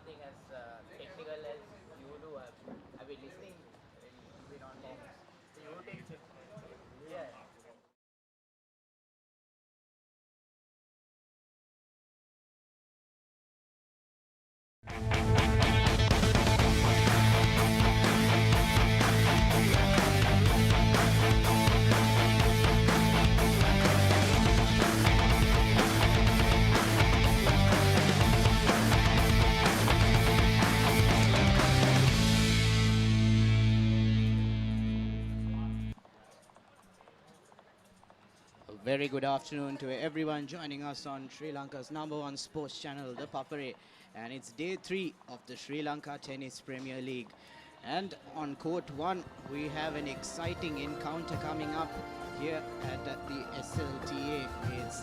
something as technical as you do. I've been listening when you've been on this. So you take, yeah. A very good afternoon to everyone joining us on Sri Lanka's #1 sports channel, the Papare. And it's day 3 of the Sri Lanka Tennis Premier League. And on court 1, we have an exciting encounter coming up here at the SLTA. It's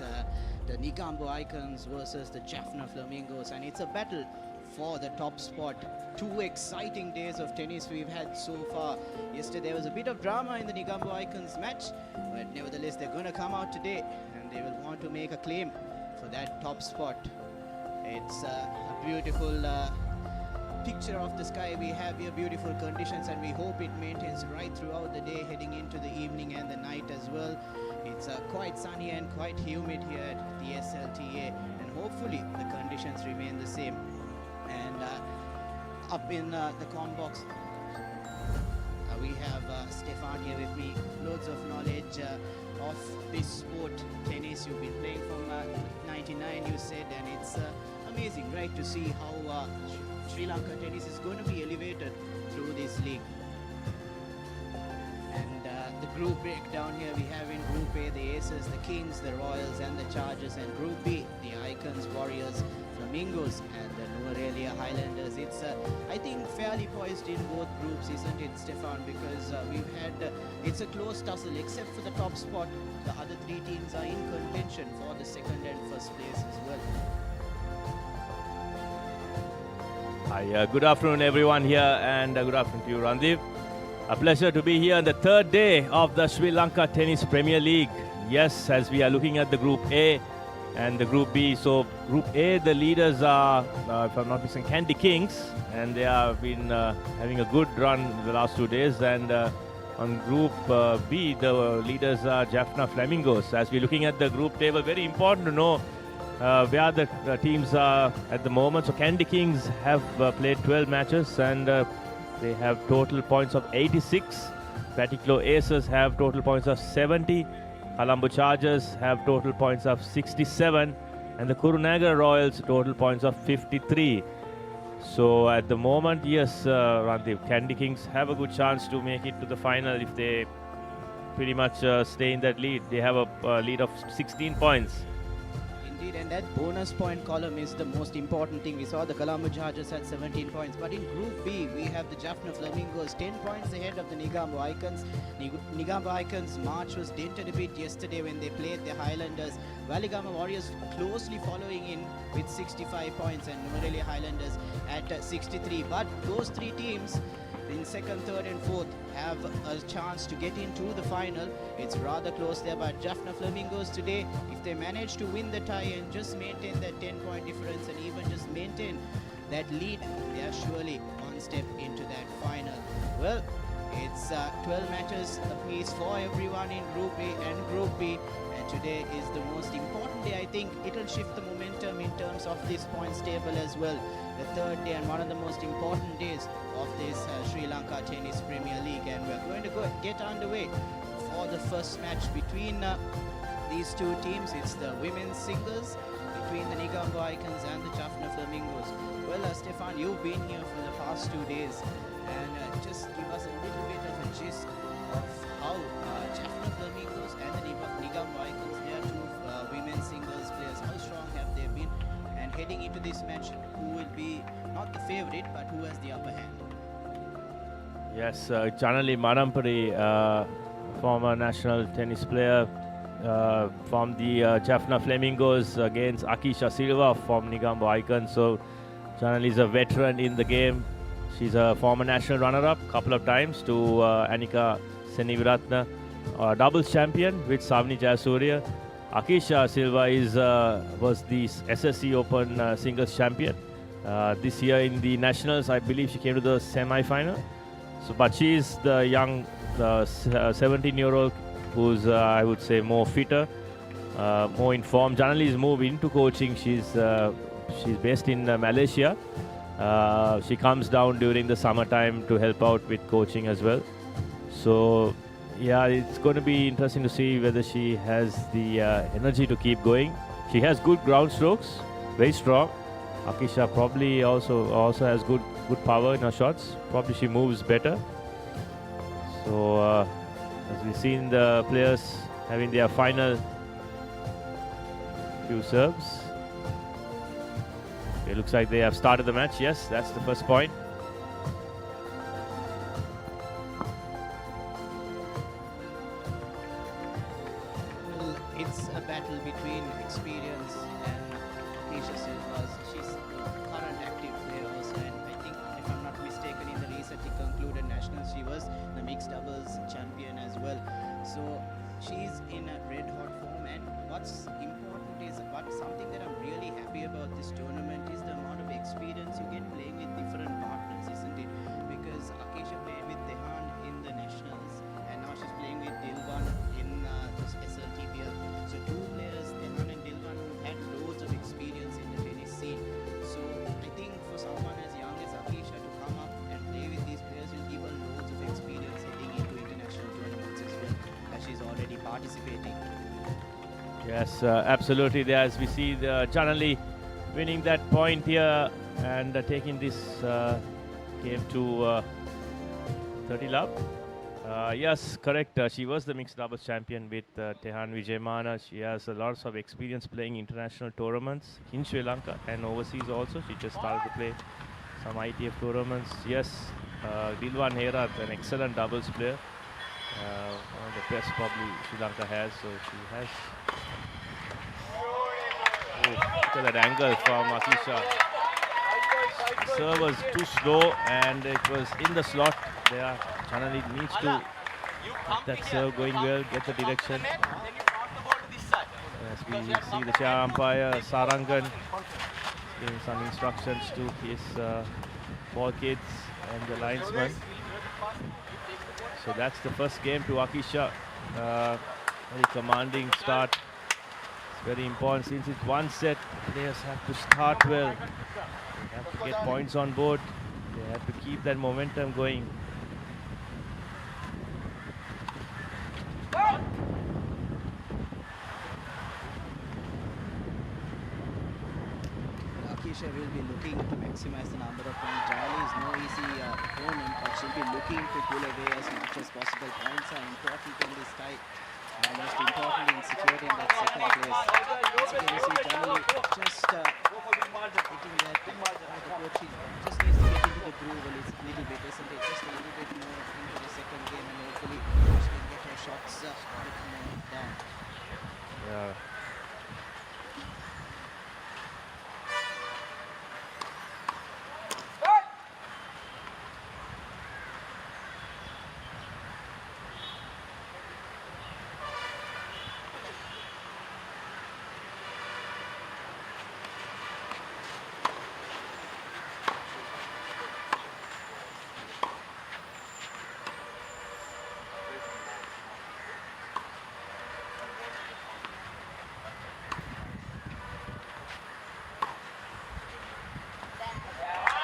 the Negombo Icons versus the Jaffna Flamingos. And it's a battle for the top spot. 2 exciting days of tennis we've had so far. Yesterday there was a bit of drama in the Negombo Icons match, but nevertheless they're going to come out today and they will want to make a claim for that top spot. It's a beautiful picture of the sky we have here, beautiful conditions, and we hope it maintains right throughout the day, heading into the evening and the night as well. It's quite sunny and quite humid here at the SLTA, and hopefully the conditions remain the same. And up in the comm box, we have Stefan here with me. Loads of knowledge of this sport, tennis. You've been playing from 99, you said, and it's amazing, right, to see how Sri Lanka tennis is going to be elevated through this league. And the group breakdown here, we have in Group A the Aces, the Kings, the Royals and the Chargers, and Group B the Icons, Warriors, Flamingos and the Nuwara Highlanders. It's I think fairly poised in both groups, isn't it, Stefan? Because we've had it's a close tussle. Except for the top spot, the other 3 teams are in contention for the second and first place as well. Hi, good afternoon everyone here, and good afternoon to you, Randeep. A pleasure to be here on the 3rd day of the Sri Lanka Tennis Premier League. Yes, as we are looking at the Group A and the Group B. So Group A, the leaders are, if I'm not mistaken, Candy Kings, and they have been having a good run the last 2 days. And on Group B, the leaders are Jaffna Flamingos. As we're looking at the group table, very important to know where the teams are at the moment. So Candy Kings have played 12 matches and they have total points of 86. Patiklo Aces have total points of 70. Colombo Chargers have total points of 67. And the Kurunagara Royals total points of 53. So at the moment, yes, Randeep, Candy Kings have a good chance to make it to the final if they pretty much stay in that lead. They have a lead of 16 points. Indeed, and that bonus point column is the most important thing. We saw the Colombo Chargers at 17 points, but in Group B, we have the Jaffna Flamingos 10 points ahead of the Negombo Icons. Negombo Icons' march was dented a bit yesterday when they played the Highlanders. Waligama Warriors closely following in with 65 points, and Nuwara Highlanders at 63. But those 3 teams in 2nd, 3rd and 4th have a chance to get into the final. It's rather close there, but Jaffna Flamingos today, if they manage to win the tie and just maintain that 10-point difference and even just maintain that lead, they are surely one step into that final. Well, it's 12 matches apiece for everyone in Group A and Group B, and today is the most important day. I think it'll shift the momentum in terms of this points table as well. The 3rd day and one of the most important days of this Sri Lanka Tennis Premier League, and we're going to get underway for the first match between these 2 teams. It's the women's singles between the Negombo Icons and the Jaffna Flamingos. Well, Stefan, you've been here for the past 2 days, and just give us a little bit of a gist of how Jaffna Flamingos and the Negombo Icons, they are 2 women's singles players. How strong have they been? And heading into this match, who will be not the favorite, but who has the upper hand? Yes, Janali Manampuri, former national tennis player from the Jaffna Flamingos against Akisha Silva from Negombo Icons. So Janali is a veteran in the game. She's a former national runner-up a couple of times to Annika Seniviratna, doubles champion with Savni Jayasuriya. Akisha Silva was the SSC Open singles champion This year in the nationals, I believe she came to the semi-final. So, but she is the young, 17-year-old who's I would say more fitter, more informed. Generally, is moved into coaching. She's based in Malaysia. She comes down during the summertime to help out with coaching as well. So, yeah, it's going to be interesting to see whether she has the energy to keep going. She has good ground strokes, very strong. Akisha probably also has good power in her shots. Probably she moves better. So as we've seen the players having their final few serves. It looks like they have started the match. Yes, that's the first point. Well, it's a battle between experience and Aisha Silvas. She's the current active player also, and I think, if I'm not mistaken, in the recently concluded nationals, she was the mixed doubles champion as well. So she's in a red hot form, and what's important is something that I'm really happy about this tournament is the amount of experience you get playing with different partners, isn't it? Because Akisha played with Dehan in the nationals, and now she's playing with Dilwan in the SLTA. So two players, Dehan and Dilwan, who had loads of experience in the tennis scene. So I think for someone as young as Akisha to come up and play with these players will give her loads of experience heading into international tournaments as well, as she's already participating. Yes, absolutely. There, as we see, Janali winning that point here and taking this game to 30 love. Yes, correct. She was the mixed doubles champion with Tehan Vijayamana. She has a lot of experience playing international tournaments in Sri Lanka and overseas also. She just started to play some ITF tournaments. Yes, Dilwan Herat, an excellent doubles player. One of the best probably Sri Lanka has. So she has. Oh, look at that angle from Akisha. The serve was too slow and it was in the slot there. Chanali needs to get that serve going well, get the direction. As we see the chair umpire Sarangan giving some instructions to his ball kids and the linesman. So that's the first game to Akisha. Very commanding start. It's very important since it's one set. Players have to start well. They have to get points on board. They have to keep that momentum going. Akisha will be looking to maximize the number of points. Janali is no easy opponent, but she'll be looking to pull away as much as possible. Points are important in this tie. Most importantly in securing that second place. As you can see, Janali just hitting that. The coach just needs to get into the groove a little bit, isn't it? Just a little bit more into the second game, and hopefully she can get her shots down. Yeah.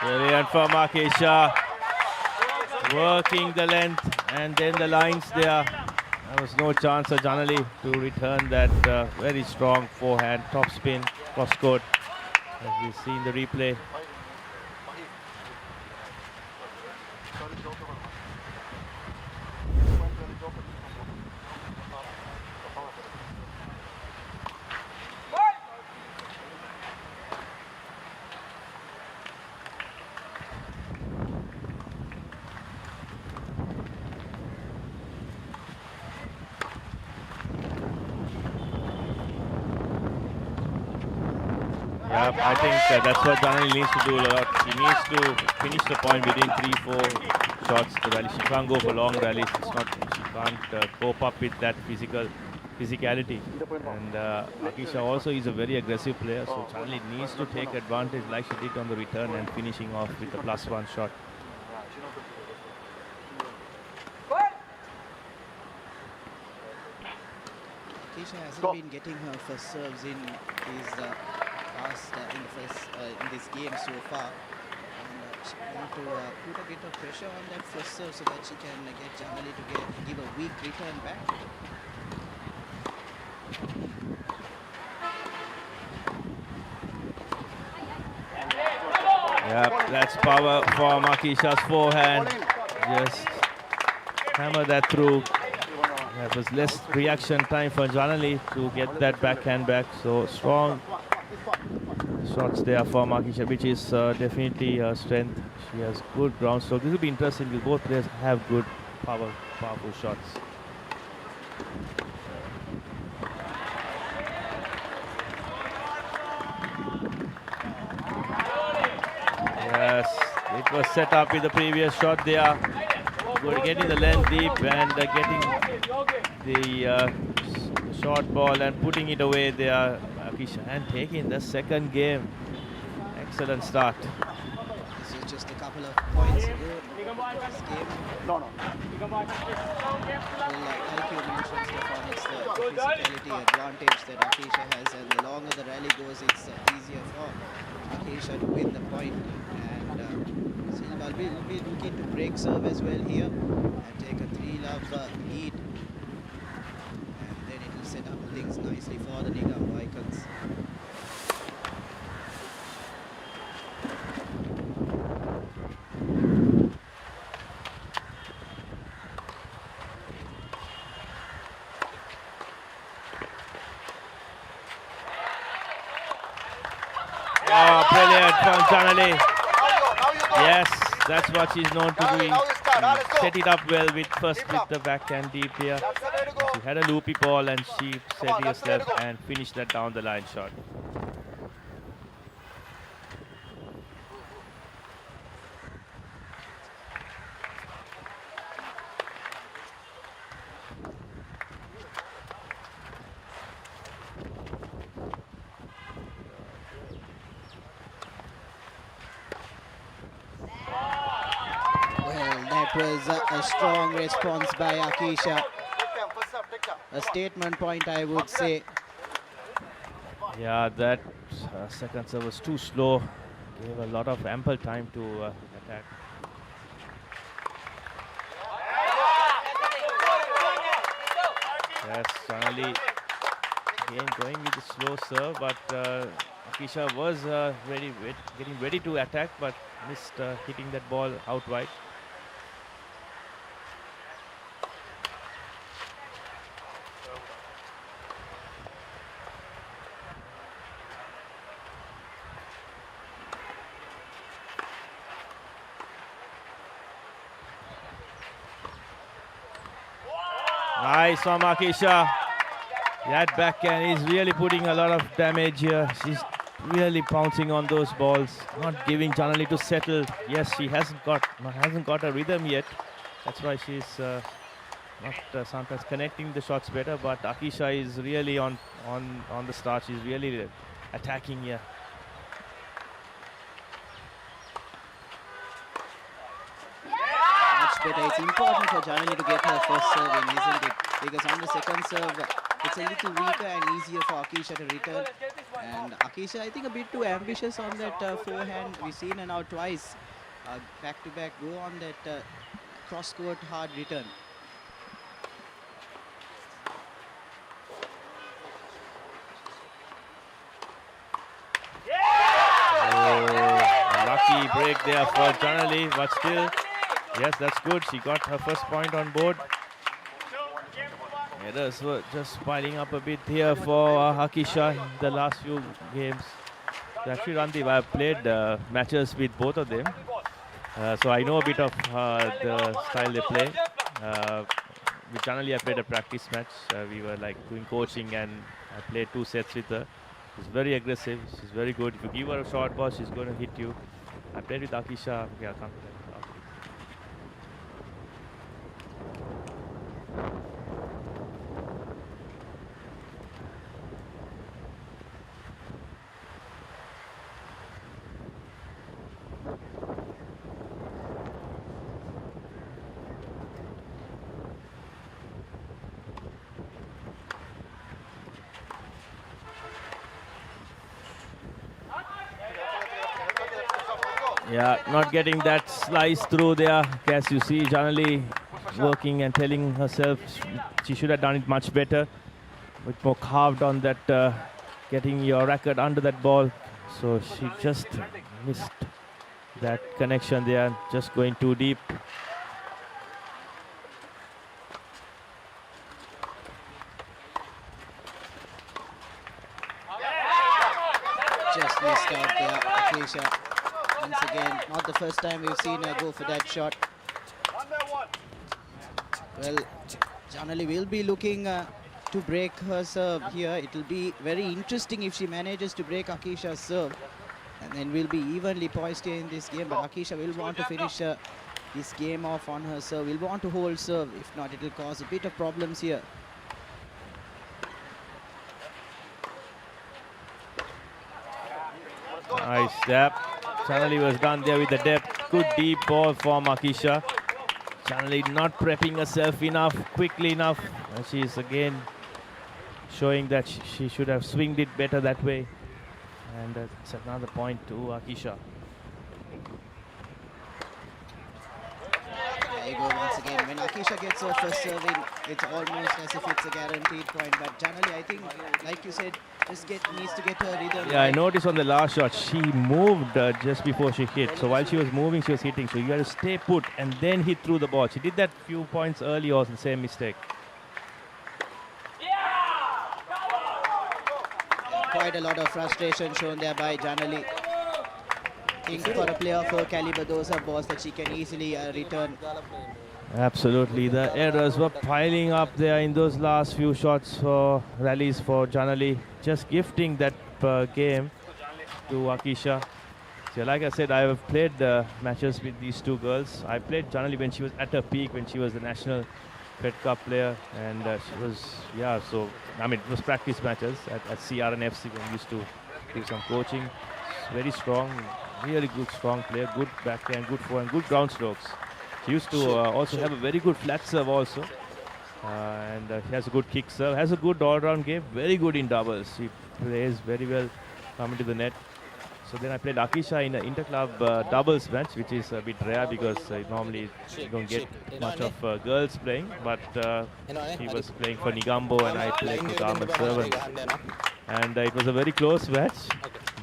Brilliant from Akisha, working the length and then the lines there. There was no chance of Janali to return that very strong forehand, top spin, cross court, as we see in the replay. Yeah, I think that's what Janali needs to do a lot. He needs to finish the point within 3-4 shots. The rally, she can't go for long rallies. It's not. She can't cope up with that physical physicality. And Akisha also is a very aggressive player, so Charlie needs to take advantage like she did on the return and finishing off with a +1 shot. Akisha hasn't been getting her first serves in his past in this game so far. And she want to put a bit of pressure on that first serve so that she can get Jamali to give a weak return back. Yeah, that's power from Akisha's forehand. Just hammer that through. There was less reaction time for Janali to get that backhand back. So strong shots there for Akisha, which is definitely her strength. She has good ground stroke. This will be interesting because both players have good powerful shots. Yes, it was set up with the previous shot there. Good, getting the length deep and getting the short ball and putting it away there, Akisha, and taking the second game. Excellent start. So just a couple of points ago in this game. No. Well, like you mentioned, Stefan, it's the physicality advantage that Akisha has, and the longer the rally goes, it's easier for Akisha to win the point. And Silva will be looking to break serve as well here and take a 3-love lead. And then it will set up things nicely for the Nigam Icons. Oh, brilliant from Janali. Yes, that's what she's known to doing. Set it up well with the backhand deep here. She had a loopy ball and she set herself and finished that down the line shot. Was a strong response by Akisha. A statement point, I would say. Yeah, that second serve was too slow. Gave a lot of ample time to attack. Yes, finally again going with the slow serve, but Akisha was getting ready to attack, but missed hitting that ball out wide. Nice from Akisha. That backhand is really putting a lot of damage here. She's really pouncing on those balls, not giving Janali to settle. Yes, she hasn't got a rhythm yet. That's why she's not sometimes connecting the shots better. But Akisha is really on the start. She's really attacking here. Better. It's important for Janali to get her first serve in, isn't it? Because on the second serve, it's a little weaker and easier for Akisha to return. And Akisha, I think, a bit too ambitious on that forehand. We've seen her now twice back-to-back go on that cross-court hard return. Oh, lucky break there for Janali, but still. Yes, that's good. She got her first point on board. Errors were just piling up a bit here for Akisha in the last few games. So actually, Randeep, I've played matches with both of them. So I know a bit of the style they play. With Janali, I played a practice match. We were like doing coaching and I played 2 sets with her. She's very aggressive. She's very good. If you give her a short ball, she's going to hit you. I played with Akisha. Yeah, come to that. Yeah, not getting that slice through there. As you see, Janali working and telling herself she should have done it much better. With more carved on that, getting your racket under that ball. So she just missed that connection there, just going too deep. Just missed out there, Akisha. Once again, not the first time we've seen her go for that shot. Well, Janali will be looking to break her serve here. It will be very interesting if she manages to break Akisha's serve. And then we'll be evenly poised here in this game. But Akisha will want to finish this game off on her serve. Will want to hold serve. If not, it will cause a bit of problems here. Nice step. Chanali was done there with the depth. Good deep ball from Akisha. Chanali not prepping herself enough, quickly enough. And she's again showing that she should have swinged it better that way. And it's another point to Akisha. There you go once again. When Akisha gets her first serving, it's almost as if it's a guaranteed point. But Janali, I think, like you said, just needs to get her rhythm. Yeah, I noticed on the last shot, she moved just before she hit. So while she was moving, she was hitting. So you got to stay put and then hit through the ball. She did that few points early, also the same mistake. Quite a lot of frustration shown there by Janali. I think for a player of her caliber, those are balls that she can easily return. Absolutely, the errors were piling up there in those last few shots for rallies for Janali. Just gifting that game to Akisha. So like I said, I have played matches with these two girls. I played Janali when she was at her peak, when she was the national Fed Cup player, and she was, yeah, so, I mean, it was practice matches at CR and FC when we used to do some coaching. Very strong, really good, strong player, good backhand, good forehand, good ground strokes. She used to also have a very good flat serve also. And she has a good kick serve, has a good all-round game, very good in doubles. She plays very well coming to the net. So then I played Akisha in an inter-club doubles match, which is a bit rare because normally you don't get much of girls playing. But she was playing for Nigambo and I played for Garment Servant. And it was a very close match.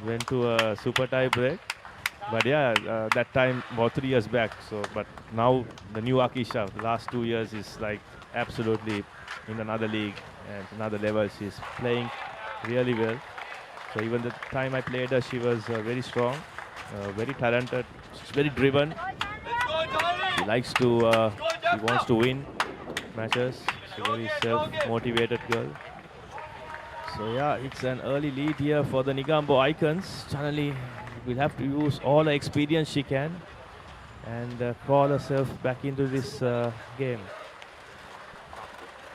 Went to a super tie break. But yeah, that time about 3 years back. So, but now the new Akisha, the last 2 years is like absolutely in another league and another level. She's playing really well. So even the time I played her, she was very strong, very talented. She's very driven. She likes to, she wants to win matches. She's a very self-motivated girl. So yeah, it's an early lead here for the Nigambo Icons. Chanali will have to use all the experience she can and crawl herself back into this game.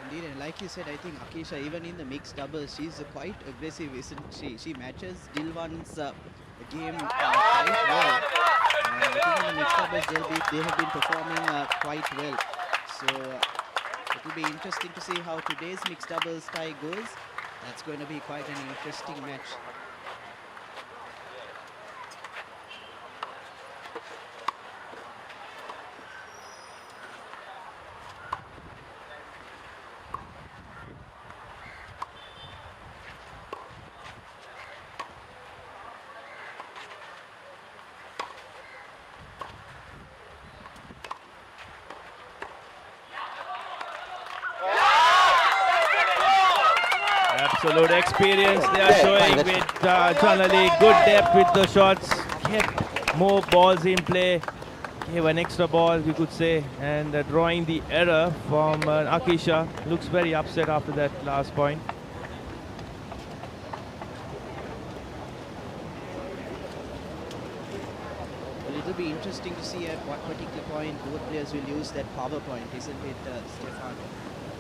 Indeed, and like you said, I think Akisha, even in the mixed doubles, she's quite aggressive, isn't she? She matches Dilwan's game quite well. I think in the mixed doubles, they have been performing quite well. So it will be interesting to see how today's mixed doubles tie goes. That's going to be quite an interesting match. Absolute experience they are showing with Chanali. Good depth with the shots. Kept more balls in play. Gave an extra ball, we could say. And drawing the error from Akisha. Looks very upset after that last point. Well, it will be interesting to see at what particular point both players will use that power point, isn't it, Stefan?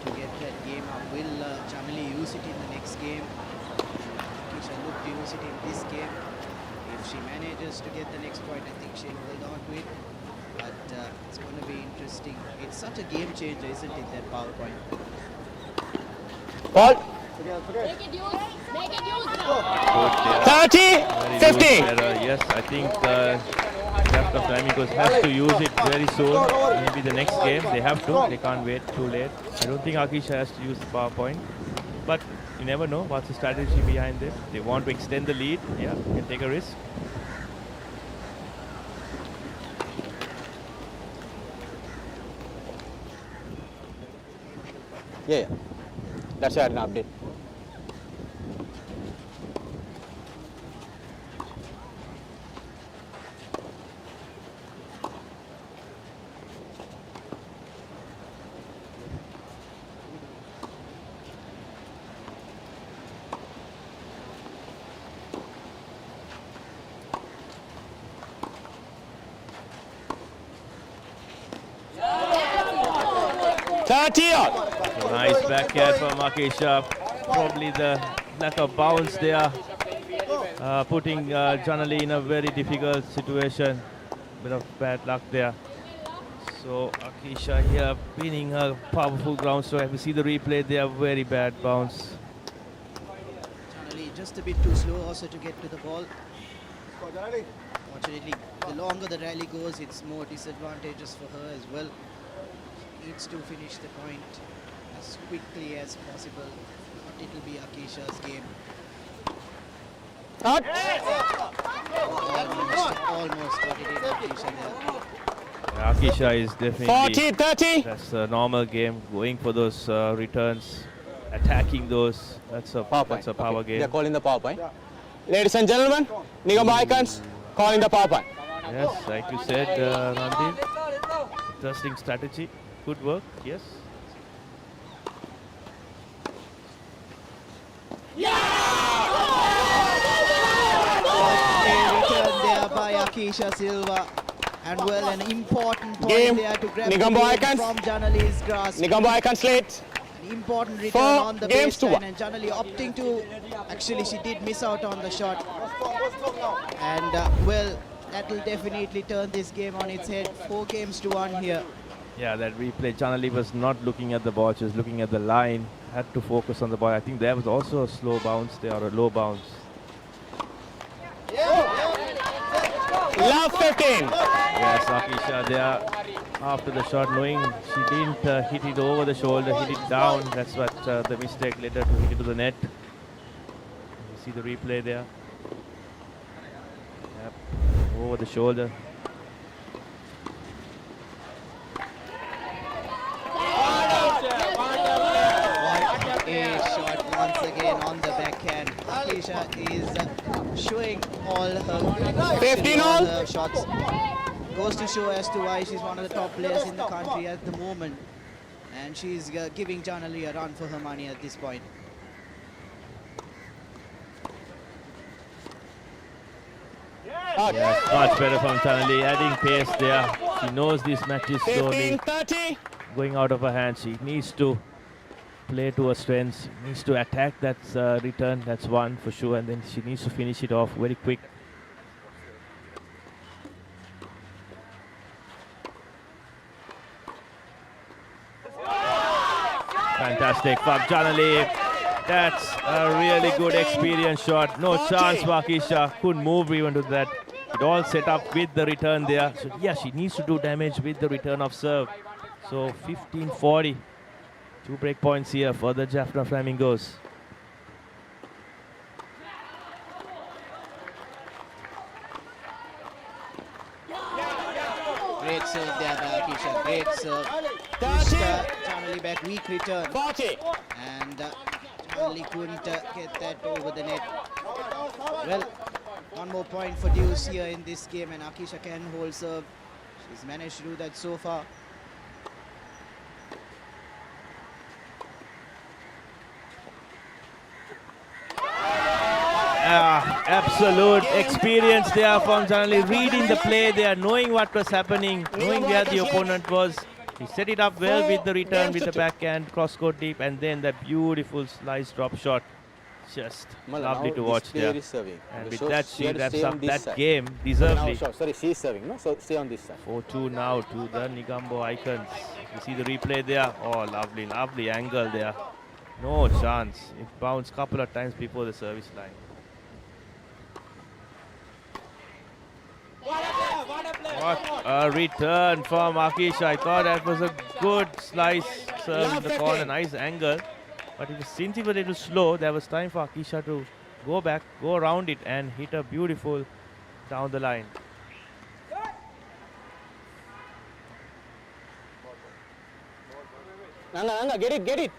To get that game up. Will Chanali use it in the next game? Akisha look to use it in this game. If she manages to get the next point, I think she'll hold on to it. But it's going to be interesting. It's such a game changer, isn't it, that power point? Ball. Make it use. Make it use. Good, 30, very 50. loose error. Yes, I think Jaffna Flamingos has to use it very soon. Maybe the next game they have to. They can't wait too late. I don't think Akisha has to use the power point. But you never know what's the strategy behind this. They want to extend the lead. Yeah, you can take a risk. Yeah. That's an update. Nice backhand from Akisha. Probably the lack of bounce there, putting Janali in a very difficult situation. Bit of bad luck there. So Akisha here pinning her powerful ground stroke. If you see the replay, they are very bad bounce. Janali just a bit too slow also to get to the ball. Fortunately, the longer the rally goes, it's more disadvantageous for her as well. Needs to finish the point as quickly as possible. But it will be Akisha's game. Almost got it in Akisha there. Akisha is definitely 40-30. That's a normal game. Going for those returns, attacking those. That's a power game. They're calling the power point. Ladies and gentlemen, Nigambo Icons calling the power point. Yes, like you said, Randeep. Interesting strategy. Good work. Yes. Return there by Akisha Silva. And well, an important point Game. there to grab Nigambo the game Icons. from Janali's grasp. Nigambo Icons late. An important return 4 on the games to baseline, 1. and Janali opting to, actually she did miss out on the shot. And well, that will definitely turn this game on its head. 4 games to 1 here. Yeah, that replay. Janali was not looking at the ball, she was looking at the line. Had to focus on the ball. I think there was also a slow bounce there, or a low bounce. Love 15. Yes, Akisha there after the shot, knowing she didn't hit it over the shoulder, hit it down. That's what the mistake led her to hit it to the net. You see the replay there. Yep, over the shoulder. What a shot once again on the backhand. Akisha is showing all her 15 all. her shots. Goes to show as to why she's one of the top players in the country at the moment. And she's giving Janali a run for her money at this point. Yes, much better from Janali, adding pace there. She knows this match is slowly 15-30. going out of her hands. She needs to play to her strengths, needs to attack that return, that's one for sure, and then she needs to finish it off very quick. Fantastic from Janali. That's a really good experience shot. No chance Akisha couldn't move even to that. It all set up with the return there. So yeah, she needs to do damage with the return of serve. So 15-40. 2 break points here for the Jaffna Flamingos. Great serve there by Akisha. Great serve. Pushed Janali back. Weak return. 40. And Janali couldn't get that over the net. Well, one more point for Deuce here in this game, and Akisha can hold serve. She's managed to do that so far. Absolute experience there from Janali, reading the play there, knowing what was happening, knowing where the opponent was. He set it up well with the return, with the backhand, cross-court deep, and then that beautiful slice drop shot. Just lovely to watch there. And with that, she wraps up that game deservedly. Sorry, she's serving, no? So stay on this side. 4-2 now to the Nigambo Icons. You see the replay there. Oh, lovely, lovely angle there. No chance. It bounced a couple of times before the service line. A return from Akisha. I thought that was a good slice serve in the corner, nice angle. But since he was a little slow, there was time for Akisha to go back, go around it, and hit a beautiful down the line. Lanka, get it.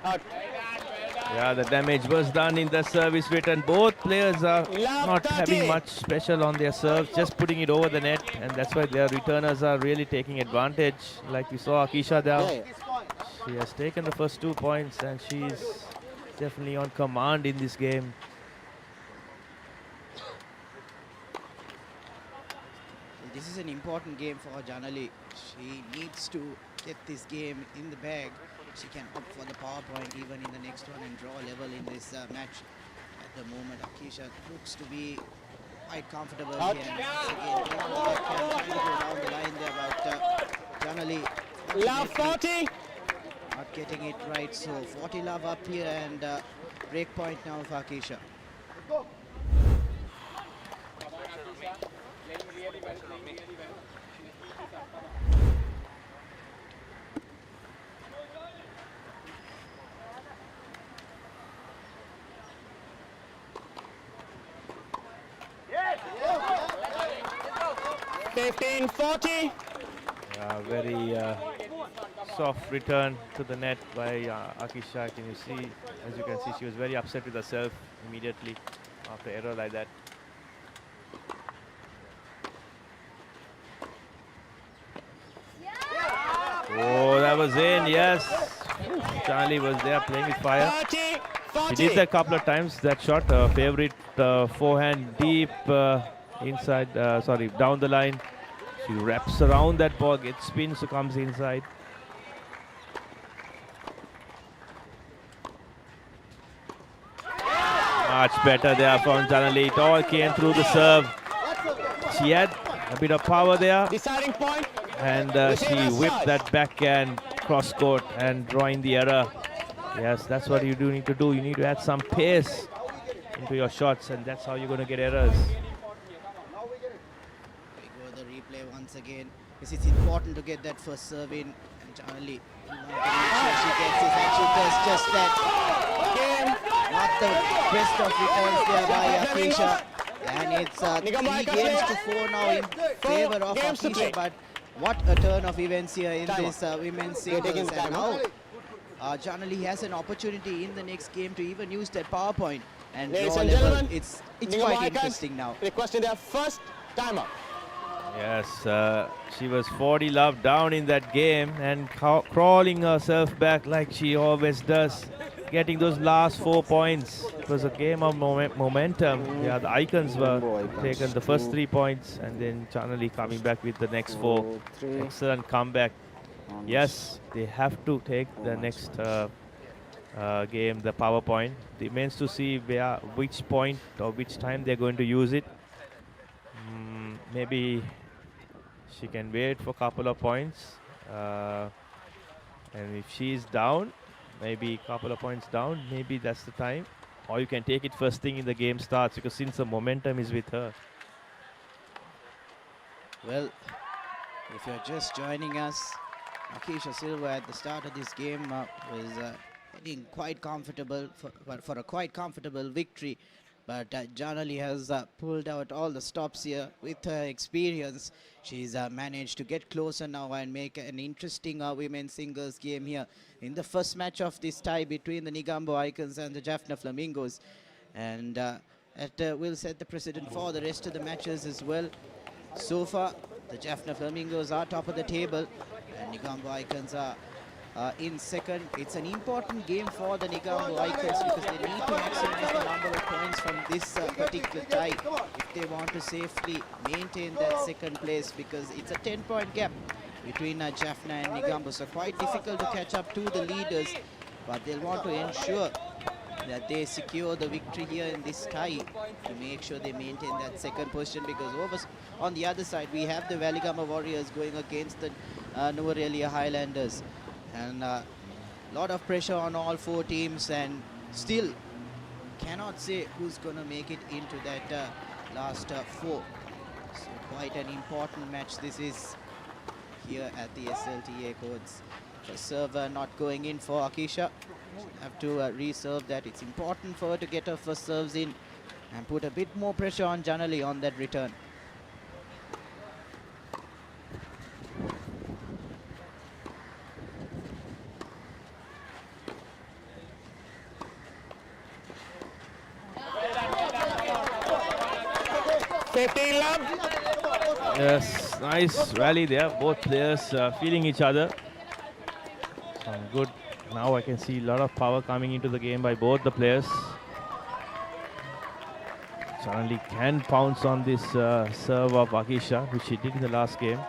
Out. Yeah, the damage was done in the service return. Both players are not having much special on their serves, just putting it over the net, and that's why their returners are really taking advantage. Like we saw Akisha there, she has taken the first 2 points, and she's definitely on command in this game. This is an important game for Janali. She needs to get this game in the bag. She can opt for the power point even in the next one and draw a level in this match. At the moment, Akisha looks to be quite comfortable here. And once again, trying to go down the line there, but Janali Love 40. not getting it right. So 40 love up here and break point now for Akisha. 15-40. Very soft return to the net by Akisha. Can you see? As you can see, she was very upset with herself immediately after error like that. Oh, that was in, yes. Charlie was there playing with fire. 30-40. He did that a couple of times, that shot. Favorite forehand deep inside, down the line. She wraps around that ball, gets spins, so comes inside. Much better there from Janali. It all came through the serve. She had a bit of power there. Deciding point. And she whipped that backhand cross court and drawing the error. Yes, that's what you do need to do. You need to add some pace into your shots, and that's how you're going to get errors. We go the replay once again. Yes, it's important to get that first serve in. And Janali, make sure she gets it, and she does just that. Not the best of returns there by Akisha. And it's 3 games to 4 now in favor of Akisha. But what a turn of events here in this women's singles. And now Janali has an opportunity in the next game to even use that power point and draw a level. It's quite interesting now. Requesting their first timeout. Yes, she was 40 love down in that game and crawling herself back like she always does, getting those last 4 points. It was a game of momentum. Yeah, the Icons were taken the first 3 points, and then Chanali coming back with the next 4. Excellent comeback. Yes, they have to take the next game, the power point. It remains to see which point or which time they're going to use it. Maybe she can wait for a couple of points. And if she's down, maybe a couple of points down, maybe that's the time. Or you can take it first thing in the game starts, because since the momentum is with her. Well, if you're just joining us, Akisha Silva at the start of this game was heading quite comfortable for a quite comfortable victory. But Janali has pulled out all the stops here with her experience. She's managed to get closer now and make an interesting women's singles game here in the first match of this tie between the Negombo Icons and the Jaffna Flamingos. And that will set the precedent for the rest of the matches as well. So far, the Jaffna Flamingos are top of the table and Negombo Icons are in second. It's an important game for the Negombo Icons because they need to maximize the number of points from this particular tie if they want to safely maintain that second place, because it's a 10-point gap between Jaffna and Negombo. So quite difficult to catch up to the leaders, but they'll want to ensure that they secure the victory here in this tie to make sure they maintain that second position, because on the other side we have the Valigama Warriors going against the Nuwara Highlanders, and lot of pressure on all four teams, and still cannot say who's going to make it into that last four. So quite an important match this is here at the SLTA courts. The server not going in for Akisha. Have to reserve that. It's important for her to get her first serves in and put a bit more pressure on Janali on that return. Yes, nice rally there. Both players feeling each other. Some good. Now I can see a lot of power coming into the game by both the players. Suddenly can pounce on this serve of Akisha, which she did in the last game.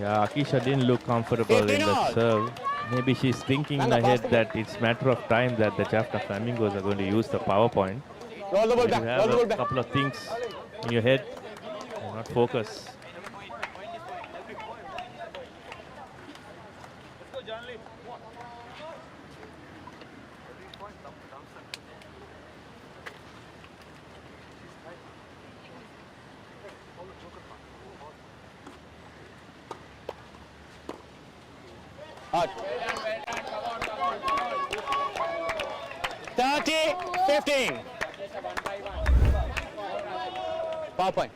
Yeah, Akisha didn't look comfortable in the serve. Maybe she's thinking in her head that it's a matter of time that the Jaffna Flamingos are going to use the power point. Roll the ball You back. have Roll the ball a back. couple of things in your head and not focus. Out. 30-15. Power point.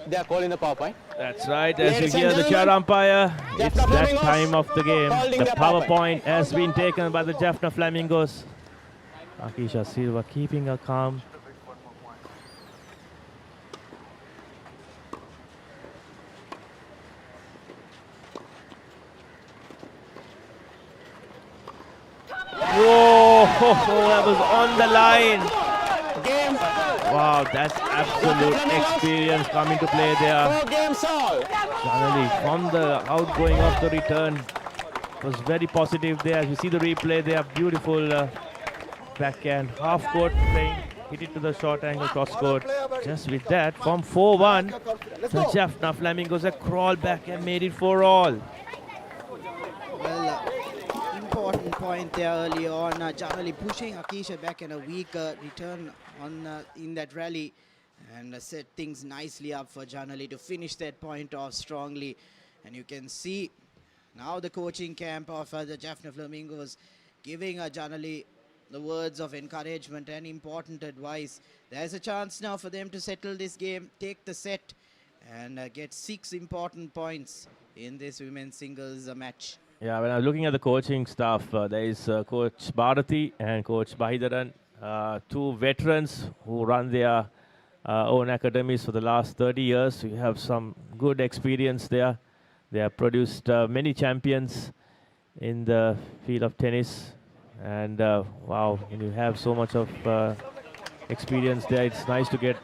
They are calling the power point. That's right, as you Ladies hear and the chair gentlemen, umpire, it's Jaffna that Flamingos time of the game. holding The their power power point has been taken by the Jaffna Flamingos. Akisha Silva keeping her calm. Whoa, that was on the line. Game. Wow, that's absolute experience coming to play there. 4 games all. Janali from the outgoing of the return was very positive there. As you see the replay, they are beautiful backhand, half court playing, hit it to the short angle cross court. Just with that, from 4-1, the Jaffna Flamingos have crawled back and made it 4-all. Well, important point there early on. Janali pushing Akisha back in a weak return on in that rally, and set things nicely up for Janali to finish that point off strongly. And you can see now the coaching camp of the Jaffna Flamingos giving Janali the words of encouragement and important advice. There's a chance now for them to settle this game, take the set, and get 6 important points in this women's singles match. Yeah, when I'm looking at the coaching staff, there is Coach Bharati and Coach Bahidaran, 2 veterans who run their own academies for the last 30 years. We have some good experience there. They have produced many champions in the field of tennis. And wow, when you have so much of experience there, it's nice to get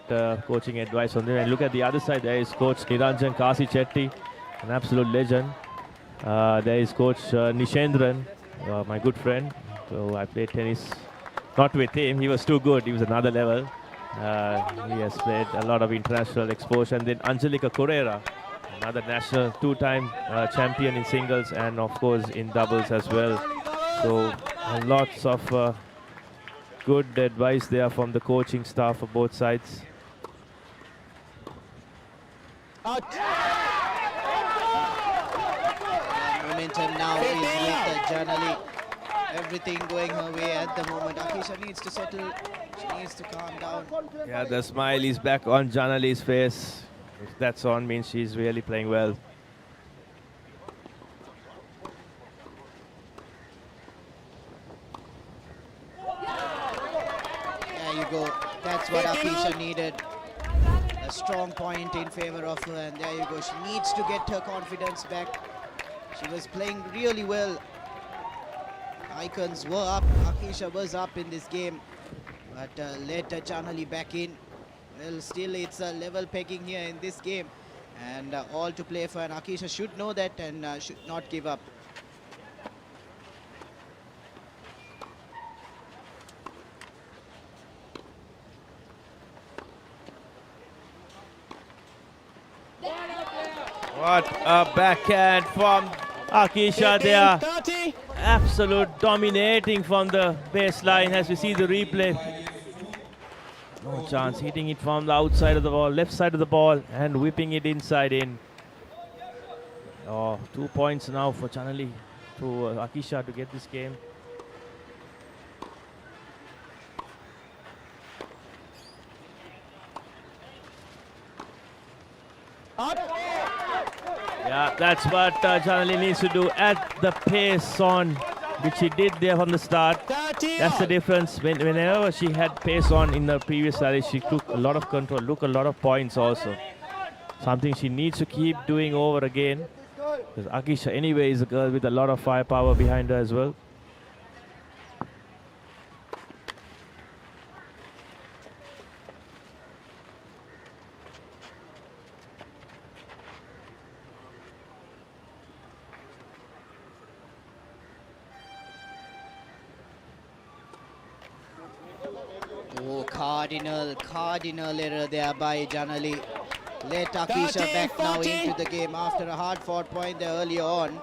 coaching advice from them. And look at the other side, there is Coach Niranjan Kasi Chetty, an absolute legend. There is Coach Nishendran, my good friend. So I played tennis, not with him, he was too good, he was another level. He has played a lot of international exposure. And then Angelika Correa, another national 2-time champion in singles and of course in doubles as well. So lots of good advice there from the coaching staff of both sides. Out. Momentum now is with Janali. Everything going her way at the moment. Akisha needs to settle. She needs to calm down. Yeah, the smile is back on Janali's face. If that's on, means she's really playing well. There you go. That's what Akisha needed. A strong point in favor of her, and there you go. She needs to get her confidence back. She was playing really well. Icons were up. Akisha was up in this game. but let Janali back in. Well, still it's a level pegging here in this game, and all to play for, and Akisha should know that and should not give up. What a backhand from Akisha there. 30. Absolute dominating from the baseline as we see the replay. No chance, hitting it from the outside of the ball, left side of the ball, and whipping it inside in. Oh, 2 points now for Chanali to Akisha to get this game. Yeah, that's what Chanali needs to do at the pace on, which she did there from the start. 30. That's the difference. Whenever she had pace on in the previous rally, she took a lot of control, took a lot of points also. Something she needs to keep doing over again. Because Akisha anyway is a girl with a lot of firepower behind her as well. Oh, cardinal error there by Janali. Let Akisha 30, back now 40. into the game after a hard-fought point there early on.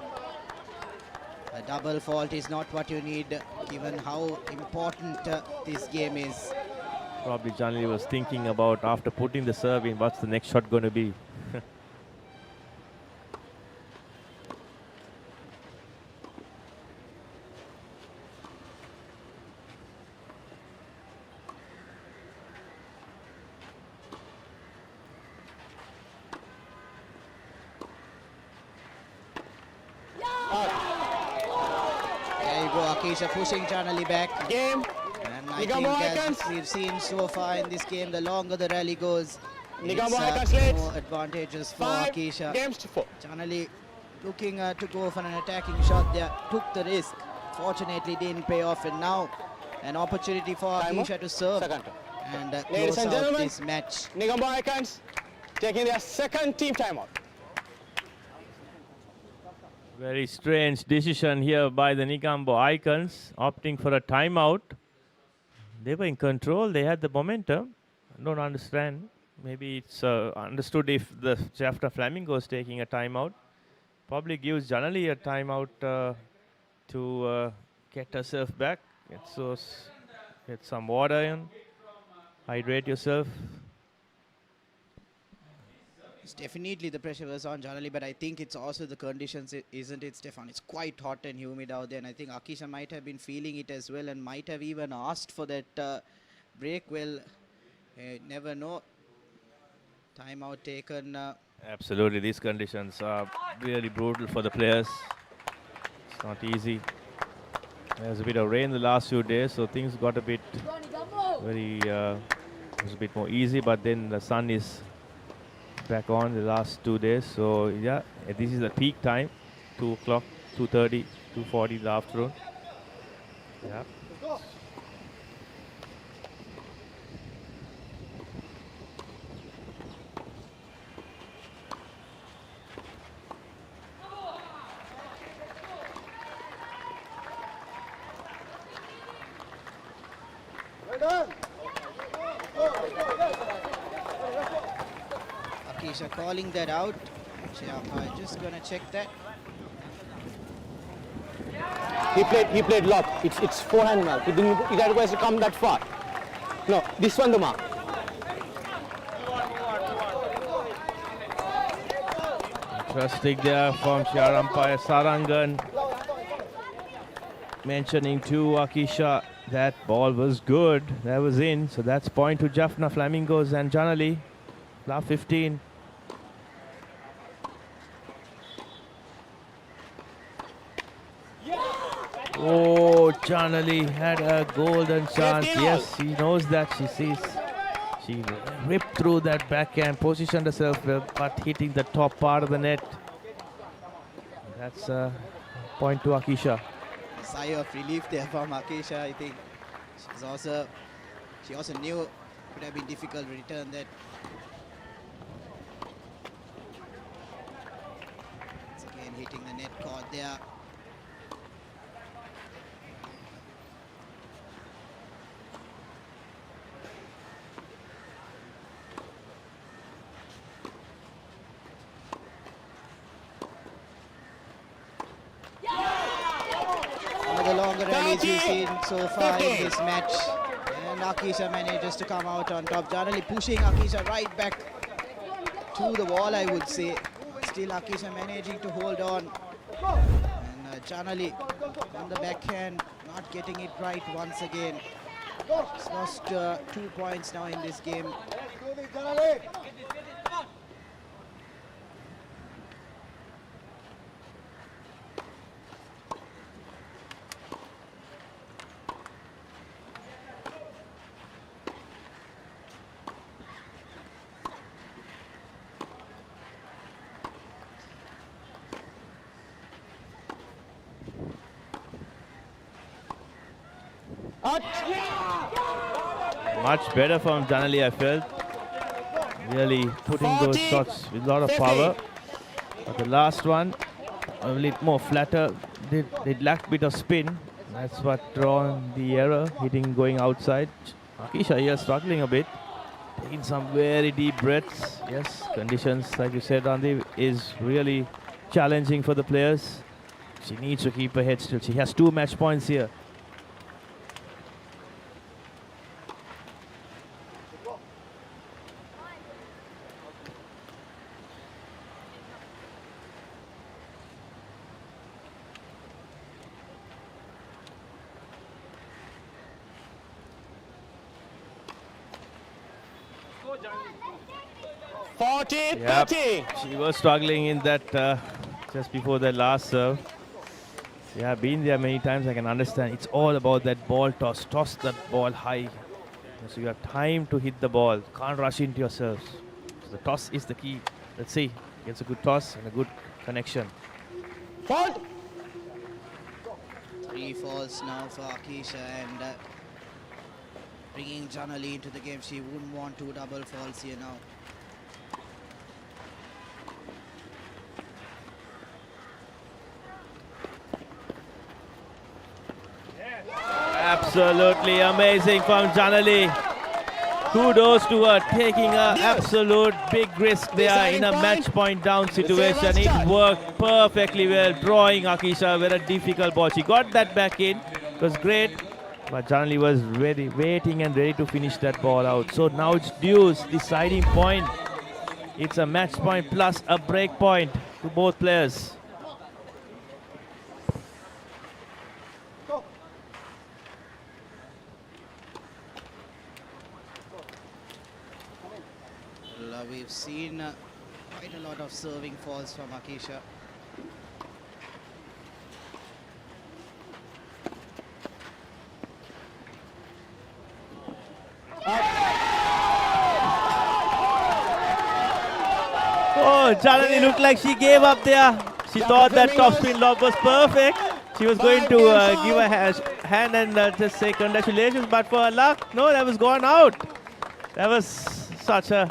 A double fault is not what you need, given how important this game is. Probably Janali was thinking about after putting the serve in, what's the next shot going to be? There you go, Akisha pushing Janali back. Game. And I Nigambo think Icons. as we've seen so far in this game, the longer the rally goes, Nigambo it's Icons leads. more advantageous for 5 Akisha. games to 4. Janali looking to go for an attacking shot there, took the risk. Fortunately didn't pay off, and now an opportunity for Timer. Akisha to serve Second. and Ladies close and out gentlemen, this match. Nigambo Icons taking their second team timeout. Very strange decision here by the Nigambo Icons, opting for a timeout. They were in control, they had the momentum. I don't understand. Maybe it's understood if the Jaffna Flamingo is taking a timeout. Probably gives Janali a timeout to get herself back. Get some water in, hydrate yourself. It's definitely the pressure was on Janali, but I think it's also the conditions, isn't it, Stefan? It's quite hot and humid out there, and I think Akisha might have been feeling it as well and might have even asked for that break. Well, never know. Timeout taken. Absolutely, these conditions are really brutal for the players. It's not easy. There's a bit of rain the last few days, so things got a bit it was a bit more easy, but then the sun is back on the last 2 days. So yeah, this is the peak time, 2 o'clock, 2:30, 2:40 in the afternoon. Yeah. Akisha calling that out. I'm just gonna check that. He played lob. It's forehand now. He didn't require to come that far. No, this one the mark. Interesting there from Share umpire Sarangan, mentioning to Akisha that ball was good, that was in. So that's point to Jaffna Flamingos and Janali. Lap 15. Oh, Janali had a golden chance. Yes, she knows that. She sees. She ripped through that backhand, positioned herself well, but hitting the top part of the net. That's a point to Akisha. Sigh of relief there from Akisha. I think She also knew it would have been difficult to return that. Once again hitting the net cord there. One of the longer rallies we've seen so far in this match. And Akisha manages to come out on top. Janali pushing Akisha right back to the wall, I would say. Still Akisha managing to hold on. And Janali on the backhand, not getting it right once again. She's lost 2 points now in this game. Much better from Janali, I felt. Really putting those shots with a lot of power. But the last one, a little more flatter. They lacked a bit of spin. That's what drawn the error, hitting going outside. Akisha here struggling a bit. Taking some very deep breaths. Yes, conditions, like you said, Randeep, is really challenging for the players. She needs to keep her head still. She has 2 match points here. Yep. She was struggling in that just before that last serve. Yeah, been there many times. I can understand. It's all about that ball toss. Toss that ball high, so you have time to hit the ball. Can't rush into your serves. So the toss is the key. Let's see. Gets a good toss and a good connection. Fault. 3 falls now for Akisha, and bringing Janali into the game. She wouldn't want 2 double falls here now. Absolutely amazing from Janali. Kudos to her, taking an absolute big risk there in a match point down situation. It worked perfectly well, drawing Akisha with a difficult ball. She got that back in, it was great, but Janali was ready, waiting and ready to finish that ball out. So now it's deuce, deciding point. It's a match point plus a break point to both players. We've seen quite a lot of serving falls from Akisha. Oh, Janali looked like she gave up there. She thought that top spin lob was perfect. She was going to give a hand and just say congratulations, but for her luck, no, that was gone out. That was such a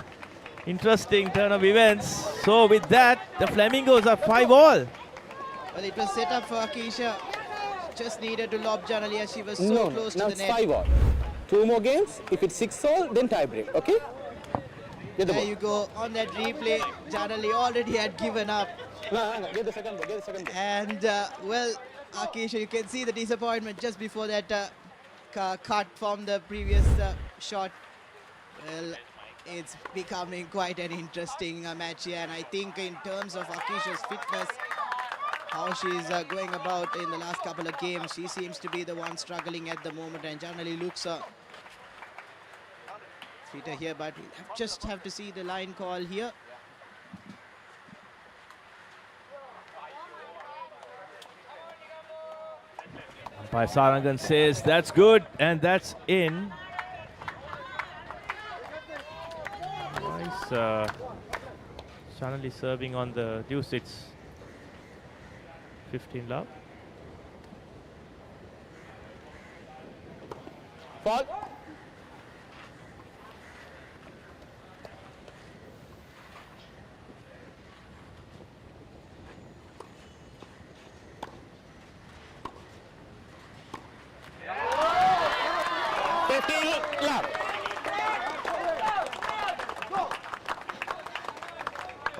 interesting turn of events. So with that, the Flamingos are 5 all. Well, it was set up for Akisha. Just needed to lob Janali as she was so close to the net. Now it's 5 all. 2 more games. If it's 6 all, then tie break. Okay? There you go. On that replay, Janali already had given up. No, get the second ball. Get the second ball. And well, Akisha, you can see the disappointment just before that cut from the previous shot. Well, it's becoming quite an interesting match here, and I think in terms of Akisha's fitness, how she's going about in the last couple of games, she seems to be the one struggling at the moment, and Janali looks fitter here, but we just have to see the line call here. Umpire Sarangan says that's good, and that's in. Nice Janali serving on the deuce. It's 15 love. Fall.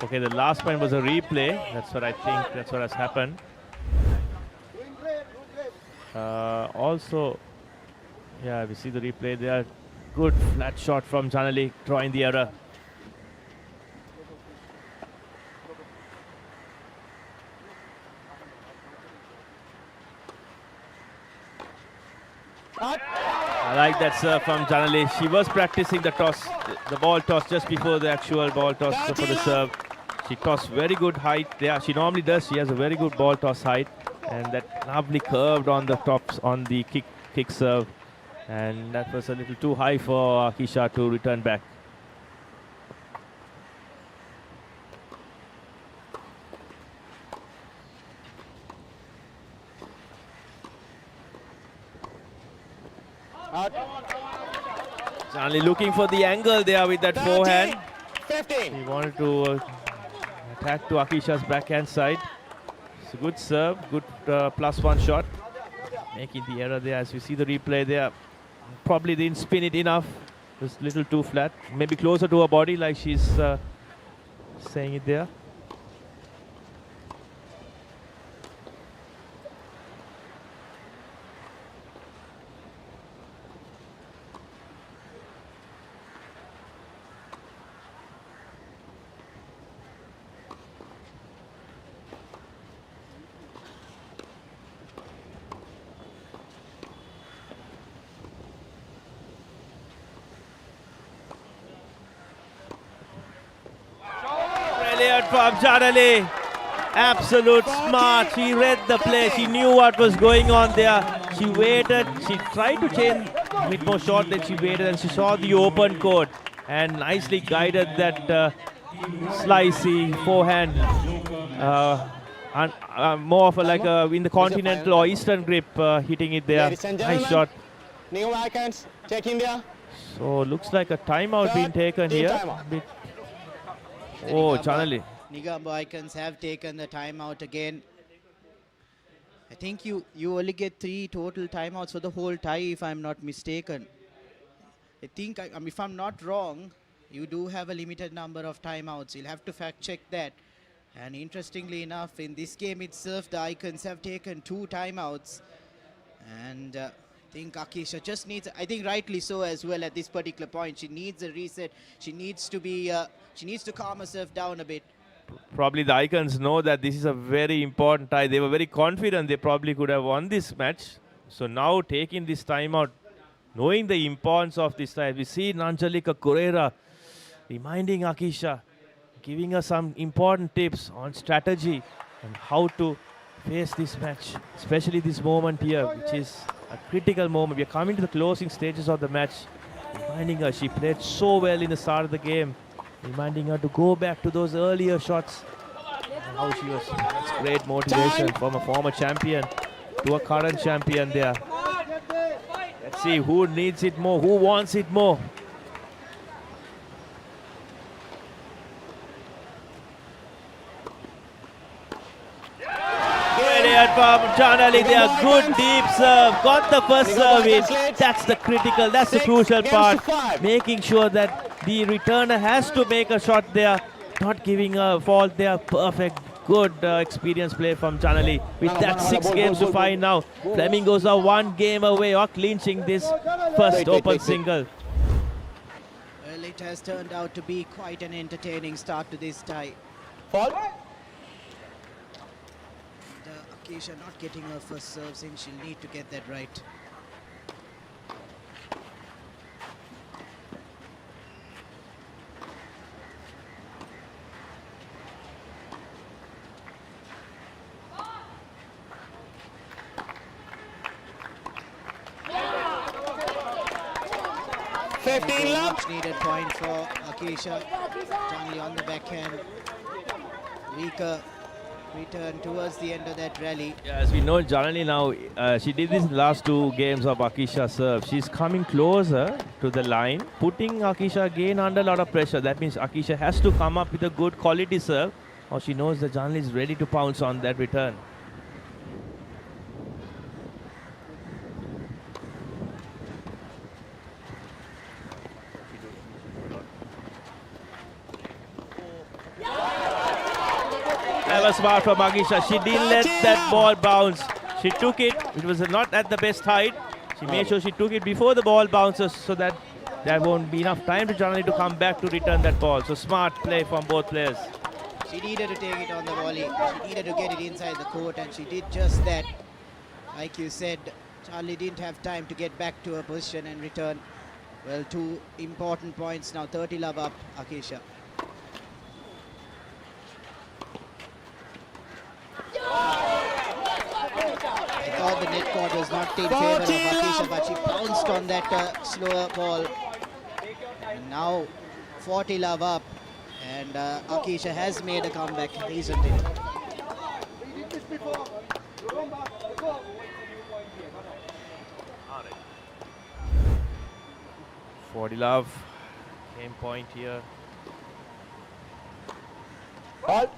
Okay, the last point was a replay. That's what I think. That's what has happened. Also, yeah, we see the replay there. Good flat shot from Janali, drawing the error. I like that serve from Janali. She was practicing the toss, the ball toss just before the actual ball toss for the serve. She tossed very good height there. She normally does. She has a very good ball toss height, and that lovely curved on the tops on the kick serve, and that was a little too high for Akisha to return back. Janali looking for the angle there with that 30, forehand. 15. He wanted to attack to Akisha's backhand side. It's a good serve, good +1 shot. Making the error there as we see the replay there. Probably didn't spin it enough. Just a little too flat. Maybe closer to her body like she's saying it there. Brilliant from Janali. Absolute smart. She read the play. She knew what was going on there. She waited. She tried to change a bit more short, then she waited and she saw the open court and nicely guided that slicey forehand. More of a like in the continental or eastern grip, hitting it there. Ladies and Nice gentlemen, shot. New icons, check India. So looks like a timeout being taken Team here. timeout. The Oh, Janali. Nigambo Icons have taken the timeout again. I think you only get 3 total timeouts for the whole tie, if I'm not mistaken. I think, if I'm not wrong, you do have a limited number of timeouts. You'll have to fact check that. And interestingly enough, in this game itself, the Icons have taken 2 timeouts. And I think Akisha just needs, I think rightly so as well at this particular point. She needs a reset. She needs to be, she needs to calm herself down a bit. Probably the Icons know that this is a very important tie. They were very confident they probably could have won this match. So now taking this time out, knowing the importance of this tie, we see Nanjalika Correa reminding Akisha, giving her some important tips on strategy and how to face this match, especially this moment here, which is a critical moment. We are coming to the closing stages of the match, reminding her she played so well in the start of the game, reminding her to go back to those earlier shots. And how she was, that's great motivation from a former champion to a current champion there. Let's see who needs it more, who wants it more. Brilliant from Janali there, good deep serve, got the first serve in. That's the critical, that's the crucial part. Making sure that the returner has to make a shot there, not giving a fault there. Perfect, good experience play from Janali. With that 6 games to 5 now, Flamingos are 1 game away of clinching this first open single. Well, it has turned out to be quite an entertaining start to this tie. Fall. Akisha not getting her first serves in, she'll need to get that right. Much needed point for Akisha. Janali on the backhand. Weaker return towards the end of that rally. Yeah, as we know, Janali now, she did this in the last 2 games of Akisha serve. She's coming closer to the line, putting Akisha again under a lot of pressure. That means Akisha has to come up with a good quality serve, or she knows that Janali is ready to pounce on that return. That was smart from Akisha. She didn't let that ball bounce. She took it. It was not at the best height. She made sure she took it before the ball bounces so that there won't be enough time to Janali to come back to return that ball. So smart play from both players. She needed to take it on the volley. She needed to get it inside the court, and she did just that. Like you said, Charlie didn't have time to get back to her position and return. Well, 2 important points now. 30 love up, Akisha. I thought the net court was not in favor of Akisha, but she pounced on that slower ball. And now 40 love up, and Akisha has made a comeback, isn't it? 40 love. Game point here. Ball.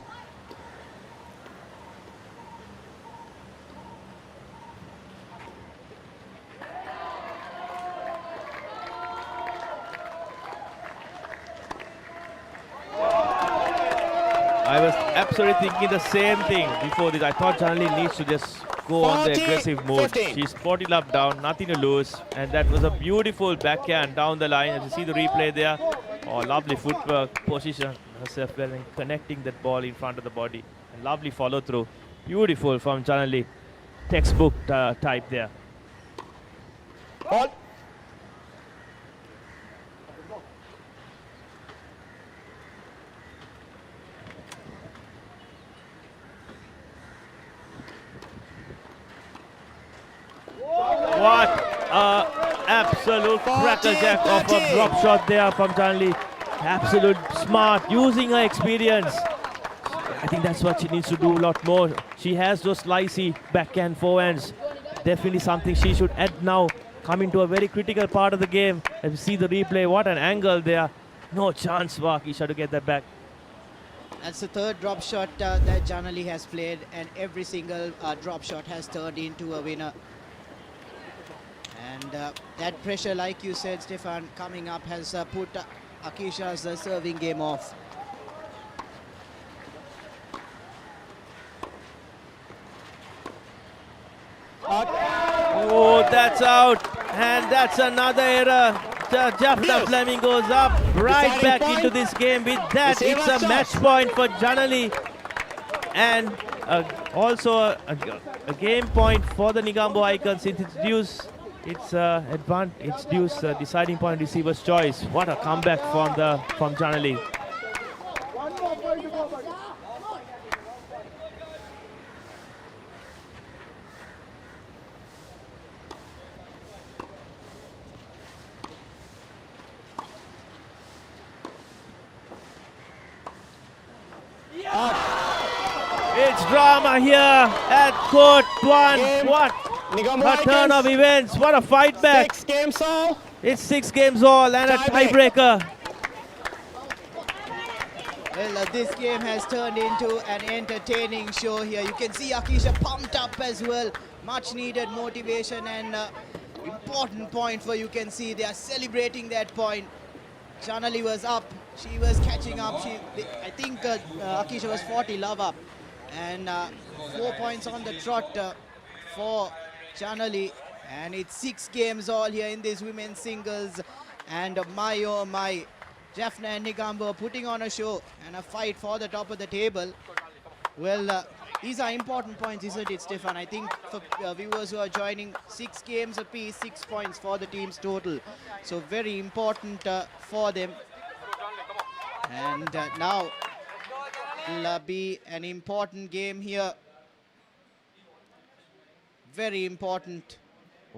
I was absolutely thinking the same thing before this. I thought Janali needs to just go on the 40, aggressive mode. 15. She's 40 love down, nothing to lose. And that was a beautiful backhand down the line. As you see the replay there. Oh, lovely footwork, position herself well and connecting that ball in front of the body. And lovely follow through. Beautiful from Janali. Textbook type there. Ball. What absolute cracklejack of a drop shot there from Janali. Absolute smart, using her experience. I think that's what she needs to do a lot more. She has those slicey backhand forehands. Definitely something she should add now. Coming to a very critical part of the game. As you see the replay, what an angle there. No chance for Akisha to get that back. That's the third drop shot that Janali has played, and every single drop shot has turned into a winner. And that pressure, like you said, Stefan, coming up has put Akisha's serving game off. Oh, that's out. And that's another error. Jaffna Fleming goes up right Deciding back point. into this game. With that, The it's same a shot. match point for Janali. And also a game point for the Nigambo Icons. It's deuce. It's deuce deciding point receiver's choice. What a comeback from Janali. It's drama here at court 1. Game. What Nigambo a turn of Icons. events. What a fight back. 6 games all. It's 6 games all and a tiebreaker. Well, this game has turned into an entertaining show here. You can see Akisha pumped up as well. Much needed motivation and important point for you can see they are celebrating that point. Janali was up. She was catching up. I think Akisha was 40 love up. And 4 points on the trot for Janali. And it's 6 games all here in this women's singles. And my oh my, Jaffna and Nigambo putting on a show and a fight for the top of the table. Well, these are important points, isn't it, Stefan? I think for viewers who are joining, 6 games apiece, 6 points for the teams total. So very important for them. And now will be an important game here. Very important.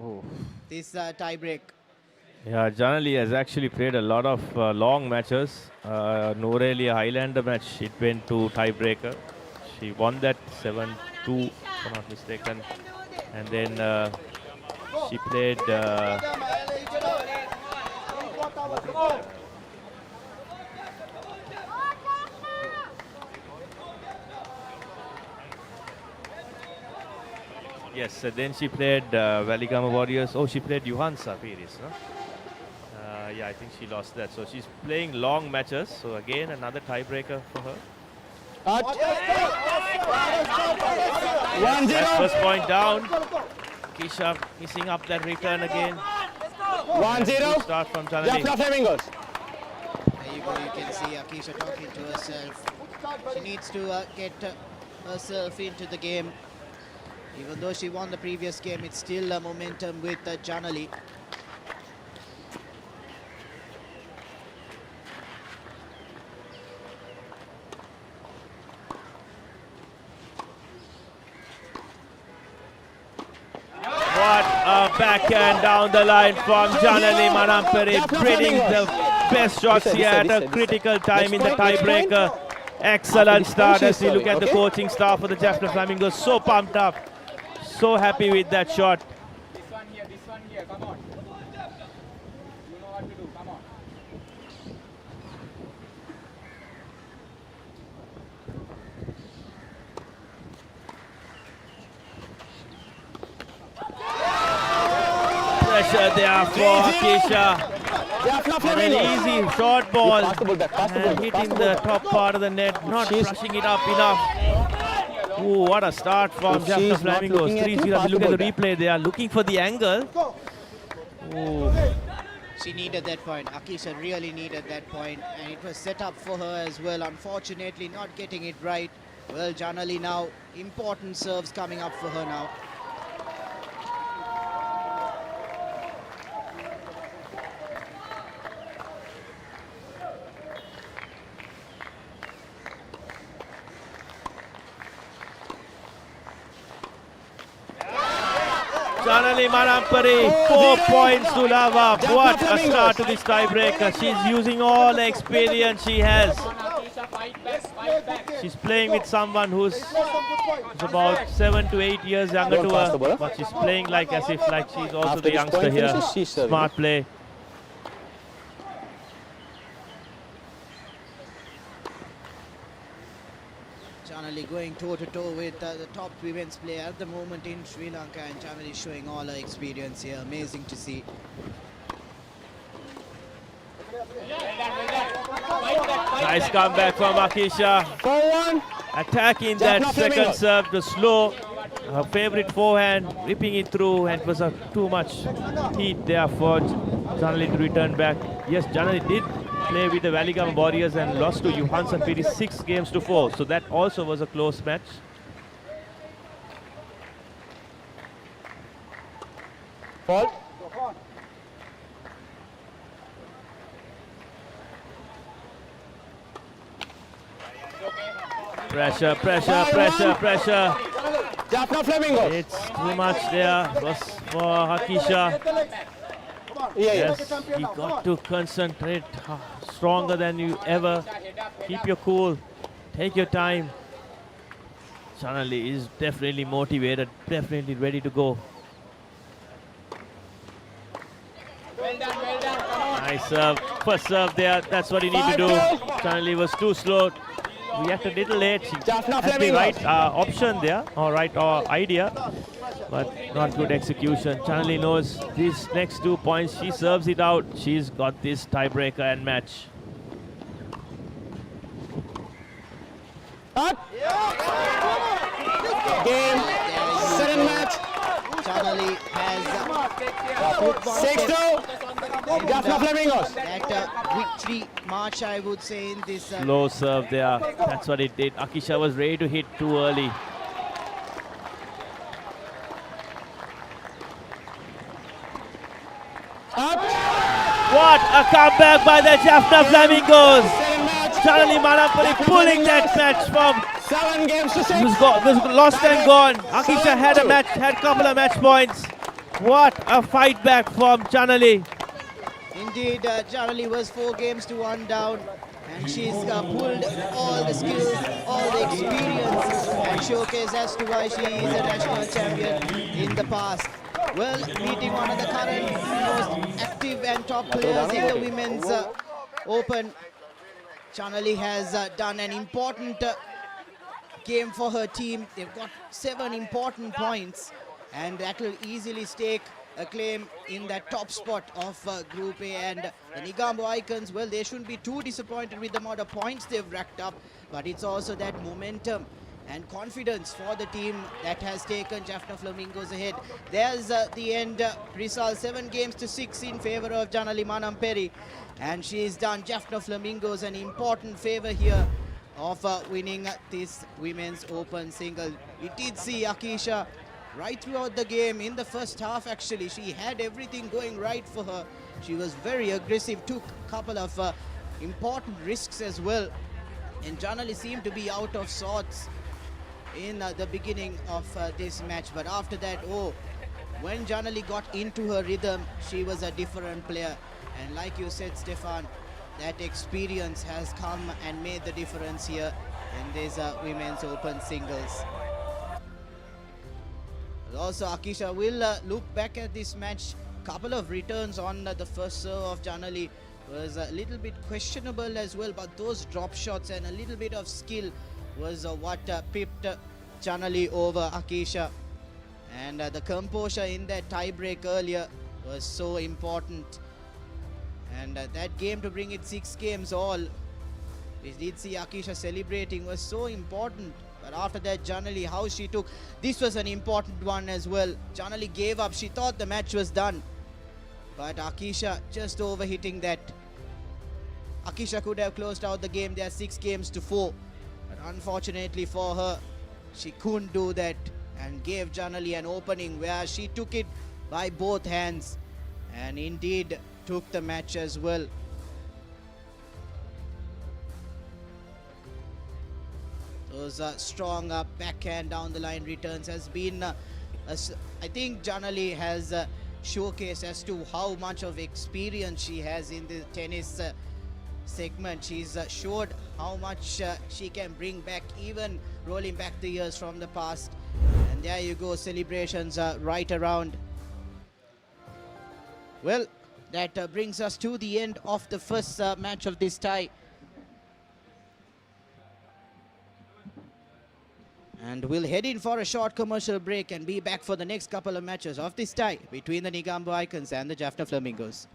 Oh. This tie break. Yeah, Janali has actually played a lot of long matches. Noreli, a Highlander match, it went to tiebreaker. She won that 7-2, if I'm not mistaken. And then she played... yes, then she played Valigama Warriors. Oh, she played Johansa Piris, no? Yeah, I think she lost that. So she's playing long matches. So again, another tiebreaker for her. Out. 1-0. That first point down. Akisha missing up that return again. 1-0. Start from Janani. Jaffna Flamingos. There you go, you can see Akisha talking to herself. She needs to get herself into the game. Even though she won the previous game, it's still a momentum with Janali. What a backhand down the line from Janani Manampere, bringing the best shots here at a critical time in the tiebreaker. Excellent start as we look at the coaching staff for the Jaffna Flamingos. So pumped up, so happy with that shot. This one here, come on. You know what to do, come on. Pressure there for Akisha. Jaffna An Flamingos. easy short ball Pass the ball back, pass the ball and back, hitting pass the the ball top part of the net, not She's- brushing it up enough. Ooh, what a start from If Jaffna she's not Flamingos. looking at 3-0. you, pass Look the at the ball replay. They are looking for the angle. Ooh. She needed that point. Akisha really needed that point, and it was set up for her as well. Unfortunately, not getting it right. Well, Janali now, important serves coming up for her now. Janali Manampare, 4 points to Lava. What a start to this tiebreaker. She's using all the experience she has. Akisha, fight back. She's playing with someone who's about 7 to 8 years younger Don't to pass the her, ball. but she's playing like as if like she's also After the this youngster point here. finishes, she's serving. Smart play. Janali going toe-to-toe with the top women's player at the moment in Sri Lanka, and Janali showing all her experience here. Amazing to see. Nice comeback from Akisha. 4-1. Attacking that Jaffna second Flamingos. serve, the slow, her favorite forehand, ripping it through, and it was too much heat there for Janali to return back. Yes, Janali did play with the Valigam Warriors and lost to Johansson Piri 6-4, so that also was a close match. Fault. Pressure, pressure, pressure, pressure. Jaffna Flamingos. It's too much there for Akisha. Yeah. Yes, you got to concentrate stronger than you ever. Keep your cool. Take your time. Janali is definitely motivated, definitely ready to go. Well done, come on. Nice serve. First serve there. That's what you need to do. Janali was too slow. Reacted a little late. She Jaffna had the Flamingos. right option there, or right idea, but not good execution. Janali knows these next 2 points. She serves it out. She's got this tiebreaker and match. Out. Game. Second match. Janali has 6-2. Jaffna Flamingos. that victory march, I would say, in this. Low serve there. That's what it did. Akisha was ready to hit too early. Out. What a comeback by the Jaffna Flamingos. Second match. Janali Manampare pulling that match from 7 games to 6. was lost and gone. Akisha had a couple of match points. What a fight back from Janali. Indeed, Janali was 4 games to 1 down, and she's pulled all the skills, all the experience, and showcased as to why she is a national champion in the past. Well, beating one of the current most active and top players in the women's open, Janali has done an important game for her team. They've got 7 important points, and that will easily stake a claim in that top spot of Group A. And the Negombo Icons, well, they shouldn't be too disappointed with the amount of points they've racked up, but it's also that momentum and confidence for the team that has taken Jaffna Flamingos ahead. There's the end result, 7 games to 6 in favor of Janali Manamperi, and she's done Jaffna Flamingos an important favor here of winning this Women's Open single. We did see Akisha right throughout the game. In the first half, actually, she had everything going right for her. She was very aggressive, took a couple of important risks as well, and Janali seemed to be out of sorts in the beginning of this match, but after that, when Janali got into her rhythm, she was a different player. And like you said, Stefan, that experience has come and made the difference here in these Women's Open singles. Also, Akisha will look back at this match. Couple of returns on the first serve of Janali was a little bit questionable as well, but those drop shots and a little bit of skill was what pipped Janali over Akisha. And the composure in that tie break earlier was so important. And that game, to bring it 6 games all, we did see Akisha celebrating, was so important. But after that, Janali, how she took, this was an important one as well. Janali gave up, she thought the match was done. But Akisha just overhitting that. Akisha could have closed out the game, there are 6 games to 4. But unfortunately for her, she couldn't do that and gave Janali an opening where she took it by both hands and indeed took the match as well. Those strong backhand down the line returns has been, I think Janali has showcased as to how much of experience she has in the tennis segment. She's showed how much she can bring back, even rolling back the years from the past. And there you go, celebrations right around. Well, that brings us to the end of the first match of this tie. And we'll head in for a short commercial break and be back for the next couple of matches of this tie between the Negombo Icons and the Jaffna Flamingos.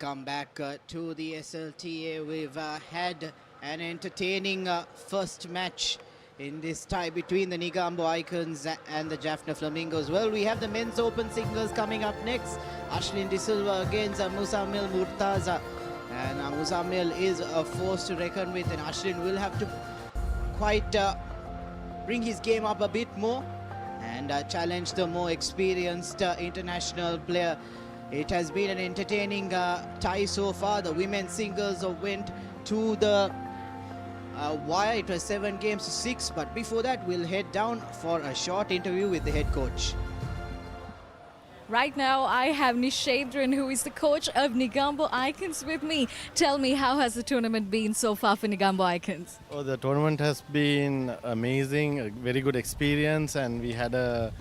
Welcome back to the SLTA. We've had an entertaining first match in this tie between the Negombo Icons and the Jaffna Flamingos. Well, we have the men's open singles coming up next. Ashlin De Silva against Musamil Murtaza. And Musamil is a force to reckon with, and Ashlin will have to quite bring his game up a bit more. and challenge the more experienced international player. It has been an entertaining tie so far. The women's singles went to the wire. It was 7 games to 6, but before that we'll head down for a short interview with the head coach. Right now, I have Nishadran, who is the coach of Negombo Icons, with me. Tell me, how has the tournament been so far for Negombo Icons? Oh, the tournament has been amazing, a very good experience, and we had a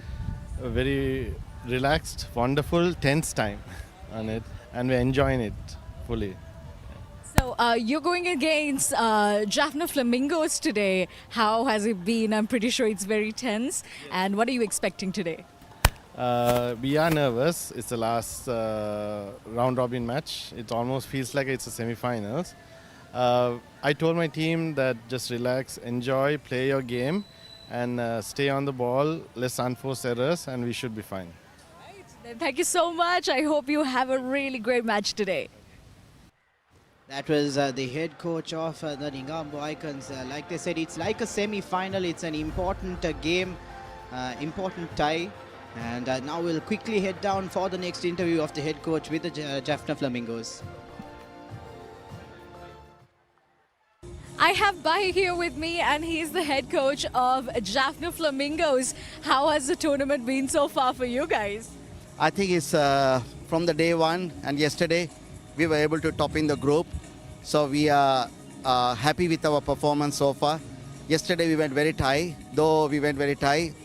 very relaxed, wonderful, tense time on it, and we're enjoying it fully. So, you're going against Jaffna Flamingos today. How has it been? I'm pretty sure it's very tense. And what are you expecting today? We are nervous. It's the last round robin match. It almost feels like it's a semi-finals. I told my team that just relax, enjoy, play your game, and stay on the ball, less unforced errors, and we should be fine. Right. Then thank you so much. I hope you have a really great match today. That was the head coach of the Negombo Icons. Like they said, it's like a semi-final. It's an important game, important tie. And now we'll quickly head down for the next interview of the head coach with the Jaffna Flamingos. I have Bai here with me, and he's the head coach of Jaffna Flamingos. How has the tournament been so far for you guys? I think it's from the day one and yesterday we were able to top in the group. So we are happy with our performance so far. Yesterday we went very tight. Though we went very tight,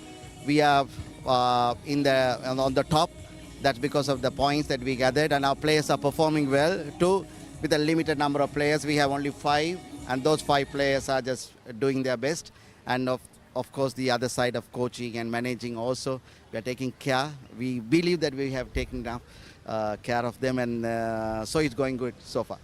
we are on the top. That's because of the points that we gathered, and our players are performing well too. With a limited number of players, we have only 5, and those 5 players are just doing their best. And of course the other side of coaching and managing also, we are taking care. We believe that we have taken care of them, and so it's going good so far.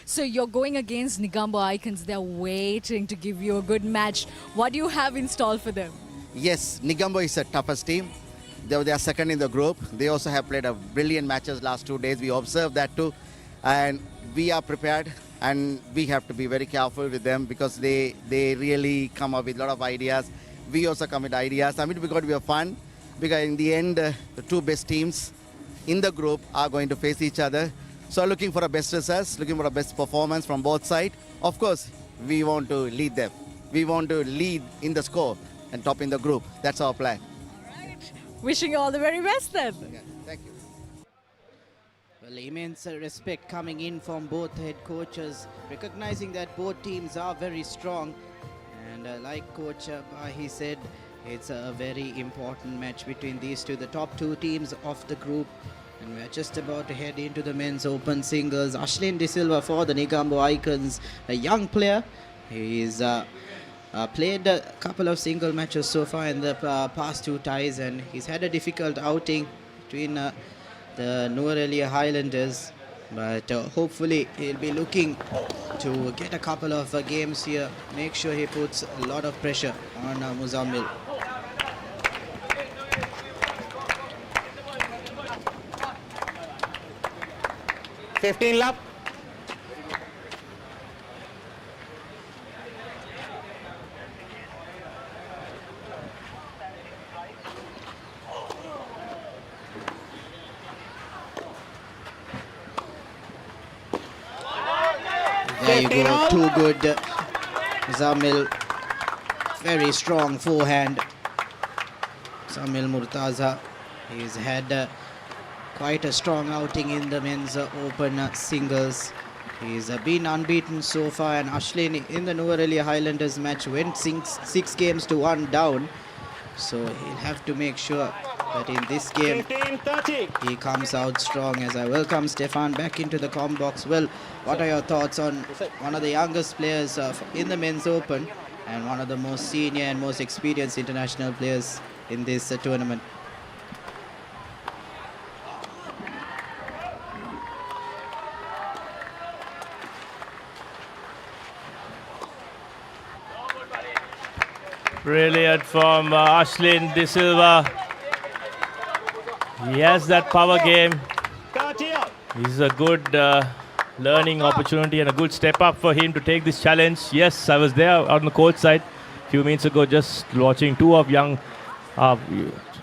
So you're going against Negombo Icons. They're waiting to give you a good match. What do you have in store for them? Yes, Negombo is the toughest team. They are second in the group. They also have played a brilliant matches last 2 days. We observed that too. And we are prepared, and we have to be very careful with them because they really come up with a lot of ideas. We also come with ideas. I mean, we're going to be fun because in the end, the 2 best teams in the group are going to face each other. So looking for the best results, looking for the best performance from both sides. Of course, we want to lead them. We want to lead in the score and top in the group. That's our plan. All right. Wishing you all the very best then. Okay, thank you. Well, immense respect coming in from both head coaches, recognizing that both teams are very strong. And like Coach he said, it's a very important match between these two, the top 2 teams of the group. And we're just about to head into the men's open singles. Ashlin De Silva for the Negombo Icons, a young player. He's played a couple of single matches so far in the past 2 ties, and he's had a difficult outing between the Nuwara Highlanders. But hopefully he'll be looking to get a couple of games here. Make sure he puts a lot of pressure on Muzammil. $15 lap. There you go, too good. Zamil, very strong forehand. Zamil Murtaza, he's had quite a strong outing in the men's open singles. He's been unbeaten so far, and Ashlin in the Nuwara Highlanders match went 6 games to 1 down. So he'll have to make sure that in this game he comes out strong. As I welcome Stefan back into the comm box. Well, what are your thoughts on one of the youngest players in the men's open and one of the most senior and most experienced international players in this tournament? Brilliant from Ashlin De Silva. He has that power game. It's a good learning opportunity and a good step up for him to take this challenge. Yes, I was there on the court side a few minutes ago just watching 2 of young our,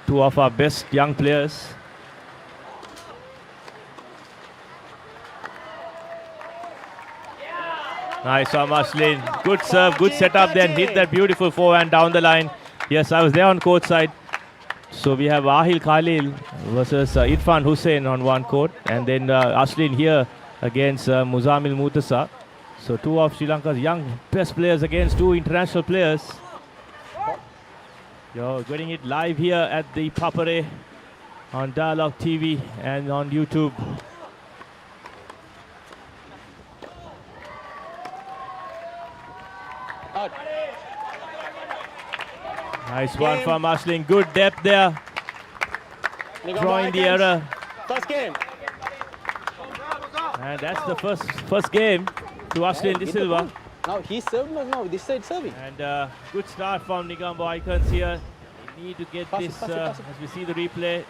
two of our best young players. Nice from Ashlin. Good serve, good setup, then hit that beautiful forehand down the line. Yes, I was there on court side. So we have Ahil Khalil versus Irfan Hussain on one court, and then Ashlin here against Muzamil Mutasa. So two of Sri Lanka's young best players against two international players. You're getting it live here at the Papare on Dialog TV and on YouTube. Out. Nice one from Ashlin. Good depth there. Drawing the error. First game. And that's the first game to Ashlin De Silva. Now he's serving. No, this side serving. And good start from Nigambo Icons here. We need to get this as we see the replay.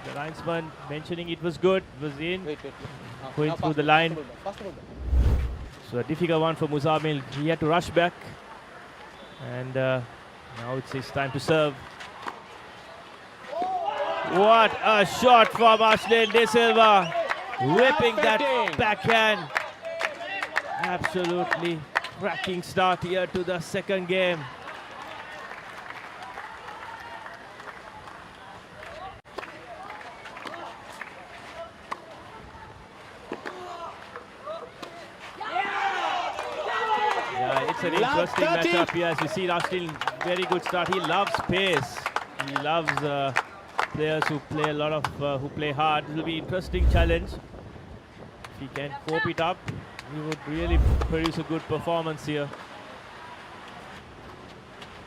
The linesman mentioning it was good. It was in. Wait. Going through the line. So a difficult one for Muzamil. He had to rush back. And now it's his time to serve. What a shot from Ashlin De Silva. Whipping that backhand. Absolutely cracking start here to the second game. Yeah, it's an interesting matchup here. As you see, Ashlin, very good start. He loves pace. He loves players who play a lot of who play hard. It will be an interesting challenge. If he can cope it up, he would really produce a good performance here.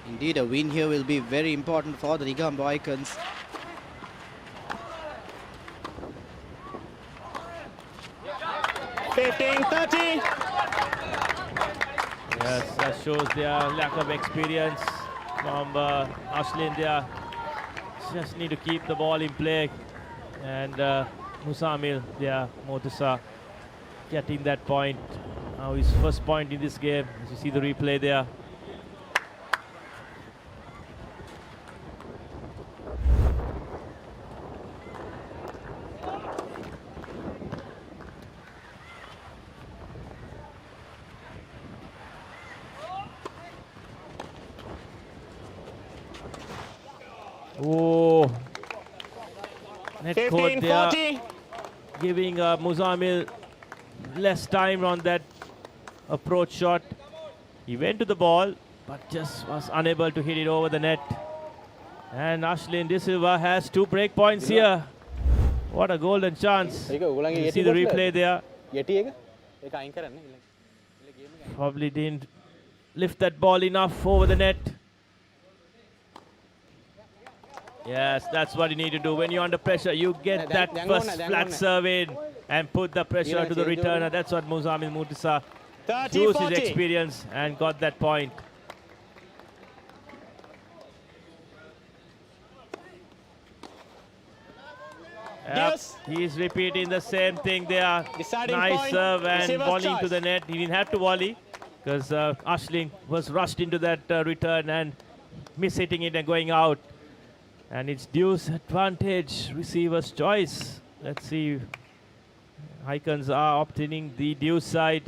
Indeed, a win here will be very important for the Nigambo Icons. Yes, that shows their lack of experience from Ashlin there. Just need to keep the ball in play. And Muzamil there, Mutasa getting that point. Now his first point in this game, as you see the replay there. Oh, net court there, giving Muzamil less time on that approach shot. He went to the ball, but just was unable to hit it over the net. And Ashlin De Silva has 2 break points here. What a golden chance. You see the replay there. Probably didn't lift that ball enough over the net. Yes, that's what you need to do. When you're under pressure, you get that first flat serve in and put the pressure to the returner. That's what Muzamil Mutasa used his experience and got that point. Yep, he's repeating the same thing there. Nice serve and volleying to the net. He didn't have to volley because Ashlin was rushed into that return and mishitting it and going out. And it's deuce advantage, receiver's choice. Let's see. Icons are obtaining the deuce side.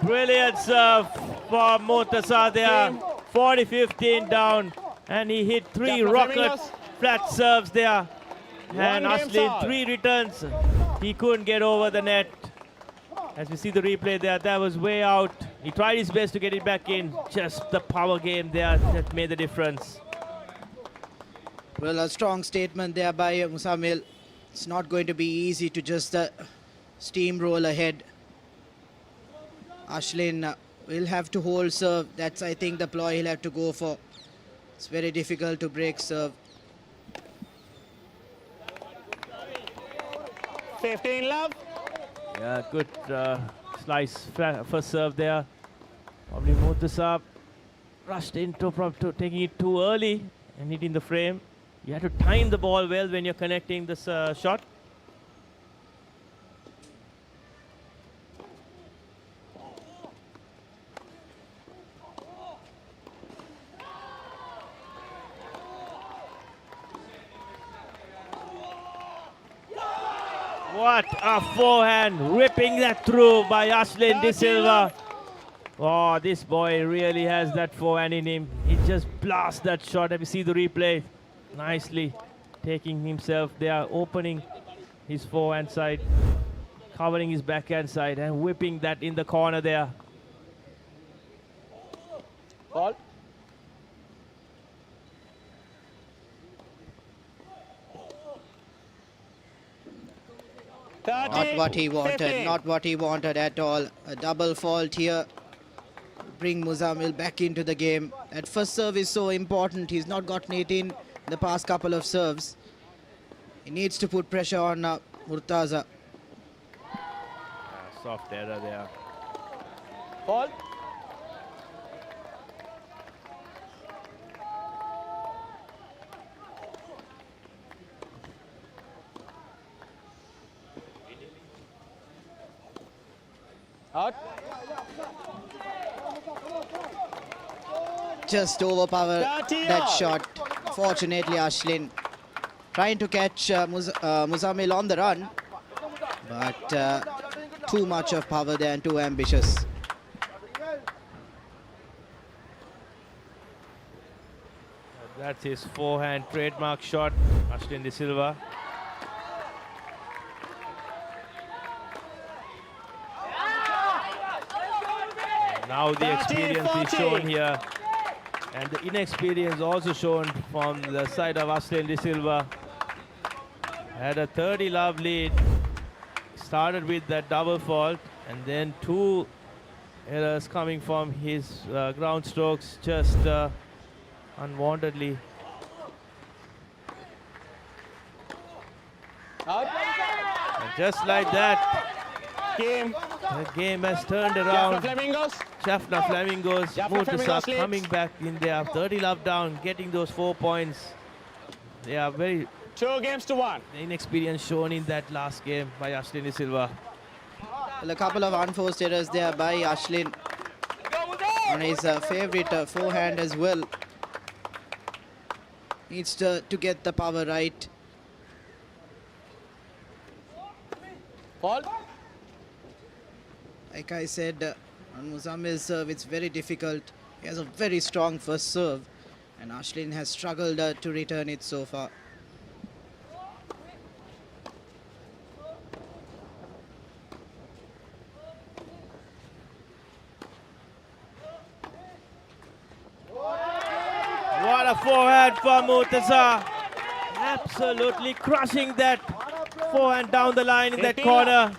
Brilliant serve for Mutasa there. 40-15 down. And he hit 3 rocket flat serves there. And Ashlin 3 returns. He couldn't get over the net. As we see the replay there, that was way out. He tried his best to get it back in. Just the power game there that made the difference. Well, a strong statement there by Muzamil. It's not going to be easy to just steamroll ahead. Ashlin will have to hold serve. That's, I think, the ploy he'll have to go for. It's very difficult to break serve. 15 love. Yeah, good slice first serve there. Probably Mutasa rushed into taking it too early and hitting the frame. You have to time the ball well when you're connecting this shot. What a forehand, ripping that through by Ashlin De Silva. Oh, this boy really has that forehand in him. He just blasts that shot. Have you seen the replay? Nicely taking himself there, opening his forehand side, covering his backhand side and whipping that in the corner there. Ball. Not what he wanted, not what he wanted at all. A double fault here. Bring Muzammil back into the game. That first serve is so important. He's not gotten it in the past couple of serves. He needs to put pressure on Murtaza. Soft error there. Ball. Out. Just overpower that shot. Fortunately, Ashlin trying to catch Muzammil on the run, but too much of power there and too ambitious. That's his forehand trademark shot, Ashlin De Silva. Now the experience is shown here, and the inexperience also shown from the side of Ashlin De Silva. Had a 30-love lead, started with that double fault, and then two errors coming from his ground strokes just unwantedly. Out. And just like that, Game. the game has turned around. Flamingos. Jaffna Flamingos, Jaffna Murtaza Flamingos leads. coming back in there, 30 love down, getting those 4 points. They are very 2-1. inexperience shown in that last game by Ashlin De Silva. Well, a couple of unforced errors there by Ashlin on his favorite forehand as well. Needs to get the power right. Ball. Like I said, on Muzammil's serve, it's very difficult. He has a very strong first serve, and Ashlin has struggled to return it so far. What a forehand for Murtaza. Absolutely crushing that forehand down the line in that corner.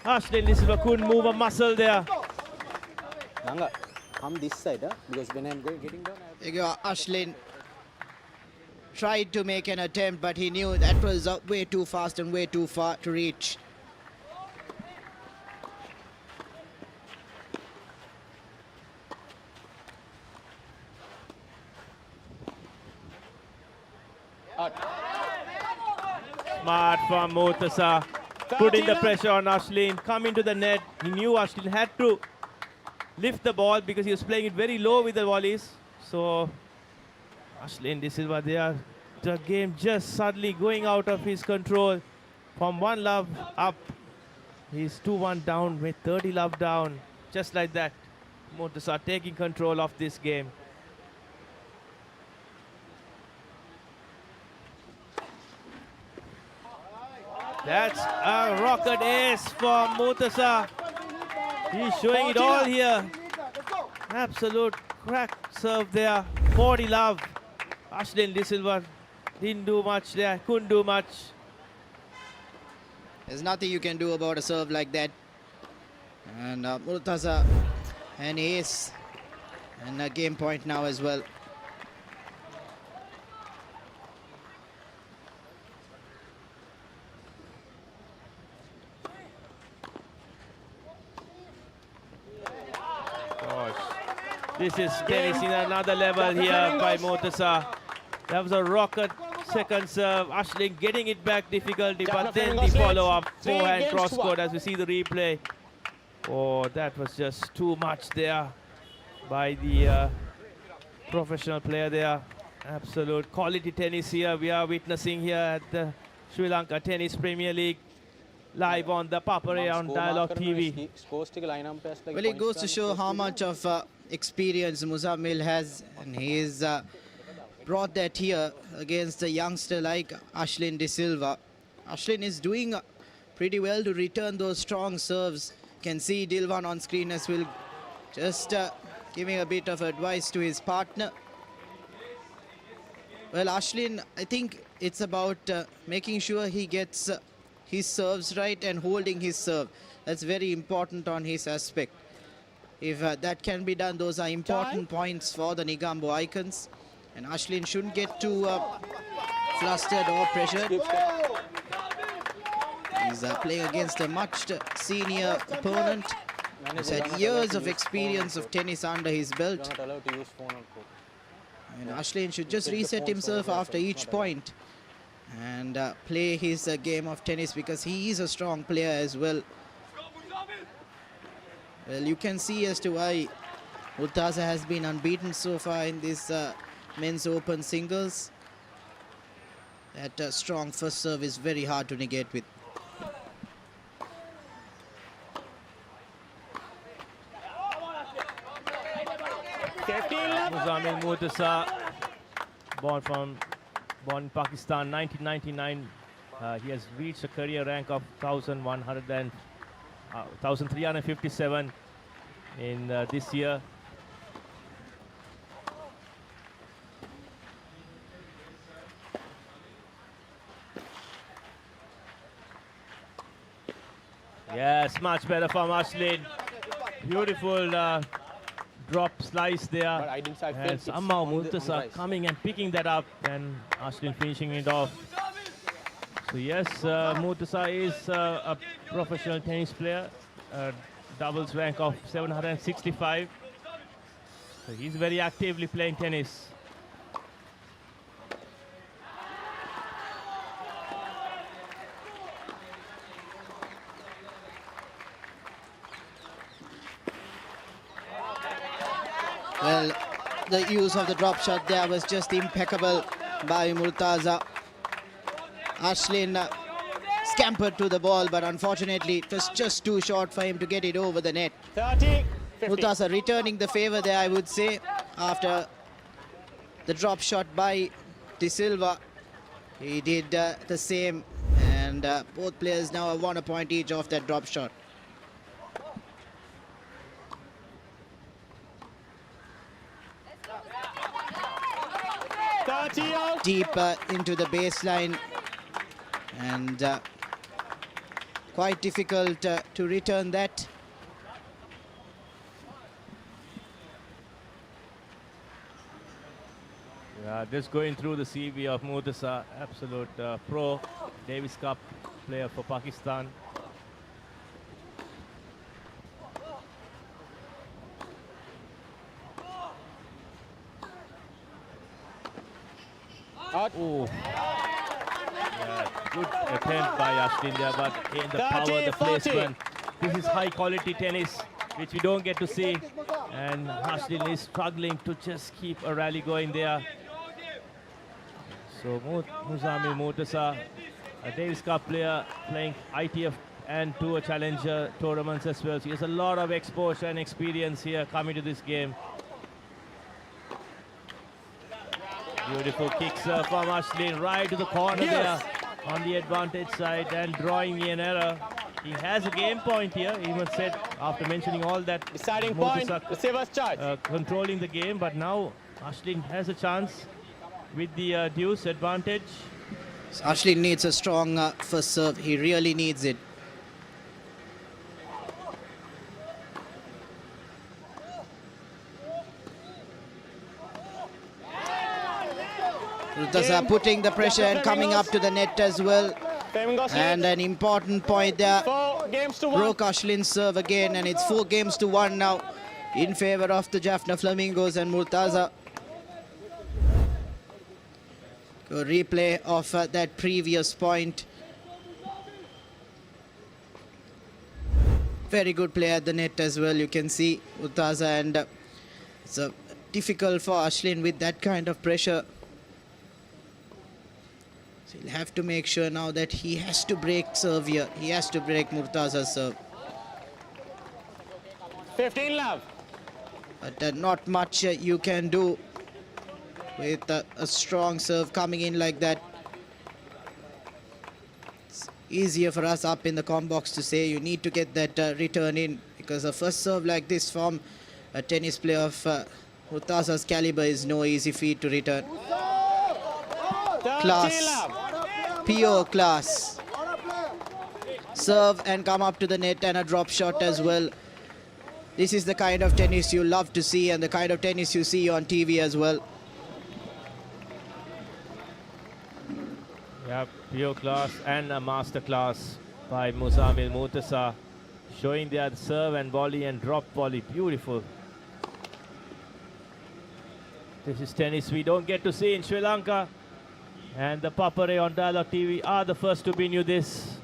Ashlin De Silva couldn't move a muscle there. Lanka, come this side, because when I'm getting down, There you go, Ashlin tried to make an attempt, but he knew that was way too fast and way too far to reach. Smart from Murtaza, putting the pressure on Ashlin, coming to the net. He knew Ashlin had to lift the ball because he was playing it very low with the volleys. So Ashlin De Silva there, the game just suddenly going out of his control. From 1 love up, he's 2-1 down with 30 love down. Just like that, Murtaza taking control of this game. That's a rocket ace for Murtaza. He's showing it all here. Absolute crack serve there. 40 love. Ashlin De Silva didn't do much there. Couldn't do much. There's nothing you can do about a serve like that. And Murtaza, an ace. And a game point now as well. This is tennis in another level here by Murtaza. That was a rocket second serve. Ashlin getting it back difficulty, but then the follow-up forehand cross-court as we see the replay. Oh, that was just too much there by the professional player there. Absolute quality tennis here we are witnessing here at the Sri Lanka Tennis Premier League. live on the Papare on Dialog TV. Well, it goes to show how much of experience Muzammil has, and he's brought that here against a youngster like Ashlin De Silva. Ashlin is doing pretty well to return those strong serves. Can see Dilwan on screen as well, just giving a bit of advice to his partner. Well, Ashlin, I think it's about making sure he gets his serves right and holding his serve. That's very important on his aspect. If that can be done, those are important points for the Negombo Icons. And Ashlin shouldn't get too flustered or pressured. He's playing against a much senior opponent. He's had years of experience of tennis under his belt. And Ashlin should just reset himself after each point and play his game of tennis, because he is a strong player as well. Well, you can see as to why Murtaza has been unbeaten so far in this men's open singles. That strong first serve is very hard to negate with. Muzammil Murtaza, born in Pakistan, 1999. He has reached a career rank of 1,357 in this year. Yes, much better from Ashlin. Beautiful drop slice there. And somehow Murtaza coming and picking that up, and Ashlin finishing it off. So yes, Murtaza is a professional tennis player, doubles rank of 765. So he's very actively playing tennis. Well, the use of the drop shot there was just impeccable by Murtaza. Ashlin scampered to the ball, but unfortunately it was just too short for him to get it over the net. 30, 50. Murtaza returning the favor there, I would say, after the drop shot by De Silva. He did the same, and both players now have 1 point each off that drop shot. Deep into the baseline, and quite difficult to return that. Just going through the CV of Murtaza, absolute pro, Davis Cup player for Pakistan. Oh, yeah, good attempt by Ashlin there, but in the power, the placement. This is high quality tennis, which we don't get to see. And Ashlin is struggling to just keep a rally going there. So Muzammil Murtaza, a Davis Cup player, playing ITF and Tour Challenger tournaments as well. So he has a lot of exposure and experience here coming to this game. Beautiful kick serve from Ashlin, right to the corner there on the advantage side, and drawing an error. He has a game point here, he even said after mentioning all that. Deciding point, the saver's charge. Controlling the game, but now Ashlin has a chance with the deuce advantage. So Ashlin needs a strong first serve, he really needs it. Murtaza putting the pressure and coming up to the net as well. And an important point there. 4 games to 1. Broke Ashlin's serve again, and it's 4 games to 1 now in favor of the Jaffna Flamingos and Murtaza. A replay of that previous point. Very good play at the net as well, you can see Murtaza, and it's difficult for Ashlin with that kind of pressure. He'll have to make sure now that he has to break serve here. He has to break Murtaza's serve. 15 love. But not much you can do with a strong serve coming in like that. It's easier for us up in the com box to say you need to get that return in, because a first serve like this from a tennis player of Murtaza's caliber is no easy feat to return. Class, pure class. Serve and come up to the net, and a drop shot as well. This is the kind of tennis you love to see, and the kind of tennis you see on TV as well. Yeah, pure class and a master class by Muzammil Murtaza, showing their serve and volley and drop volley. Beautiful. This is tennis we don't get to see in Sri Lanka. And the Papare on Dialog TV are the first to bring you this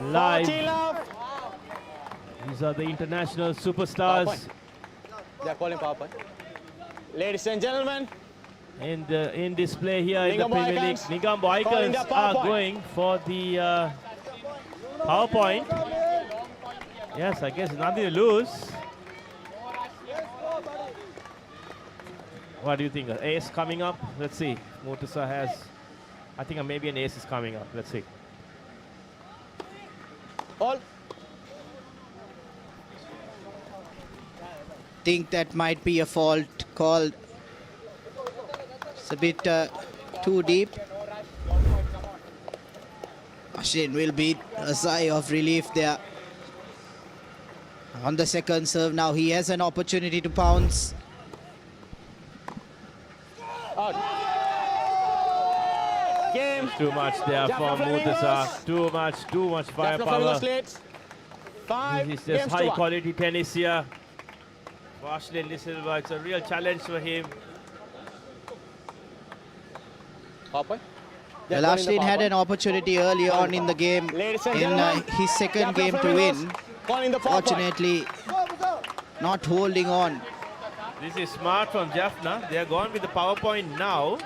live. These are the international superstars They are calling power point. Ladies and gentlemen, in display here in the Nigambo Premier League. Icons Nigambo calling Icons their power are point. going for the power point. Yes, I guess nothing to lose. What do you think? An ace coming up? Let's see. Murtaza has, I think maybe an ace is coming up. Let's see. all. Think that might be a fault called. It's a bit too deep. Ashin will beat a sigh of relief there. On the second serve now, he has an opportunity to pounce. Out. Game. Too much there from Murtaza. Too much firepower. This is just high quality tennis here. For Ashlin De Silva, it's a real challenge for him. Well, Ashlin had an opportunity early on in the game, in his second game to win. Fortunately, not holding on. This is smart from Jaffna. They are gone with the power point now.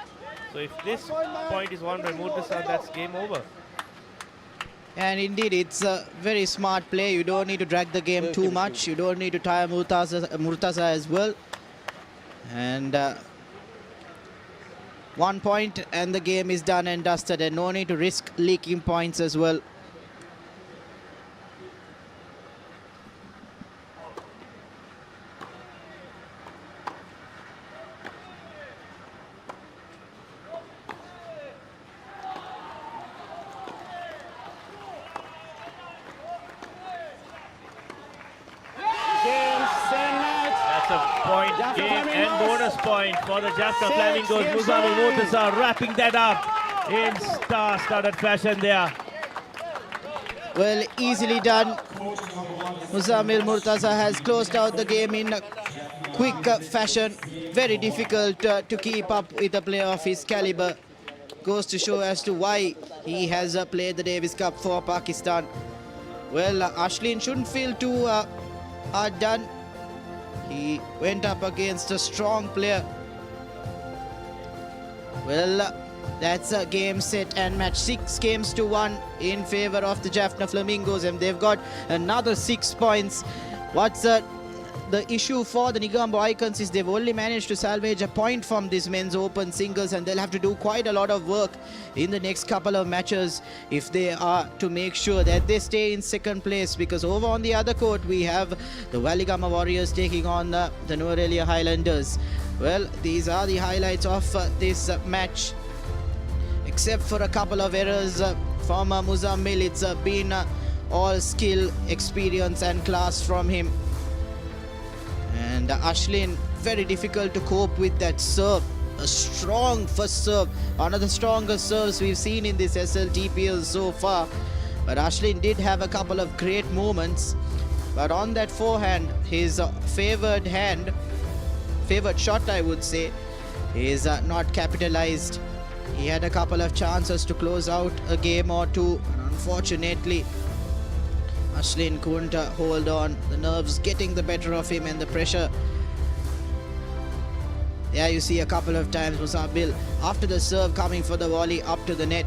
So if this point is won by Murtaza, that's game over. And indeed, it's a very smart play. You don't need to drag the game too much. You don't need to tire Murtaza as well. And 1 point and the game is done and dusted, and no need to risk leaking points as well. Point game and bonus point for the Jaffna Flamingos. Muzammil Murtaza wrapping that up in star-studded fashion there. Well, easily done. Muzammil Murtaza has closed out the game in a quick fashion. Very difficult to keep up with a player of his caliber. Goes to show as to why he has played the Davis Cup for Pakistan. Well, Ashlin shouldn't feel too hard done. He went up against a strong player. Well, that's a game, set and match. 6 games to 1 in favor of the Jaffna Flamingos, and they've got another 6 points. What's the issue for the Nigambo Icons is they've only managed to salvage a point from this men's open singles, and they'll have to do quite a lot of work in the next couple of matches if they are to make sure that they stay in second place, because over on the other court we have the Waligama Warriors taking on the Nuwara Highlanders. Well, these are the highlights of this match. Except for a couple of errors from Muzammil, it's been all skill, experience and class from him. And Ashlin, very difficult to cope with that serve. A strong first serve, one of the strongest serves we've seen in this SLTPL so far. But Ashlin did have a couple of great moments. But on that forehand, his favored shot I would say, is not capitalized. He had a couple of chances to close out a game or two. And unfortunately, Ashlin couldn't hold on. The nerves getting the better of him and the pressure. Yeah, you see a couple of times Muzammil after the serve coming for the volley up to the net.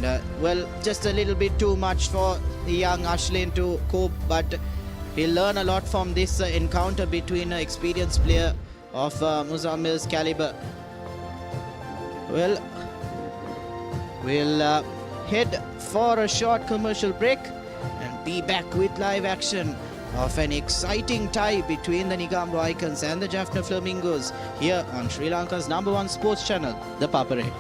And well, just a little bit too much for the young Ashlin to cope, but he'll learn a lot from this encounter between an experienced player of Muzammil's caliber. Well, we'll head for a short commercial break and be back with live action of an exciting tie between the Negombo Icons and the Jaffna Flamingos here on Sri Lanka's #1 sports channel, ThePapare.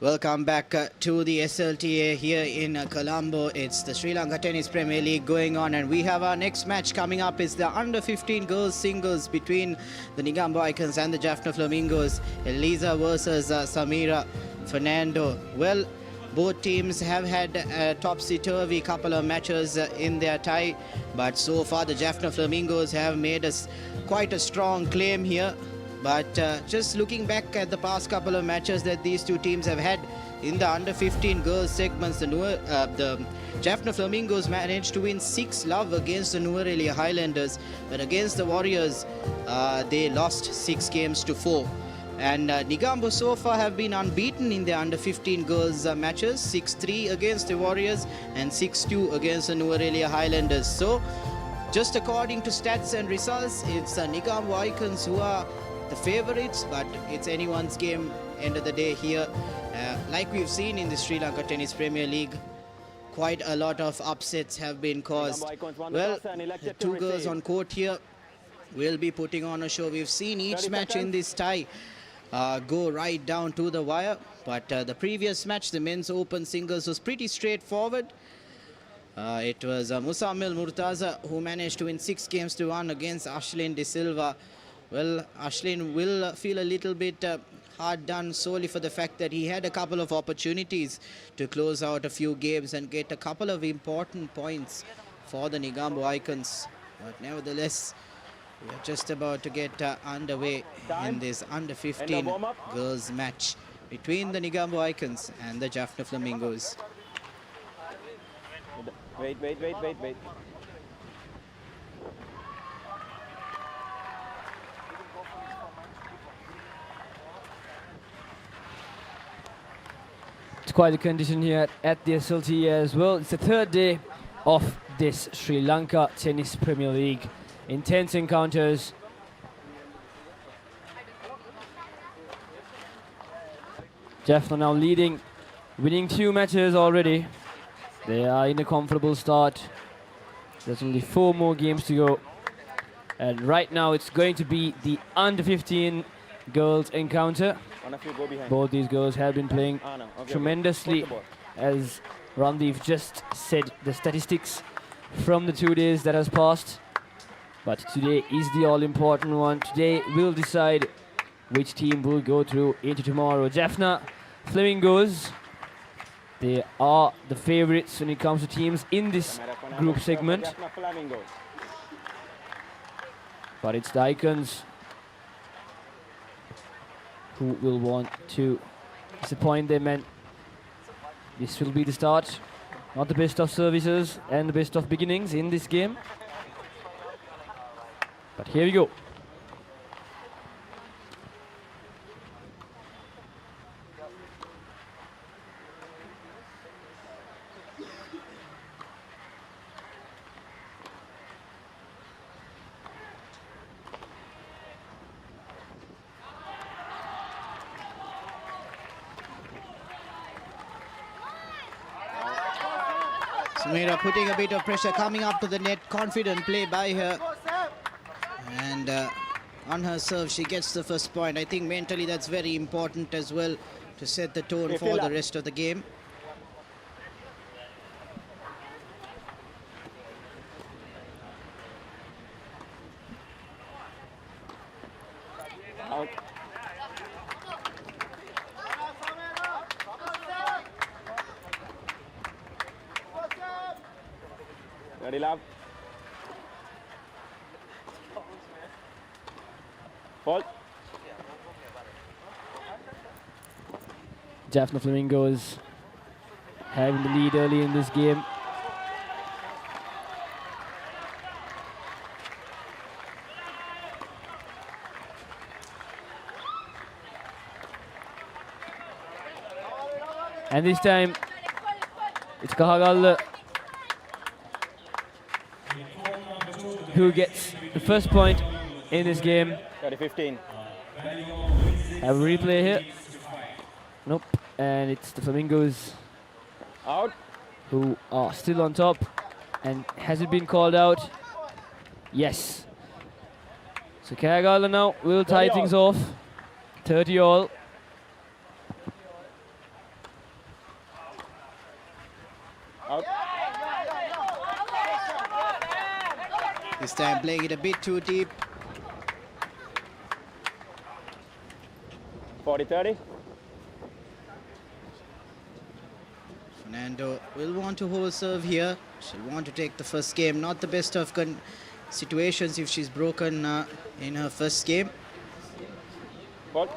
Welcome back to the SLTA here in Colombo. It's the Sri Lanka Tennis Premier League going on, and we have our next match coming up. Is the under-15 girls singles between the Negombo Icons and the Jaffna Flamingos. Elisa versus Samira Fernando. Well, both teams have had a topsy-turvy couple of matches in their tie, but so far the Jaffna Flamingos have made us quite a strong claim here. But just looking back at the past couple of matches that these two teams have had in the under-15 girls segments, the Jaffna Flamingos managed to win 6-love against the Nuwara Highlanders, but against the Warriors, they lost 6 games to 4. And Negombo so far have been unbeaten in their under-15 girls matches, 6-3 against the Warriors and 6-2 against the Nuwara Highlanders. So, just according to stats and results, it's Negombo Icons who are the favorites, but it's anyone's game end of the day here. Like we've seen in the Sri Lanka Tennis Premier League, quite a lot of upsets have been caused. Well, the two girls on court here will be putting on a show. We've seen each match in this tie go right down to the wire, but the previous match, the men's open singles, was pretty straightforward. It was Musamil Murtaza who managed to win 6 games to 1 against Ashlyn De Silva. Well, Ashlyn will feel a little bit hard done solely for the fact that he had a couple of opportunities to close out a few games and get a couple of important points for the Negombo Icons. But nevertheless, we are just about to get underway in this under-15 girls match between the Negombo Icons and the Jaffna Flamingos. Wait. It's quite a condition here at the SLTA as well. It's the third day of this Sri Lanka Tennis Premier League. Intense encounters. Jaffna now leading, winning 2 matches already. They are in a comfortable start. There's only 4 more games to go. And right now it's going to be the under-15 girls encounter. Both these girls have been playing tremendously, as Randeep just said the statistics from the 2 days that has passed. But today is the all-important one. Today will decide which team will go through into tomorrow. Jaffna Flamingos, they are the favorites when it comes to teams in this group segment. But it's the Icons who will want to disappoint them, and this will be the start. Not the best of services and the best of beginnings in this game. But here we go. Samira putting a bit of pressure, coming up to the net, confident play by her. And on her serve, she gets the first point. I think mentally that's very important as well to set the tone for the rest of the game. Out. Ready, love. Fault. Jaffna Flamingos having the lead early in this game. And this time, it's Kahagalla who gets the first point in this game. 30-15. Have a replay here. Nope. And it's the Flamingos Out. who are still on top. And has it been called out? Yes. So Kahagalla now will tie things off. 30 all. time playing it a bit too deep. 40-30. Fernando will want to hold serve here. She'll want to take the first game. Not the best of situations if she's broken in her first game. Ball.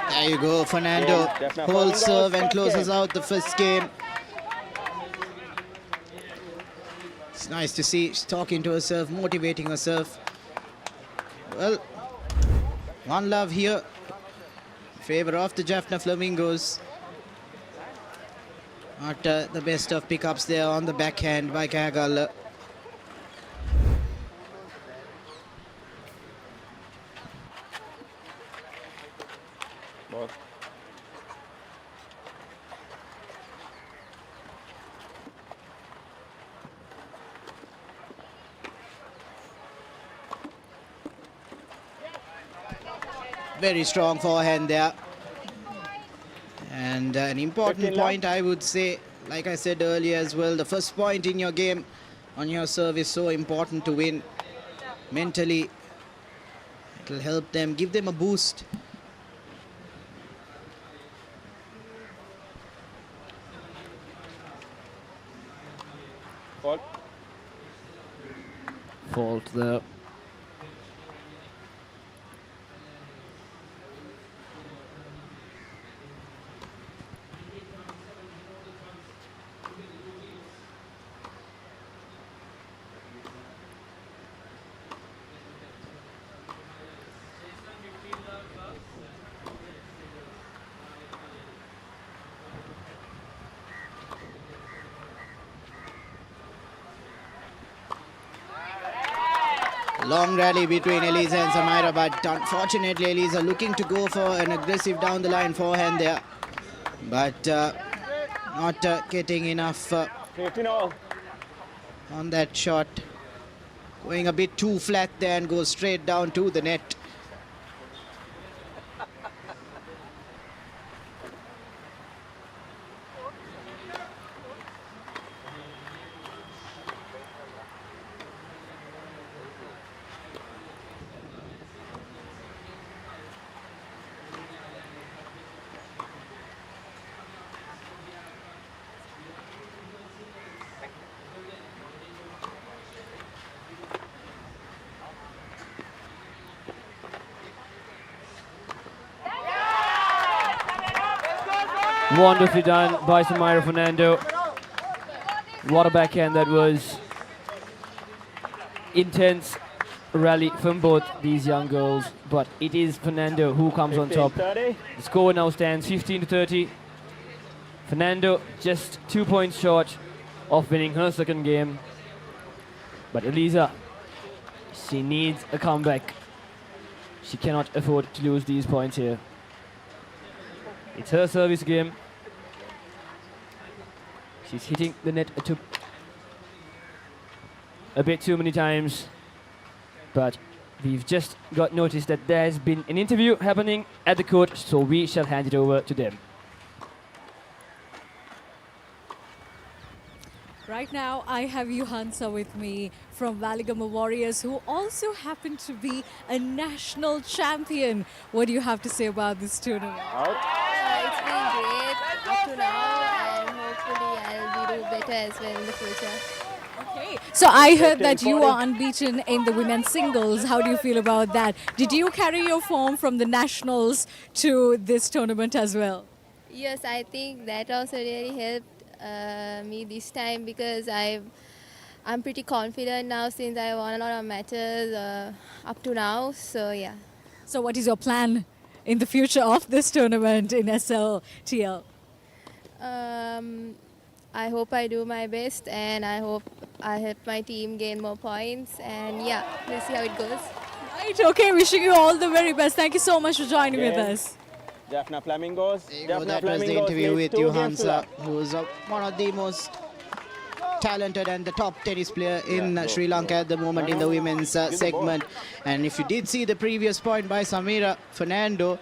There you go, Fernando holds serve and closes out the first game. It's nice to see she's talking to herself, motivating herself. Well, one love here in favor of the Jaffna Flamingos. Not the best of pickups there on the backhand by Kagalle. Ball. Very strong forehand there. And an important point, I would say, like I said earlier as well, the first point in your game on your serve is so important to win. Mentally, it will help them, give them a boost. Ball. Fault there. Long rally between Elisa and Samaira, but unfortunately Elisa looking to go for an aggressive down the line forehand there, but not getting enough 15 all. on that shot. Going a bit too flat there and goes straight down to the net. Wonderfully done by Samaira Fernando. What a backhand that was. Intense rally from both these young girls, but it is Fernando who comes on top. 30. The score now stands 15-30. Fernando just 2 points short of winning her second game. But Elisa, she needs a comeback. She cannot afford to lose these points here. It's her service game. She's hitting the net a bit too many times. But we've just got notice that there's been an interview happening at the court, so we shall hand it over to them. Right now, I have Johansa with me from Valigama Warriors, who also happen to be a national champion. What do you have to say about this tournament? It's been great up to now, and hopefully I'll do better as well in the future. Okay, so I heard that you are unbeaten in the women's singles. How do you feel about that? Did you carry your form from the nationals to this tournament as well? Yes, I think that also really helped me this time, because I'm pretty confident now since I won a lot of matches up to now. So yeah. So what is your plan in the future of this tournament in SLTA? I hope I do my best, and I hope I help my team gain more points, and yeah, we'll see how it goes. Right, okay, wishing you all the very best. Thank you so much for joining with us. Jaffna Flamingos. There you go, that was the interview with Johansa, who is one of the most talented and the top tennis player in Sri Lanka at the moment in the women's segment. And if you did see the previous point by Samira Fernando,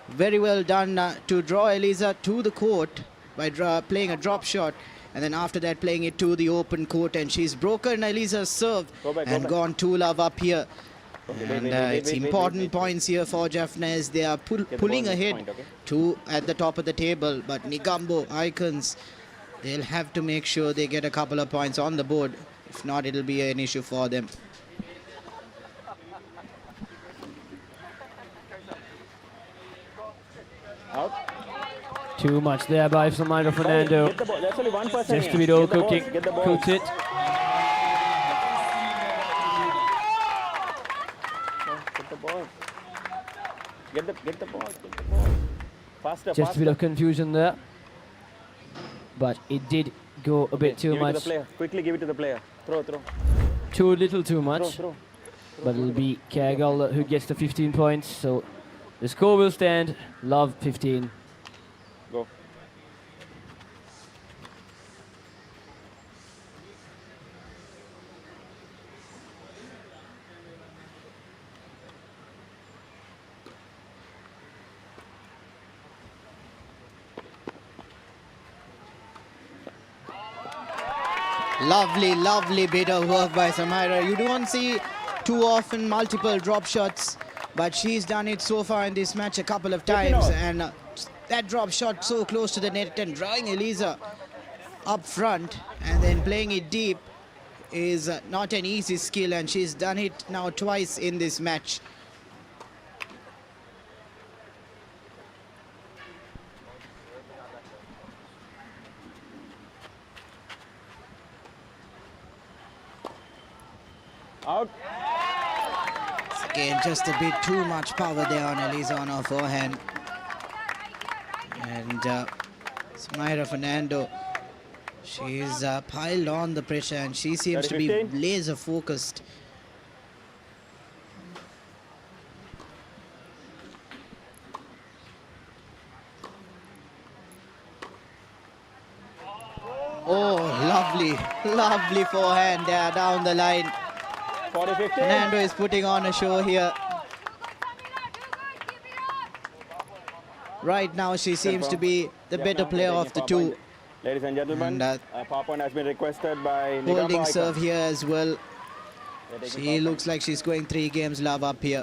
very well done to draw Eliza to the court by playing a drop shot, and then after that playing it to the open court, and she's broken Eliza's serve and gone 2-love up here. And it's important points here for Jaffna as they are pulling ahead at the top of the table, but Nigambo Icons, they'll have to make sure they get a couple of points on the board. If not, it'll be an issue for them. Out. Too much there by Samira Fernando. Get the ball. There's only one person Just here. to be all Get the balls, cooking. get the balls. Cooked it. Get the ball. Get the ball. Get the ball. Faster, Just faster. a bit of confusion there. But it did go a bit too Give it to much. the player. Quickly give it to the player. Throw. Too little, too much. Throw. But it'll be Kagal who gets the 15 points. So the score will stand. Love 15. Go. Lovely bit of work by Samira. You don't see too often multiple drop shots, but she's done it so far in this match a couple of times, and that drop shot so close to the net and drawing Eliza up front and then playing it deep is not an easy skill, and she's done it now twice in this match. Out. Again, just a bit too much power there on Eliza on her forehand. And Samira Fernando, she's piled on the pressure and she seems to be 15. laser focused. Oh, lovely forehand there down the line. 40-15. Fernando is putting on a show here. Right now she seems to be the better player of the two. Ladies and gentlemen, And, power point has been requested by Holding Nigambo serve Icons. here as well. They're taking She power looks like she's going 3 games love up here.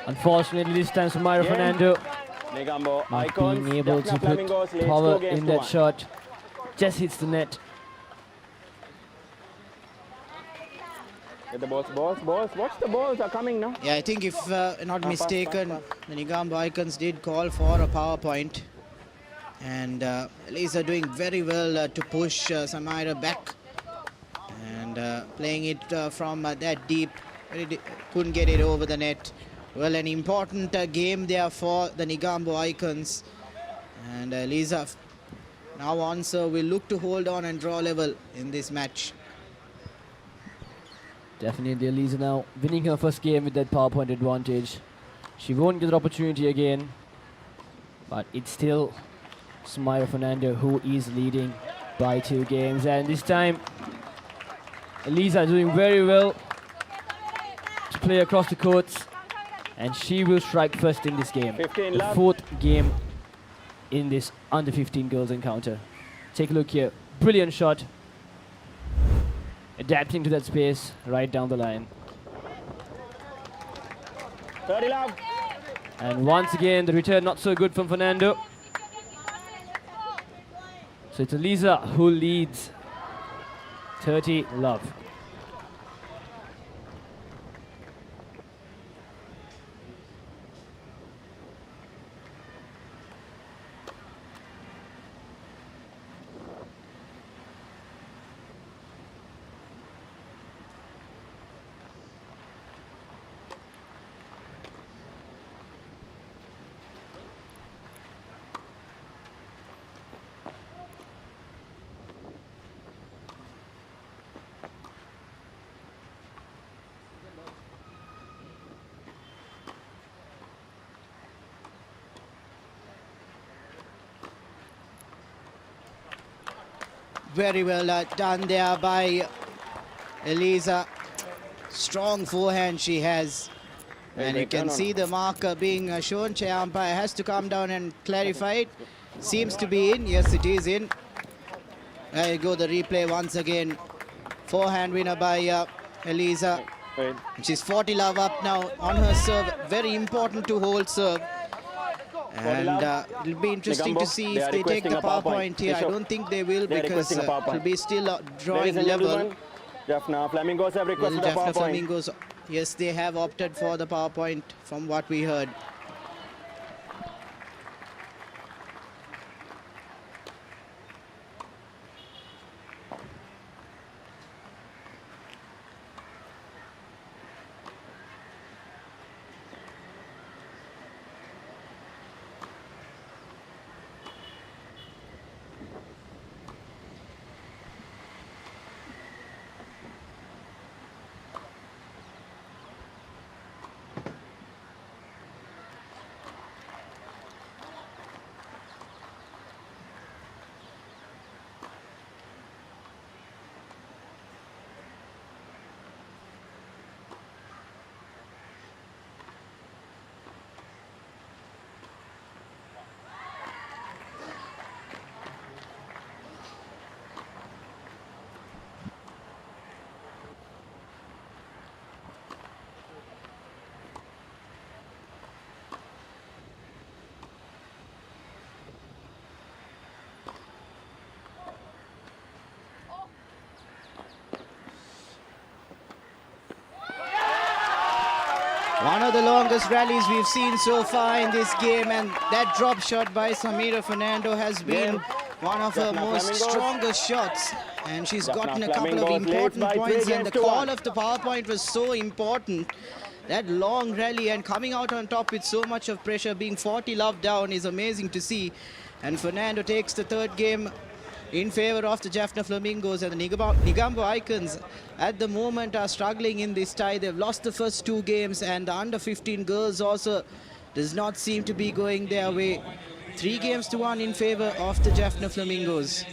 Unfortunately, this time Samira Fernando Nigambo not Icons. being able to Jaffna put Flamingos leads power 2 games in to that 1. shot. Just hits the net. Get the balls. Watch the balls are coming now. Yeah, I think if not Pass. mistaken, the Nigambo Icons did call for a power point. And Elisa doing very well to push Samira back. And playing it from that deep. Couldn't get it over the net. Well, an important game there for the Nigambo Icons. And Elisa now on serve will look to hold on and draw level in this match. Definitely Elisa now winning her first game with that power point advantage. She won't get the opportunity again. But it's still Samira Fernando who is leading by 2 games. And this time, Elisa doing very well to play across the courts. And she will strike first in this game. 15 The love. 4th game in this under 15 girls encounter. Take a look here. Brilliant shot. Adapting to that space right down the line. 30 love. And once again, the return not so good from Fernando. So it's Elisa who leads 30 love. Very well done there by Elisa. Strong forehand she has. And you can see the marker being shown. Chair umpire has to come down and clarify it. Seems to be in. Yes, it is in. There you go, the replay once again. Forehand winner by Elisa. She's 40 love up now on her serve. Very important to hold serve. And it'll be interesting to see if they take the power point here. I don't think they will, because it'll be still a drawing level. Jaffna Flamingos have Well, requested a Jaffna power point. Flamingos, yes, they have opted for the power point from what we heard. One of the longest rallies we've seen so far in this game, and that drop shot by Samira Fernando has been one of her most strongest shots, and she's gotten a couple of important points, and the call of the power point was so important. That long rally and coming out on top with so much of pressure, being 40 love down, is amazing to see. And Fernando takes the third game in favor of the Jaffna Flamingos, and the Nigambo Icons at the moment are struggling in this tie. They've lost the first two games, and the under-15 girls also does not seem to be going their way. 3-1 in favor of the Jaffna Flamingos.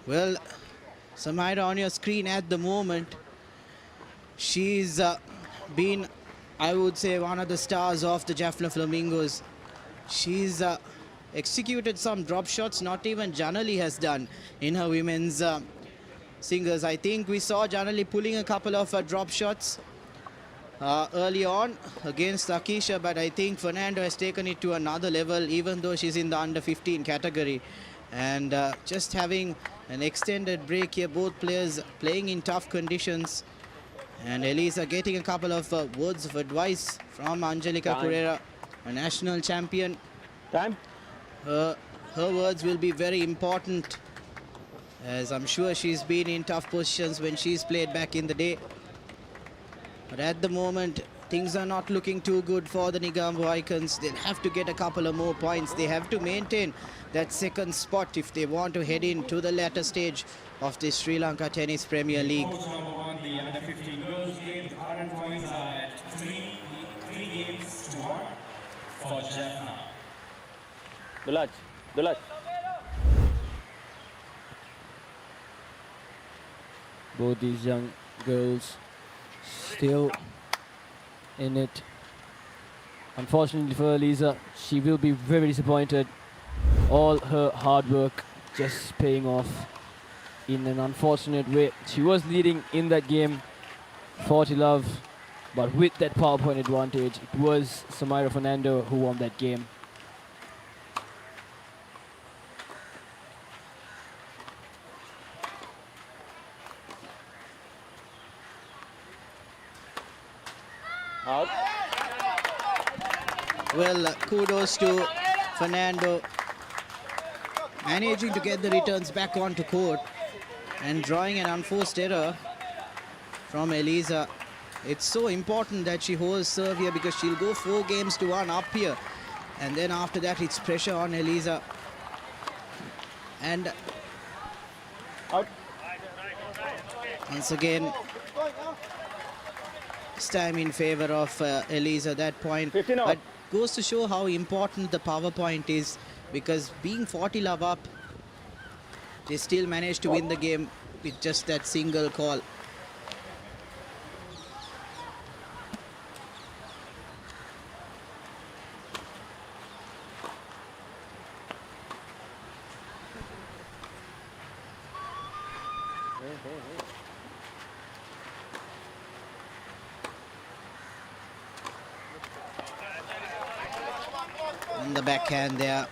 Well, Samira on your screen at the moment, she's been, I would say, one of the stars of the Jaffna Flamingos. She's executed some drop shots not even Janali has done in her women's singles. I think we saw Janali pulling a couple of drop shots early on against Akisha, but I think Fernando has taken it to another level, even though she's in the under-15 category. And just having an extended break here, both players playing in tough conditions. And Elisa getting a couple of words of advice from Angelica Correa, a national champion. Her words will be very important, as I'm sure she's been in tough positions when she's played back in the day. But at the moment, things are not looking too good for the Nigambo Icons. They'll have to get a couple of more points. They have to maintain that second spot if they want to head into the latter stage of the Sri Lanka Tennis Premier League. The under-15 girls game, the current points are at 3-1 for Jaffna. Dulaj. Both these young girls still in it. Unfortunately for Elisa, she will be very disappointed. All her hard work just paying off in an unfortunate way. She was leading in that game 40 love, but with that power point advantage, it was Samira Fernando who won that game. Out. Well, kudos to Fernando, managing to get the returns back onto court and drawing an unforced error from Elisa. It's so important that she holds serve here, because she'll go 4-1 up here, and then after that it's pressure on Elisa. And Out. Once again, this time in favor of Elisa, that point. 15 out. But goes to show how important the power point is, because being 40 love up, they still managed to win the game with just that single call. On the backhand there.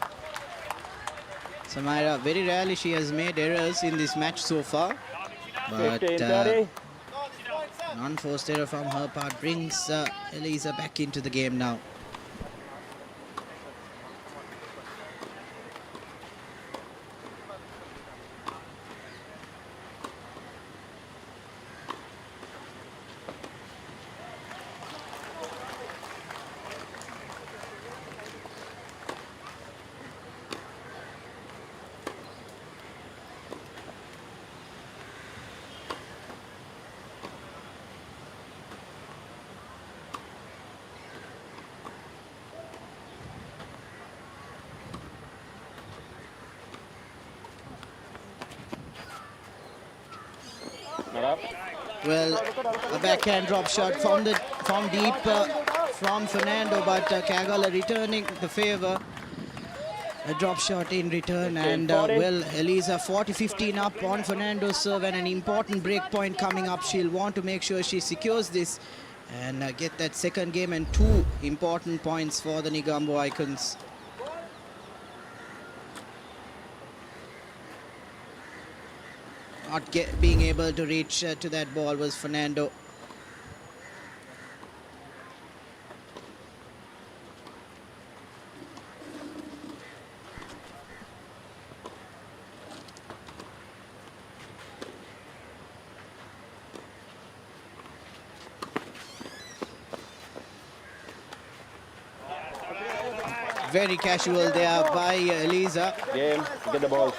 Samira, very rarely she has made errors in this match so far. But 15-30. non-forced error from her part brings Elisa back into the game now. Not up. Well, a backhand drop shot from deep from Fernando, but Kagala returning the favor. A drop shot in return, and well, Elisa 40-15 up on Fernando's serve, and an important break point coming up. She'll want to make sure she secures this and get that second game and 2 important points for the Nigambo Icons. Not being able to reach to that ball was Fernando. Very casual there by Elisa. Game, get the ball.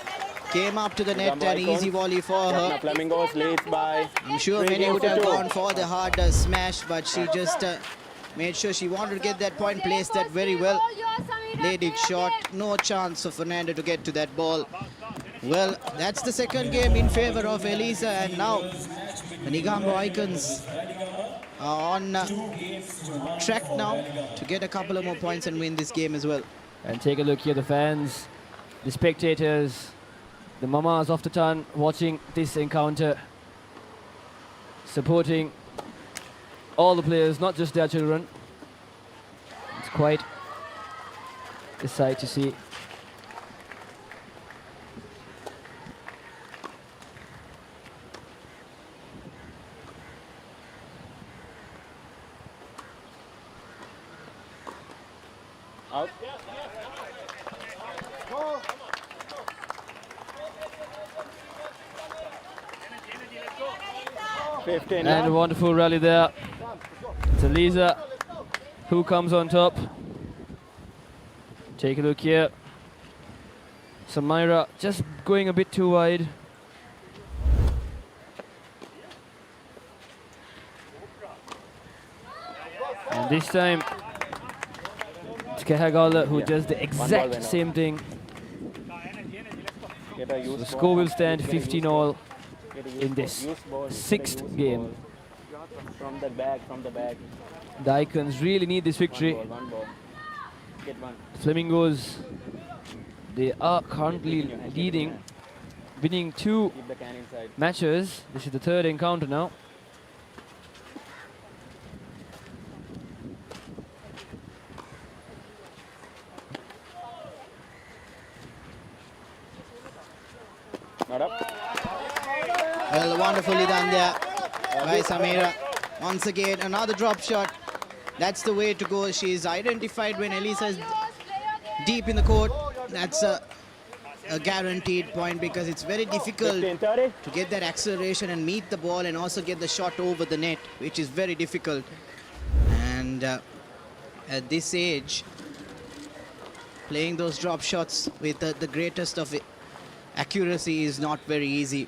Came up to the net, an easy volley for her. Flamingos leads by. I'm sure many would have gone for the hard smash, but she just made sure she wanted to get that point, placed that very well. Laid it short, no chance for Fernando to get to that ball. Well, that's the second game in favor of Elisa, and now the Nigambo Icons are on track now to get a couple of more points and win this game as well. And take a look here, the fans, the spectators, the mamas of the town watching this encounter, supporting all the players, not just their children. It's quite a sight to see. Out. And a wonderful rally there. It's Elisa who comes on top. Take a look here. Samira just going a bit too wide. And this time it's Kehagala who does the exact same thing. So the score will stand 15-all in this 6th game. From the back, The Icons really need this victory. One ball. Get one. Flamingos, they are currently leading, winning 2 Keep the can inside. matches. This is the 3rd encounter now. Not up. Well, wonderfully done there by Samira. Once again, another drop shot. That's the way to go. She's identified when Elisa is deep in the court. That's a guaranteed point, because it's very difficult 15-30. to get that acceleration and meet the ball and also get the shot over the net, which is very difficult. And at this age, playing those drop shots with the greatest of accuracy is not very easy.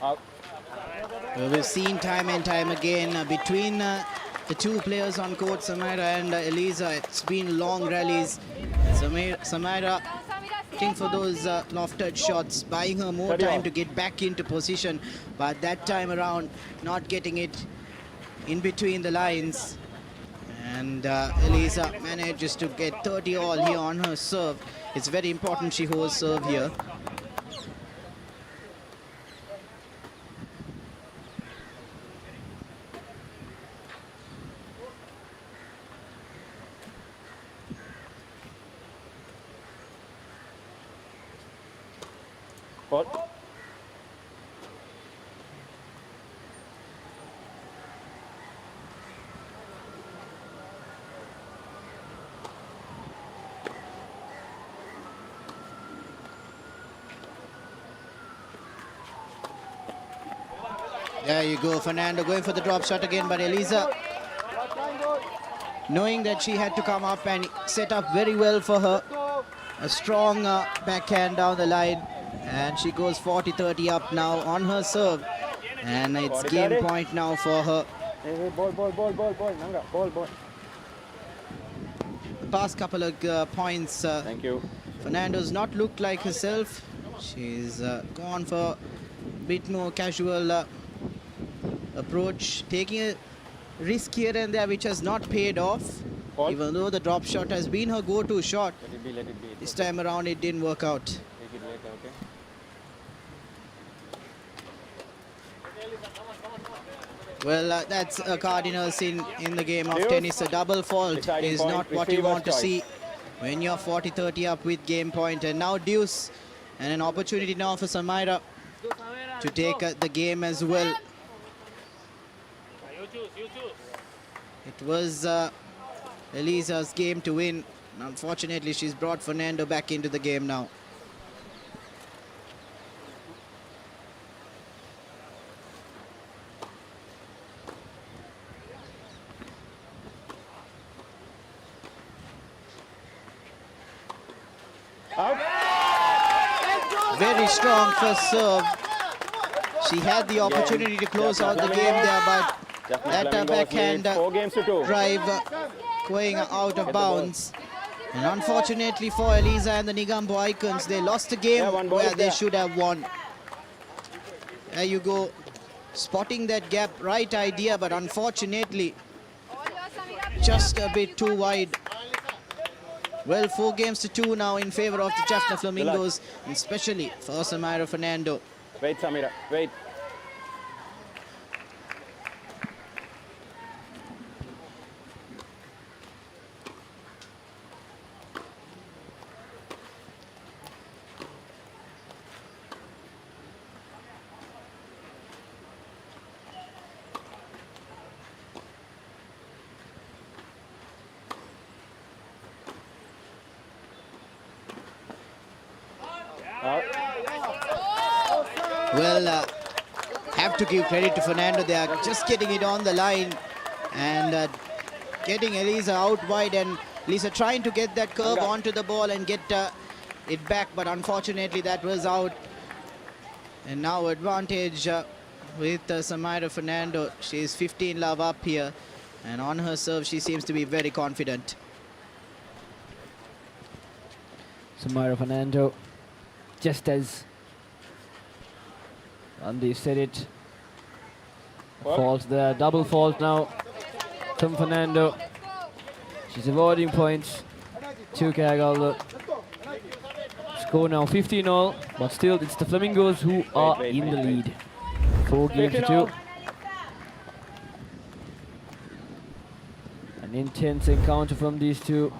Out. We've seen time and time again between the two players on court, Samira and Eliza. It's been long rallies. Samira looking for those lofted shots, buying her more 30 time off. to get back into position, but that time around not getting it in between the lines. And Eliza manages to get 30 all here on her serve. It's very important she holds serve here. Ball. There you go, Fernando going for the drop shot again, but Eliza, knowing that she had to come up and set up very well for her. A strong backhand down the line, and she goes 40-30 up now on her serve. And it's game point now for her. Hey, ball, Nanga, ball. The past couple of points, Thank you. Fernando's not looked like herself. She's gone for a bit more casual approach, taking a risk here and there which has not paid off. Ball. Even though the drop shot has been her go-to shot, Let it be. this time around it didn't work out. Take it later, okay? Well, that's a cardinal sin in the game of Deuce. tennis. A double fault Deciding is point, not what you receiver's want to choice. see when you're 40-30 up with game point. And now deuce, and an opportunity now for Samira to take the game as well. It was Eliza's game to win. Unfortunately, she's brought Fernando back into the game now. Out. Very strong first serve. She had the opportunity to close out the game there, but that backhand 4 games to 2. drive going out of bounds. And unfortunately for Eliza and the Nigambo Icons, they lost the game Yeah, one ball where is they there. should have won. There you go. Spotting that gap, right idea, but unfortunately just a bit too wide. Well, 4 games to 2 now in favor of the Jaffna Flamingos, and especially for Samira Fernando. Wait, Samira, wait. Well, have to give credit to Fernando. They are just getting it on the line and getting Eliza out wide, and Eliza trying to get that curve onto the ball and get it back, but unfortunately that was out. And now advantage with Samira Fernando. She's 15 love up here, and on her serve she seems to be very confident. Samira Fernando, just as Andy said it, fault there, double fault now from Fernando. She's avoiding points. 2 Kagalu. Score now 15-all, but still it's the Flamingos who are in the lead. 4 games to 2. An intense encounter from these two.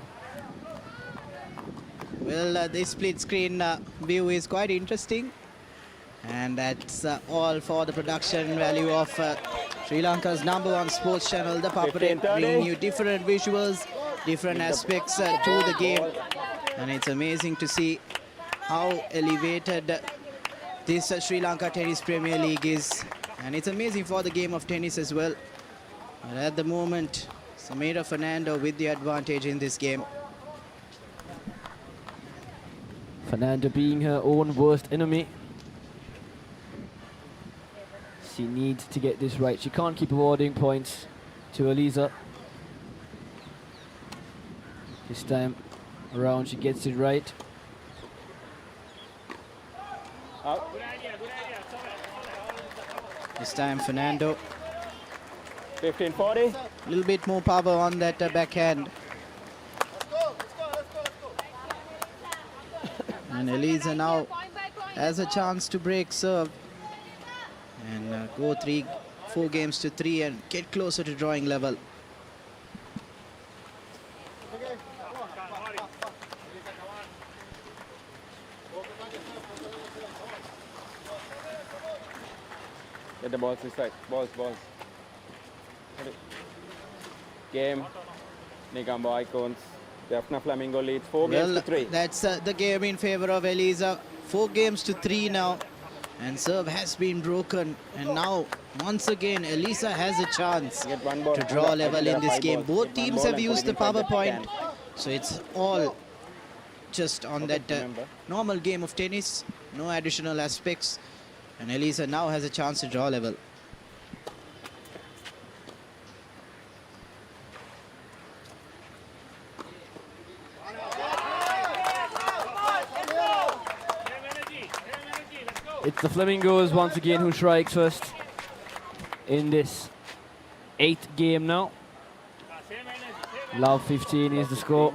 Well, this split screen view is quite interesting, and that's all for the production value of Sri Lanka's #1 sports channel, ThePapare, bringing you different visuals, different aspects to the game. And it's amazing to see how elevated this Sri Lanka Tennis Premier League is. And it's amazing for the game of tennis as well. But at the moment, Samira Fernando with the advantage in this game. Fernando being her own worst enemy. She needs to get this right. She can't keep awarding points to Eliza. This time around, she gets it right. This time, Fernando. 15-40. A little bit more power on that backhand. And Eliza now has a chance to break serve and go 4 games to 3 and get closer to drawing level. Get the balls this side. Balls. Game. Negombo Icons. Daphne Flamingo leads 4 games to 3. That's the game in favor of Eliza. 4 games to 3 now. And serve has been broken. And now, once again, Eliza has a chance to draw level in this game. Both teams have used the power point. So it's all just on that normal game of tennis. No additional aspects. And Eliza now has a chance to draw level. It's the Flamingos once again who strikes first in this 8th game now. Love 15 is the score.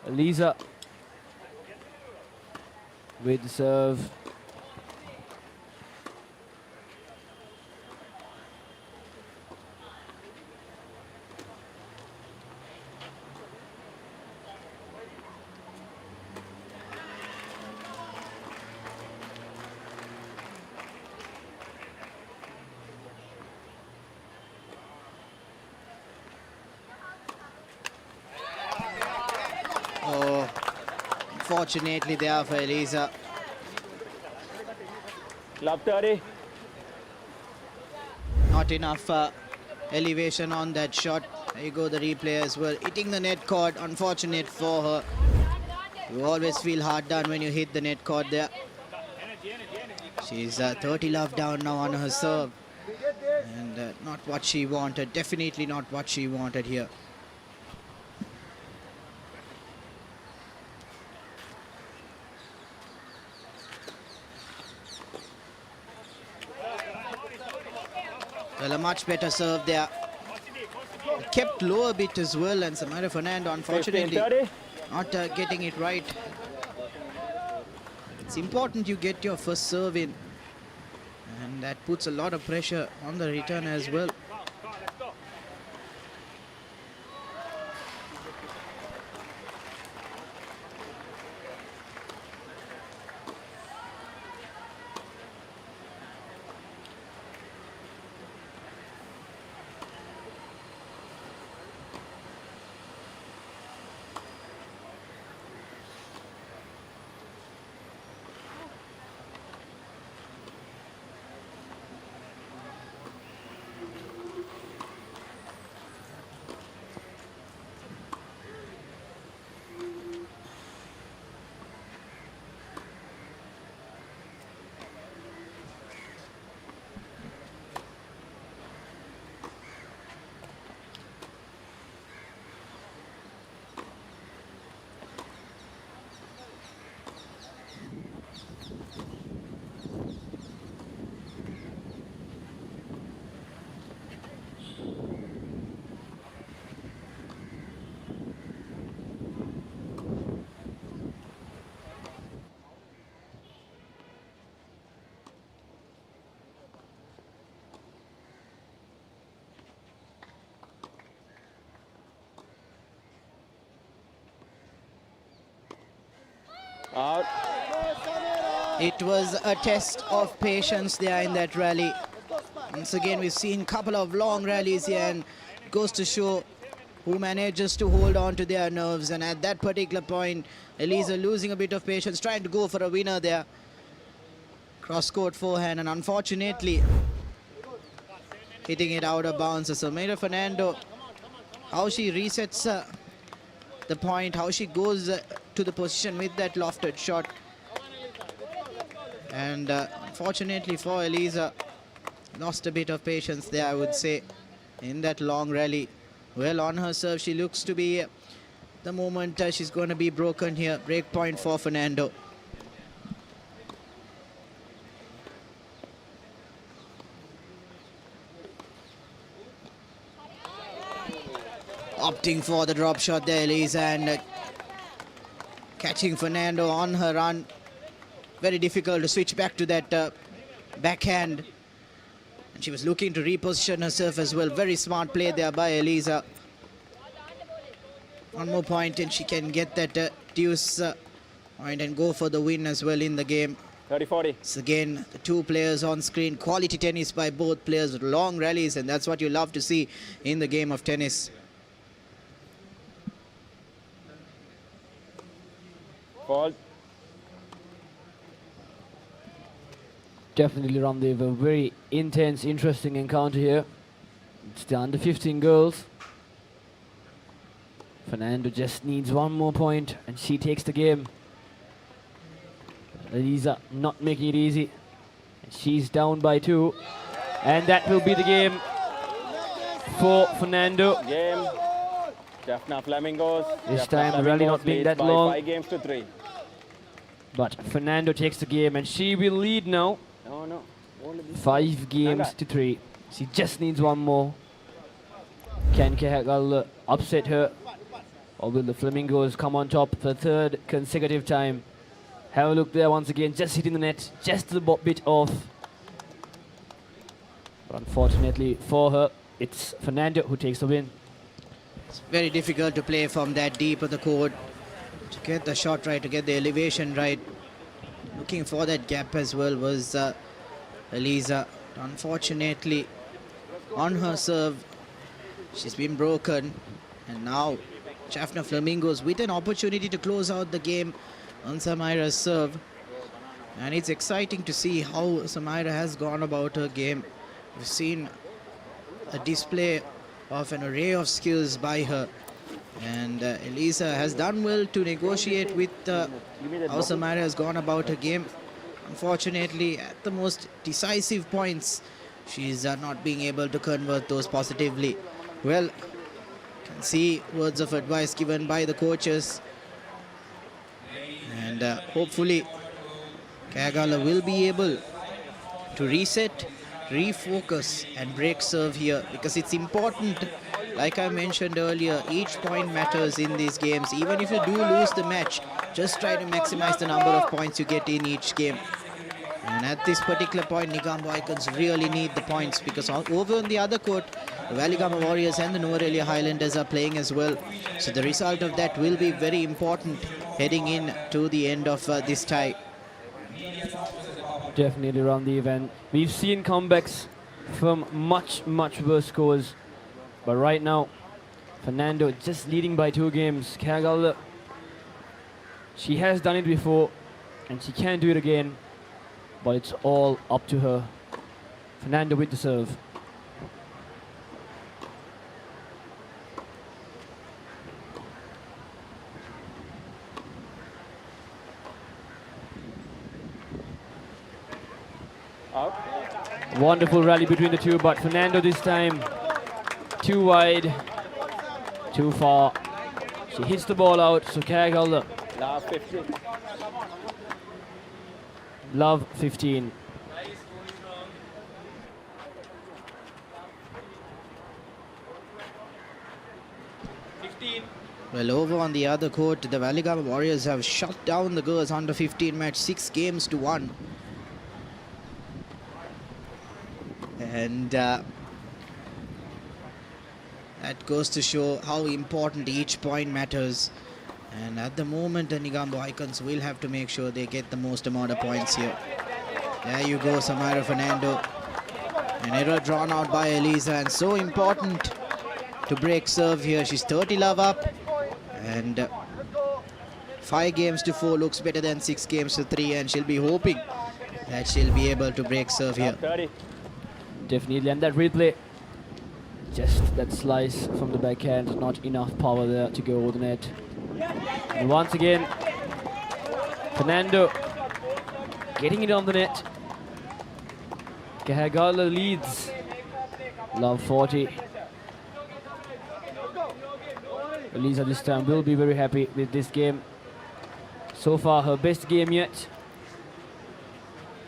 Eliza with the serve. Unfortunately there for Eliza. Love 30. Not enough elevation on that shot. There you go, the replay as well. Hitting the net cord, unfortunate for her. You always feel hard done when you hit the net cord there. She's 30 love down now on her serve. And not what she wanted, definitely not what she wanted here. Well, a much better serve there. Kept low a bit as well, and Samara Fernando, unfortunately, not getting it right. It's important you get your first serve in, and that puts a lot of pressure on the return as well. Out. It was a test of patience there in that rally. Once again, we've seen a couple of long rallies here, and it goes to show who manages to hold on to their nerves. And at that particular point, Eliza losing a bit of patience, trying to go for a winner there. Cross-court forehand, and unfortunately, hitting it out of bounds. So Samira Fernando, how she resets the point, how she goes to the position with that lofted shot. And unfortunately for Eliza, lost a bit of patience there, I would say, in that long rally. Well, on her serve, she looks to be the moment she's going to be broken here. Break point for Fernando. Opting for the drop shot there, Eliza, and catching Fernando on her run. Very difficult to switch back to that backhand. And she was looking to reposition herself as well. Very smart play there by Eliza. One more point and she can get that deuce point and go for the win as well in the game. 30-40. So again, the two players on screen. Quality tennis by both players. Long rallies, and that's what you love to see in the game of tennis. Fault. Definitely, Ramdev, a very intense, interesting encounter here. It's the under 15 girls. Fernando just needs one more point and she takes the game. Eliza not making it easy. She's down by 2. And that will be the game for Fernando. Game. Jaffna Flamingos. This time the rally not being that long. 5 games to 3. But Fernando takes the game and she will lead now. No. 5 games to 3. She just needs one more. Can Kehagal upset her? Or will the Flamingos come on top for the 3rd consecutive time? Have a look there once again, just hitting the net, just a bit off. But unfortunately for her, it's Fernando who takes the win. It's very difficult to play from that deep of the court. To get the shot right, to get the elevation right. Looking for that gap as well was Eliza. Unfortunately, on her serve, she's been broken. And now, Jaffna Flamingos with an opportunity to close out the game on Samira's serve. And it's exciting to see how Samira has gone about her game. We've seen a display of an array of skills by her. And Eliza has done well to negotiate with how Samira has gone about her game. Unfortunately, at the most decisive points, she's not being able to convert those positively. Well, can see words of advice given by the coaches. And hopefully, Kagala will be able to reset, refocus and break serve here, because it's important. Like I mentioned earlier, each point matters in these games. Even if you do lose the match, just try to maximize the number of points you get in each game. And at this particular point, Nigambo Icons really need the points, because over on the other court, the Valigama Warriors and the Nuwara Highlanders are playing as well. So the result of that will be very important heading in to the end of this tie. Definitely around the event. We've seen comebacks from much worse scores. But right now, Fernando just leading by 2 games. Kagal, she has done it before and she can do it again. But it's all up to her. Fernando with the serve. Out. Wonderful rally between the two, but Fernando this time too wide, too far. She hits the ball out, so Kagal. Love 15. Love 15. Well, over on the other court, the Valigama Warriors have shut down the girls under 15 match, 6 games to 1. And that goes to show how important each point matters. And at the moment, the Nigambo Icons will have to make sure they get the most amount of points here. There you go, Samira Fernando. An error drawn out by Eliza, and so important to break serve here. She's 30 love up, and 5 games to 4 looks better than 6 games to 3, and she'll be hoping that she'll be able to break serve here. Definitely, and that replay, just that slice from the backhand, not enough power there to go over the net. And once again, Fernando getting it on the net. Kahagala leads. Love 40. Elisa this time will be very happy with this game. So far her best game yet.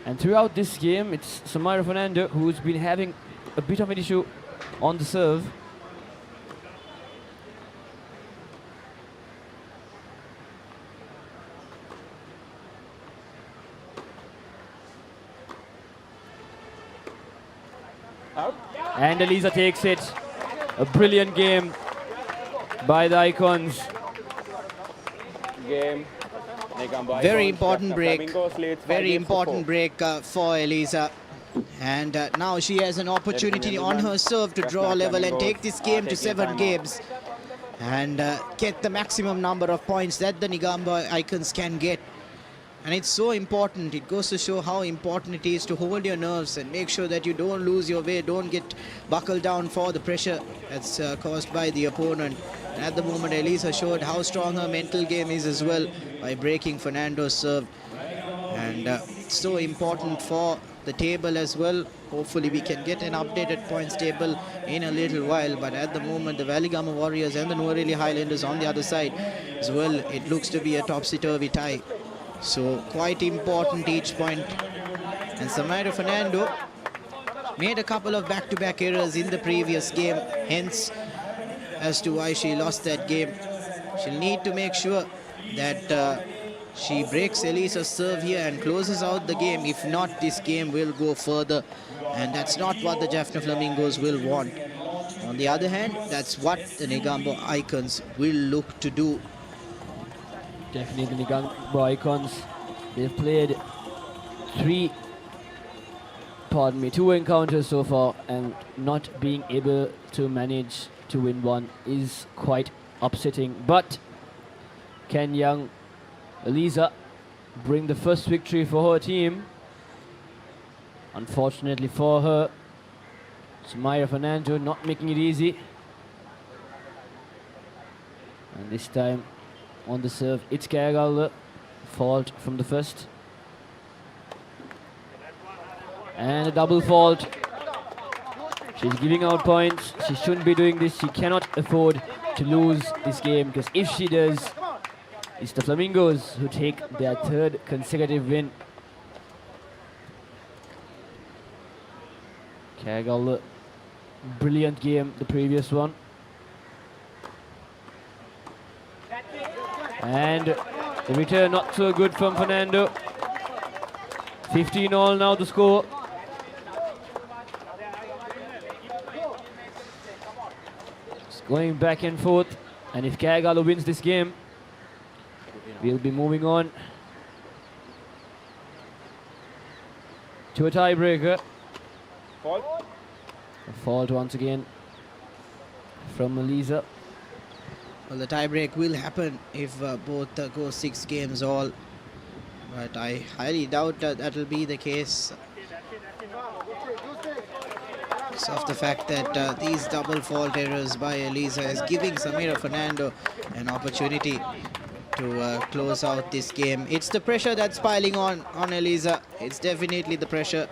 And throughout this game it's Samira Fernando who's been having a bit of an issue on the serve. And Elisa takes it. A brilliant game by the Icons. Game. Very important break. Very important break for Elisa. And now she has an opportunity on her serve to draw level and take this game to 7 games. And get the maximum number of points that the Negombo Icons can get. And it's so important. It goes to show how important it is to hold your nerves and make sure that you don't lose your way, don't get buckled down for the pressure that's caused by the opponent. And at the moment, Elisa showed how strong her mental game is as well by breaking Fernando's serve. And it's so important for the table as well. Hopefully we can get an updated points table in a little while. But at the moment, the Valigama Warriors and the Nuwareli Highlanders on the other side as well. It looks to be a topsy-turvy tie. So quite important each point. And Samira Fernando made a couple of back-to-back errors in the previous game, hence as to why she lost that game. She'll need to make sure that she breaks Elisa's serve here and closes out the game. If not, this game will go further, and that's not what the Jaffna Flamingos will want. On the other hand, that's what the Negombo Icons will look to do. Definitely the Negombo Icons. They've played 2 encounters so far, and not being able to manage to win one is quite upsetting. But can young Elisa bring the first victory for her team? Unfortunately for her, Samira Fernando not making it easy. And this time on the serve, it's Kayagala. Fault from the first. And a double fault. She's giving out points. She shouldn't be doing this. She cannot afford to lose this game, because if she does, it's the Flamingos who take their 3rd consecutive win. Kayagala, brilliant game, the previous one. And the return not so good from Fernando. 15 all now the score. It's going back and forth, and if Kayagala wins this game, we'll be moving on to a tiebreaker. Fault. A fault once again from Elisa. Well, the tiebreak will happen if both go 6 games all, but I highly doubt that will be the case. Because of the fact that these double fault errors by Elisa is giving Samira Fernando an opportunity to close out this game. It's the pressure that's piling on Elisa. It's definitely the pressure.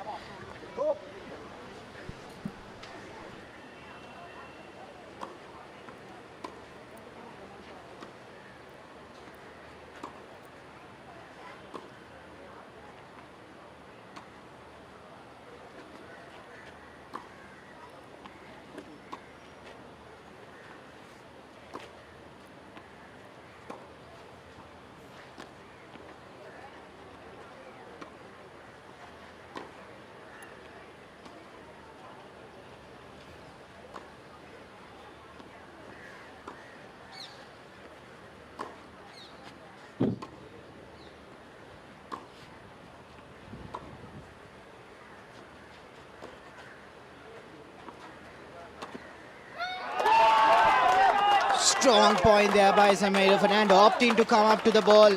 Strong point there by Samira Fernando, opting to come up to the ball.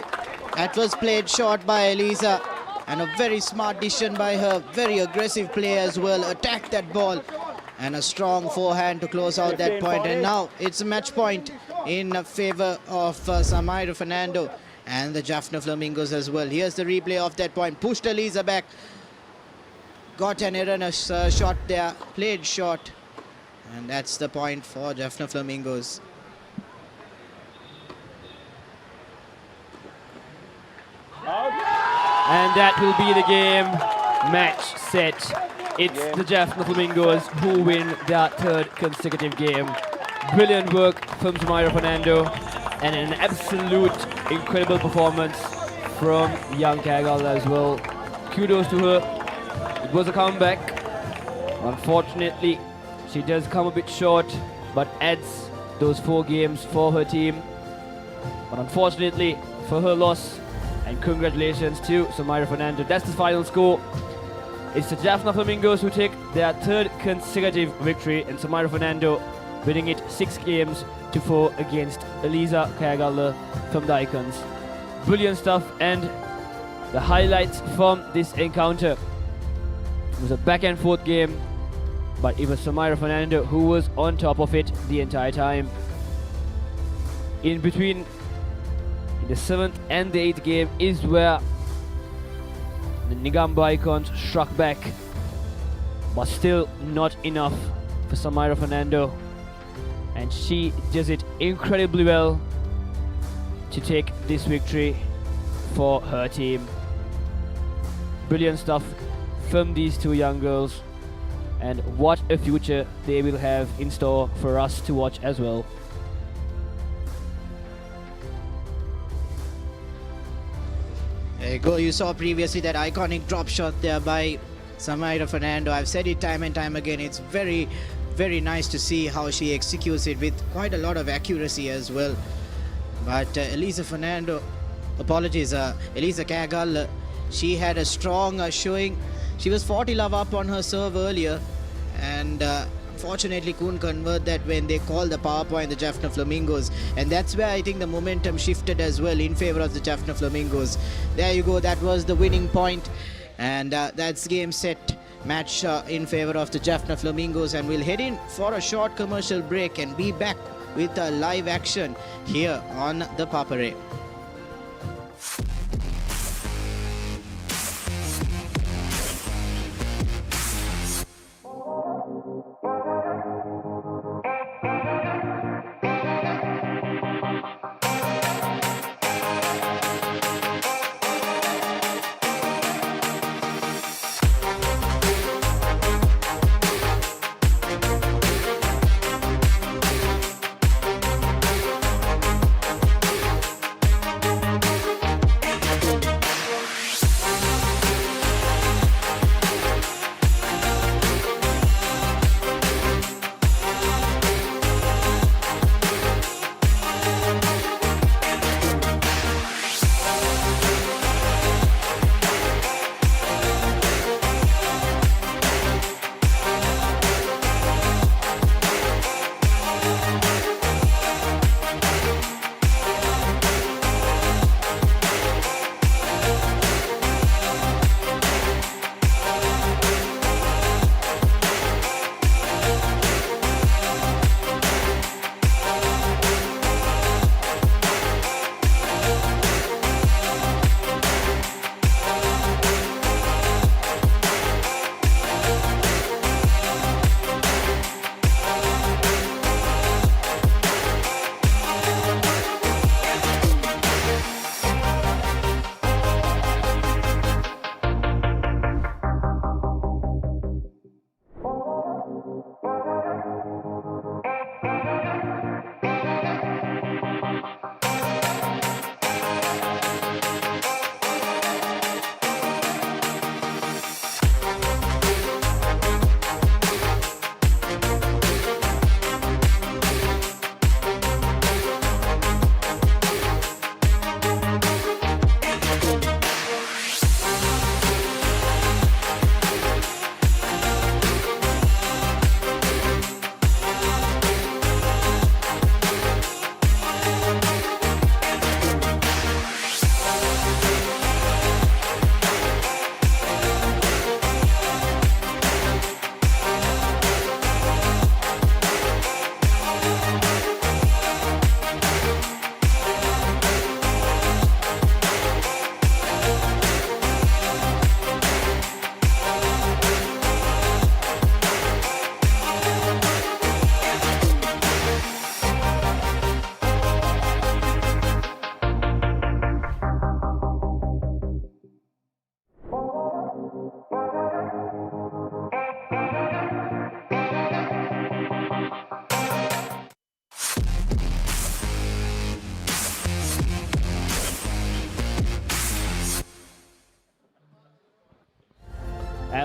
That was played short by Elisa, and a very smart decision by her. Very aggressive play as well. Attacked that ball And a strong forehand to close out that point. And now it's a match point in favor of Samaira Fernando and the Jaffna Flamingos as well. Here's the replay of that point. Pushed Eliza back. Got an erroneous shot there. Played short. And that's the point for Jaffna Flamingos. And that will be the game. Match set. It's the Jaffna Flamingos who win their third consecutive game. Brilliant work from Samaira Fernando and an absolute incredible performance from young Kagal as well. Kudos to her. It was a comeback. Unfortunately, she does come a bit short, but adds those 4 games for her team. But unfortunately for her loss, and congratulations to Samaira Fernando. That's the final score. It's the Jaffna Flamingos who take their third consecutive victory, and Samaira Fernando winning it 6 games to 4 against Eliza Kayagalla from the Icons. Brilliant stuff, and the highlights from this encounter. It was a back and forth game, but it was Samaira Fernando who was on top of it the entire time. In between the 7th and the 8th game is where the Negombo Icons struck back, but still not enough for Samaira Fernando, and she does it incredibly well to take this victory for her team. Brilliant stuff from these 2 young girls, and what a future they will have in store for us to watch as well. There you go. You saw previously that iconic drop shot there by Samaira Fernando. I've said it time and time again. It's very, very nice to see how she executes it with quite a lot of accuracy as well. But Eliza Kayagal, she had a strong showing. She was 40 love up on her serve earlier, and unfortunately couldn't convert that when they called the power point, the Jaffna Flamingos. And that's where I think the momentum shifted as well in favor of the Jaffna Flamingos. There you go, that was the winning point. And that's game set match in favor of the Jaffna Flamingos. And we'll head in for a short commercial break and be back with live action here on the Papare.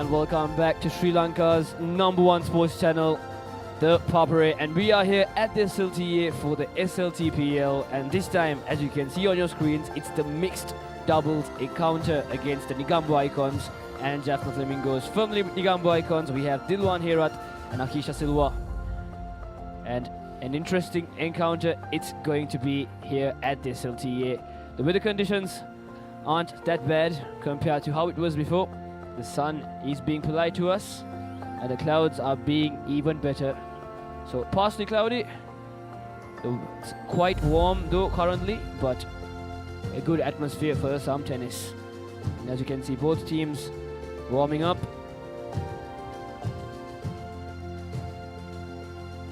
and welcome back to Sri Lanka's #1 sports channel, ThePapare, and we are here at the SLTA for the SLTPL, and this time, as you can see on your screens, it's the mixed doubles encounter against the Negombo Icons and Jaffna Flamingos. Firmly with Negombo Icons, we have Dilwan Herat and Akisha Silva, and an interesting encounter it's going to be here at the SLTA. The weather conditions aren't that bad compared to how it was before. The sun is being polite to us and the clouds are being even better. So partially cloudy, it's quite warm though currently, but a good atmosphere for some tennis. And as you can see, both teams warming up.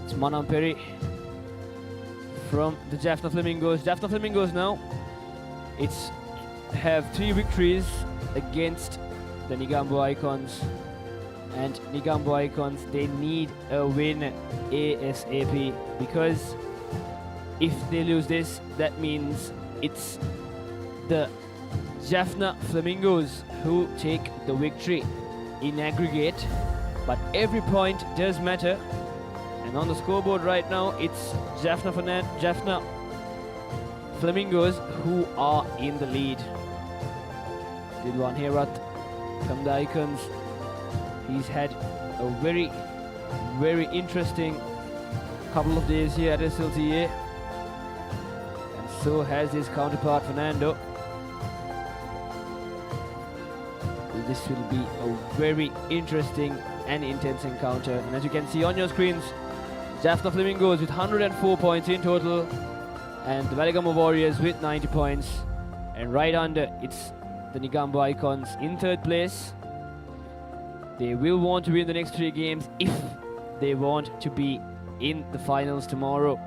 It's Manamperi from the Jaffna Flamingos. Jaffna Flamingos now, it's have 3 victories against the Negombo Icons, and Negombo Icons, they need a win ASAP, because if they lose this, that means it's the Jaffna Flamingos who take the victory in aggregate, but every point does matter. And on the scoreboard right now, it's Jaffna Flamingos who are in the lead. Dilwan Herat from the Icons, he's had a very, very interesting couple of days here at SLTA, and so has his counterpart Fernando. This will be a very interesting and intense encounter, and as you can see on your screens, Jaffna Flamingos with 104 points in total, and the Valligamo Warriors with 90 points, and right under it's the Negombo Icons in 3rd place. They will want to win the next 3 games if they want to be in the finals tomorrow.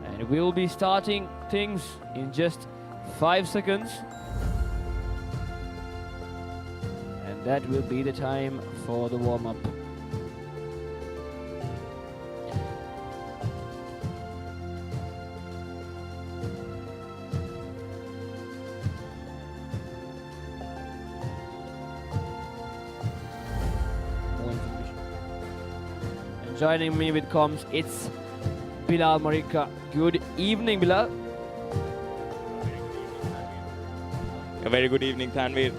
And we'll be starting things in just 5 seconds. And that will be the time for the warm-up. Joining me with comms, it's Bilal Marika. Good evening, Bilal. A very good evening, Tanvir.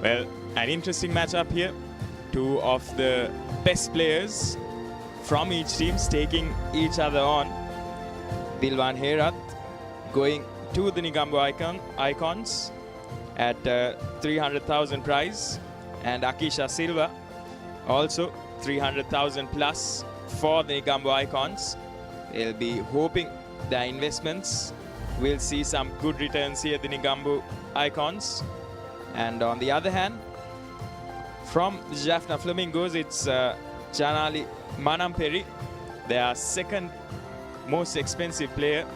Well, an interesting matchup here. 2 of the best players from each team taking each other on. Dilwan Herat going to the Negombo Icons at 300,000 prize, and Akisha Silva also 300,000 plus for the Negombo Icons. They'll be hoping their investments will see some good returns here at the Negombo Icons. And on the other hand, from the Jaffna Flamingos, it's Janali Manamperi, their 2nd most expensive player,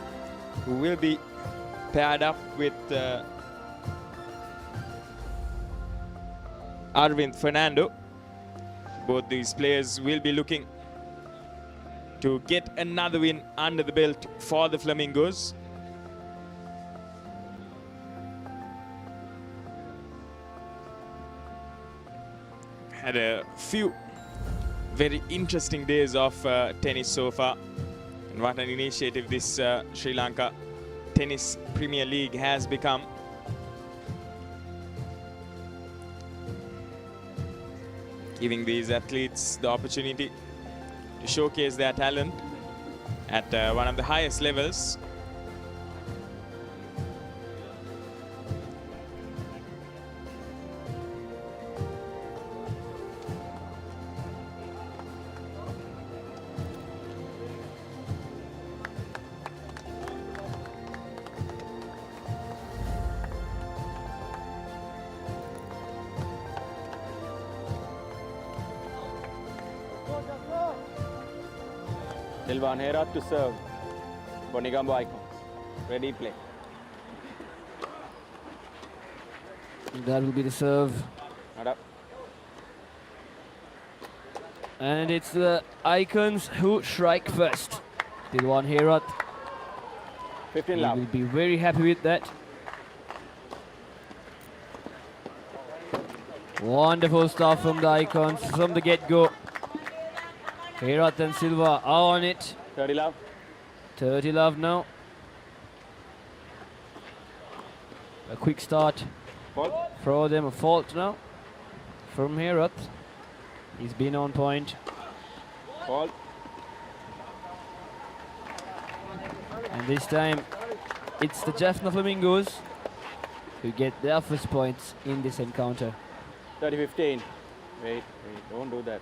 who will be paired up with Arvind Fernando. Both these players will be looking to get another win under the belt for the Flamingos. Had a few very interesting days of tennis so far, and what an initiative this Sri Lanka Tennis Premier League has become. Giving these athletes the opportunity to showcase their talent at one of the highest levels. Dilwan Herat to serve for Negombo Icons. Ready, play. That will be the serve. Not up. And it's the Icons who strike first. Dilwan Herat. 15 he love. will be very happy with that. Wonderful stuff from the Icons from the get-go. Herat and Silva are on it. 30 love. 30 love now. A quick start. Fault. Throw them a fault now from Herat. He's been on point. Fault. And this time it's the Jaffna Flamingos who get their first points in this encounter. 30-15. Wait, don't do that.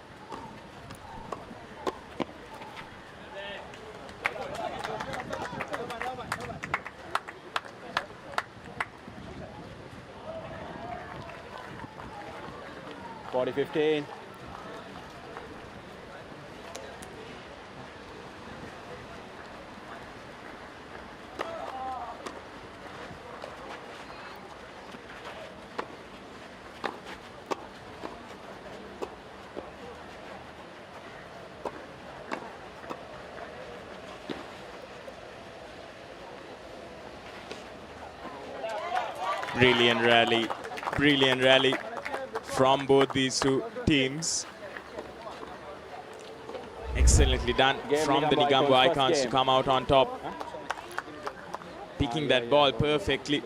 (40-15). Brilliant rally from both these two teams. Excellently done from the Nigambo Icons to come out on top. Picking that ball perfectly.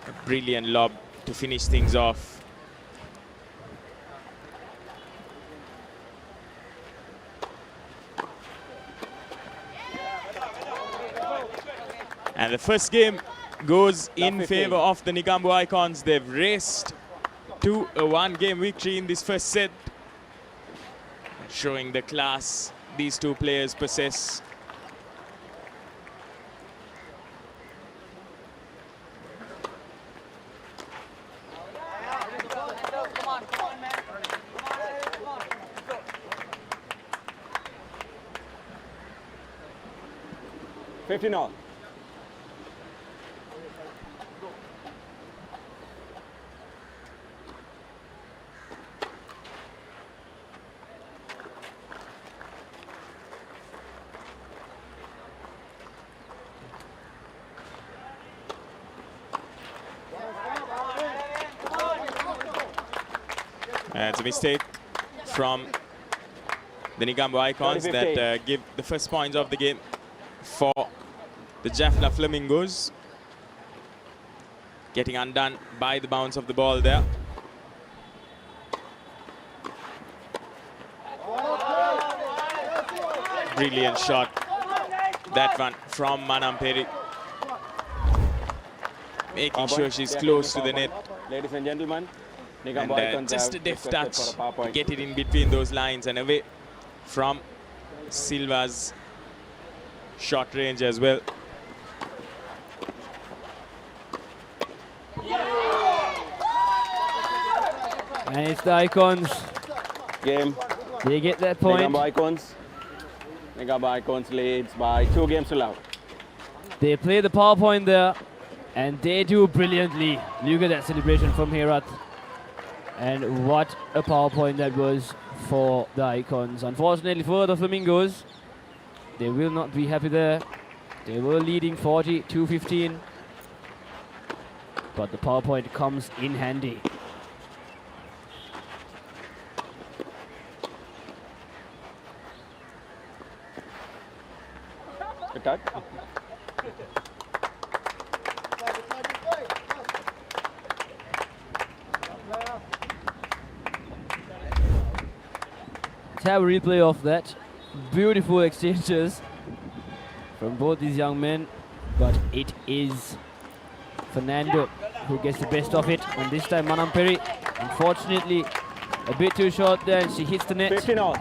A brilliant lob to finish things off. And the first game goes in favor of the Nigambo Icons. They've raced to a one-game victory in this first set, showing the class these two players possess. $15. It's a mistake from the Nigambo Icons that give the first points of the game for the Jaffna Flamingos. Getting undone by the bounce of the ball there. Brilliant shot. That one from Manamperi. Making sure she's close to the net. Ladies and gentlemen, And just a deft touch, get it in between those lines and away from Silva's short range as well. And it's the Icons. Game. They get that point. Nigambo Icons leads by 2 games to love. They play the power point there, and they do brilliantly. Look at that celebration from Herat. And what a power point that was for the Icons. Unfortunately for the Flamingos, they will not be happy there. They were leading 40-15, but the power point comes in handy. Good touch. Let's have a replay of that. Beautiful exchanges from both these young men, but it is Fernando who gets the best of it, and this time Manamperi, unfortunately, a bit too short there, and she hits the net. 15 all.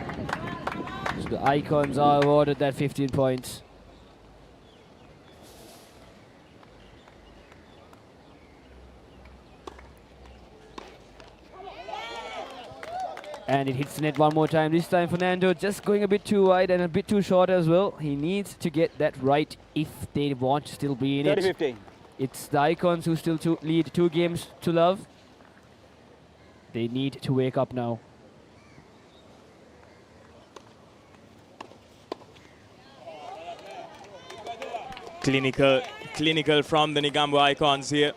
So the Icons are awarded that 15 points. And it hits the net one more time. This time Fernando just going a bit too wide and a bit too short as well. He needs to get that right if they want to still be in 30-15. It's the Icons who still lead 2 games to love. They need to wake up now. Clinical from the Nigambo Icons here.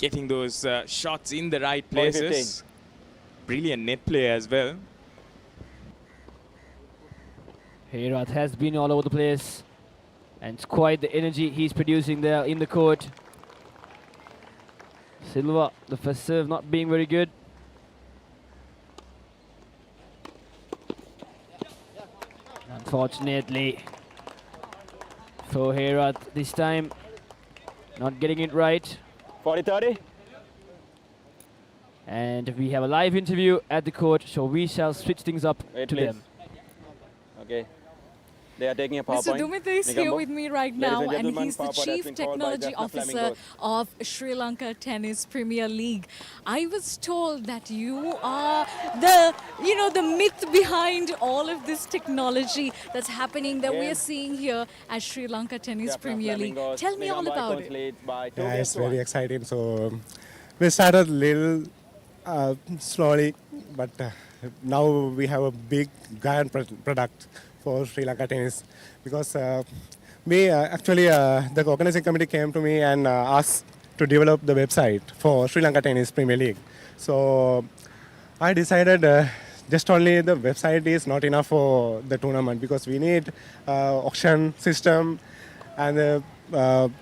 getting those shots in the right places. Brilliant net play as well. Herath has been all over the place, and it's quite the energy he's producing there in the court. Silva, the first serve not being very good. Unfortunately for Herath this time, not getting it right. 40-30. And we have a live interview at the court, so we shall switch things up Wait, to please. them. Okay. They are taking a power Mr. point. Dumit is here with me right now, and gentlemen, he's the power point has Chief been called by Technology Jaffna Officer Flamingos. of Sri Lanka Tennis Premier League. I was told that you are the, the myth behind all of this technology that's happening that we are seeing here at Sri Lanka Tennis Premier League. Tell me all about it. Yeah, it's very exciting. So we started little slowly, but now we have a big giant product for Sri Lanka Tennis, because actually the organizing committee came to me and asked to develop the website for Sri Lanka Tennis Premier League. So I decided just only the website is not enough for the tournament, because we need auction system and the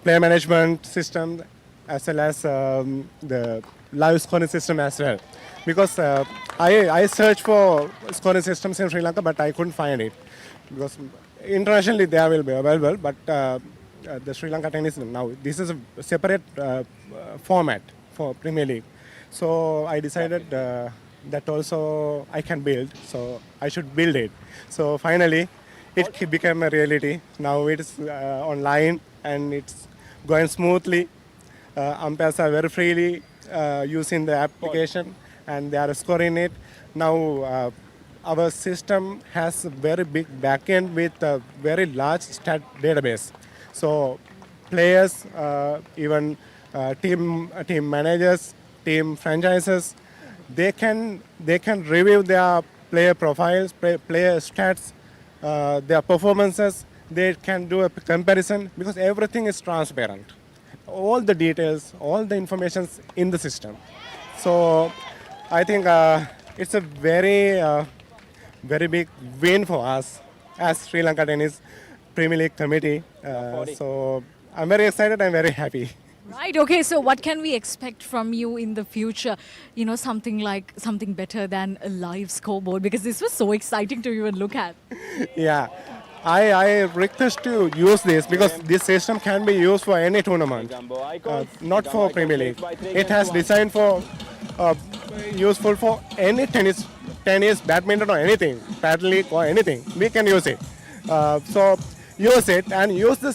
player management system, as well as the live scoring system as well. Because I searched for scoring systems in Sri Lanka, but I couldn't find it. Because internationally they will be available, but the Sri Lanka Tennis now, this is a separate format for Premier League. So I decided that also I can build, so I should build it. So finally it became a reality. Now it's online and it's going smoothly. Umpires are very freely using the application and they are scoring it. Now our system has a very big backend with a very large stat database. So players, even team managers, team franchises, they can review their player profiles, player stats, their performances. They can do a comparison, because everything is transparent. All the details, all the information in the system. So I think it's a very big win for us as Sri Lanka Tennis Premier League Committee. So I'm very excited and very happy. Right, okay, so what can we expect from you in the future? Something better than a live scoreboard, because this was so exciting to even look at. Yeah, I request to use this, because this system can be used for any tournament, not for Premier League. It has designed for useful for any tennis, badminton or anything, paddle league or anything. We can use it. So use it and use the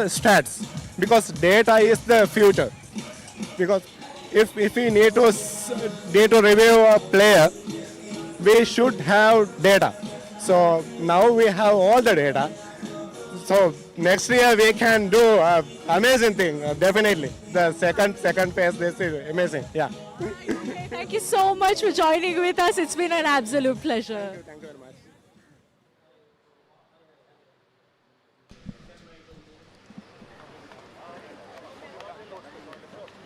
stats, because data is the future. Because if we need to review a player, we should have data. So now we have all the data. So next year we can do amazing thing. Definitely, the second phase, this is amazing. Yeah. Okay, thank you so much for joining with us. It's been an absolute pleasure. Thank you very much.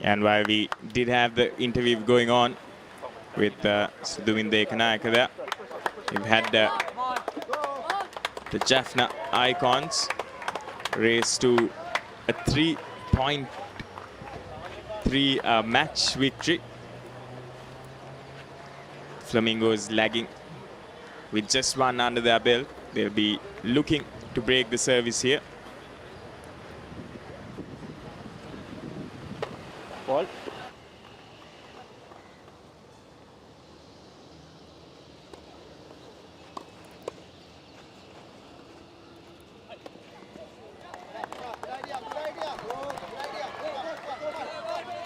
And while we did have the interview going on with Sudhuvinda Ekanayaka there, we've had the Jaffna Icons race to a 3.3 match victory. Flamingos lagging with just one under their belt. They'll be looking to break the service here. Ball.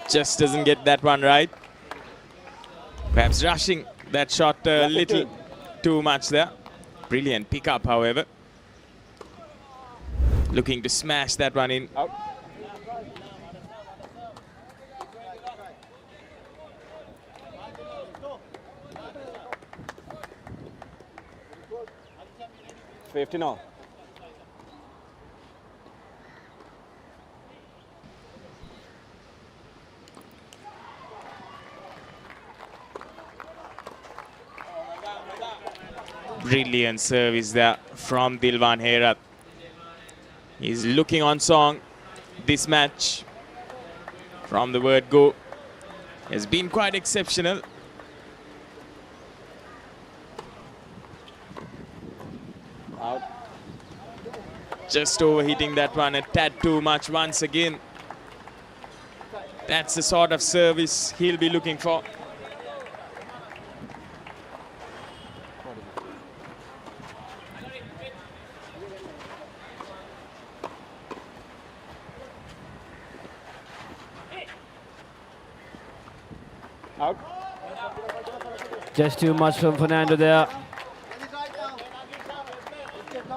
Just doesn't get that one right. Perhaps rushing that shot a little too much there. Brilliant pickup, however. Looking to smash that one in. Out. It's 15 all. Brilliant service there from Dilwan Herat. He's looking on song this match. From the word go, has been quite exceptional. Out. Just overheating that one a tad too much once again. That's the sort of service he'll be looking for. Out. Just too much from Fernando there.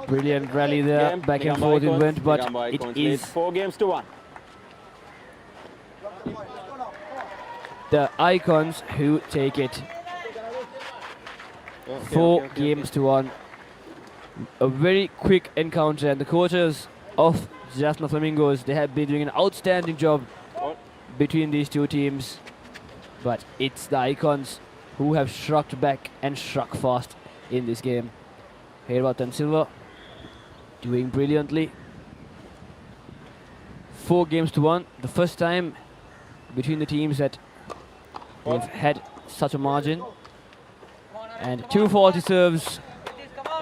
Brilliant rally there, Game. back and Nigambo forth it Icons. went, but Nigambo it Icons is leads 4-1. the Icons who take it. 4-1. A very quick encounter, and the coaches of Jaffna Flamingos, they have been doing an outstanding job between these two teams, but it's the Icons who have shrugged back and struck fast in this game. Herat and Silva doing brilliantly. 4-1, the first time between the teams that they've had such a margin. And 2 faulty serves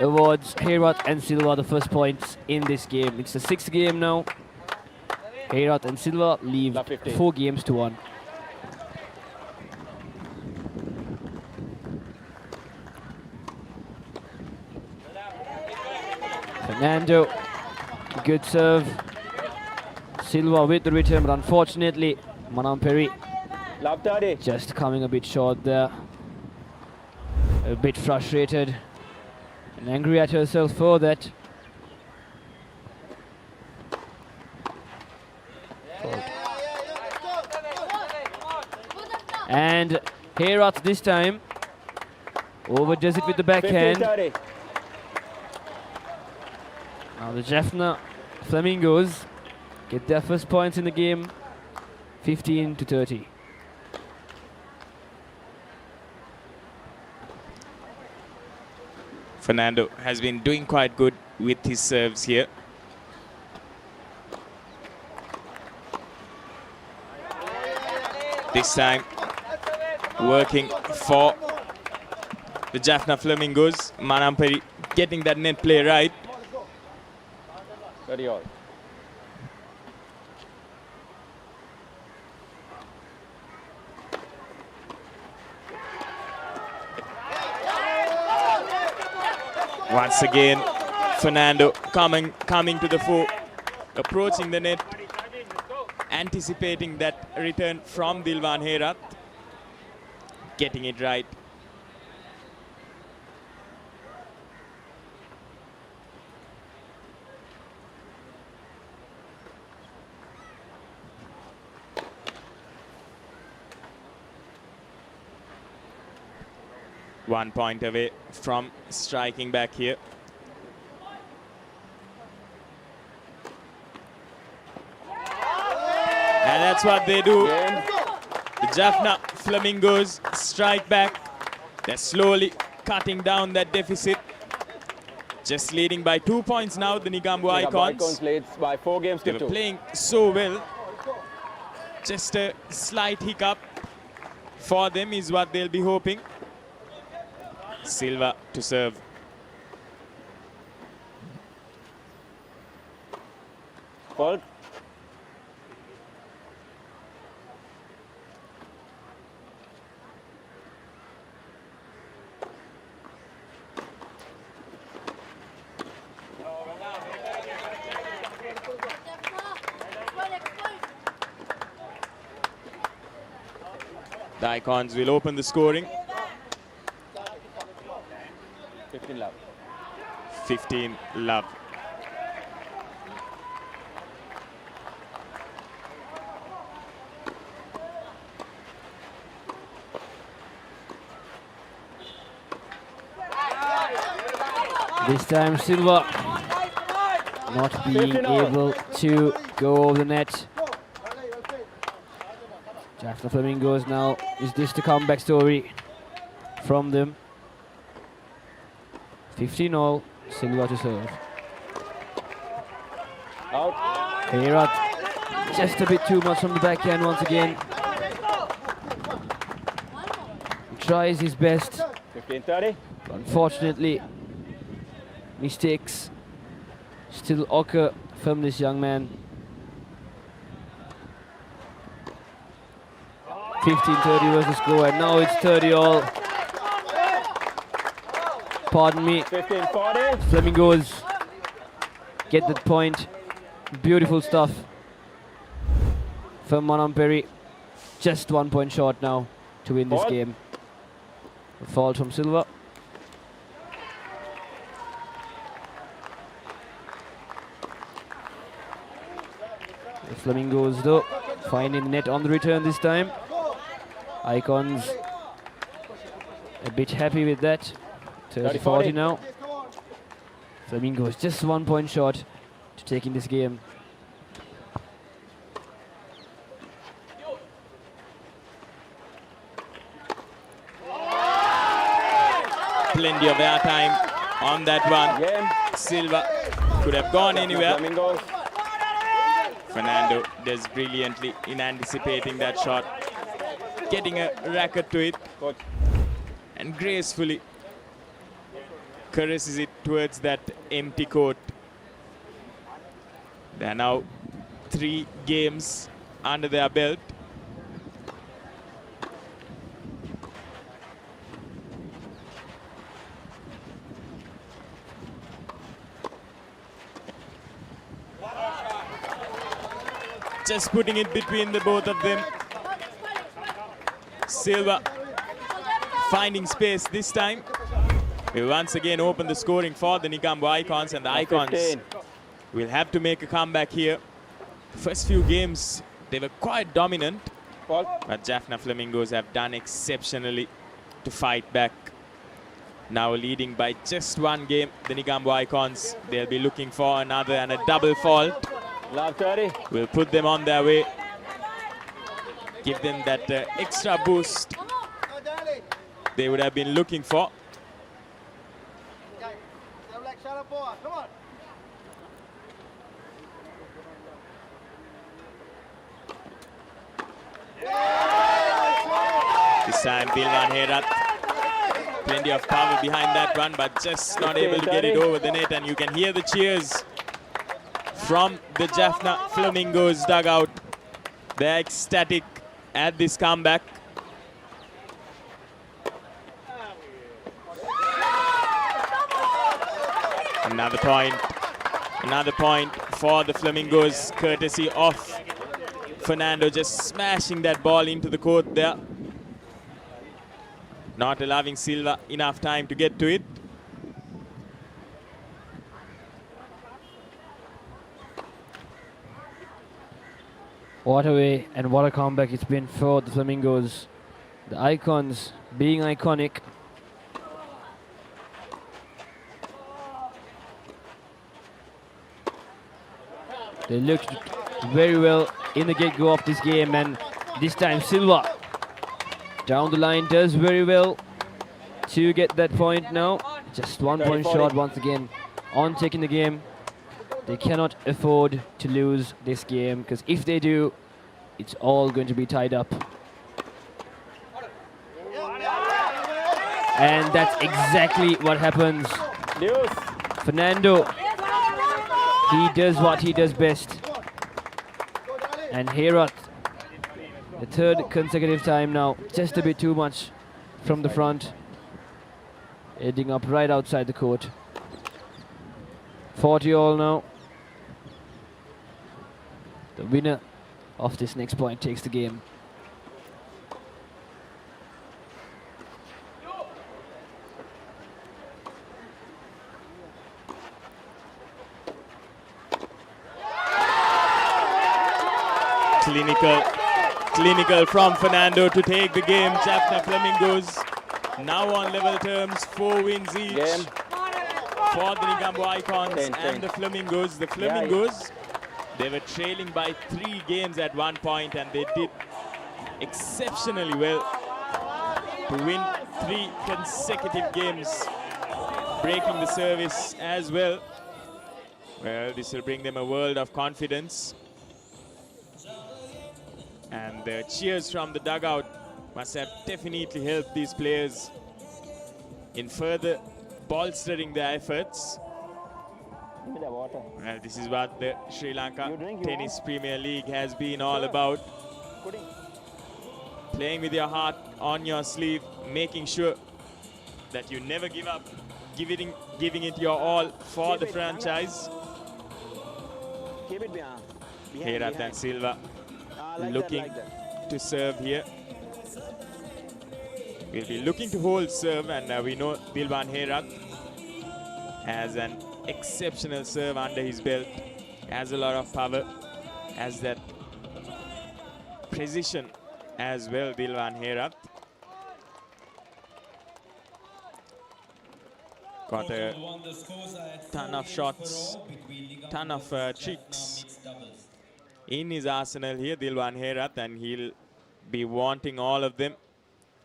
awards Herat and Silva the first points in this game. It's the 6th game now. Herat and Silva leave 4-1. Fernando, good serve. Silva with the return, but unfortunately, Manamperi just coming a bit short there. A bit frustrated and angry at herself for that. And Herat this time overdoes it with the backhand. Now the Jaffna Flamingos get their first points in the game, 15-30. Fernando has been doing quite good with his serves here. This time working for the Jaffna Flamingos. Manamperi getting that net play right. 30 all. Once again, Fernando coming to the fore, approaching the net, anticipating that return from Dilwan Herat, getting it right. One point away from striking back here. And that's what they do. The Jaffna Flamingos strike back. They're slowly cutting down that deficit. Just leading by 2 points now, the Nigambo Icons. Leads by 4-2. They were playing so well. Just a slight hiccup for them is what they'll be hoping. Silva to serve. Fault. The Icons will open the scoring. 15 love. 15 love. This time Silva not being able to go over the net. Jaffna Flamingos now, is this the comeback story from them? 15 all, Silva to serve. Out. Herat just a bit too much from the backhand once again. He tries his best. 15-30. Unfortunately, mistakes still occur from this young man. 15-30 was the score, and now it's 30 all. Pardon me. 15-40. Flamingos get that point. Beautiful stuff from Manam. Just 1 point short now to win this game. A fault from Silva. The Flamingos though finding the net on the return this time. Icons a bit happy with that. 30-40 now. Flamingos just 1 point short to taking this game. Plenty of airtime on that one. Silva could have gone anywhere. Fernando does brilliantly in anticipating that shot, getting a racket to it, and gracefully caresses it towards that empty court. There are now 3 games under their belt. Just putting it between the both of them. Silva finding space this time. We once again open the scoring for the Negombo Icons, and the Icons will have to make a comeback here. First few games they were quite dominant, but Jaffna Flamingos have done exceptionally to fight back. Now leading by just 1 game, the Negombo Icons. They'll be looking for another and a double fault. Will put them on their way, give them that extra boost they would have been looking for. This time Bilwan Herat, plenty of power behind that one, but just not able to get it over the net, and you can hear the cheers from the Jaffna Flamingos dugout. They're ecstatic at this comeback. Another point for the Flamingos, courtesy of Fernando, just smashing that ball into the court there, not allowing Silva enough time to get to it. What a way and what a comeback it's been for the Flamingos. The Icons being iconic. They looked very well in the get-go of this game, and this time Silva down the line does very well to get that point now. Just 1 point short once again on taking the game. They cannot afford to lose this game, because if they do, it's all going to be tied up. And that's exactly what happens. Fernando, he does what he does best. And Herat, the 3rd consecutive time now, just a bit too much from the front, heading up right outside the court. 40 all now. The winner of this next point takes the game. Clinical from Fernando to take the game. Jaffna Flamingos now on level terms, 4 wins each for the Negombo Icons and the Flamingos. The Flamingos, they were trailing by 3 games at one point, and they did exceptionally well to win 3 consecutive games breaking the service as well. Well, this will bring them a world of confidence. And the cheers from the dugout must have definitely helped these players in further bolstering their efforts. Well, this is what the Sri Lanka Tennis Premier League has been all about. Playing with your heart on your sleeve, making sure that you never give up, giving it your all for the franchise. Herath and Silva looking to serve here. We'll be looking to hold serve, and we know Dilwan Herath has an exceptional serve under his belt, has a lot of power, has that precision as well, Dilwan Herath. Got a ton of shots, ton of tricks in his arsenal here, Dilwan Herath, and he'll be wanting all of them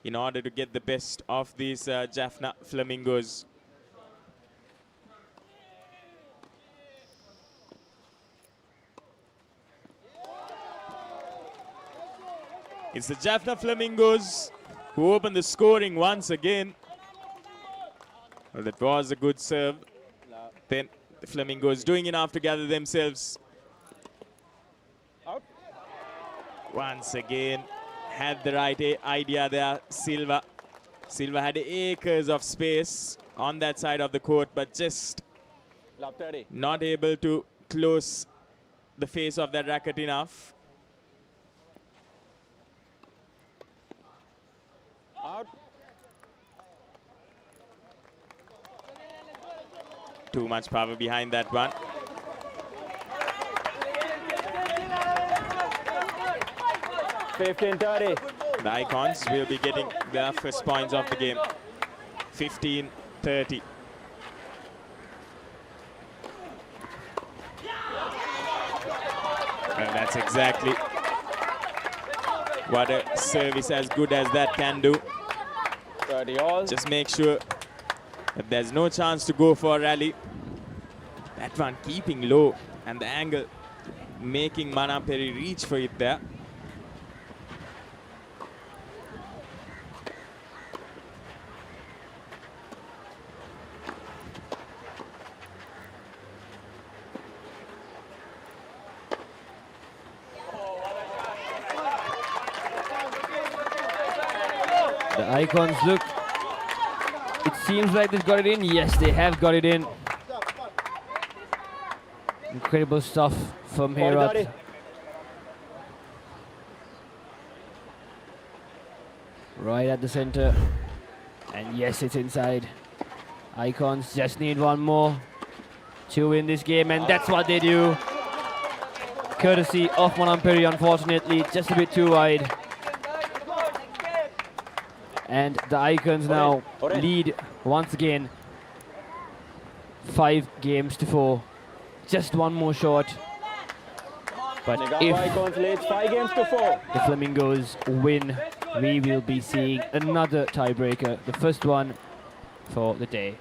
in order to get the best of these Jaffna Flamingos. It's the Jaffna Flamingos who open the scoring once again. Well, that was a good serve. Then the Flamingos doing enough to gather themselves. Once again, had the right idea there, Silva. Silva had acres of space on that side of the court, but just not able to close the face of that racket enough. Out. Too much power behind that one. $15-30. The Icons will be getting their first points of the game. 15-30. Well, that's exactly what a service as good as that can do. 30 all. Just make sure that there's no chance to go for a rally. That one keeping low, and the angle making Manaperi reach for it there. The Icons look, it seems like they've got it in. Yes, they have got it in. Incredible stuff from Herath. Right at the center. And yes, it's inside. Icons just need one more to win this game, and that's what they do. Courtesy of Manamperi, unfortunately, just a bit too wide. And the Icons now lead once again, 5-4. Just one more shot. But if Icons leads 5-4. the Flamingos win, we will be seeing another tiebreaker, the first one for the day.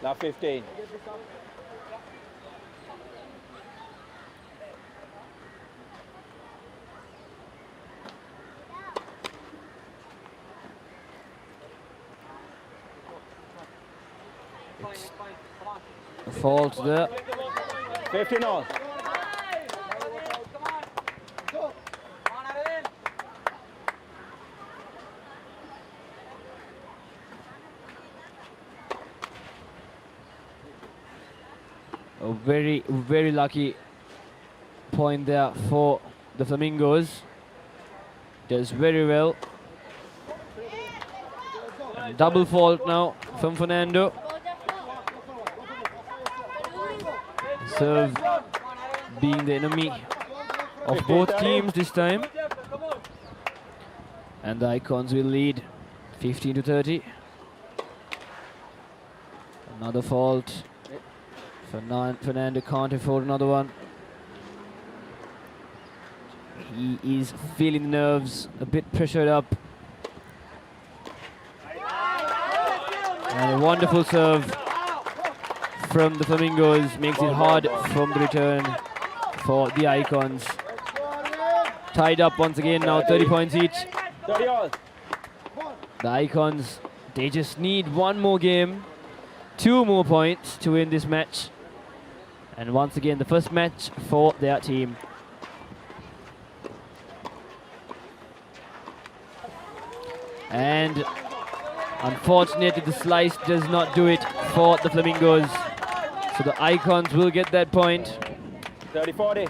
Now 15. A fault there. 15 all. A very, very lucky point there for the Flamingos. Does very well. And double fault now from Fernando. Serve being the enemy of both teams this time. And the Icons will lead 15-30. Another fault Fernando can't afford another one. He is feeling the nerves, a bit pressured up. And a wonderful serve from the Flamingos makes it hard from the return for the Icons. Tied up once again now, 30 points each. 30 all. The Icons, they just need one more game, 2 more points to win this match. And once again, the first match for their team. And unfortunately, the slice does not do it for the Flamingos. So the Icons will get that point. 30-40.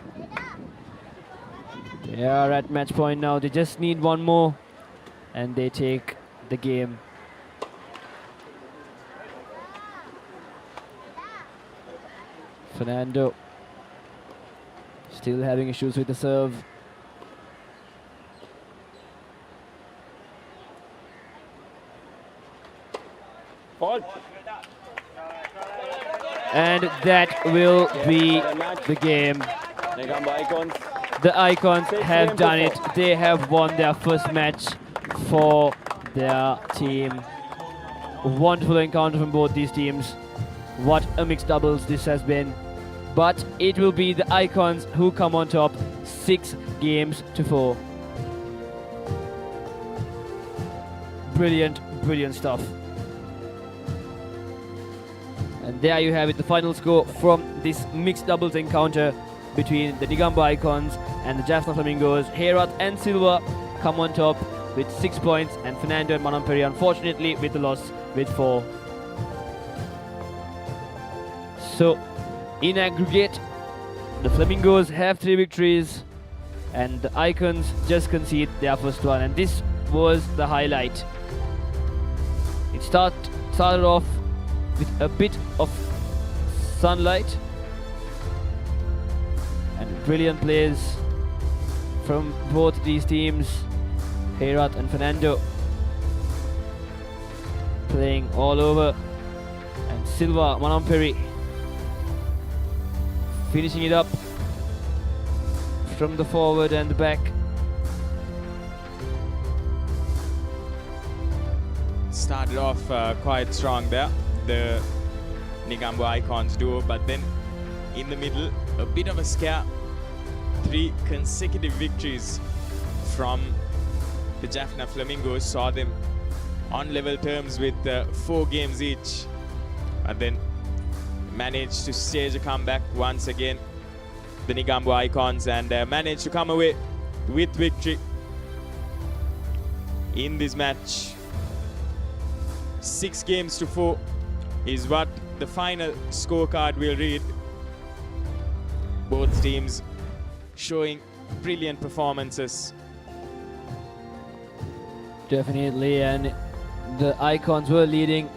They are at match point now. They just need one more and they take the game. Fernando still having issues with the serve. Fault. And that will be the game. Negombo Icons. The Icons have done it. They have won their first match for their team. Wonderful encounter from both these teams. What a mixed doubles this has been. But it will be the Icons who come on top 6 games to 4. Brilliant, brilliant stuff. And there you have it, the final score from this mixed doubles encounter between the Negombo Icons and the Jaffna Flamingos. Herat and Silva come on top with 6 points, and Fernando and Manamperi unfortunately with the loss with 4. So in aggregate, the Flamingos have 3 victories and the Icons just concede their first one, and this was the highlight. It started off with a bit of sunlight and brilliant plays from both these teams. Herat and Fernando playing all over, and Silva, Manamperi finishing it up from the forward and the back. Started off quite strong there, the Negombo Icons duo, but then in the middle, a bit of a scare. 3 consecutive victories from the Jaffna Flamingos saw them on level terms with 4 games each, and then managed to stage a comeback once again, the Negombo Icons, and managed to come away with victory in this match. 6 games to 4 is what the final scorecard will read. Both teams showing brilliant performances. Definitely, and the Icons were leading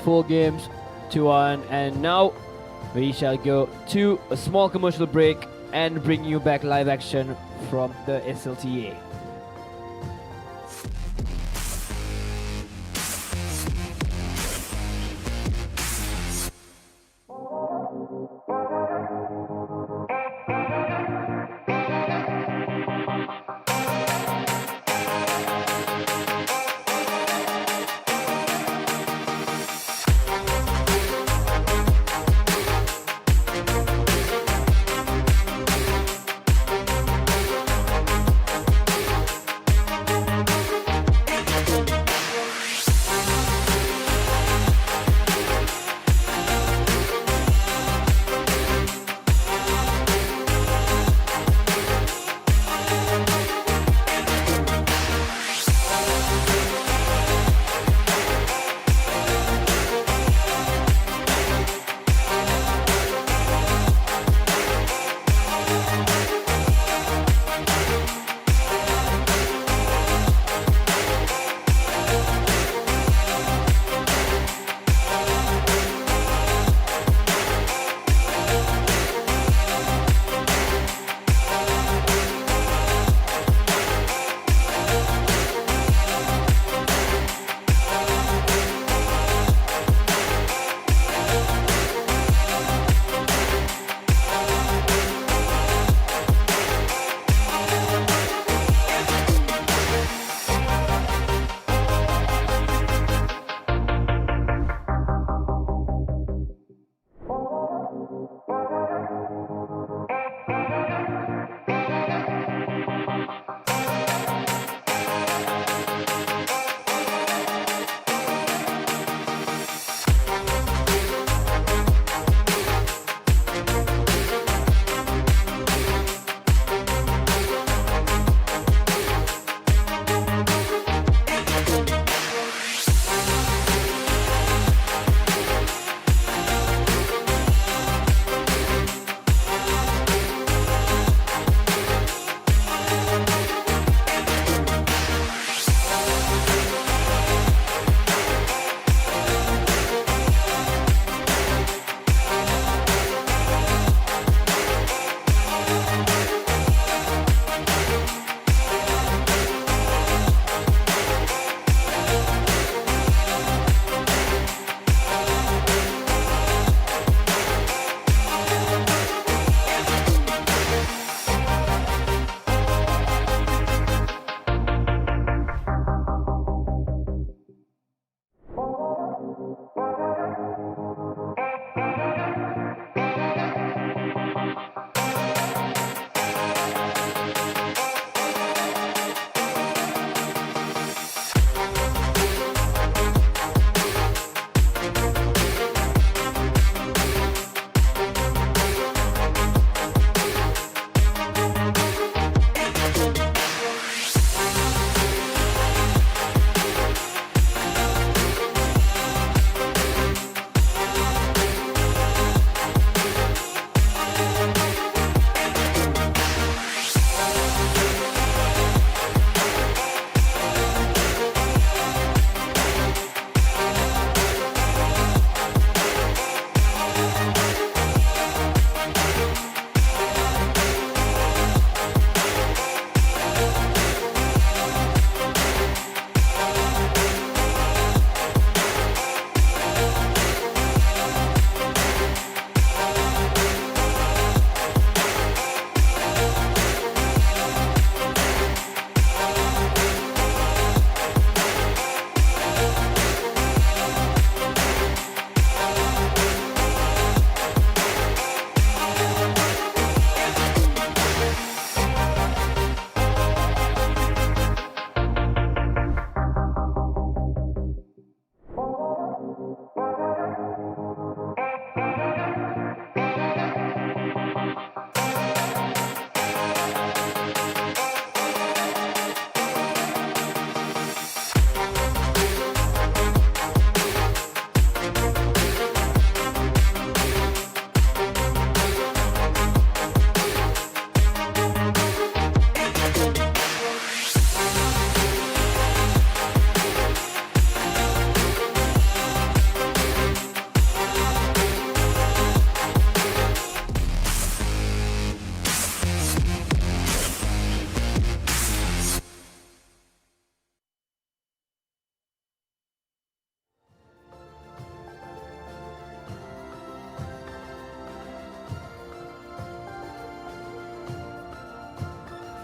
4 games to 1, and now we shall go to a small commercial break and bring you back live action from the SLTA.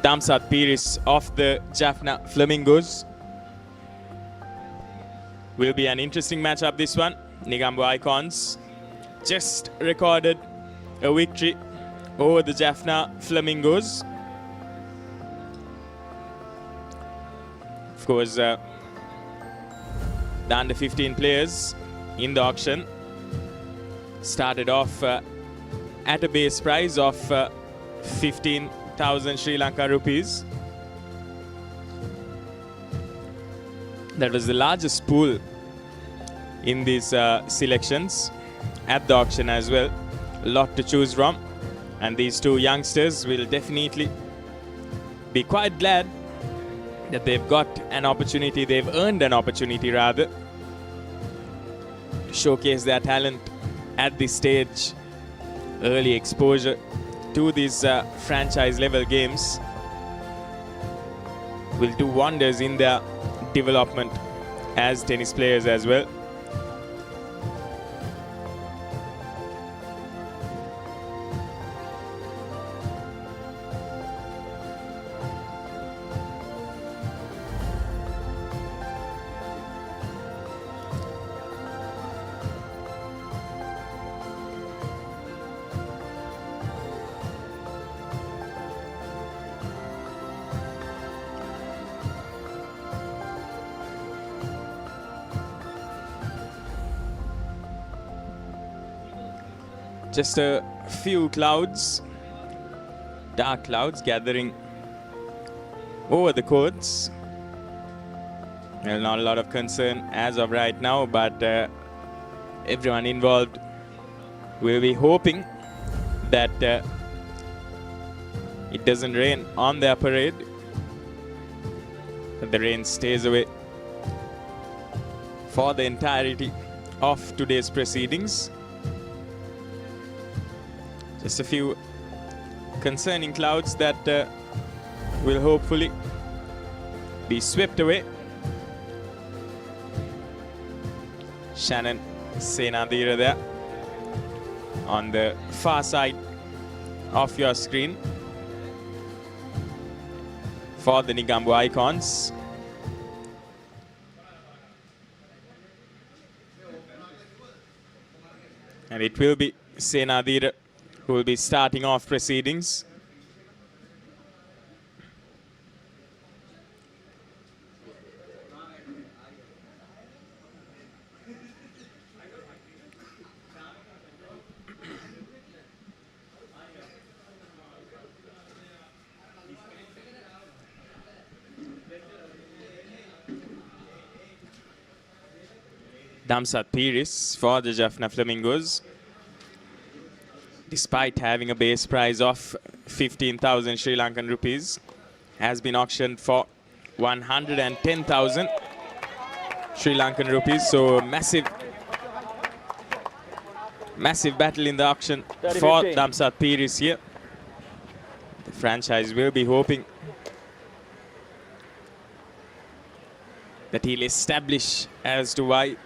Damsat Piris of the Jaffna Flamingos. Will be an interesting matchup, this one. Negombo Icons just recorded a victory over the Jaffna Flamingos. Of course, the under 15 players in the auction started off at a base price of 15,000 Sri Lanka rupees. That was the largest pool in these selections at the auction as well. A lot to choose from, and these two youngsters will definitely be quite glad that they've got an opportunity, they've earned an opportunity rather, to showcase their talent at this stage. Early exposure to these franchise level games will do wonders in their development as tennis players as well. Just a few clouds, dark clouds gathering over the courts. Well, not a lot of concern as of right now, but everyone involved will be hoping that it doesn't rain on their parade, that the rain stays away for the entirety of today's proceedings. Just a few concerning clouds that will hopefully be swept away. Shannon Senadira there on the far side of your screen for the Negombo Icons. And it will be Senadira who will be starting off proceedings. Damsat Piris for the Jaffna Flamingos. Despite having a base price of 15,000 Sri Lankan rupees, has been auctioned for 110,000 Sri Lankan rupees. So massive battle in the auction for Damsat Piris here. The franchise will be hoping that he'll establish as to why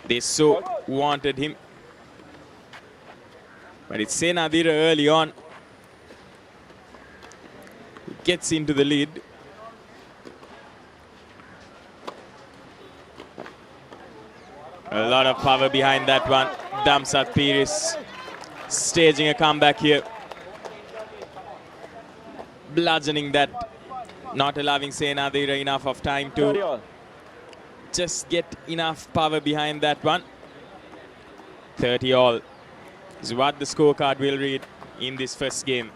they so wanted him. But it's Senadira early on who gets into the lead. A lot of power behind that one. Damsat Piris staging a comeback here. Bludgeoning that, not allowing Senadira enough of time to just get enough power behind that one. 30 all is what the scorecard will read in this first game.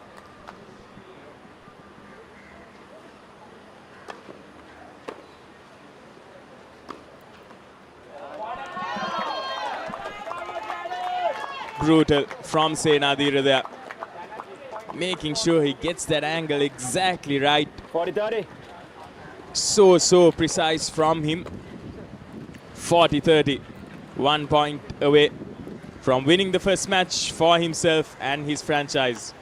Brutal from Senadira there, making sure he gets that angle exactly right. 40-30. So precise from him. 40-30, 1 point away from winning the first match for himself and his franchise.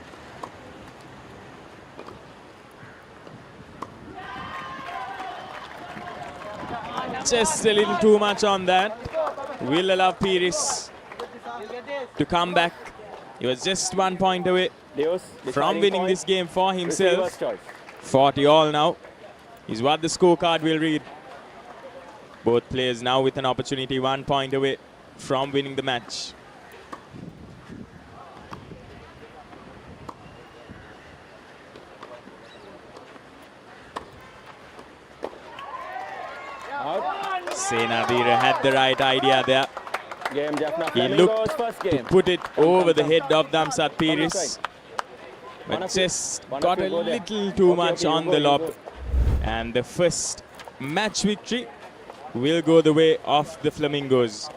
Just a little too much on that. Will allow Piris to come back. He was just 1 point away from winning this game for himself. 40 all now is what the scorecard will read. Both players now with an opportunity 1 point away from winning the match. Senadira had the right idea there. Game Jaffna He Flamingo's looked first to game. put it over the head of Damsat Piris, but just One of got you a go there. little too Okay, much okay, you on go, the you lob. go. And the first match victory will go the way of the Flamingos.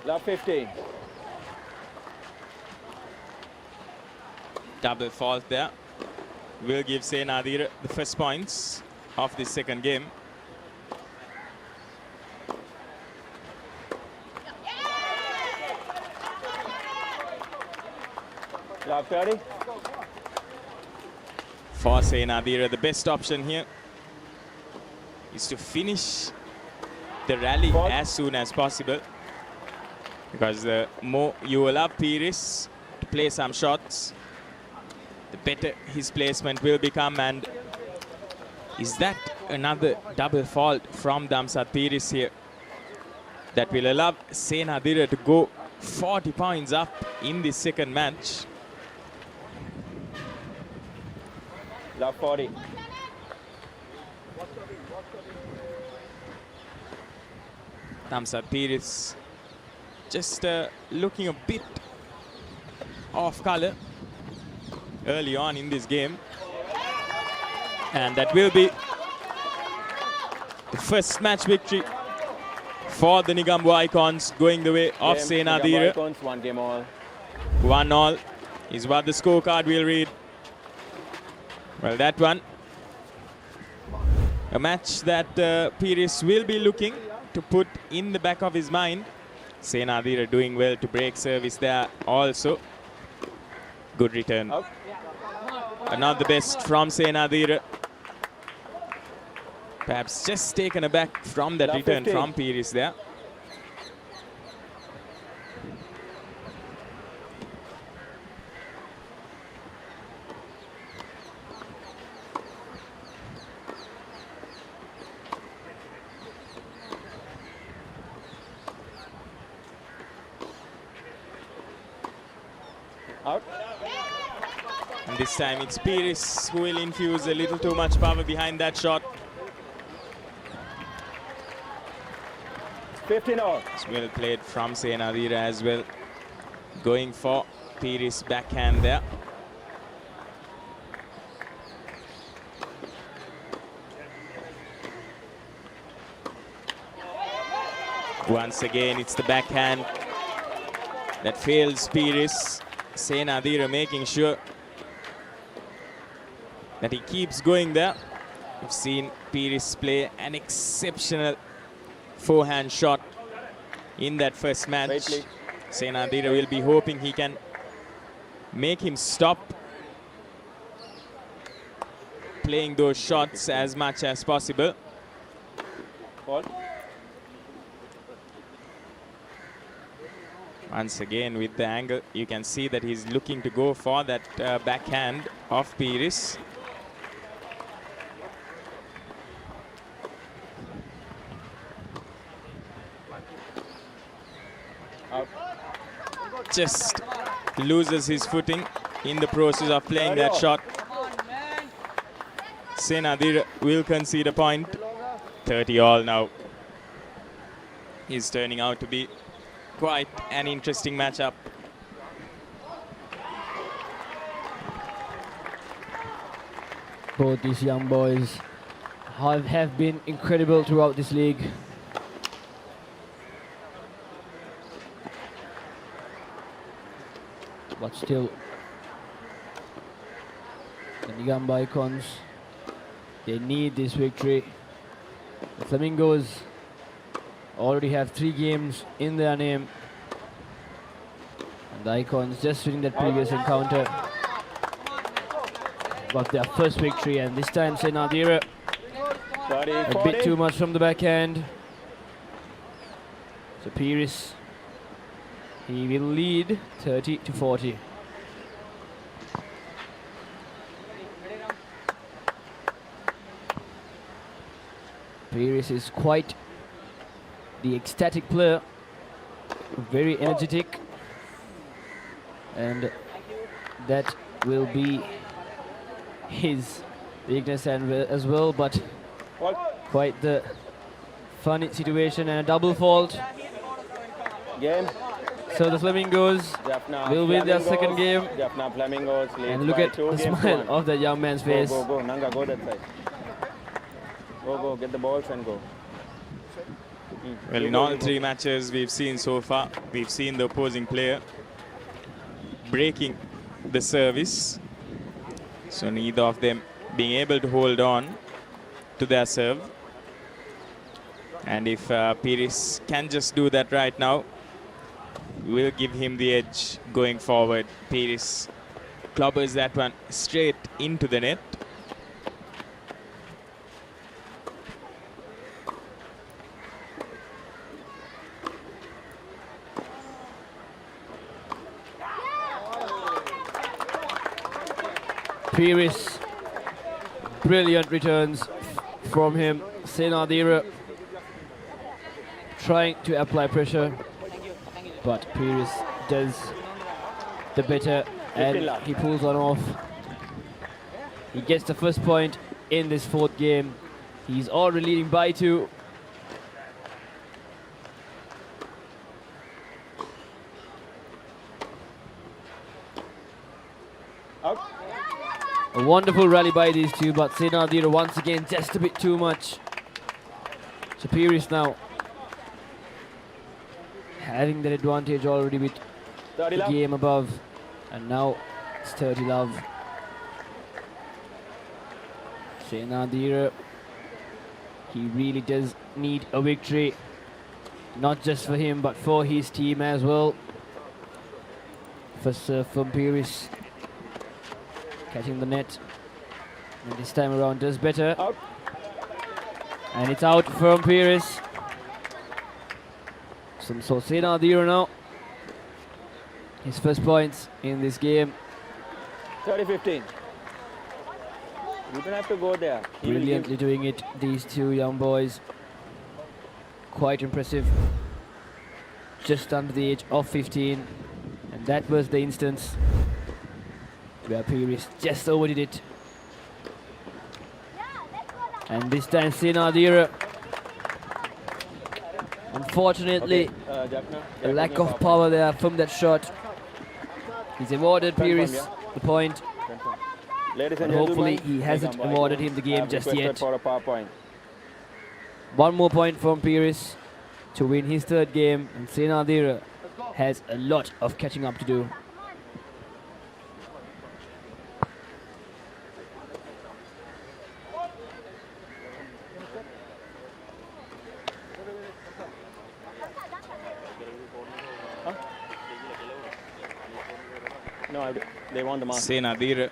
Love 15. Double fault there will give Senadira the first points of the second game. Love 30. For Senadira, the best option here is to finish the rally as soon as possible, because the more you allow Piris to play some shots, the better his placement will become. And is that another double fault from Damsat Piris here that will allow Senadira to go 40 points up in the second match? Love 40. Damsat Piris just looking a bit off color early on in this game, and that will be the first match victory for the Negombo Icons, going the way of Senadira. 1 game all. 1-1 is what the scorecard will read. Well, that one, a match that Piris will be looking to put in the back of his mind. Senadira doing well to break service there also. Good return. Not the best from Senadira. Perhaps just taken aback from that return 15. from Piris there. Out. And this time it's Piris who will infuse a little too much power behind that shot. 15 all. It's well played from Senadira as well. Going for Piris' backhand there. Once again, it's the backhand that fails Piris. Senadira making sure that he keeps going there. We've seen Piris play an exceptional forehand shot in that first match. Senadira will be hoping he can make him stop playing those shots as much as possible. Ball. Once again with the angle, you can see that he's looking to go for that backhand of Piris. Just loses his footing in the process of playing that shot. Senadira will concede a point. 30 all now. He's turning out to be quite an interesting matchup. Both these young boys have been incredible throughout this league. But still, the Negombo Icons, they need this victory The Flamingos already have 3 games in their name. And the Icons just winning that previous encounter got their first victory, and this time Senadira a bit too much from the backhand. So Pires, he will lead 30-40. Pires is quite the ecstatic player, very energetic, and that will be his weakness and as well, but quite the funny situation and a double fault. Game. So the Flamingos will win their second game. Flamingos And look at the smile of that young man's face. Go, Nanga, go that side. Go, get the balls and go. Well, in all 3 matches we've seen so far, we've seen the opposing player breaking the service. So neither of them being able to hold on to their serve. And if Pires can just do that right now, we'll give him the edge going forward. Pires clobbers that one straight into the net. Pires, brilliant returns from him. Senadira trying to apply pressure, but Pires does the better and he pulls one off. He gets the first point in this 4th game. He's already leading by 2. A wonderful rally by these two, but Senadira once again just a bit too much. So Pires now having that advantage already with the game above, and now it's 30 love. Senadira, he really does need a victory, not just for him but for his team as well. First serve from Pires, catching the net, and this time around does better. And it's out from Pires. So Senadira now, his first points in this game. 30-15. You don't have to go there. Brilliantly doing it, these 2 young boys. Quite impressive. Just under the age of 15. And that was the instance where Pires just overdid it. And this time Senadira, unfortunately, a lack of power there from that shot. He's awarded Pires the point. Ladies and and hopefully gentlemen, he hasn't Nigam awarded Icons him the game have just requested yet. For a power point. One more point from Pires to win his 3rd game, and Senadira has a lot of catching up to do. No, they want the mark. Senadira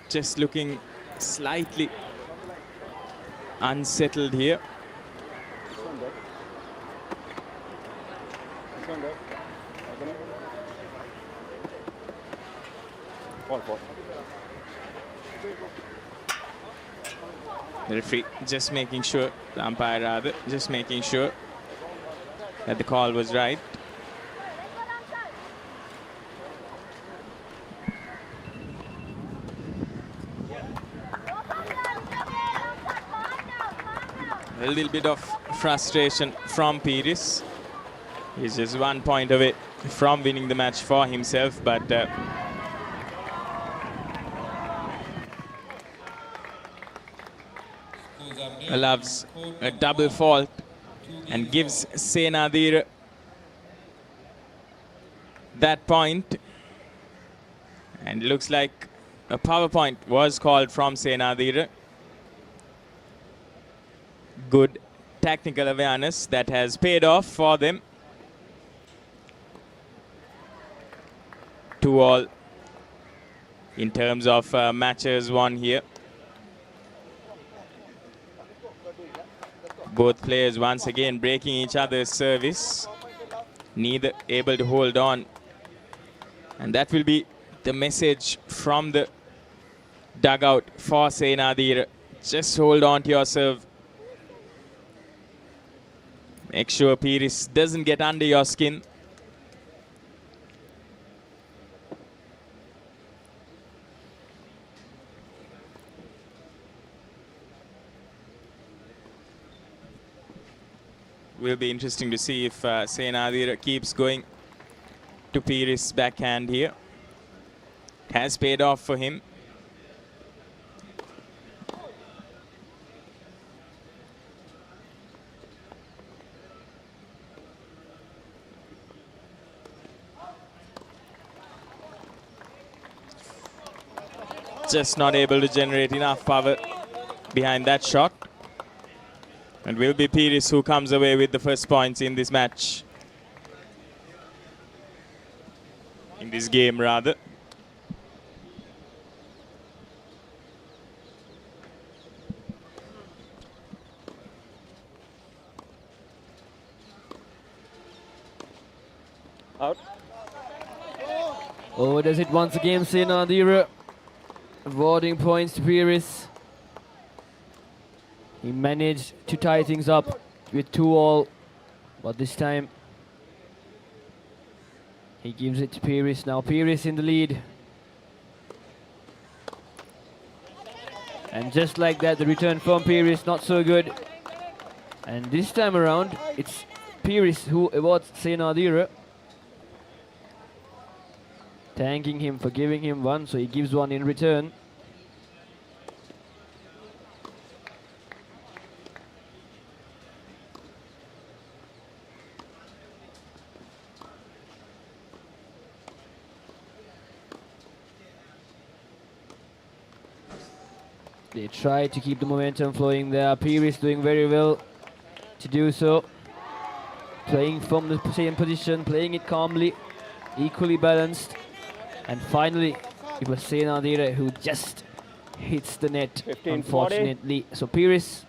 just looking slightly unsettled here. The referee just making sure, the umpire rather, just making sure that the call was right. A little bit of frustration from Pires. He's just 1 point away from winning the match for himself, but allows a double fault and gives Senadira that point. And looks like a power point was called from Senadira. Good technical awareness that has paid off for them. 2-all in terms of matches won here. Both players once again breaking each other's service. Neither able to hold on. And that will be the message from the dugout for Senadira. Just hold on to your serve. Make sure Piris doesn't get under your skin. Will be interesting to see if Senadira keeps going to Piris' backhand here. It has paid off for him. Just not able to generate enough power behind that shot. And will be Piris who comes away with the first points in this match. In this game, rather. Out. Oh, does it once again, Senadira. Awarding points to Piris. He managed to tie things up with 2-all, but this time he gives it to Piris. Now Piris in the lead. And just like that, the return from Piris, not so good. And this time around, it's Piris who awards Senadira, thanking him for giving him one, so he gives one in return. They try to keep the momentum flowing there. Piris doing very well to do so. Playing from the same position, playing it calmly, equally balanced. And finally, it was Senadira who just hits the net, 15-40. unfortunately. So Piris,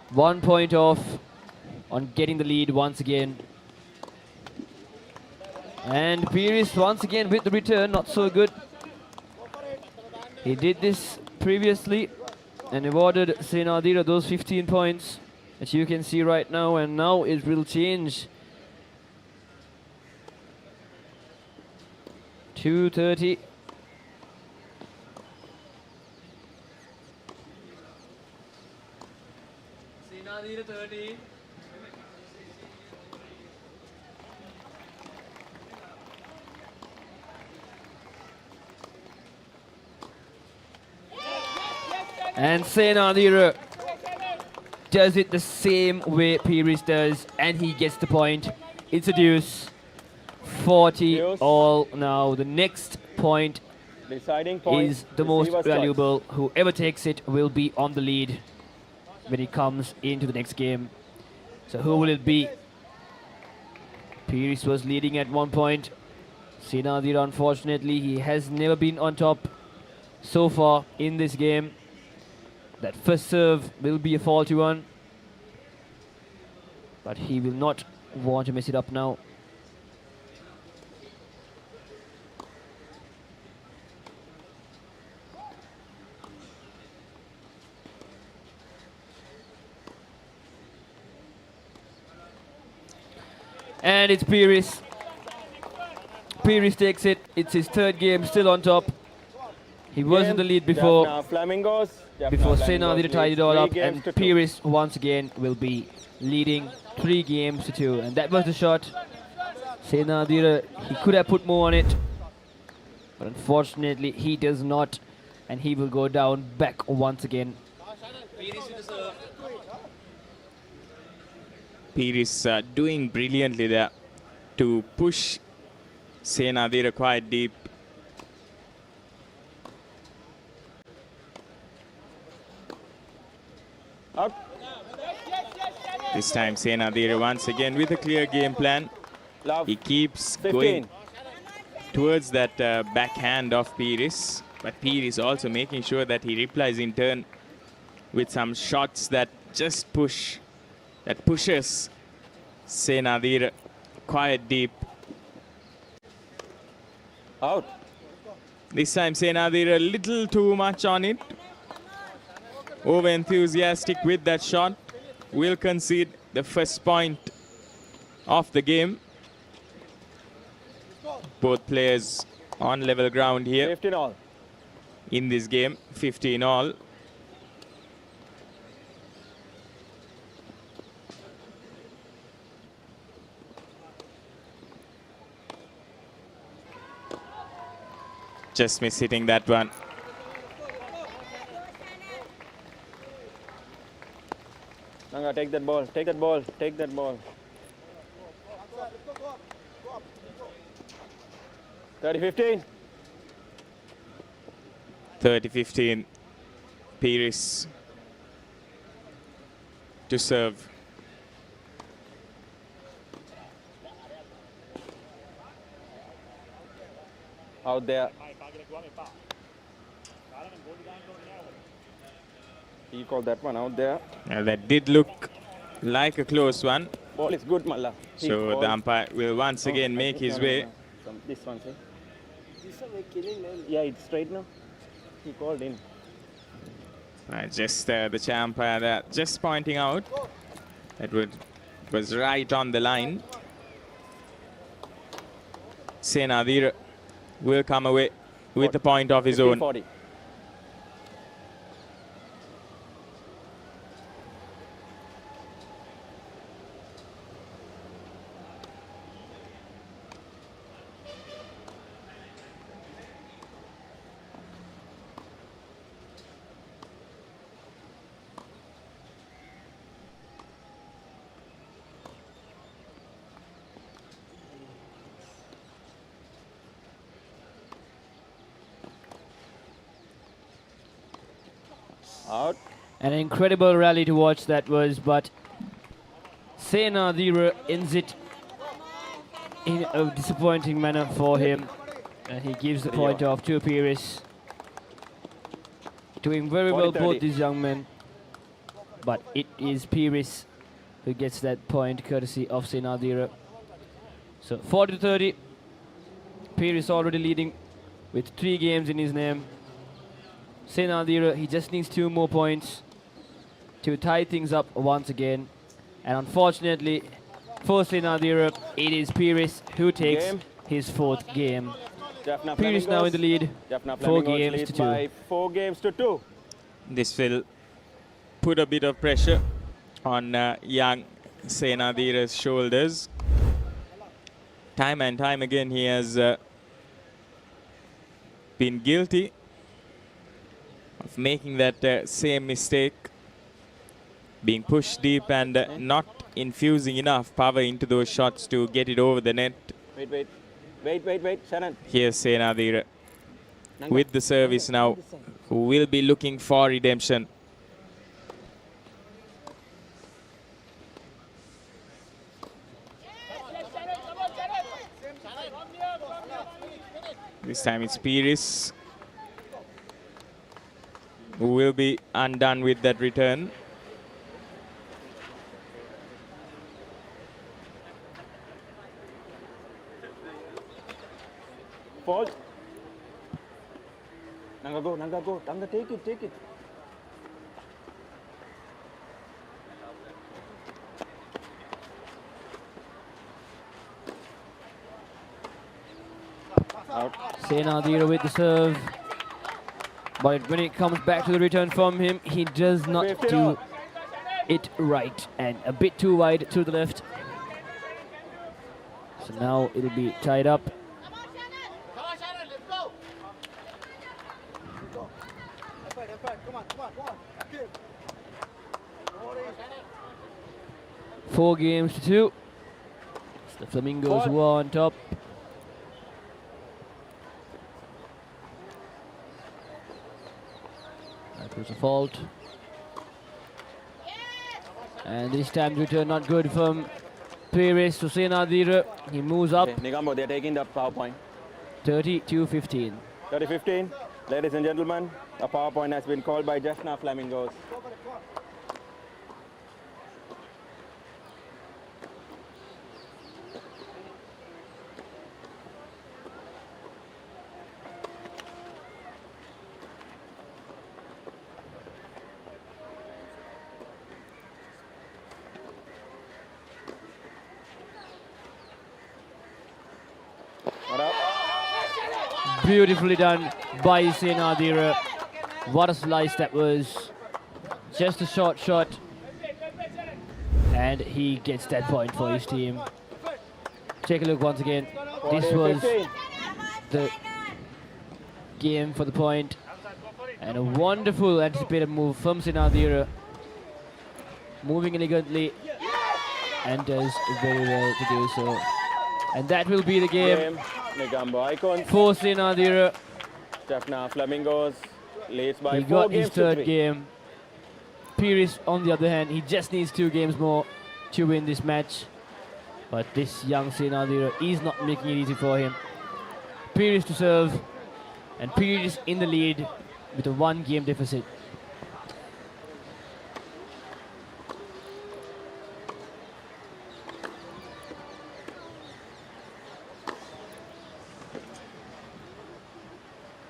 1 point off on getting the lead once again. And Piris once again with the return, not so good. He did this previously and awarded Senadira those 15 points that you can see right now, and now it will change. 2:30. Senadira 30. And Senadira does it the same way Piris does, and he gets the point. It's a deuce. 40-all now. The next point Deciding point is the most receiver's valuable. Whoever takes it will be on the lead when he comes into the next game. So who will it be? Piris was leading at 1 point. Senadira, unfortunately, he has never been on top so far in this game. That first serve will be a faulty one, but he will not want to mess it up now. And it's Piris. Piris takes it. It's his third game, still on top. He was in the lead before. Before Senadira tied it all up, and Piris once again will be leading 3 games to 2. And that was the shot. Senadira, he could have put more on it, but unfortunately he does not, and he will go down back once again. Piris doing brilliantly there to push Senadira quite deep. Out. This time Senadira once again with a clear game plan. He keeps 15. going towards that backhand of Pires. But Pires also making sure that he replies in turn with some shots that just pushes Senadira quite deep. Out. This time Senadira a little too much on it. Over enthusiastic with that shot. Will concede the first point of the game. Both players on level ground here. 15 all. In this game, 15 all. Just miss hitting that one. Lanka, take that ball, take that ball, take that ball. 30-15. 30-15. Pires to serve. Out there. He called that one out there. That did look like a close one. Ball is good, Malla. So the umpire will once again make his way. This one, see? This one we're killing, man. Yeah, it's straight now. He called in. Just the umpire there, just pointing out that was right on the line. Senadira will come away with a point of his own. 40. Out. An incredible rally to watch that was, but Senadira ends it in a disappointing manner for him. And he gives the point off to Pires. Doing very well, both these young men. But it is Pires who gets that point courtesy of Senadira. So 40-30. Pires already leading with 3 games in his name. Senadira, he just needs 2 more points to tie things up once again. And unfortunately, for Senadira, it is Pires who takes his 4th game. Pires now in the lead, 4 games to 2. By 4 games to 2. This will put a bit of pressure on young Senadira's shoulders. Time and time again, he has been guilty of making that same mistake, being pushed deep and not infusing enough power into those shots to get it over the net. Wait, Shannon. Here's Senadira with the service now, who will be looking for redemption. This time it's Pires who will be undone with that return. Fault. Nanga go. Nanga, take it. Out. Senadira with the serve. But when it comes back to the return from him, he does not do it right. And a bit too wide to the left. So now it'll be tied up. Four games to 2. It's the Flamingos who are on top. That was a fault. And this time return not good from Paris to Senadira. He moves up. Okay, Nigambo, they're taking the power point. 30-15. 30-15. Ladies and gentlemen, a power point has been called by Jaffna Flamingos. Beautifully done by Senadira. What a slice that was. Just a short shot. And he gets that point for his team. Take a look once again. This was the game for the point. And a wonderful anticipated move from Senadira. Moving elegantly. And does very well to do so. And that will be the game. Nigambo Icons. For Senadira. Jaffna Flamingos leads by He 4 got games his to third 3. game. Pires, on the other hand, he just needs 2 games more to win this match. But this young Senadira is not making it easy for him. Pires to serve. And Pires in the lead with a 1 game deficit.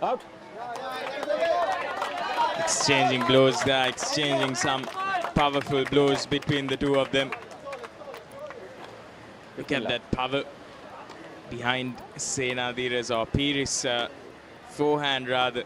Out. Exchanging blows there, exchanging some powerful blows between the two of them. Look at that power behind Senadira's or Pires' forehand rather.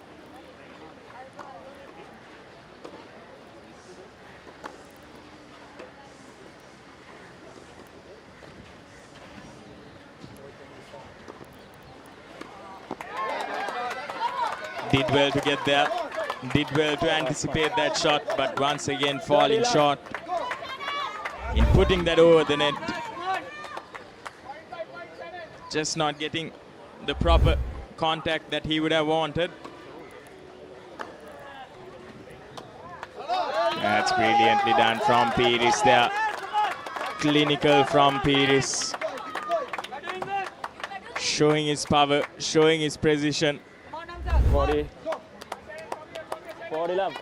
Did well to get there, did well to anticipate that shot, but once again falling short in putting that over the net. Just not getting the proper contact that he would have wanted. That's brilliantly done from Pires there. Clinical from Pires. Showing his power, showing his precision. 40 love.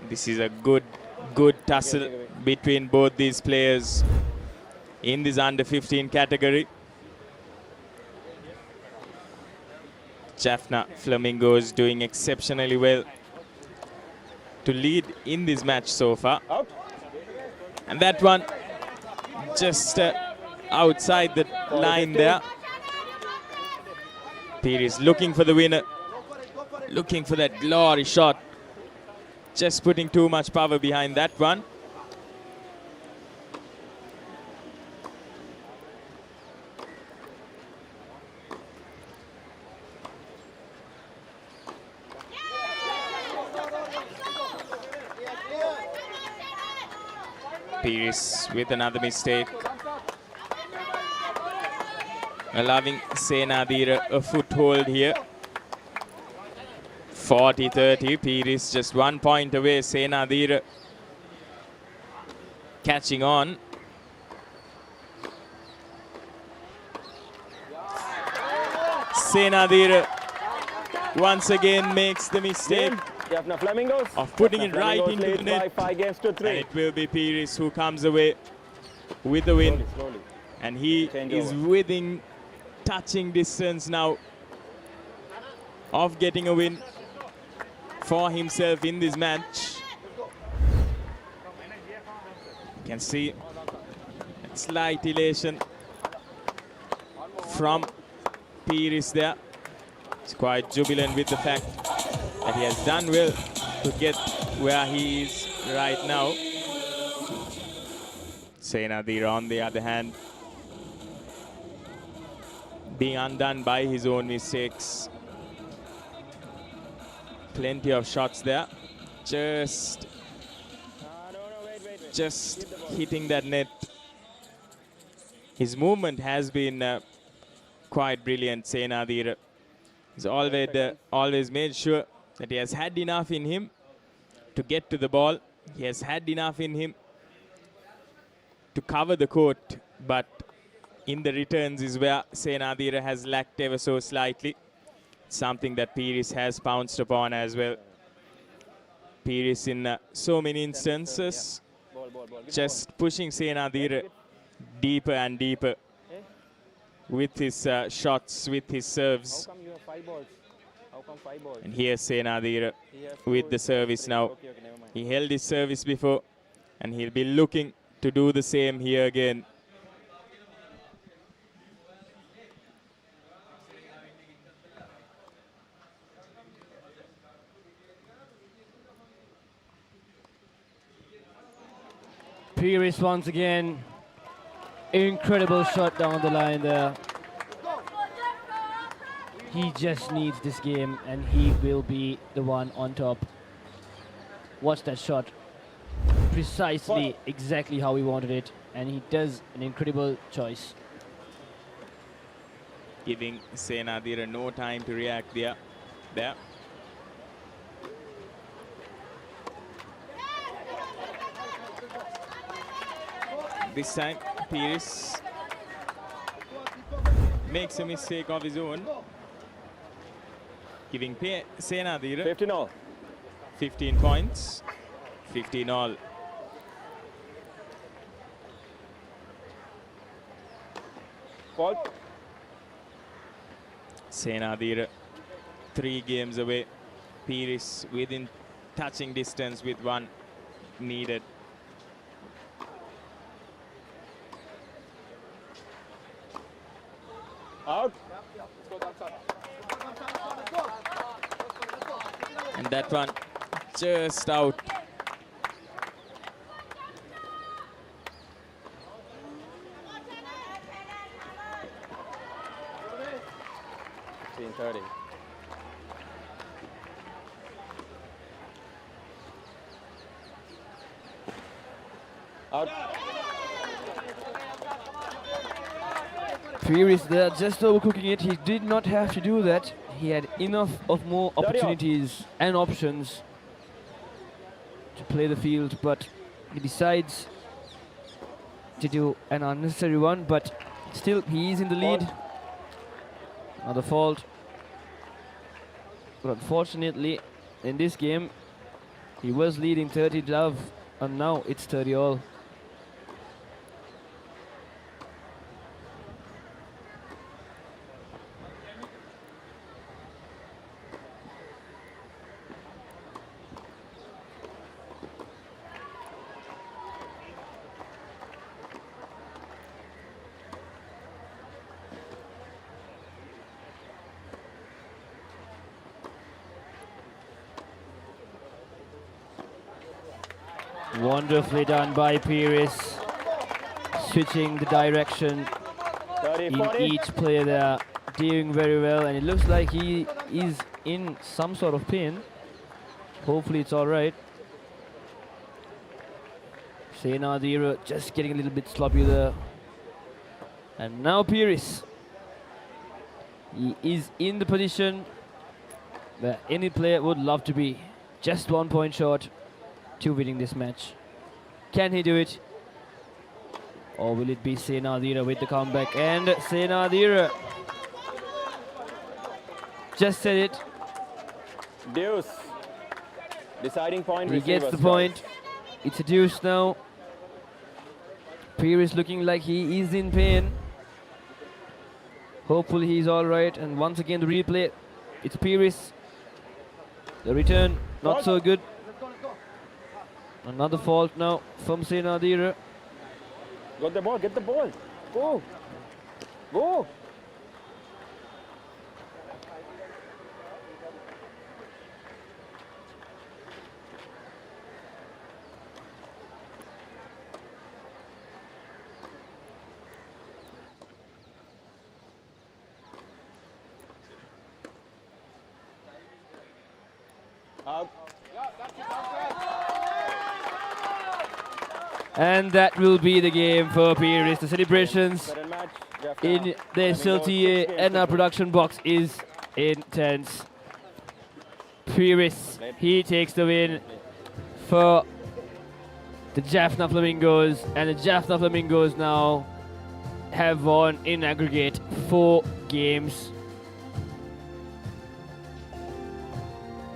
This is a good tussle between both these players in this under 15 category. Jaffna Flamingos doing exceptionally well to lead in this match so far. And that one just outside the line there. Pires looking for the winner, looking for that glory shot. Just putting too much power behind that one. Pires with another mistake. Allowing Senadira a foothold here. 40-30, Pires just 1 point away. Senadira catching on. Senadira once again makes the mistake of putting it right into the net. 5 games to 3. And it will be Pires who comes away with the win. Slowly. And he is within touching distance now of getting a win for himself in this match. You can see a slight elation from Pires there. He's quite jubilant with the fact that he has done well to get where he is right now. Senadira, on the other hand, being undone by his own mistakes. Plenty of shots there. Just hitting that net. His movement has been quite brilliant, Senadira. He's always made sure that he has had enough in him to get to the ball He has had enough in him to cover the court, but in the returns is where Senadira has lacked ever so slightly. Something that Pires has pounced upon as well. Pires in so many instances just pushing Senadira deeper and deeper with his shots, with his serves. How come you have 5 balls? How come 5 balls? And here's Senadira with the service now. Okay, never mind. He held his service before, and he'll be looking to do the same here again. Pires once again. Incredible shot down the line there. He just needs this game and he will be the one on top. Watch that shot. Precisely exactly how he wanted it, and he does an incredible choice. Giving Senadira no time to react there. This time, Pires makes a mistake of his own. Giving Senadira 15 all. 15 points. 15 all. Fault. Senadira 3 games away. Pires within touching distance with 1 needed. Out. And that one just out. Team 30. Out. Pires there just overcooking it. He did not have to do that. He had enough of more opportunities and options to play the field, but he decides to do an unnecessary one, but still he is in the lead. Another fault. But unfortunately, in this game, he was leading 30-love, and now it's 30 all. Wonderfully done by Pires, switching the direction 30, in 40. each player there, doing very well, and it looks like he is in some sort of pain. Hopefully it's all right. Senadira just getting a little bit sloppy there. And now Pires. He is in the position where any player would love to be. Just 1 point short to winning this match. Can he do it? Or will it be Senadira with the comeback? And Senadira just said it. Deuce. Deciding point. He gets the point. It's a deuce now. Pires looking like he is in pain. Hopefully he's all right. And once again the replay. It's Pires. The return not so good. Another fault now from Senadira. Got the ball. Get the ball. Go. Go. Out. And that will be the game for Pires. The celebrations in the SLTA and our production box is intense. Pires, he takes the win for the Jaffna Flamingos, and the Jaffna Flamingos now have won in aggregate 4 games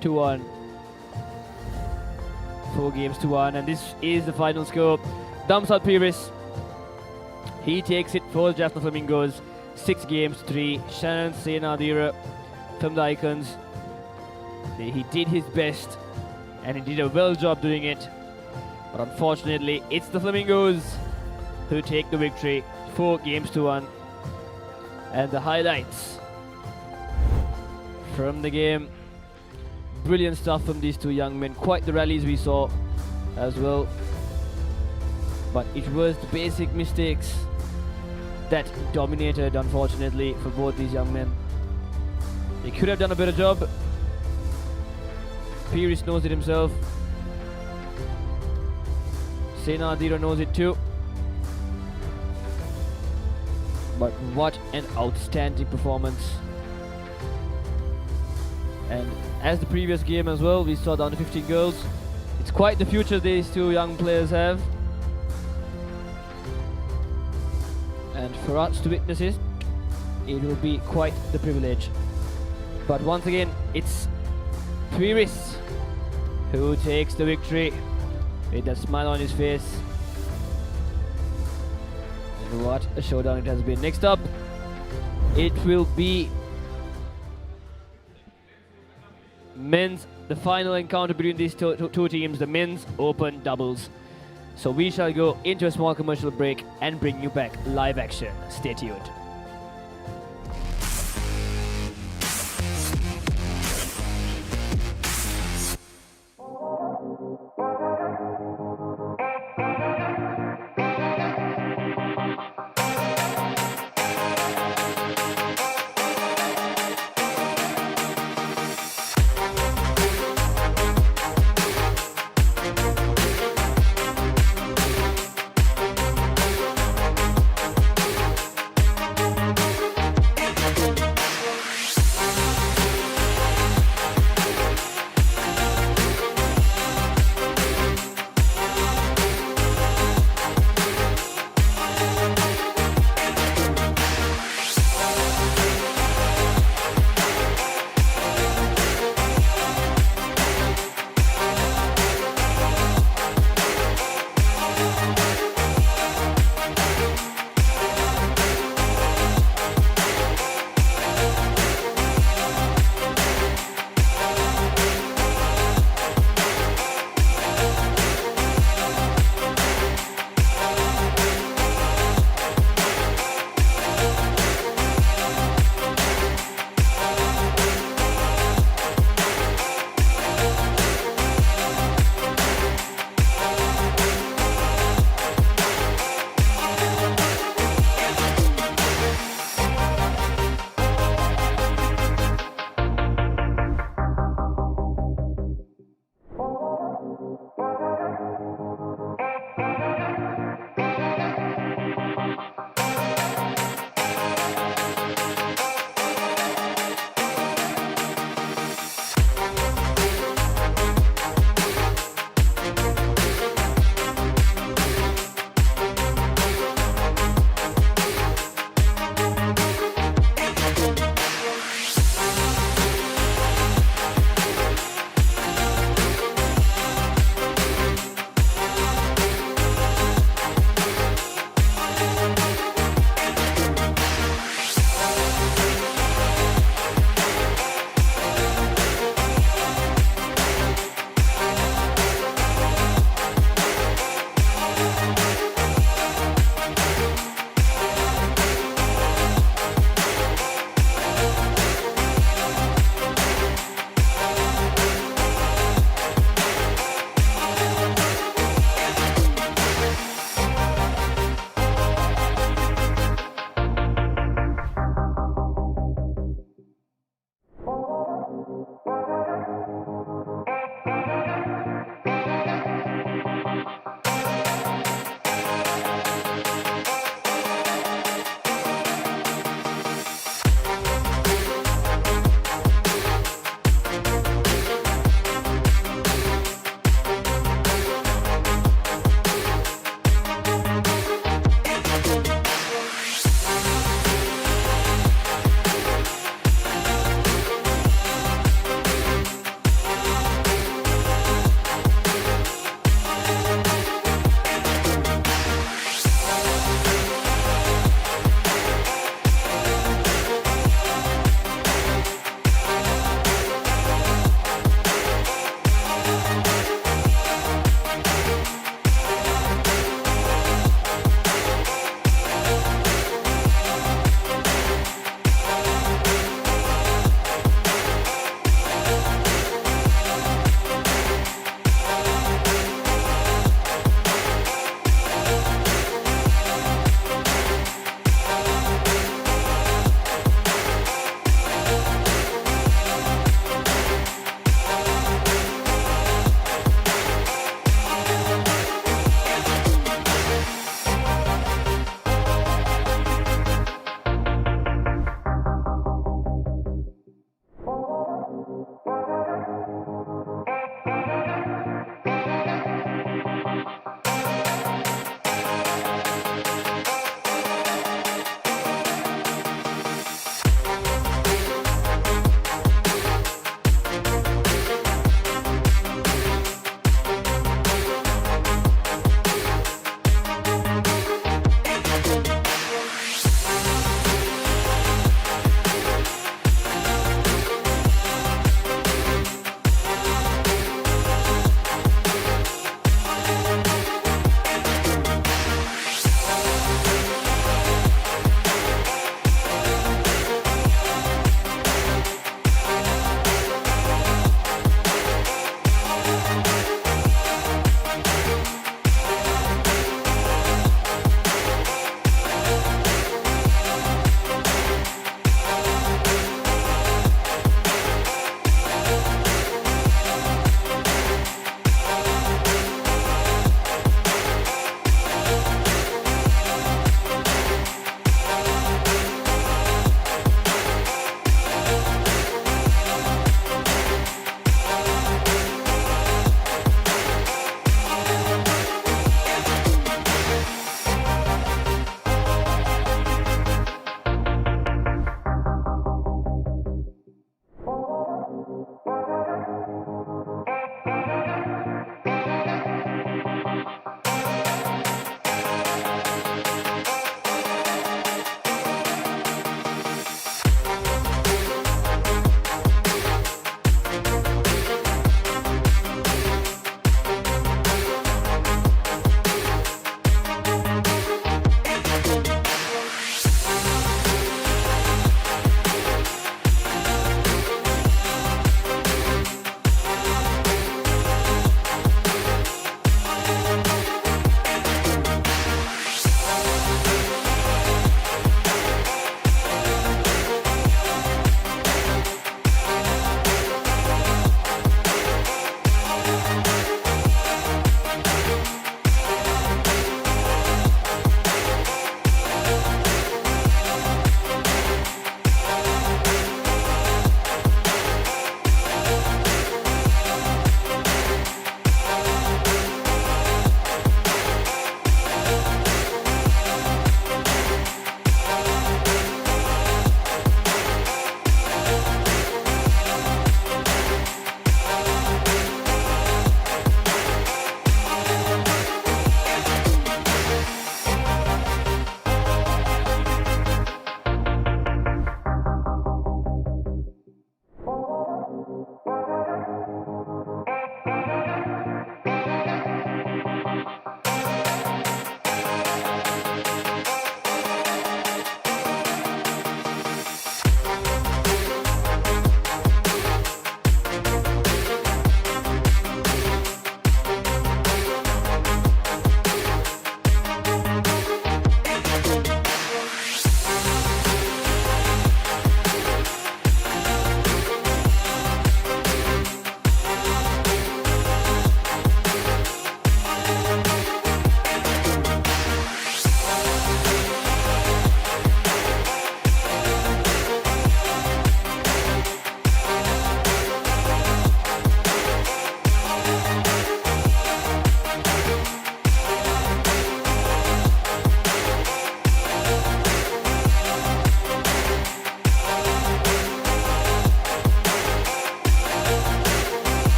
to 1. 4 games to 1, and this is the final score. Damsat Piris, he takes it for the Jaffna Flamingos, 6 games to 3. Shannon Senadira from the Icons, he did his best and he did a well job doing it, but unfortunately it's the Flamingos who take the victory, 4 games to 1. And the highlights from the game, brilliant stuff from these 2 young men, quite the rallies we saw as well, but it was the basic mistakes that dominated, unfortunately, for both these young men. They could have done a better job. Piris knows it himself. Senadira knows it too. But what an outstanding performance. And as the previous game as well, we saw the under 15 girls. It's quite the future these 2 young players have. And for us to witness it, it will be quite the privilege. But once again, it's Piris who takes the victory with a smile on his face. And what a showdown it has been. Next up, it will be men's, the final encounter between these two teams, the men's open doubles. So we shall go into a small commercial break and bring you back live action. Stay tuned.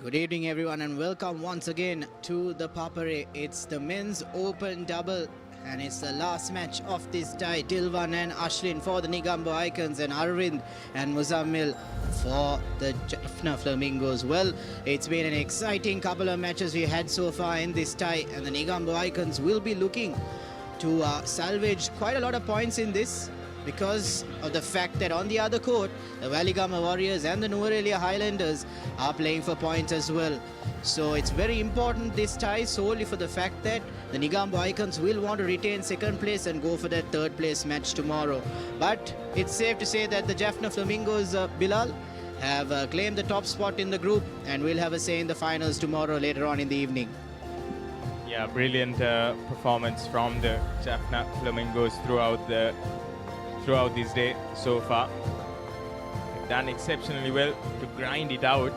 Good evening, everyone, and welcome once again to the Papare. It's the men's open double, and it's the last match of this tie. Dilwan and Ashlin for the Negombo Icons, and Arvind and Muzammil for the Jaffna Flamingos. Well, it's been an exciting couple of matches we had so far in this tie, and the Negombo Icons will be looking to salvage quite a lot of points in this, because of the fact that on the other court, the Waligama Warriors and the Nuwara Highlanders are playing for points as well. So it's very important this tie, solely for the fact that the Negombo Icons will want to retain second place and go for that third place match tomorrow. But it's safe to say that the Jaffna Flamingos, Bilal, have claimed the top spot in the group and will have a say in the finals tomorrow later on in the evening. Yeah, brilliant performance from the Jaffna Flamingos throughout this day so far. They've done exceptionally well to grind it out.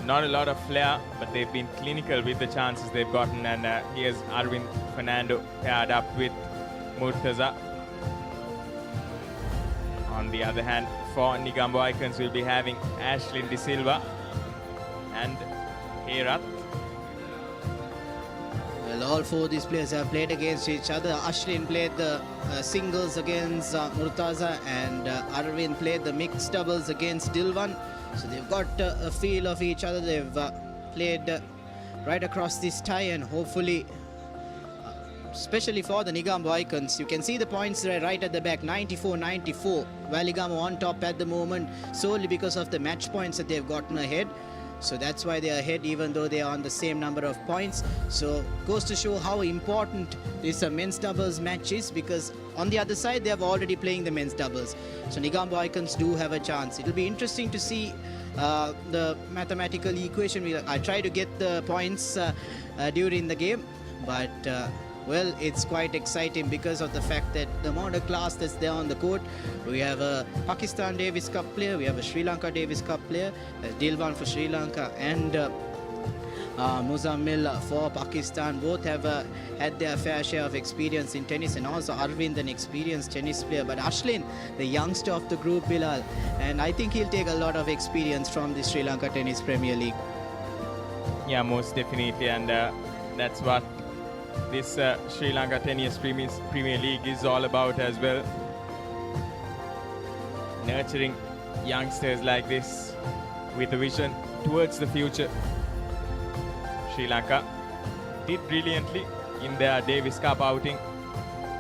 Not a lot of flair, but they've been clinical with the chances they've gotten. And here's Arvind Fernando paired up with Murtaza. On the other hand, for Negombo Icons, we'll be having Ashlyn De Silva and Herat. Well, all four of these players have played against each other. Ashlin played the singles against Murtaza, and Arvind played the mixed doubles against Dilwan. So they've got a feel of each other. They've played right across this tie, and hopefully, especially for the Negombo Icons, you can see the points right at the back, 94-94. Waligama on top at the moment, solely because of the match points that they've gotten ahead. So that's why they are ahead, even though they are on the same number of points. So goes to show how important this men's doubles match is, because on the other side they are already playing the men's doubles. So Negombo Icons do have a chance. It'll be interesting to see the mathematical equation. I try to get the points during the game, but well, it's quite exciting because of the fact that the amount of class that's there on the court. We have a Pakistan Davis Cup player, we have a Sri Lanka Davis Cup player, Dilwan for Sri Lanka and Muzammil for Pakistan. Both have had their fair share of experience in tennis, and also Arvind, an experienced tennis player. But Ashlin, the youngster of the group, Bilal, and I think he'll take a lot of experience from the Sri Lanka Tennis Premier League. Yeah, most definitely, and that's what this Sri Lanka Tennis Premier League is all about as well. Nurturing youngsters like this with a vision towards the future. Sri Lanka did brilliantly in their Davis Cup outing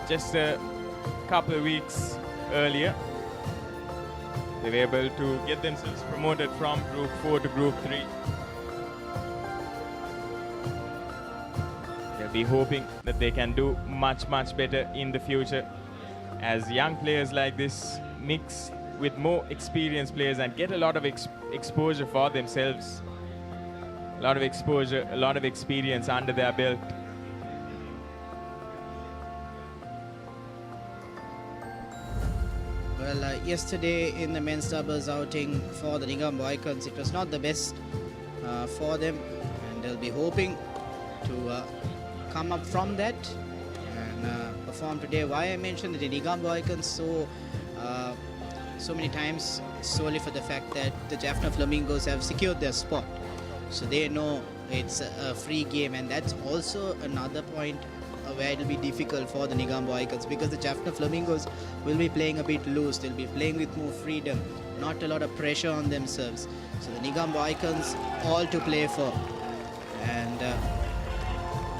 just a couple of weeks earlier. They were able to get themselves promoted from Group 4 to Group 3. Be hoping that they can do much better in the future, as young players like this mix with more experienced players and get a lot of exposure for themselves. A lot of exposure, a lot of experience under their belt. Well, yesterday in the men's doubles outing for the Negombo Icons, it was not the best for them, and they'll be hoping to come up from that and perform today. Why I mentioned the Negombo Icons so many times, solely for the fact that the Jaffna Flamingos have secured their spot. So they know it's a free game, and that's also another point where it'll be difficult for the Negombo Icons, because the Jaffna Flamingos will be playing a bit loose. They'll be playing with more freedom, not a lot of pressure on themselves. So the Negombo Icons all to play for. And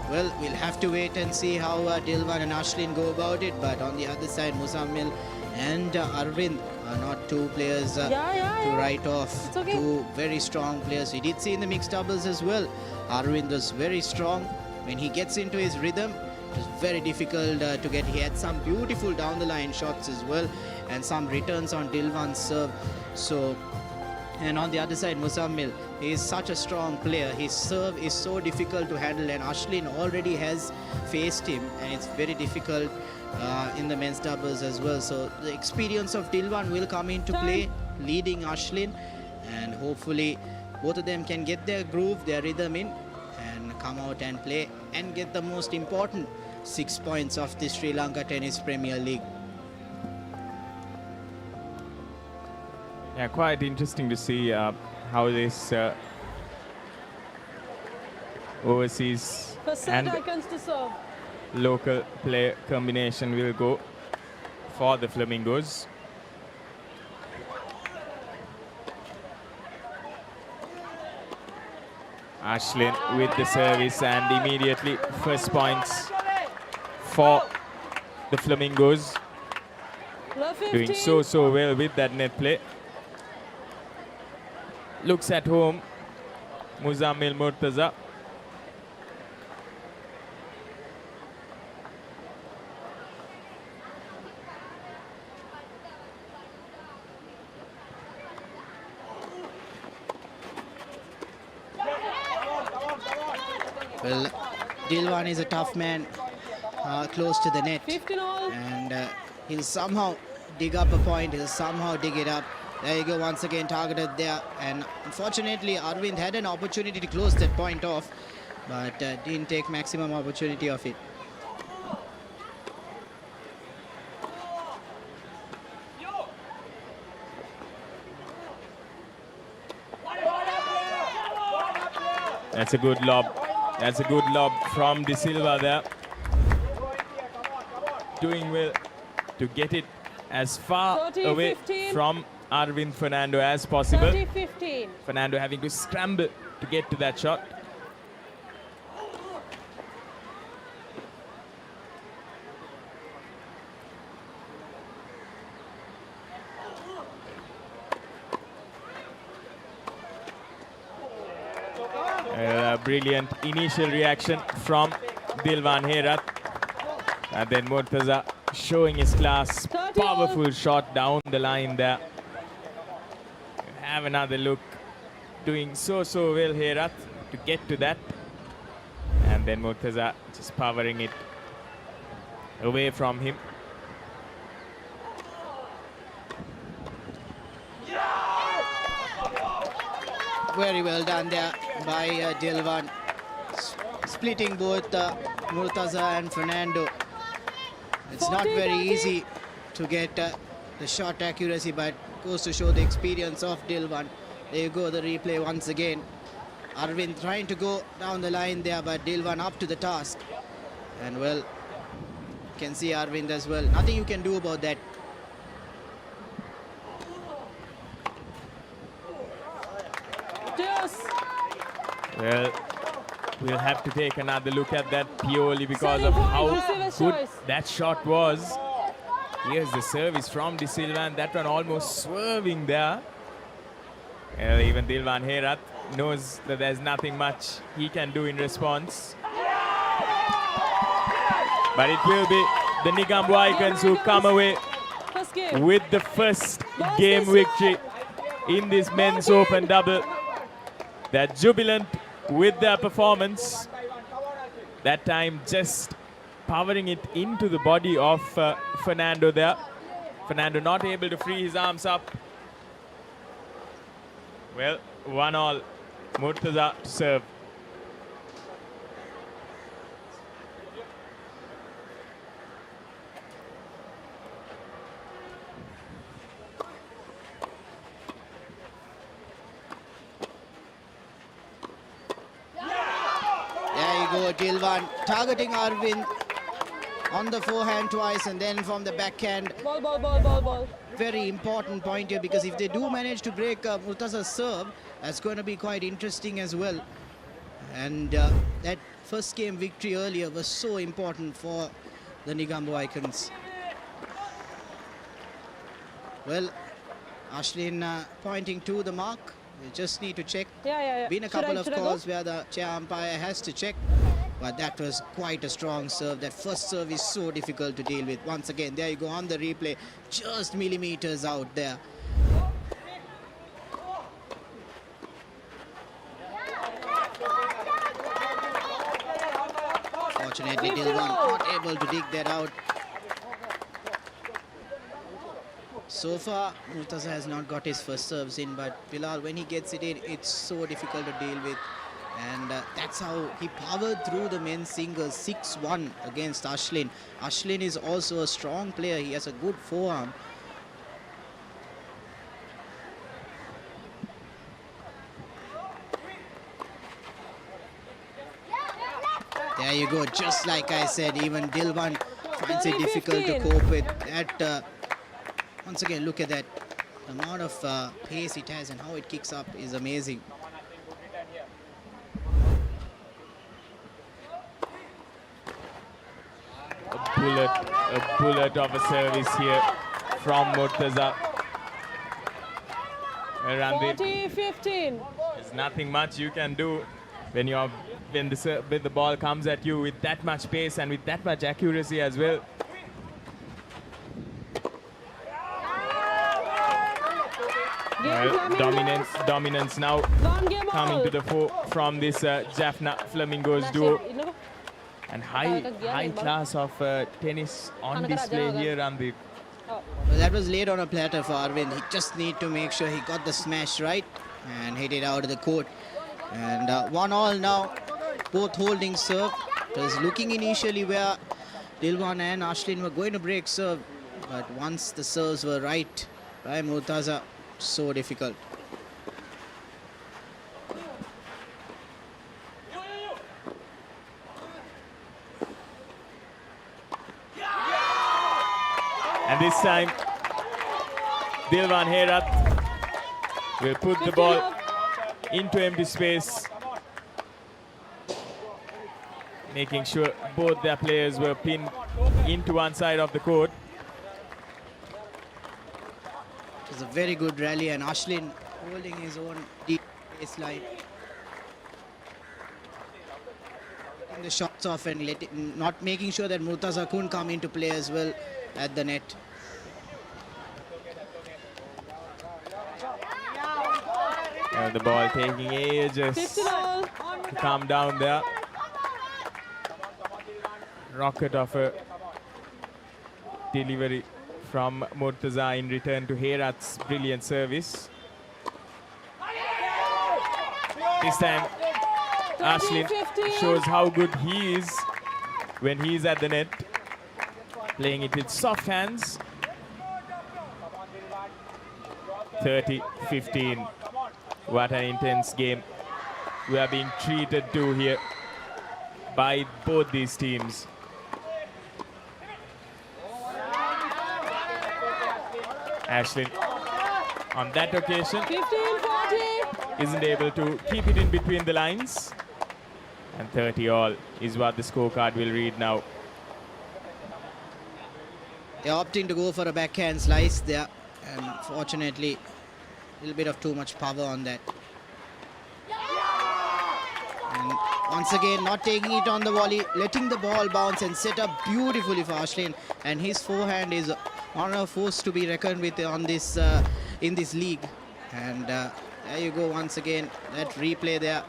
well, we'll have to wait and see how Dilwan and Ashlin go about it. But on the other side, Muzammil and Arvind are not two players to write off. It's okay. Two very strong players. We did see in the mixed doubles as well, Arvind was very strong. When he gets into his rhythm, it was very difficult to get. He had some beautiful down the line shots as well, and some returns on Dilwan's serve. So, and on the other side, Muzammil, he is such a strong player. His serve is so difficult to handle, and Ashlin already has faced him, and it's very difficult in the men's doubles as well. So the experience of Dilwan will come into play, leading Ashlin, and hopefully both of them can get their groove, their rhythm in, and come out and play and get the most important 6 points of the Sri Lanka Tennis Premier League. Yeah, quite interesting to see how this overseas First and set icons to serve. local play combination will go for the Flamingos. Ashlyn with the service and immediately first points for the Flamingos. Doing so well with that net play. Looks at home, Muzammil Murtaza. Well, Dilwan is a tough man, close to the net. 15 all. And he'll somehow dig up a point, he'll somehow dig it up. There you go, once again targeted there. And unfortunately, Arvind had an opportunity to close that point off, but didn't take maximum opportunity of it. That's a good lob. That's a good lob from De Silva there. Doing well to get it as far 30, away 15. from Arvind Fernando as possible. 30-15. Fernando having to scramble to get to that shot. A brilliant initial reaction from Dilwan Herat. And then Murtaza showing his class. Powerful shot down the line there. Have another look. Doing so well Herat to get to that. And then Murtaza just powering it away from him. Very well done there by Dilwan, splitting both Murtaza and Fernando. It's not very easy to get the shot accuracy, but goes to show the experience of Dilwan. There you go, the replay once again. Arvind trying to go down the line there, but Dilwan up to the task. And well, you can see Arvind as well. Nothing you can do about that. Well, we'll have to take another look at that purely because of how good that shot was. Here's the service from De Silva, and that one almost swerving there. Well, even Dilwan Herat knows that there's nothing much he can do in response. But it will be the Negombo Icons who come away with the first game victory in this men's open double. They're jubilant with their performance. That time just powering it into the body of Fernando there. Fernando not able to free his arms up. Well, 1-all. Murtaza to serve. Dilwan targeting Arvind on the forehand twice and then from the backhand. Ball. Very important point here, because if they do manage to break Murtaza's serve, that's going to be quite interesting as well. And that first game victory earlier was so important for the Negombo Icons. Well, Ashlyn pointing to the mark. We just need to check. Yeah. Been a couple of calls where the chair umpire has to check, but that was quite a strong serve. That first serve is so difficult to deal with. Once again, there you go on the replay, just millimeters out there. Fortunately, Dilwan not able to dig that out. So far, Murtaza has not got his first serves in, but Bilal, when he gets it in, it's so difficult to deal with. And that's how he powered through the men's singles 6-1 against Ashlyn. Ashlyn is also a strong player. He has a good forearm. There you go, just like I said, even Dilwan finds it difficult to cope with that. Once again, look at that. The amount of pace it has and how it kicks up is amazing. A bullet of a service here from Murtaza. 40-15. There's nothing much you can do when the ball comes at you with that much pace and with that much accuracy as well. Dominance now coming to the fore from this Jaffna Flamingos duo. And high class of tennis on display here, Randeep. Well, that was laid on a platter for Arvind. He just need to make sure he got the smash right and hit it out of the court. And 1-all now, both holding serve. It was looking initially where Dilwan and Ashlin were going to break serve, but once the serves were right by Murtaza, so difficult. And this time, Dilwan Herat will put the ball into empty space, making sure both their players were pinned into one side of the court. It was a very good rally, and Ashlin holding his own deep baseline. Getting the shots off and not making sure that Murtaza couldn't come into play as well at the net. And the ball taking ages to come down there. Rocket of a delivery from Murtaza in return to Herat's brilliant service. This time, Ashlin shows how good he is when he's at the net, playing it with soft hands. 30-15. What an intense game we are being treated to here by both these teams. Ashlin, on that occasion, 15-40. isn't able to keep it in between the lines. And 30-all is what the scorecard will read now. They're opting to go for a backhand slice there, and fortunately, a little bit of too much power on that. And once again, not taking it on the volley, letting the ball bounce and set up beautifully for Ashlin. And his forehand is one of a force to be reckoned with on this in this league. And there you go once again, that replay there.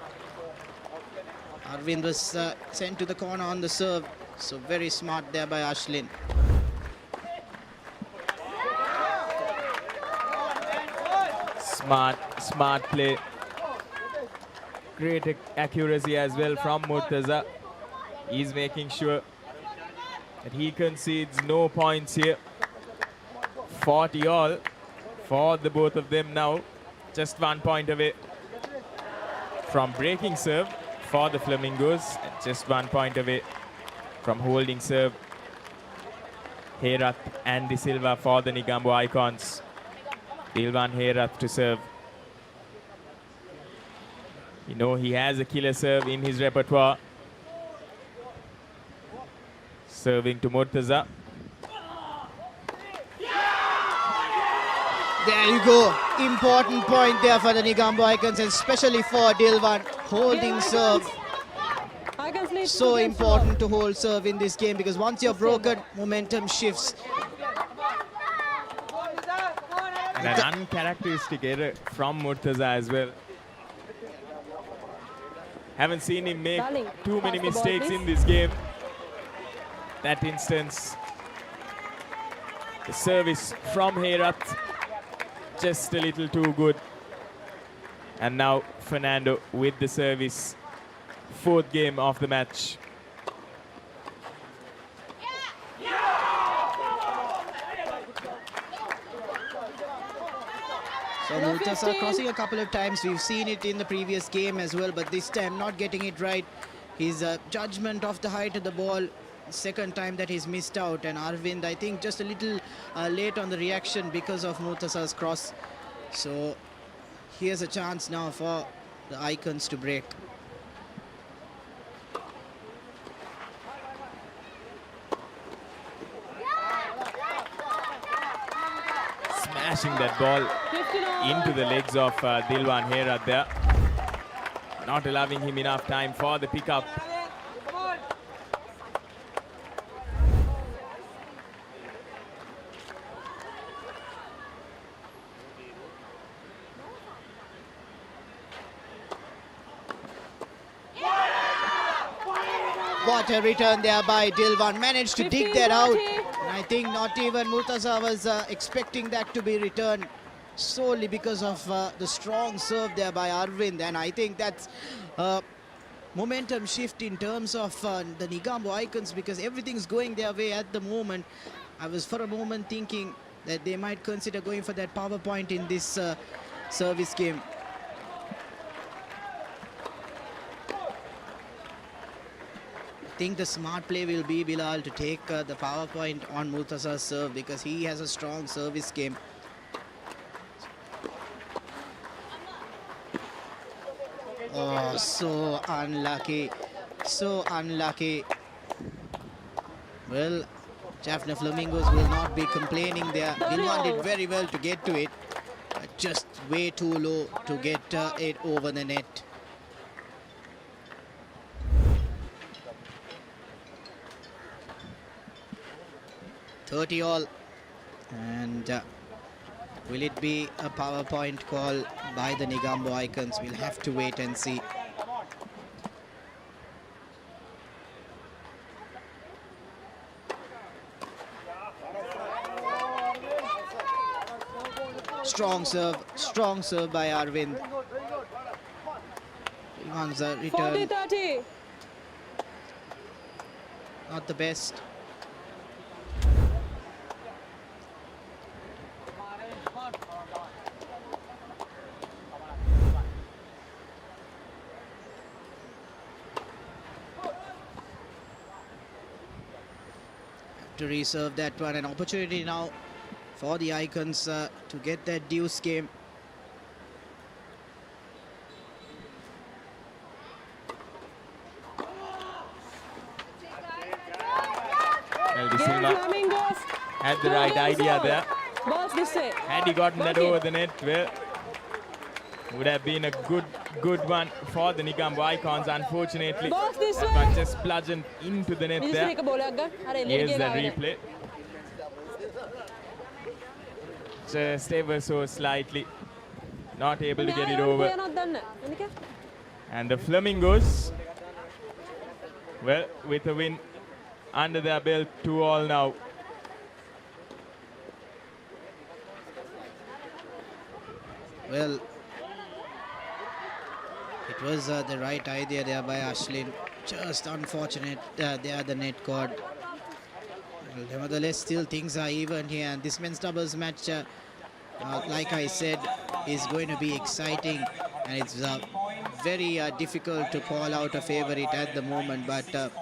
Arvind was sent to the corner on the serve, so very smart there by Ashlin. Smart play. Great accuracy as well from Murtaza. He's making sure that he concedes no points here. 40-all for the both of them now. Just 1 point away from breaking serve for the Flamingos. And just 1 point away from holding serve. Herat and De Silva for the Negombo Icons. Dilwan Herat to serve. You know he has a killer serve in his repertoire. Serving to Murtaza. There you go. Important point there for the Negombo Icons, and especially for Dilwan. Holding serve. So important to hold serve in this game, because once you're broken, momentum shifts. And an uncharacteristic error from Murtaza as well. Haven't seen him make too many mistakes in this game. That instance, the service from Herat, just a little too good. And now Fernando with the service. 4th game of the match. So Murtaza crossing a couple of times. We've seen it in the previous game as well, but this time not getting it right. his judgment of the height of the ball. Second time that he's missed out, and Arvind, I think, just a little late on the reaction because of Murtaza's cross. So here's a chance now for the Icons to break. Smashing that ball into the legs of Dilwan Hera there. Not allowing him enough time for the pickup. What a return there by Dilwan. Managed to dig that out. And I think not even Murtaza was expecting that to be returned, solely because of the strong serve there by Arvind. And I think that's momentum shift in terms of the Negombo Icons, because everything's going their way at the moment. I was for a moment thinking that they might consider going for that power point in this service game. I think the smart play will be, Bilal, to take the power point on Murtaza's serve, because he has a strong service game. Oh, so unlucky. So unlucky. Well, Jaffna Flamingos will not be complaining there. Dilwan did very well to get to it, but just way too low to get it over the net. all, and will it be a power point call by the Negombo Icons? We'll have to wait and see. Strong serve by Arvind. Dilwan's return. 40-30. Not the best. To reserve that one, an opportunity now for the Icons to get that deuce game. Well, De Silva had the right idea there. Balls this way. Had he gotten that over the net, well, would have been a good one for the Negombo Icons. Unfortunately, Balls this that way. one just bludgeoned into the net there. Here's the replay. Just ever so slightly not able to get it over. And the Flamingos, well, with a win under their belt, 2-all now. Well, it was the right idea there by Ashlin. Just unfortunate there the net cord. Well, nevertheless, still things are even here, and this men's doubles match, like I said, is going to be exciting, and it's very difficult to call out a favorite at the moment. But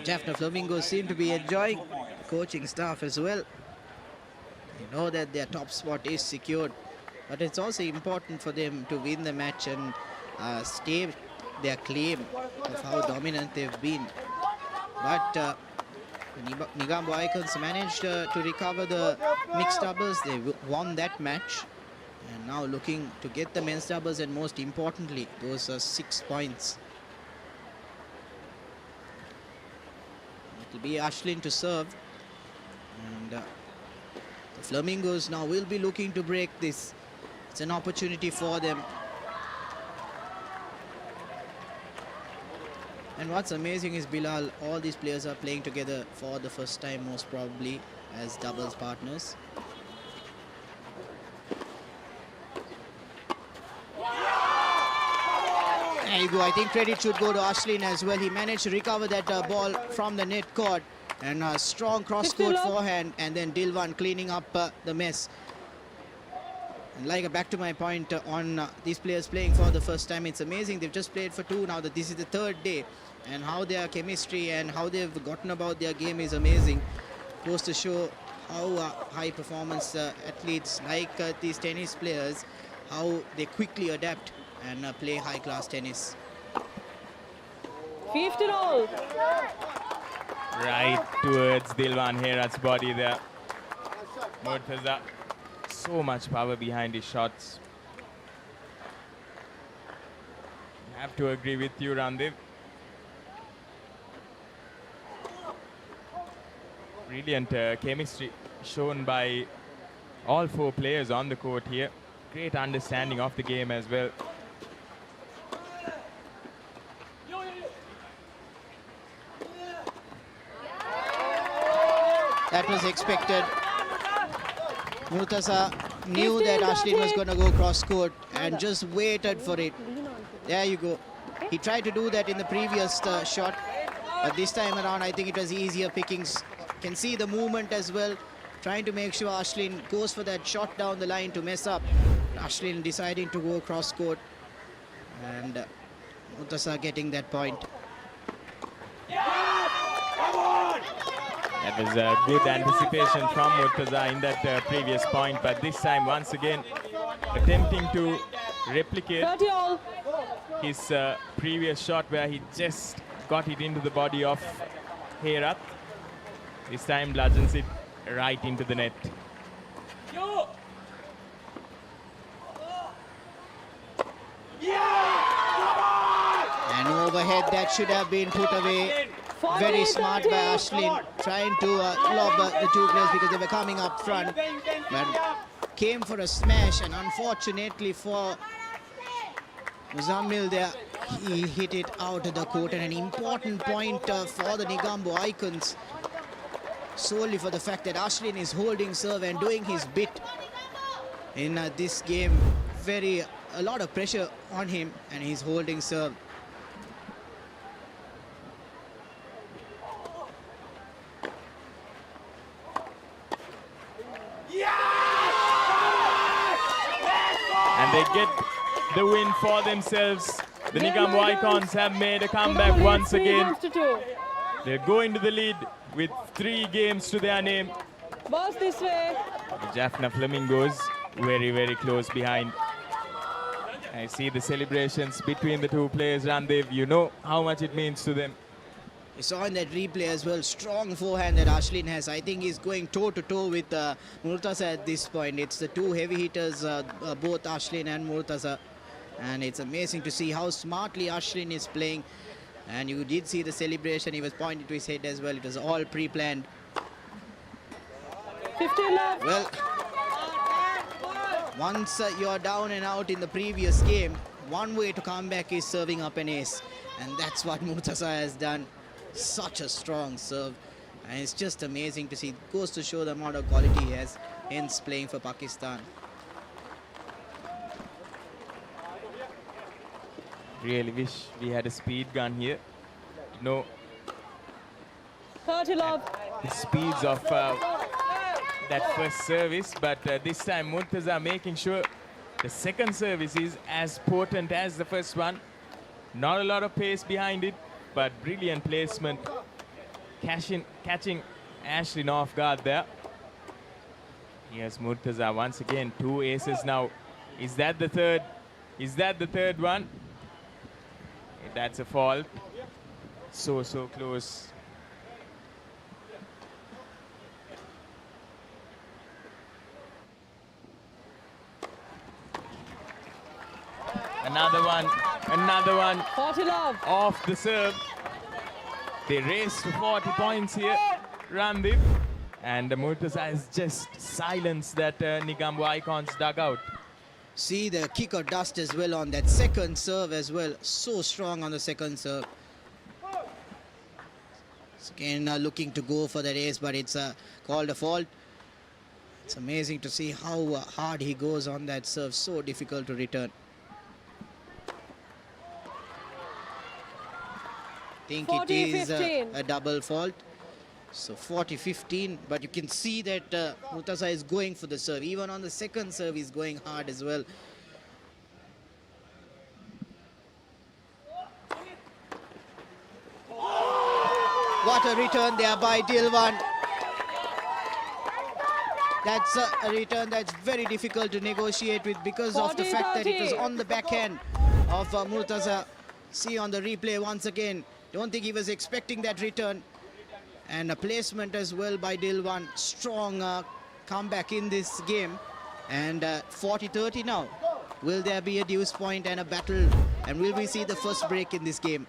Jaffna Flamingos seem to be enjoying coaching staff as well. They know that their top spot is secured, but it's also important for them to win the match and stay their claim of how dominant they've been. But Negombo Icons managed to recover the mixed doubles. They won that match, and now looking to get the men's doubles, and most importantly, those 6 points. It will be Ashlin to serve, and the Flamingos now will be looking to break this. It's an opportunity for them. And what's amazing is, Bilal, all these players are playing together for the first time, most probably, as doubles partners. There you go. I think credit should go to Ashlin as well. He managed to recover that ball from the net court, and a strong cross-court forehand, and then Dilwan cleaning up the mess. And like back to my point on these players playing for the first time, it's amazing. They've just played for 2 now. That this is the 3rd day, and how their chemistry and how they've gotten about their game is amazing. Goes to show how high performance athletes like these tennis players, how they quickly adapt and play high class tennis. 15 all. Right towards Dilwan Herat's body there. Murtaza, so much power behind his shots. I have to agree with you, Randeep. Brilliant chemistry shown by all 4 players on the court here. Great understanding of the game as well. That was expected. Murtaza knew that Ashlin was going to go cross court and just waited for it. There you go. He tried to do that in the previous shot, but this time around I think it was easier pickings. Can see the movement as well, trying to make sure Ashlin goes for that shot down the line to mess up. Ashlin deciding to go cross court, and Murtaza getting that point. That was a good anticipation from Murtaza in that previous point, but this time once again attempting to replicate his previous shot where he just got it into the body of Herat. This time bludgeons it right into the net. And overhead, that should have been put away. Very smart by Ashlin, trying to lob the 2 players because they were coming up front. But came for a smash, and unfortunately for Muzammil there, he hit it out of the court. And an important point for the Negombo Icons, solely for the fact that Ashlin is holding serve and doing his bit in this game. A lot of pressure on him, and he's holding serve. And they get the win for themselves. The Negombo Icons have made a comeback once again. They're going to the lead with 3 games to their name. Boss this way. The Jaffna Flamingos very, very close behind. I see the celebrations between the 2 players, Randev. You know how much it means to them. You saw in that replay as well, strong forehand that Ashlin has. I think he's going toe-to-toe with Murtaza at this point. It's the 2 heavy hitters, both Ashlin and Murtaza. And it's amazing to see how smartly Ashlin is playing. And you did see the celebration. He was pointing to his head as well. It was all pre-planned. 15 left. Well, once you're down and out in the previous game, one way to come back is serving up an ace. And that's what Murtaza has done. Such a strong serve, and it's just amazing to see. It goes to show the amount of quality he has, hence playing for Pakistan. Really wish we had a speed gun here. No. 30 love. The speeds of that first service, but this time Murtaza making sure the second service is as potent as the first one. Not a lot of pace behind it, but brilliant placement. Catching Ashlin off guard there. Here's Murtaza once again, 2 aces now. Is that the third? Is that the third one? That's a fault. So close. Another one. 40 love. Off the serve. They race to 40 points here, Randeep. And Murtaza has just silenced that Negombo Icons dugout. See the kick of dust as well on that second serve as well. So strong on the second serve. It's again looking to go for that ace, but it's called a fault. It's amazing to see how hard he goes on that serve. So difficult to return. I think 40, it is 15. a double fault. So 40-15, but you can see that Murtaza is going for the serve. Even on the second serve, he's going hard as well. What a return there by Dilwan. That's a return that's very difficult to negotiate with because of the fact that it was on the backhand of Murtaza. See on the replay once again. Don't think he was expecting that return. And a placement as well by Dilwan. Strong comeback in this game. And 40-30 now. Will there be a deuce point and a battle? And will we see the first break in this game?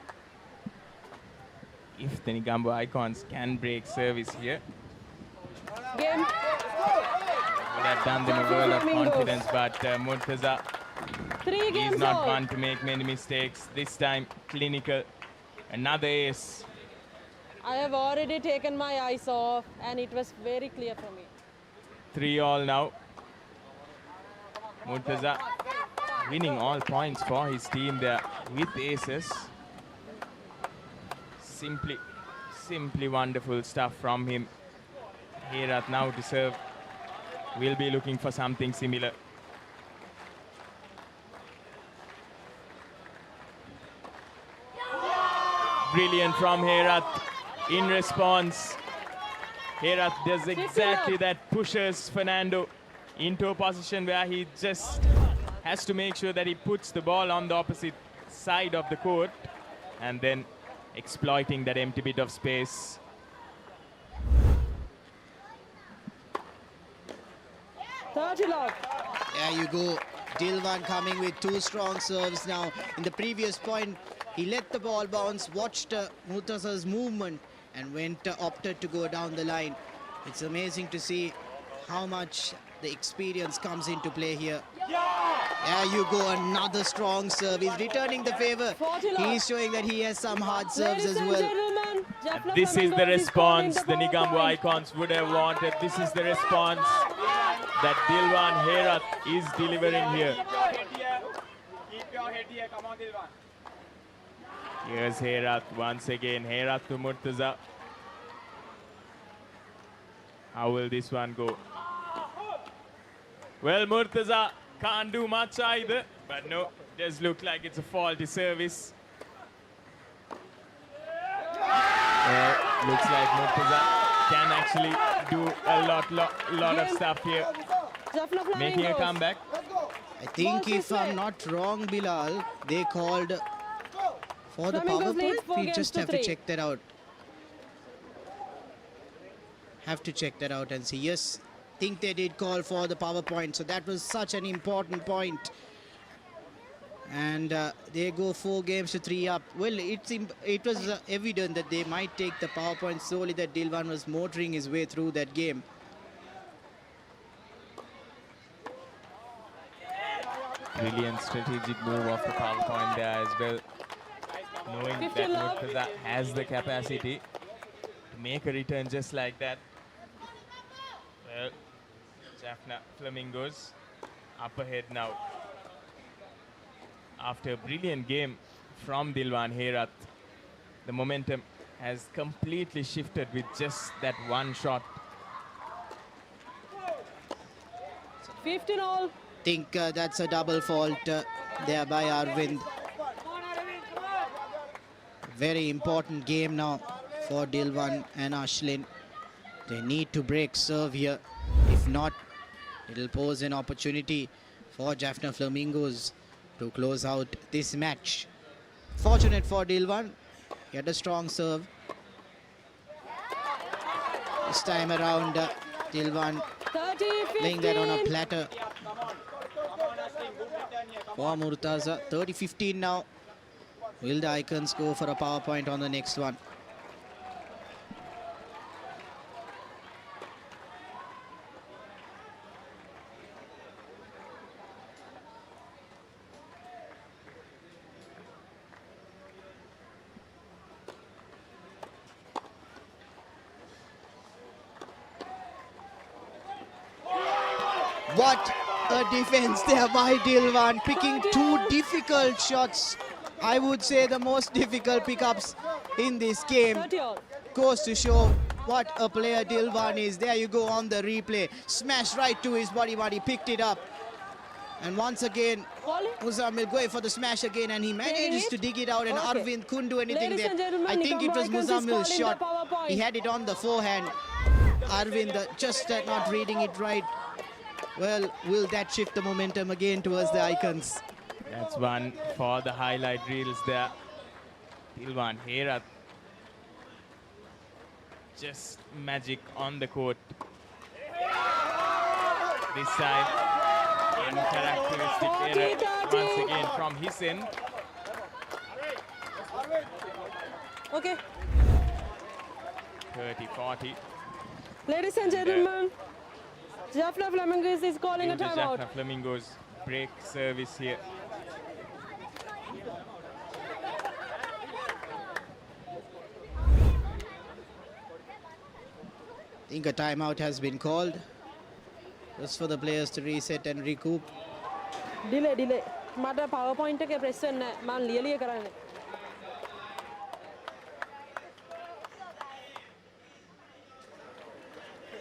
If the Nigambo Icons can break service here, Game. would have done them a world of confidence, but Murtaza, he's not one to make many mistakes. This time, clinical, another ace. I have already taken my eyes off and it was very clear for me. 3-all now. Murtaza winning all points for his team there with aces. Simply wonderful stuff from him. Herat now to serve. We'll be looking for something similar. Brilliant from Herat. In response, Herat does exactly that, pushes Fernando into a position where he just has to make sure that he puts the ball on the opposite side of the court and then exploiting that empty bit of space. There you go. Dilwan coming with two strong serves now. In the previous point, he let the ball bounce, watched Murtaza's movement and opted to go down the line. It's amazing to see how much the experience comes into play here. There you go, another strong serve. He's returning the favor. He's showing that he has some hard serves as well. This is the response the Nigambo Icons would have wanted. This is the response that Dilwan Herat is delivering here. Keep your head here. Come on, Dilwan. Here's Herat once again. Herat to Murtaza. How will this one go? Well, Murtaza can't do much either, but no, does look like it's a faulty service. Looks like Murtaza can actually do a lot of stuff here, making a comeback. I think if I'm not wrong, Bilal, they called for the power play. We just have to check that out. Have to check that out and see. Yes, think they did call for the power point. So that was such an important point. And they go 4 games to 3 up. Well, it was evident that they might take the power point solely that Dilwan was motoring his way through that game. Brilliant strategic move of the power point there as well. Knowing that Murtaza has the capacity to make a return just like that. Well, Jaffna Flamingos up ahead now. After a brilliant game from Dilwan Herat, the momentum has completely shifted with just that one shot. 15-all. Think that's a double fault there by Arvind. Very important game now for Dilwan and Ashlin. They need to break serve here. If not, it'll pose an opportunity for Jaffna Flamingos to close out this match. Fortunate for Dilwan, he had a strong serve. This time around, Dilwan laying that on a platter for Murtaza. 30-15 now. Will the Icons go for a power point on the next one? What a defense there by Dilwan, picking 2 difficult shots. I would say the most difficult pickups in this game. Goes to show What a player Dilwan is. There you go on the replay. Smash right to his body, but he picked it up. And once again, Muzammil going for the smash again, and he manages to dig it out, and Arvind couldn't do anything Ladies there. and gentlemen, I think it was Nikambo Icons is Muzammil's calling shot. the power point. He had it on the forehand. Arvind just not reading it right. Well, will that shift the momentum again towards the Icons? That's one for the highlight reels there. Dilwan Herat. Just magic on the court. This time, uncharacteristic error once again from his end. Okay. 30-40. Ladies and gentlemen, Jaffna Flamingos is calling a The timeout. Jaffna Flamingos break service here. I think a timeout has been called. Just for the players to reset and recoup. Delay. මට PowerPoint එක press වෙන්නේ නැහැ. මම ලියලිය කරන්නේ.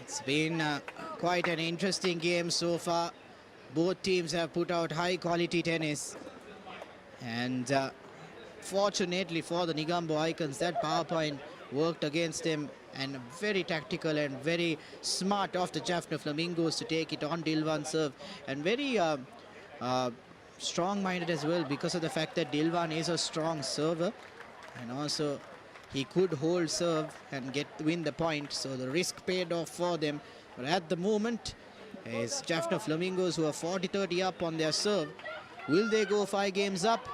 It's been quite an interesting game so far. Both teams have put out high quality tennis. And fortunately for the Nigambo Icons, that power point worked against them, and very tactical and very smart of the Jaffna Flamingos to take it on Dilwan serve, and very strong-minded as well, because of the fact that Dilwan is a strong server, and also he could hold serve and win the point, so the risk paid off for them. But at the moment, it's Jaffna Flamingos who are 40-30 up on their serve. Will they go 5 games up,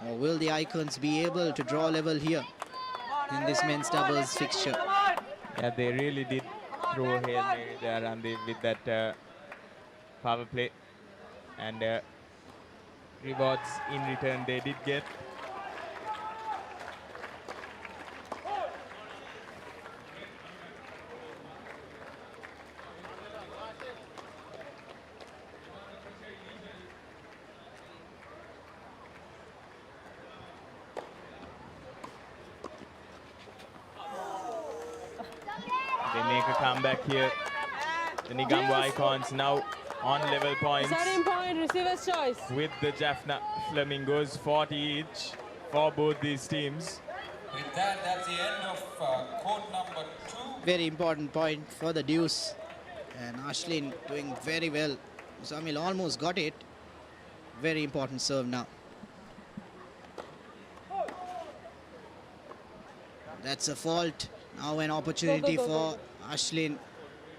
or will the Icons be able to draw level here in this men's doubles fixture? Yeah, they really did throw Hail Mary there and with that power play, and rewards in return they did get. They make a comeback here. The Nigambo Icons now on level points. Setting point, receiver's choice. With the Jaffna Flamingos, 40 each for both these teams. With that, that's the end of court number 2. Very important point for the deuce. And Ashlin doing very well. Zamil almost got it. Very important serve now. That's a fault. Now an opportunity for Ashlin.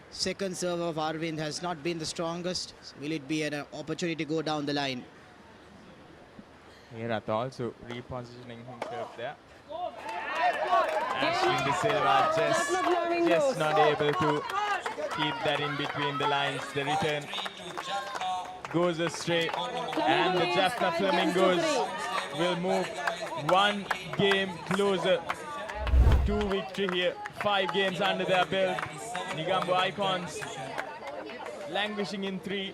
Second serve of Arvind has not been the strongest. So will it be an opportunity to go down the line? Herat also repositioning himself there. Ashlin De Silva just not able to keep that in between the lines. The return goes astray, and the Jaffna Flamingos will move 1 game closer to victory here. 5 games under their belt. Nigambo Icons languishing in 3.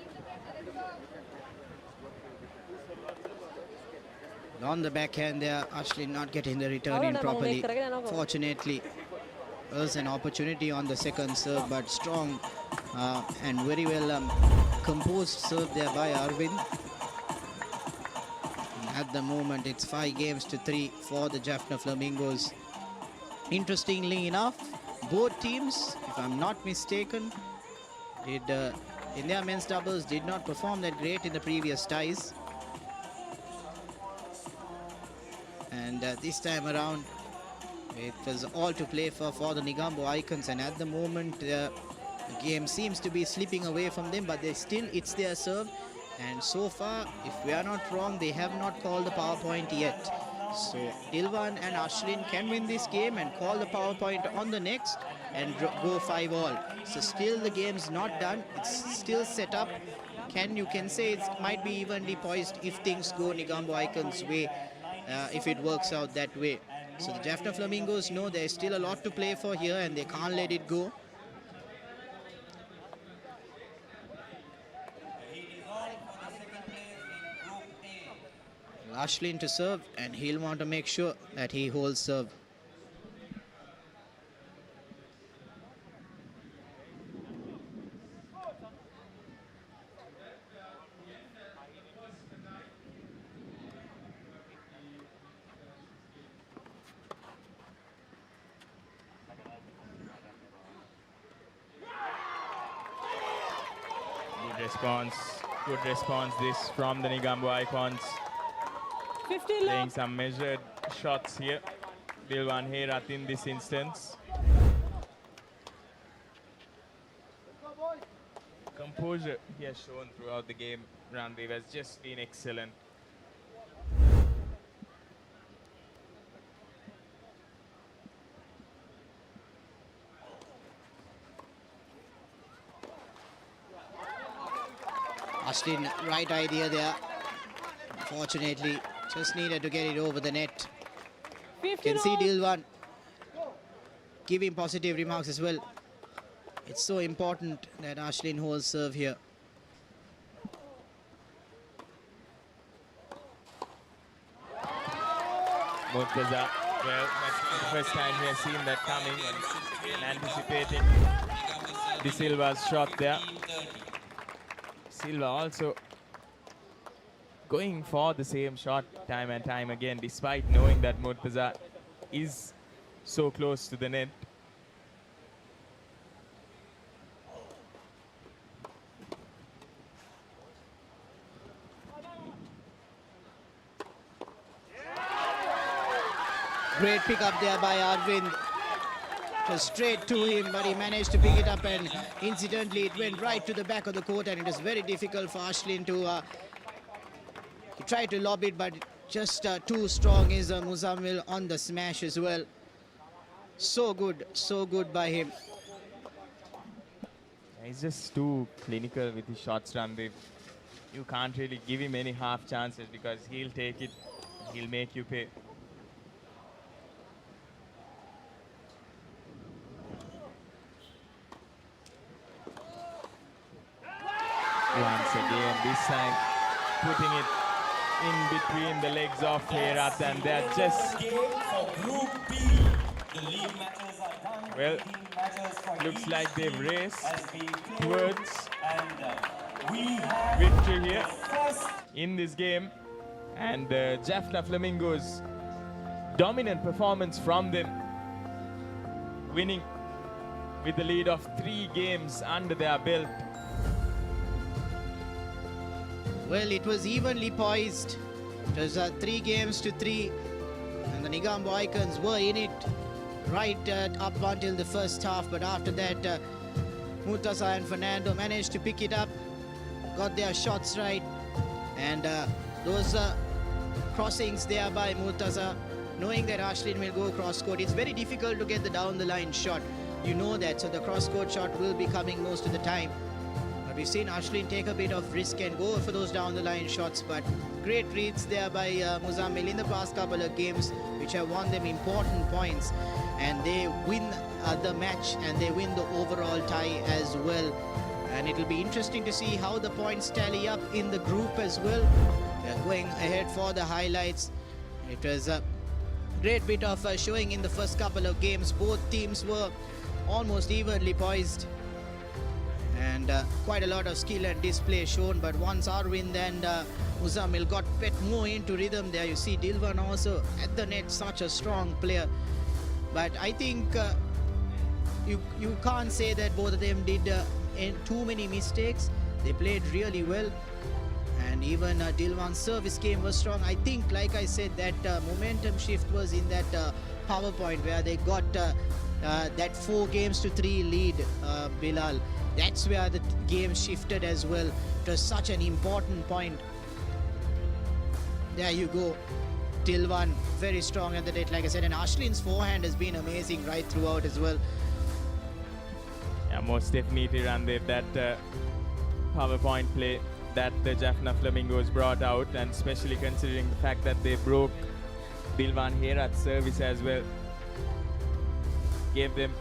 On the backhand there, Ashlin not getting the return in properly. Fortunately, there was an opportunity on the second serve, but strong and very well composed serve there by Arvind. And at the moment, it's 5 games to 3 for the Jaffna Flamingos. Interestingly enough, both teams, if I'm not mistaken, in their men's doubles did not perform that great in the previous ties. And this time around, it was all to play for the Nigambo Icons, and at the moment the game seems to be slipping away from them, but it's their serve, and so far, if we are not wrong, they have not called the power point yet. So Dilwan and Ashlin can win this game and call the power point on the next and go 5-all. So still the game's not done, it's still set up. You can say it might be evenly poised if things go Nigambo Icons' way, if it works out that way. So the Jaffna Flamingos know there's still a lot to play for here, and they can't let it go. Ashlin to serve, and he'll want to make sure that he holds serve. Good response this from the Nigambo Icons. 50 Playing some measured shots here. Dilwan Herat in this instance. Composure he has shown throughout the game. Ranveer has just been excellent. Ashlin, right idea there. Fortunately, just needed to get it over the net. Can see Dilwan giving positive remarks as well. It's so important that Ashlin holds serve here. Murtaza, well, that's not the first time we have seen that coming and anticipating De Silva's shot there. Silva also going for the same shot time and time again, despite knowing that Murtaza is so close to the net. Great pick up there by Arvind. It was straight to him, but he managed to pick it up, and incidentally it went right to the back of the court, and it was very difficult for Ashlin to try to lob it, but just too strong is Muzammil on the smash as well. So good by him. He's just too clinical with his shots, Ranveer. You can't really give him any half chances because he'll take it, he'll make you pay. Once again, this time putting it in between the legs of Herat, and they're just... Well, looks like they've raced towards victory here in this game. And Jaffna Flamingos' dominant performance from them, winning with the lead of 3 games under their belt. Well, it was evenly poised. It was 3 games to 3, and the Nigambo Icons were in it right up until the first half, but after that Murtaza and Fernando managed to pick it up, got their shots right, and those crossings there by Murtaza, knowing that Ashlin will go cross court. It's very difficult to get the down the line shot, you know that, so the cross court shot will be coming most of the time. But we've seen Ashlin take a bit of risk and go for those down the line shots, but great reads there by Muzammil in the past couple of games, which have won them important points, and they win the match and they win the overall tie as well. And it will be interesting to see how the points tally up in the group as well. We are going ahead for the highlights. It was a great bit of showing in the first couple of games. Both teams were almost evenly poised, and quite a lot of skill and display shown. But once Arvind and Muzammil got a bit more into rhythm there, you see Dilwan also at the net, such a strong player. But I think you can't say that both of them did too many mistakes. They played really well, and even Dilwan's service game was strong. I think, like I said, that momentum shift was in that power point where they got that 4 games to 3 lead, Bilal. That's where the game shifted as well. It was such an important point. There you go. Dilwan very strong at the net, like I said, and Ashlin's forehand has been amazing right throughout as well. Yeah, most definitely, Ranveer, that PowerPoint play that the Jaffna Flamingos brought out, and especially considering the fact that they broke Dilwan Herat's service as well, gave them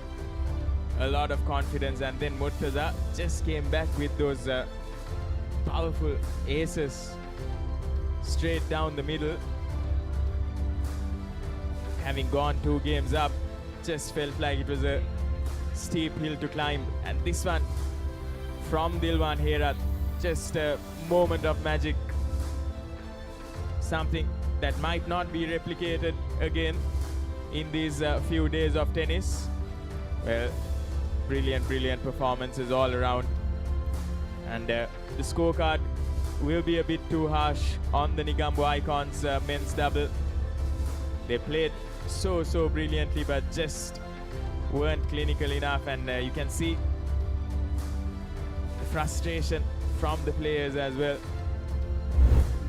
a lot of confidence. And then Murtaza just came back with those powerful aces straight down the middle. Having gone 2 games up, just felt like it was a steep hill to climb. And this one from Dilwan Herat, just a moment of magic. Something that might not be replicated again in these few days of tennis. Well, brilliant performances all around. And the scorecard will be a bit too harsh on the Nigambo Icons men's double. They played so brilliantly, but just weren't clinical enough, and you can see the frustration from the players as well.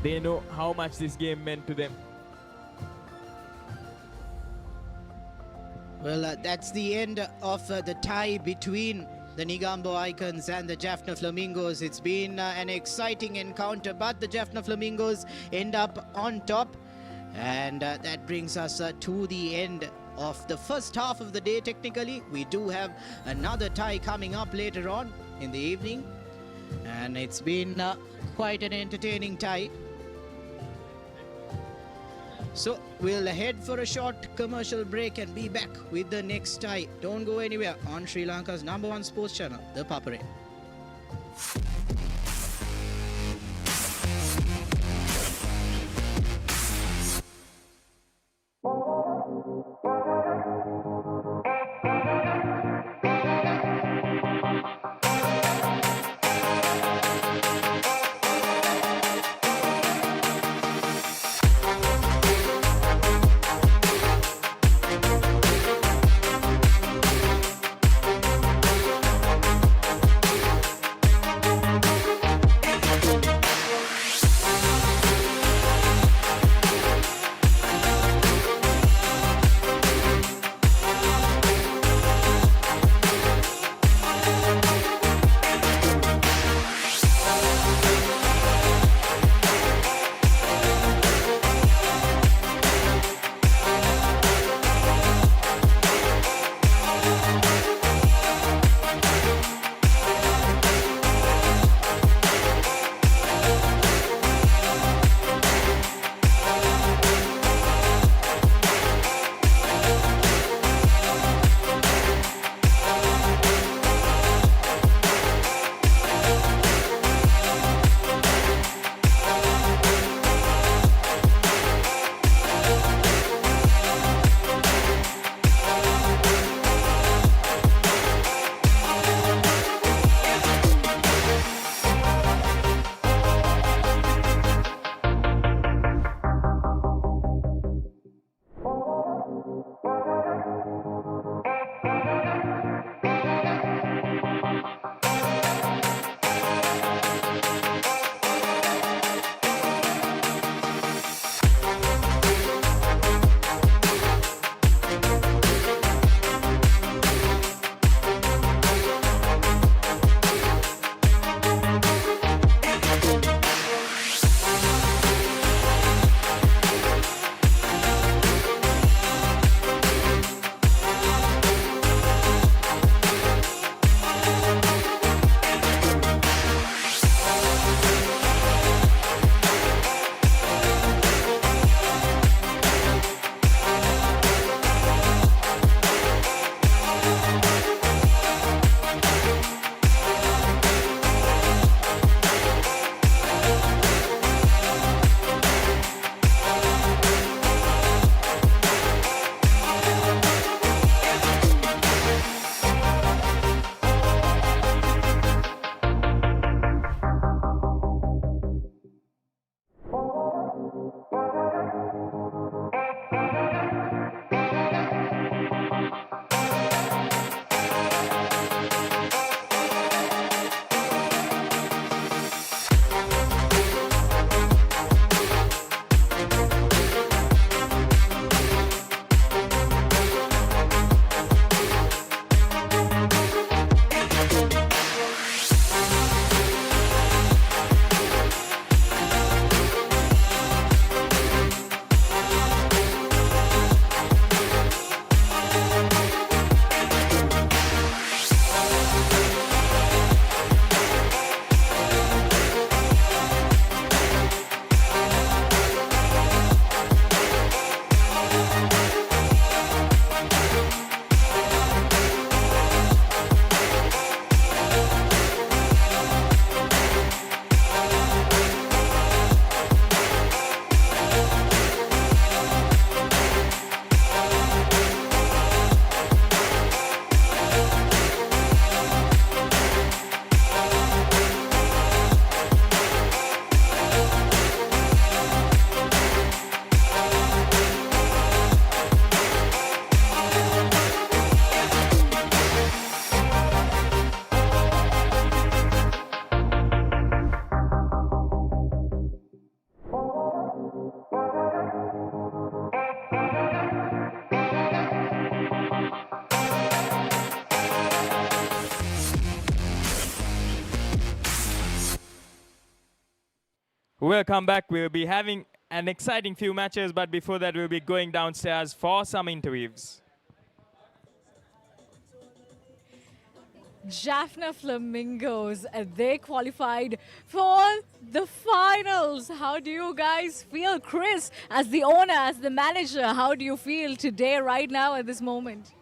They know how much this game meant to them. Well, that's the end of the tie between the Nigambo Icons and the Jaffna Flamingos. It's been an exciting encounter, but the Jaffna Flamingos end up on top. And that brings us to the end of the first half of the day. Technically, we do have another tie coming up later on in the evening. And it's been quite an entertaining tie. So we'll head for a short commercial break and be back with the next tie. Don't go anywhere on Sri Lanka's #1 sports channel, ThePapare. Welcome back. We'll be having an exciting few matches, but before that, we'll be going downstairs for some interviews. Jaffna Flamingos, they qualified for the finals. How do you guys feel? Chris, as the owner, as the manager, how do you feel today, right now, at this moment?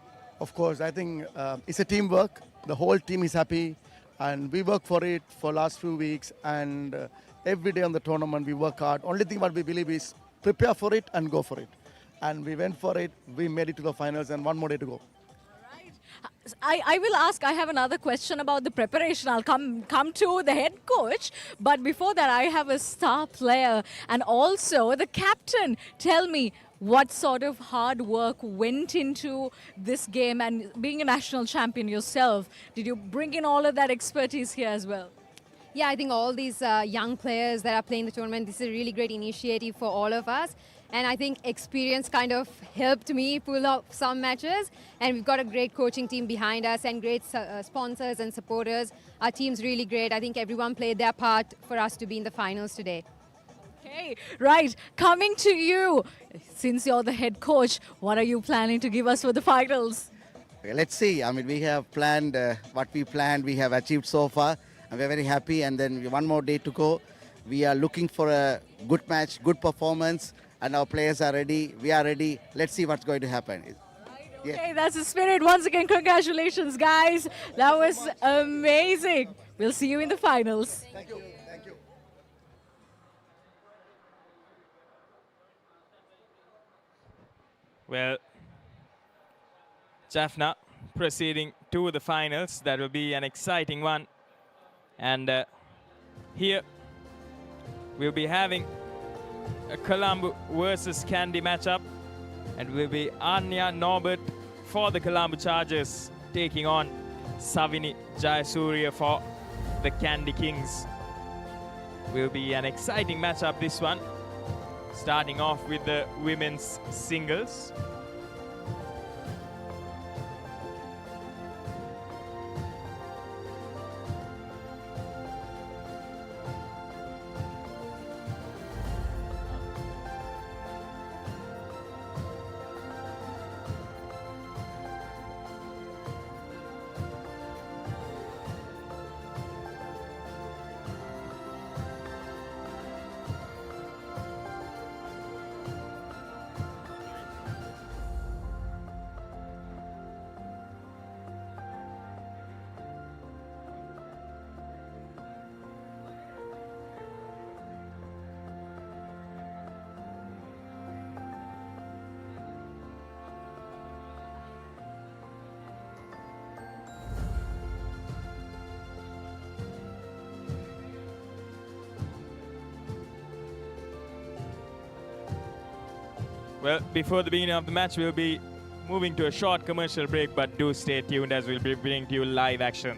Of course, I think it's a teamwork. The whole team is happy, and we work for it for last few weeks, and every day on the tournament we work hard. Only thing what we believe is prepare for it and go for it. And we went for it, we made it to the finals, and one more day to go. I will ask, I have another question about the preparation. I'll come to the head coach. But before that, I have a star player and also the captain. Tell me, what sort of hard work went into this game, and being a national champion yourself, did you bring in all of that expertise here as well? Yeah, I think all these young players that are playing the tournament, this is a really great initiative for all of us. And I think experience kind of helped me pull off some matches. And we've got a great coaching team behind us and great sponsors and supporters. Our team's really great. I think everyone played their part for us to be in the finals today. Okay, right. Coming to you, since you're the head coach, what are you planning to give us for the finals? Okay, let's see. I mean, we have planned what we planned, we have achieved so far. And we're very happy. And then one more day to go. We are looking for a good match, good performance. And our players are ready. We are ready. Let's see what's going to happen. Okay, that's the spirit. Once again, congratulations, guys. That was amazing. We'll see you in the finals. Thank you. Thank you. Well, Jaffna proceeding to the finals. That will be an exciting one. And here we'll be having a Colombo versus Candy matchup, and will be Anya Norbert for the Colombo Chargers taking on Savini Jayasuriya for the Candy Kings. Will be an exciting matchup, this one. Starting off with the women's singles. Well, before the beginning of the match, we'll be moving to a short commercial break, but do stay tuned as we'll be bringing to you live action.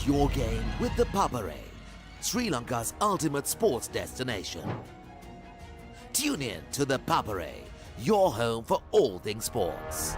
your game with the Papare, Sri Lanka's ultimate sports destination. Tune in to the Papare, your home for all things sports.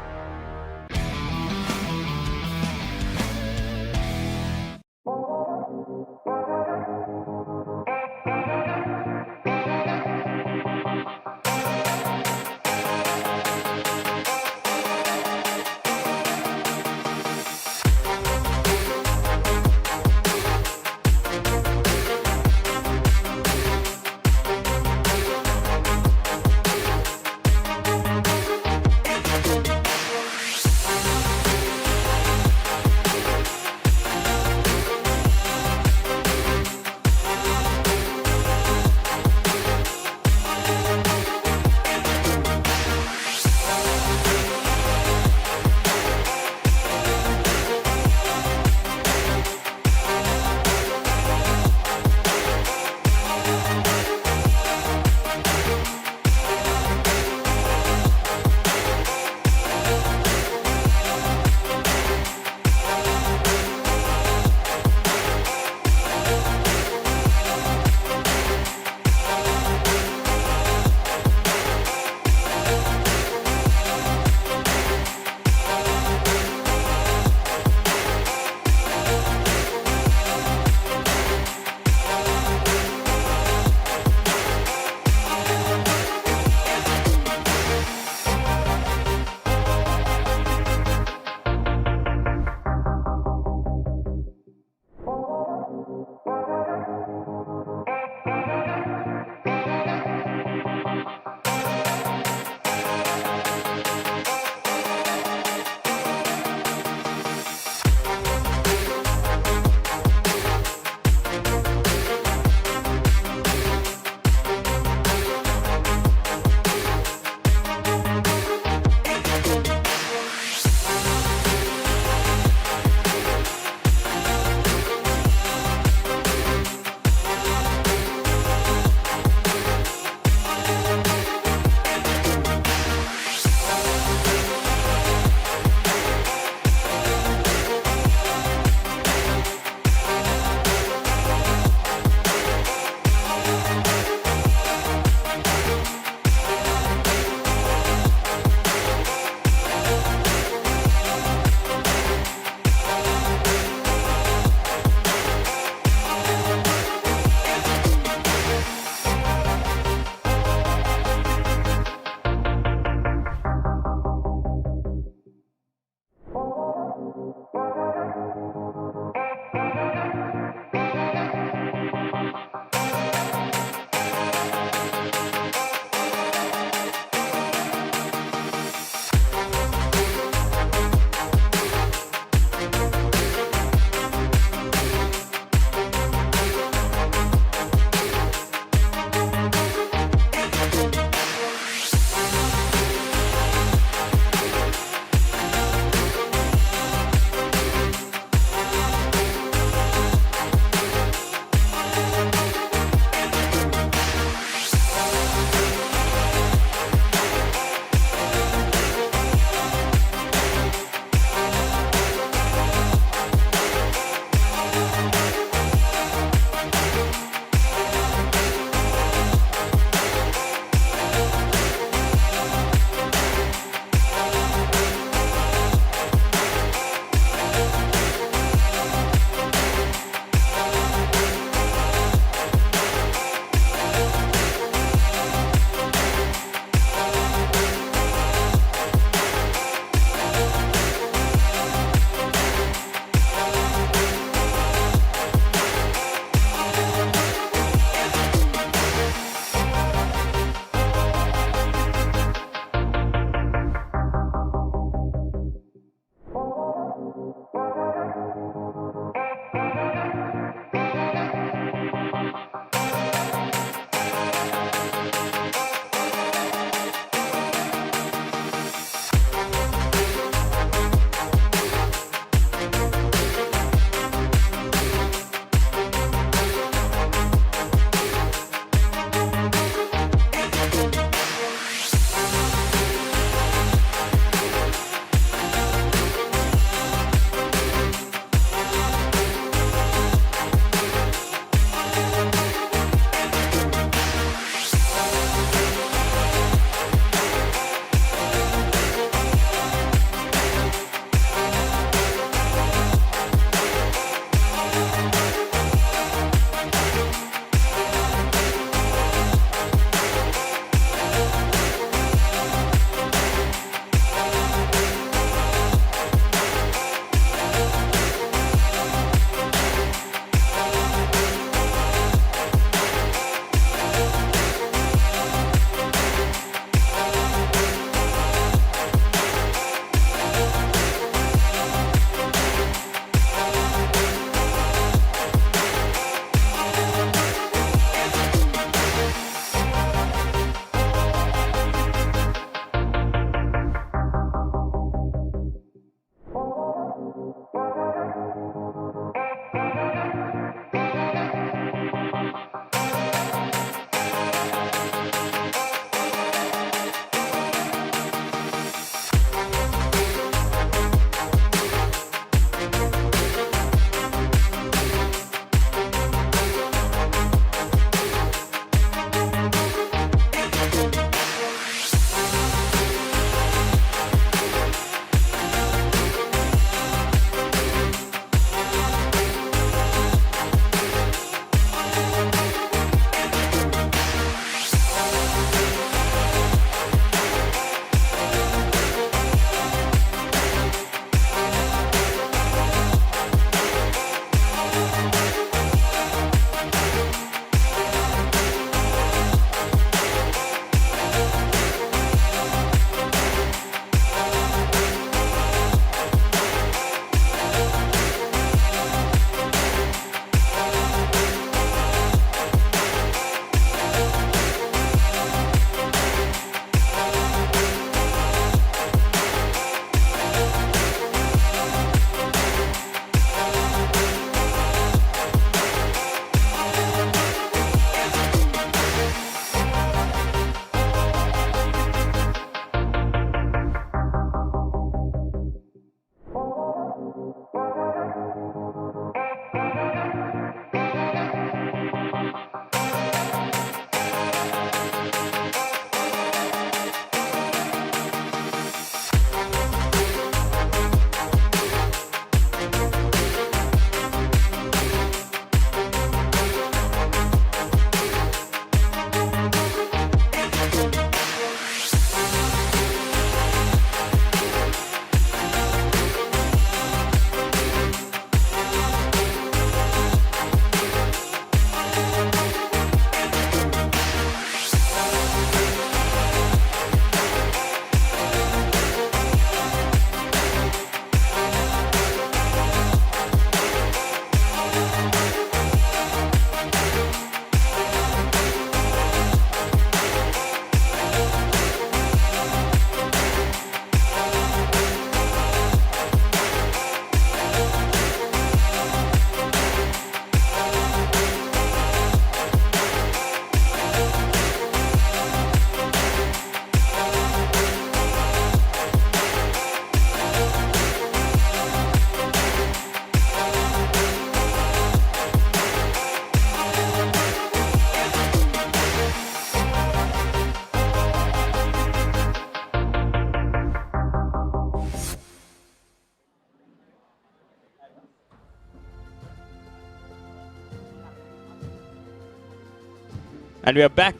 And we are back.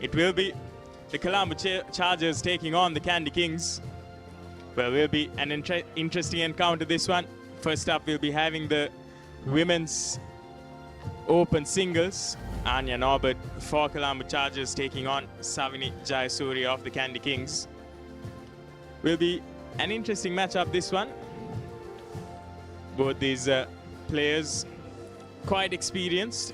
It will be the Colombo Chargers taking on the Candy Kings. Well, will be an interesting encounter, this one. First up, we'll be having the women's open singles. Anya Norbert for Colombo Chargers taking on Savini Jayasuri of the Candy Kings. Will be an interesting matchup, this one. Both these players quite experienced.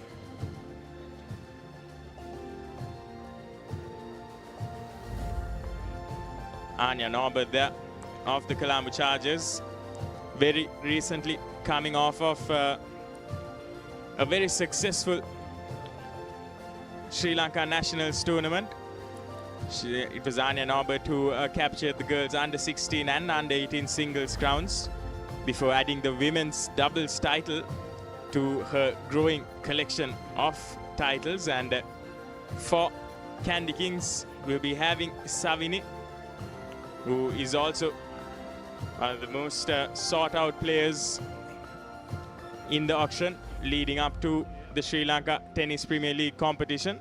Anya Norbert there of the Colombo Chargers, very recently coming off of a very successful Sri Lanka Nationals tournament. It was Anya Norbert who captured the girls under 16 and under 18 singles crowns before adding the women's doubles title to her growing collection of titles. And for Candy Kings, we'll be having Savini, who is also one of the most sought-out players in the auction leading up to the Sri Lanka Tennis Premier League competition.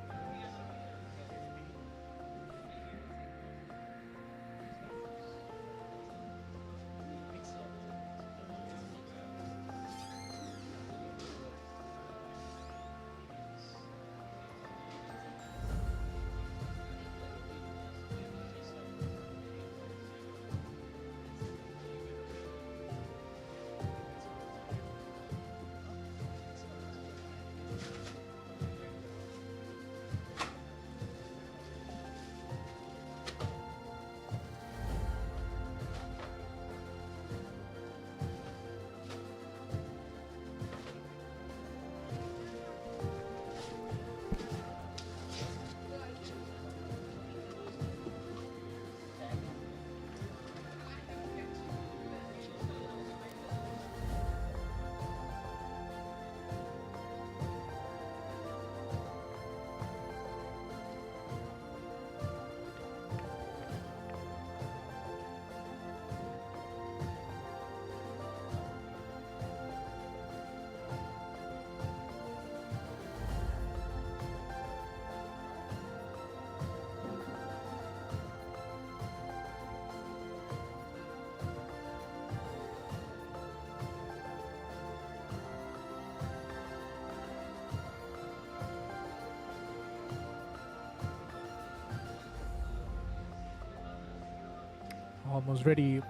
Almost ready to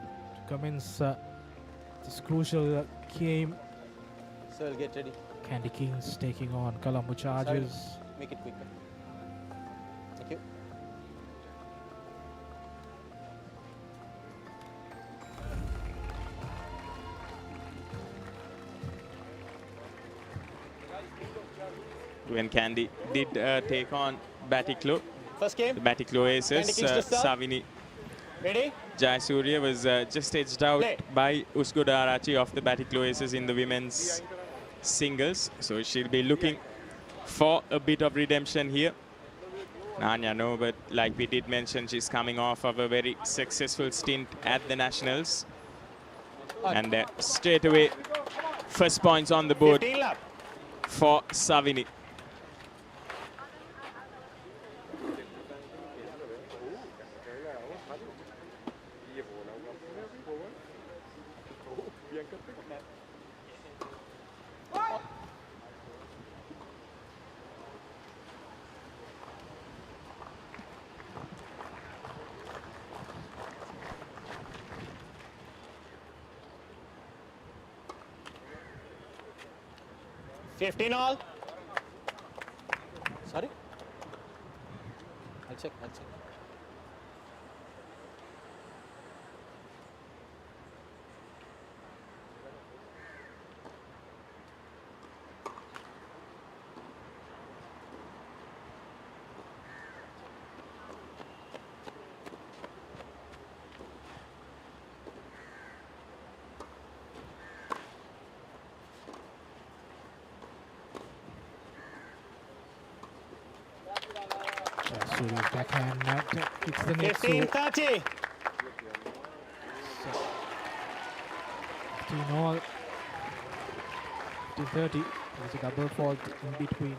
commence this crucial game. So we'll get ready. Candy Kings taking on Colombo Chargers. Sorry. Make it quicker. Thank you. When Candy did take on Batiklo. First game. The Batiklo Aces, Savini Ready? Jayasuriya was just edged out Play. by Usgoda Arachi of the Batiklo Aces in the women's singles. So she'll be looking for a bit of redemption here. Anya, no, but like we did mention, she's coming off of a very successful stint at the Nationals. And straight away, first points on the board for Savini. All. Sorry? I'll check. Jayasuri's backhand hits the net. 15-30. 15 all. 15-30. There's a double fault in between.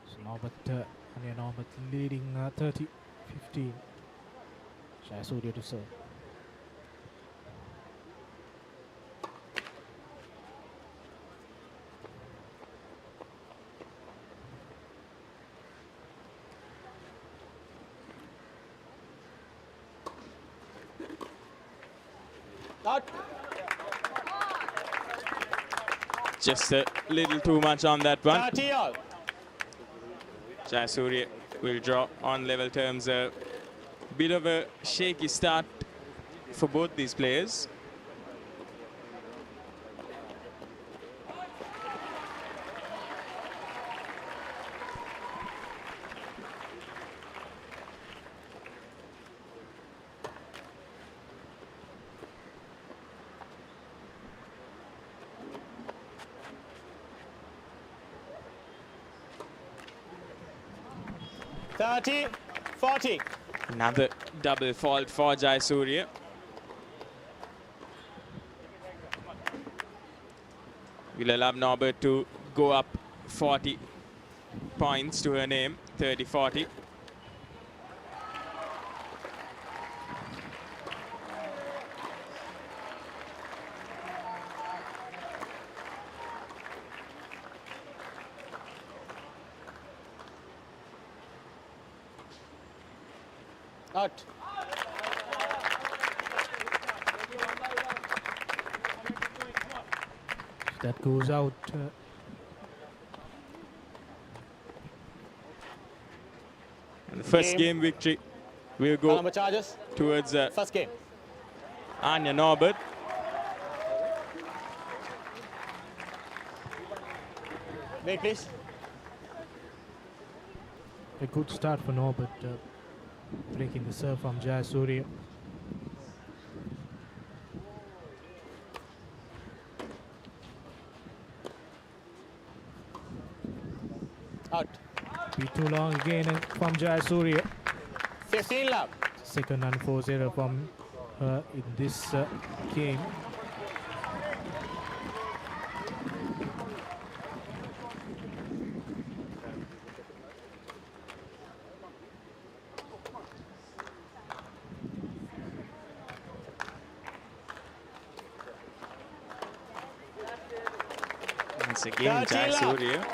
So now Anya Norbert leading 30-15. Jayasuriya to serve. Just a little too much on that one. Jayasuriya will draw on level terms. A bit of a shaky start for both these players. Another double fault for Jayasuriya. Will allow Norbert to go up 40 points to her name, 30-40. Out. That goes out. And the first game victory will go towards first game. Anya Norbert. Wait, please. A good start for Norbert, breaking the serve from Jayasuriya. Out. Be too long again from Jayasuriya. 15 love. Second unforced error from her in this game. Once again, Jayasuriya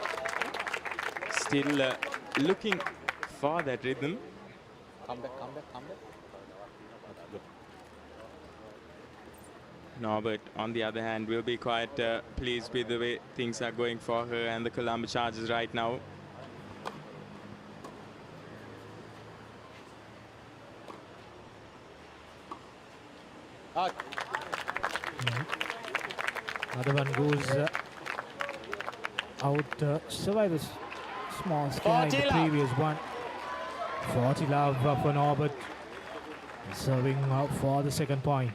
still looking for that rhythm. Come back, come back, come back. That's good. Norbert, on the other hand, will be quite pleased with the way things are going for her and the Colombo Chargers right now. Out. Another one goes out. Survival small scare in the previous one. 40 love for Norbert. Serving for the second point.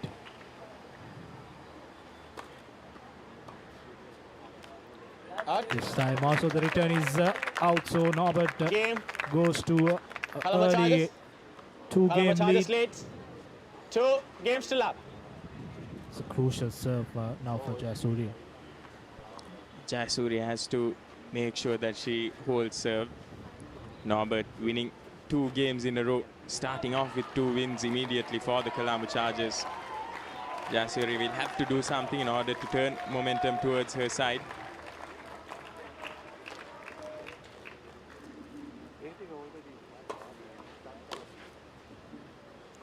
This time also the return is out, so Norbert goes to early two-game lead. Lead. 2 games still up. It's a crucial serve now for Jayasuriya. Jayasuriya has to make sure that she holds serve. Norbert winning 2 games in a row, starting off with 2 wins immediately for the Colombo Chargers. Jayasuriya will have to do something in order to turn momentum towards her side.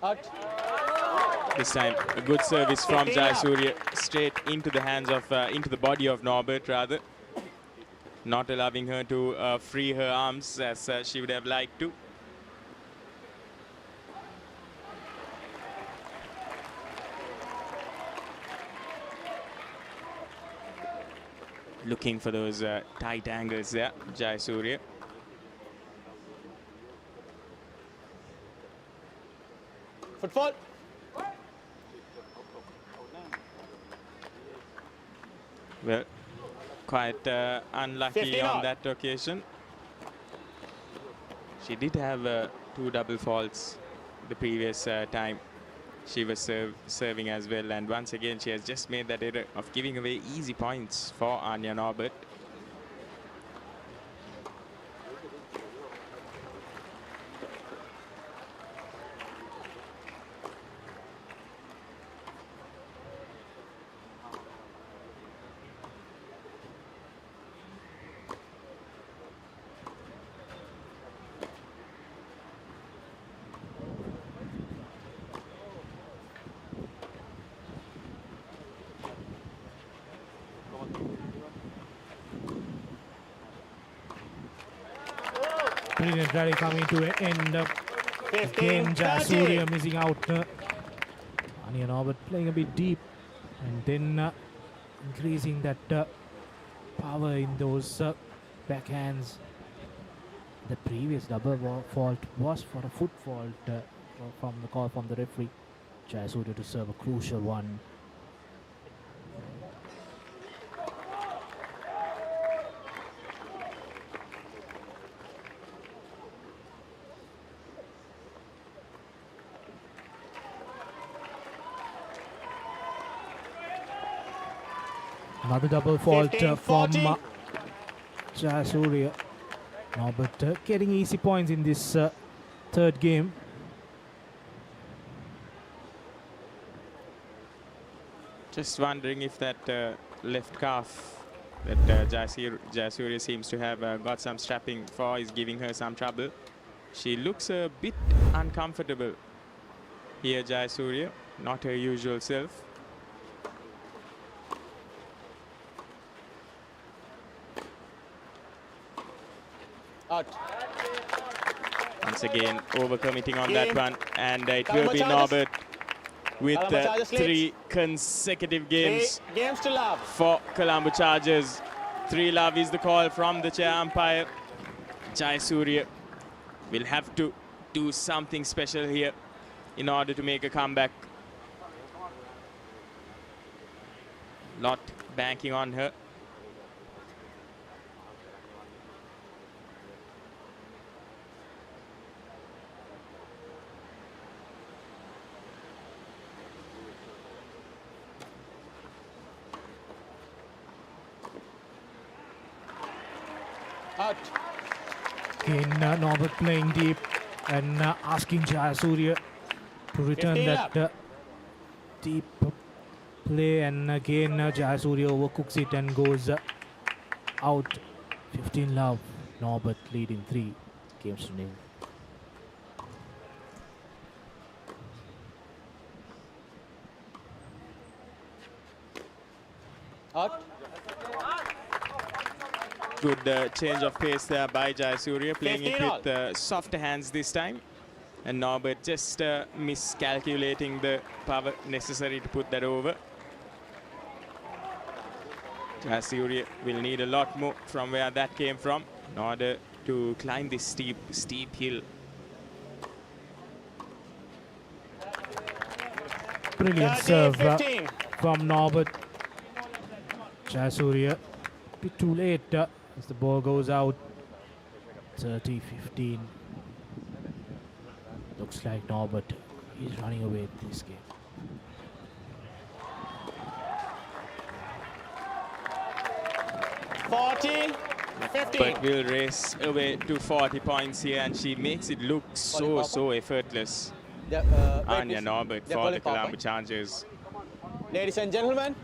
Out. This time, a good service from Jayasuriya, straight into the hands of, into the body of Norbert rather. Not allowing her to free her arms as she would have liked to. Looking for those tight angles there, Jayasuriya. Football. Well, quite unlucky on that occasion. She did have 2 double faults the previous time she was serving as well, and once again she has just made that error of giving away easy points for Anya Norbert. brilliant rally coming to an end. Again, Jayasuriya missing out. Anya Norbert playing a bit deep and then increasing that power in those backhands. The previous double fault was for a foot fault from the call from the referee. Jayasuriya to serve a crucial one. Another double fault from Jayasuriya. Norbert getting easy points in this third game. Just wondering if that left calf that Jayasuriya seems to have got some strapping for is giving her some trouble. She looks a bit uncomfortable here, Jayasuriya, not her usual self. Out. Once again, overcommitting on that one, and it will be Norbert with 3 consecutive games to love for Colombo Chargers. 3 love is the call from the chair umpire. Jayasuriya will have to do something special here in order to make a comeback. Lot banking on her. Out. Again, Norbert playing deep and asking Jayasuriya to return that deep play, and again Jayasuriya overcooks it and goes out. 15 love. Norbert leading 3 games to nil. Out. Good change of pace there by Jayasuriya, playing it with softer hands this time. And Norbert just miscalculating the power necessary to put that over. Jayasuriya will need a lot more from where that came from in order to climb this steep hill. Brilliant serve from Norbert. Jayasuriya a bit too late as the ball goes out. 30-15. Looks like Norbert is running away with this game. But will race away to 40 points here, and she makes it look so effortless. Anya Norbert for the Colombo Chargers. Ladies and gentlemen,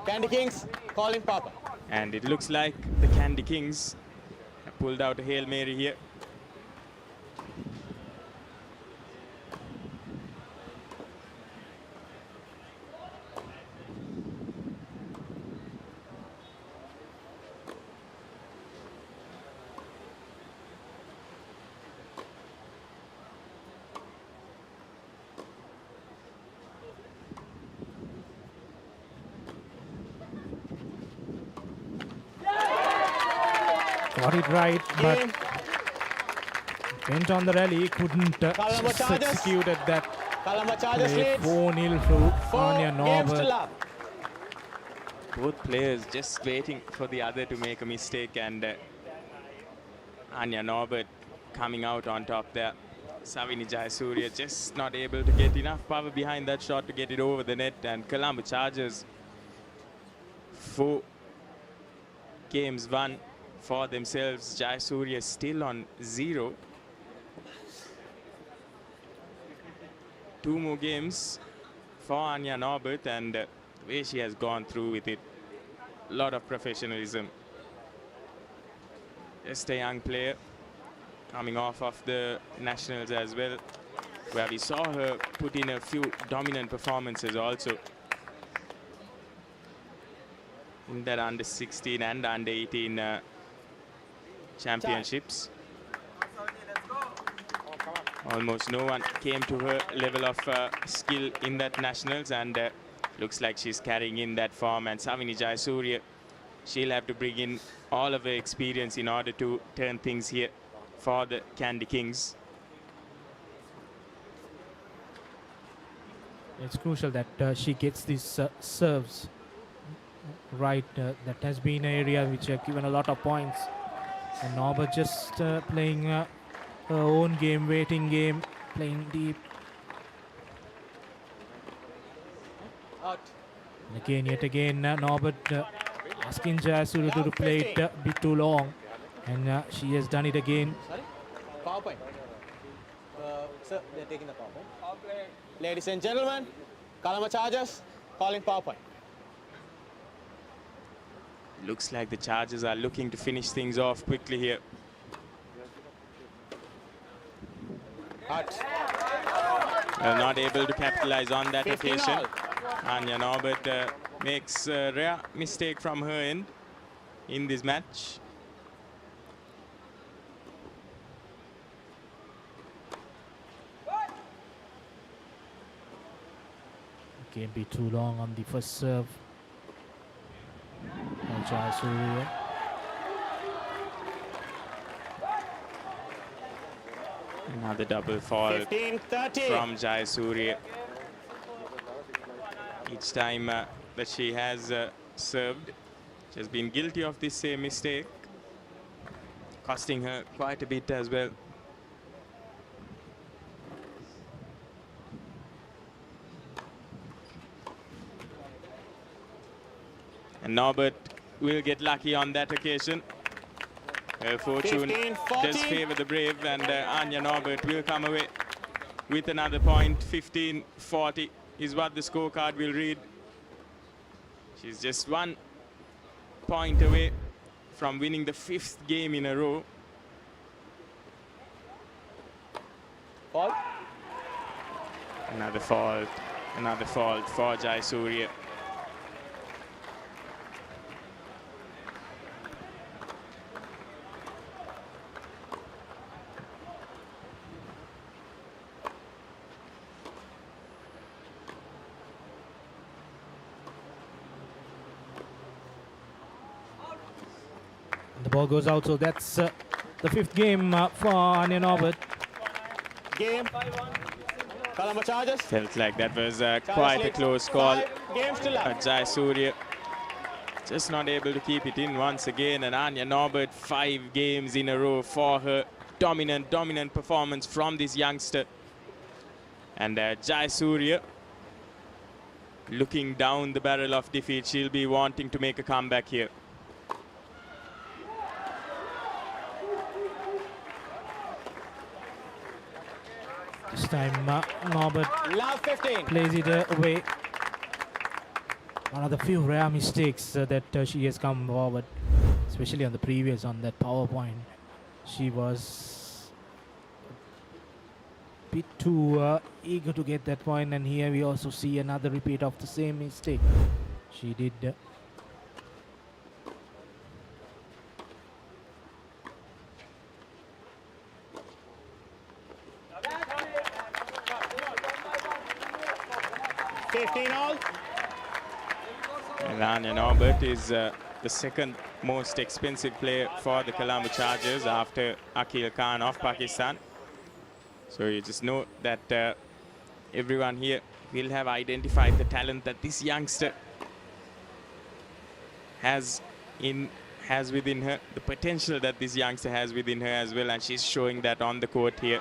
Candy Kings calling Papa. And it looks like the Candy Kings have pulled out a Hail Mary here. Got it right, but went on the rally, couldn't execute at that play. 4-0 to Anya Norbert. Both players just waiting for the other to make a mistake, and Anya Norbert coming out on top there. Savini Jayasuriya just not able to get enough power behind that shot to get it over the net, and Colombo Chargers 4 games won for themselves. Jayasuriya still on 0. 2 more games for Anya Norbert, and the way she has gone through with it, a lot of professionalism. Just a young player coming off of the nationals as well, where we saw her put in a few dominant performances also in that under 16 and under 18 championships. Almost no one came to her level of skill in that nationals, and looks like she's carrying in that form. And Savini Jayasuriya, she'll have to bring in all of her experience in order to turn things here for the Candy Kings. It's crucial that she gets these serves right. That has been an area which have given a lot of points. And Norbert just playing her own game, waiting game, playing deep. Out. And again, yet again, Norbert asking Jayasuriya to play it a bit too long. And she has done it again. Sorry? Power point. Sir, they're taking the power point. Ladies and gentlemen, Colombo Chargers calling power point. Looks like the Chargers are looking to finish things off quickly here. Not able to capitalize on that occasion. Anya Norbert makes a rare mistake from her end in this match. Can't be too long on the first serve. Jayasuriya. Another double fault from Jayasuriya. Each time that she has served, she has been guilty of this same mistake, costing her quite a bit as well. And Norbert will get lucky on that occasion. Her fortune does favor the brave, and Anya Norbert will come away with another point. 15-40 is what the scorecard will read. She's just 1 point away from winning the 5th game in a row. Fault. Another fault for Jayasuriya. The ball goes out, so that's the 5th game for Anya Norbert. Game. Colombo Chargers. Felt like that was quite a close call. Games to love. Jayasuriya just not able to keep it in once again, and Anya Norbert 5 games in a row for her dominant performance from this youngster. And Jayasuriya looking down the barrel of defeat. She'll be wanting to make a comeback here. This time Norbert Love 15. plays it away. One of the few rare mistakes that she has come forward, especially on the previous, on that power point. She was a bit too eager to get that point, and here we also see another repeat of the same mistake she did. And Anya Norbert is the 2nd most expensive player for the Colombo Chargers after Akil Khan of Pakistan. So you just know that everyone here will have identified the talent that this youngster has within her, the potential that this youngster has within her as well, and she's showing that on the court here.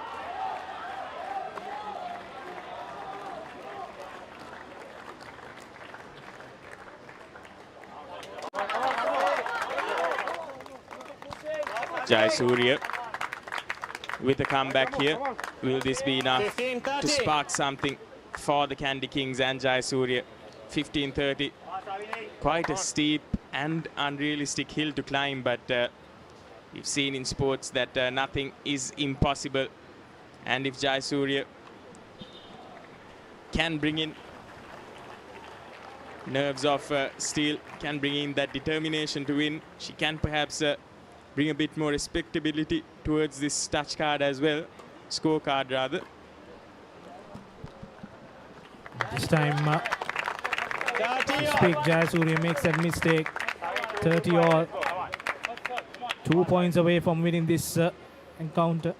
Jayasuriya with a comeback here. Will this be enough to spark something for the Candy Kings and Jayasuriya? 15-30. Quite a steep and unrealistic hill to climb, but we've seen in sports that nothing is impossible. And if Jayasuriya can bring in nerves of steel, can bring in that determination to win, she can perhaps bring a bit more respectability towards this touch card as well. scorecard rather. This time, Speak Jayasuriya makes that mistake. 30 all. 2 points away from winning this encounter.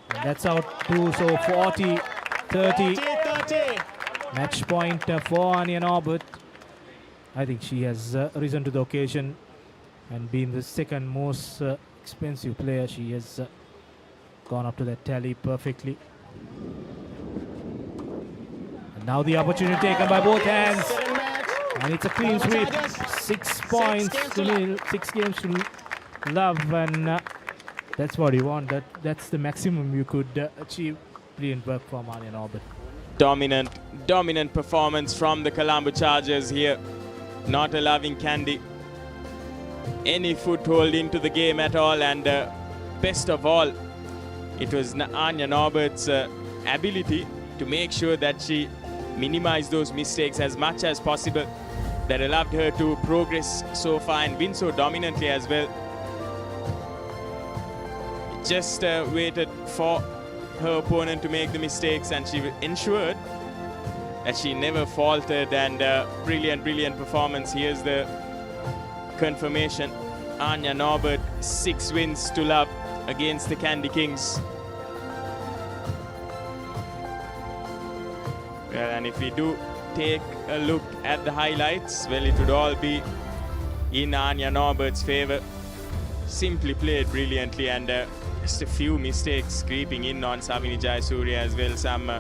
And that's out too, so 40-30. Match point for Anya Norbert. I think she has risen to the occasion and been the second most expensive player. She has gone up to that tally perfectly. And now the opportunity taken by both hands. And it's a clean sweep. 6 points to nil. 6 games to love, and that's what you want. That's the maximum you could achieve. Brilliant work from Anya Norbert. Dominant performance from the Colombo Chargers here. Not allowing Candy any foothold into the game at all, and best of all, it was Anya Norbert's ability to make sure that she minimized those mistakes as much as possible that allowed her to progress so far and win so dominantly as well. Just waited for her opponent to make the mistakes, and she ensured that she never faltered, and brilliant performance. Here's the confirmation. Anya Norbert, 6 wins to love against the Candy Kings. Well, and if we do take a look at the highlights, well, it would all be in Anya Norbert's favor. Simply played brilliantly, and just a few mistakes creeping in on Savini Jayasuriya as well. Some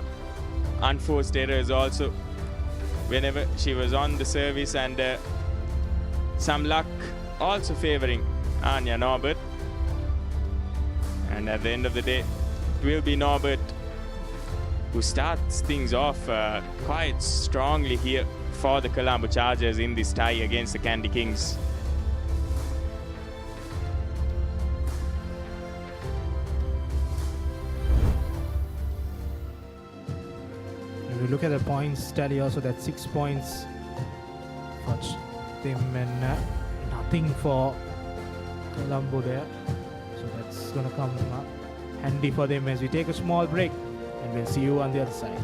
unforced errors also whenever she was on the service, and some luck also favoring Anya Norbert. And at the end of the day, it will be Norbert who starts things off quite strongly here for the Colombo Chargers in this tie against the Candy Kings. If you look at the points tally also, that 6 points for them and nothing for Colombo there. So that's going to come handy for them as we take a small break, and we'll see you on the other side.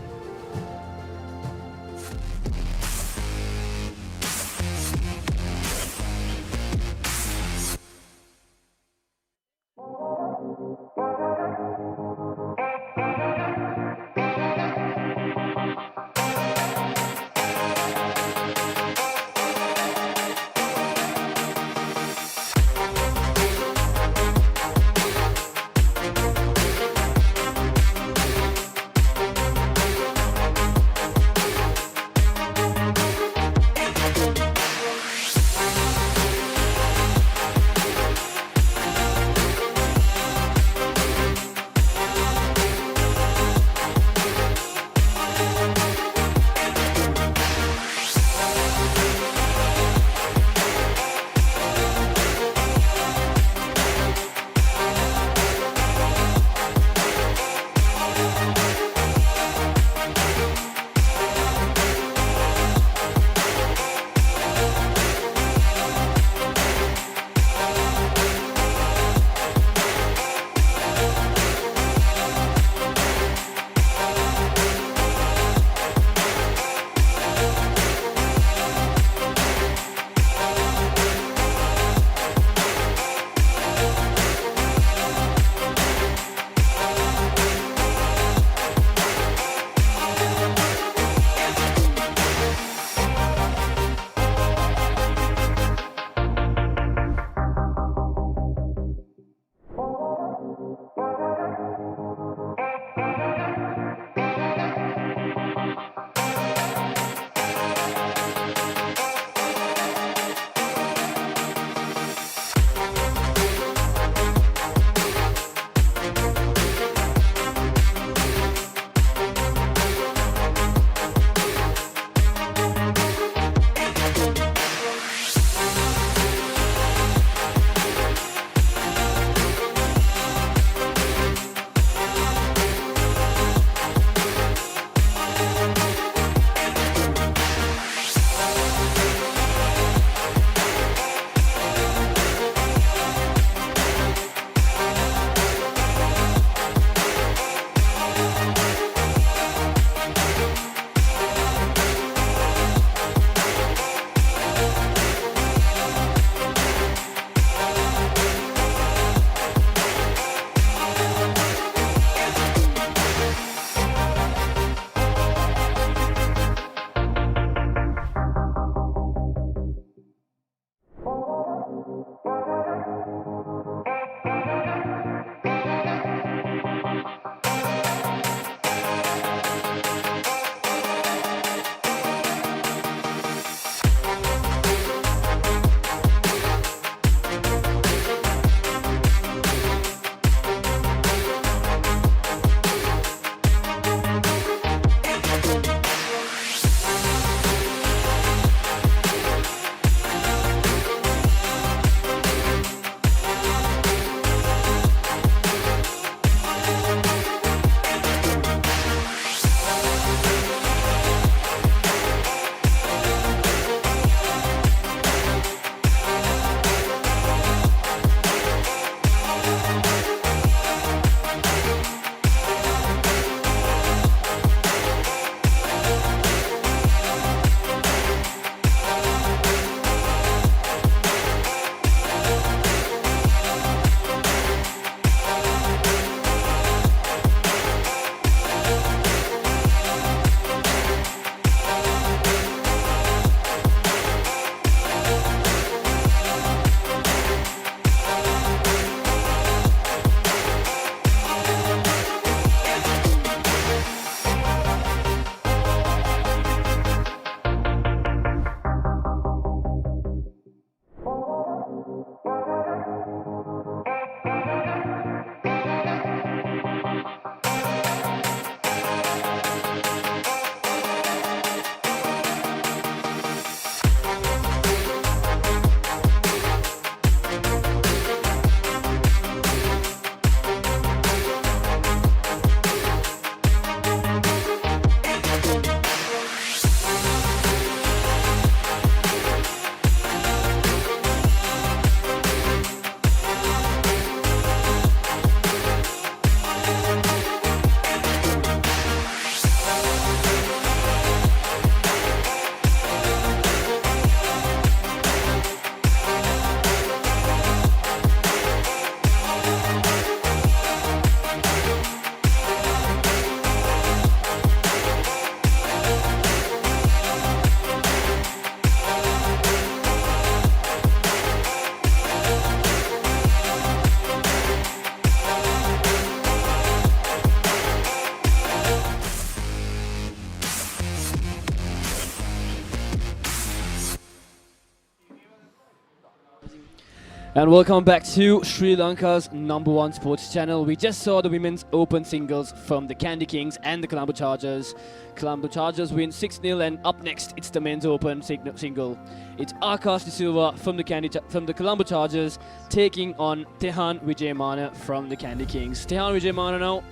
And welcome back to Sri Lanka's #1 sports channel. We just saw the women's open singles from the Candy Kings and the Colombo Chargers. Colombo Chargers win 6-0, and up next it's the men's open single. It's Akash De Silva from the Colombo Chargers taking on Tehan Vijayamana from the Candy Kings. Tehan Vijayamana now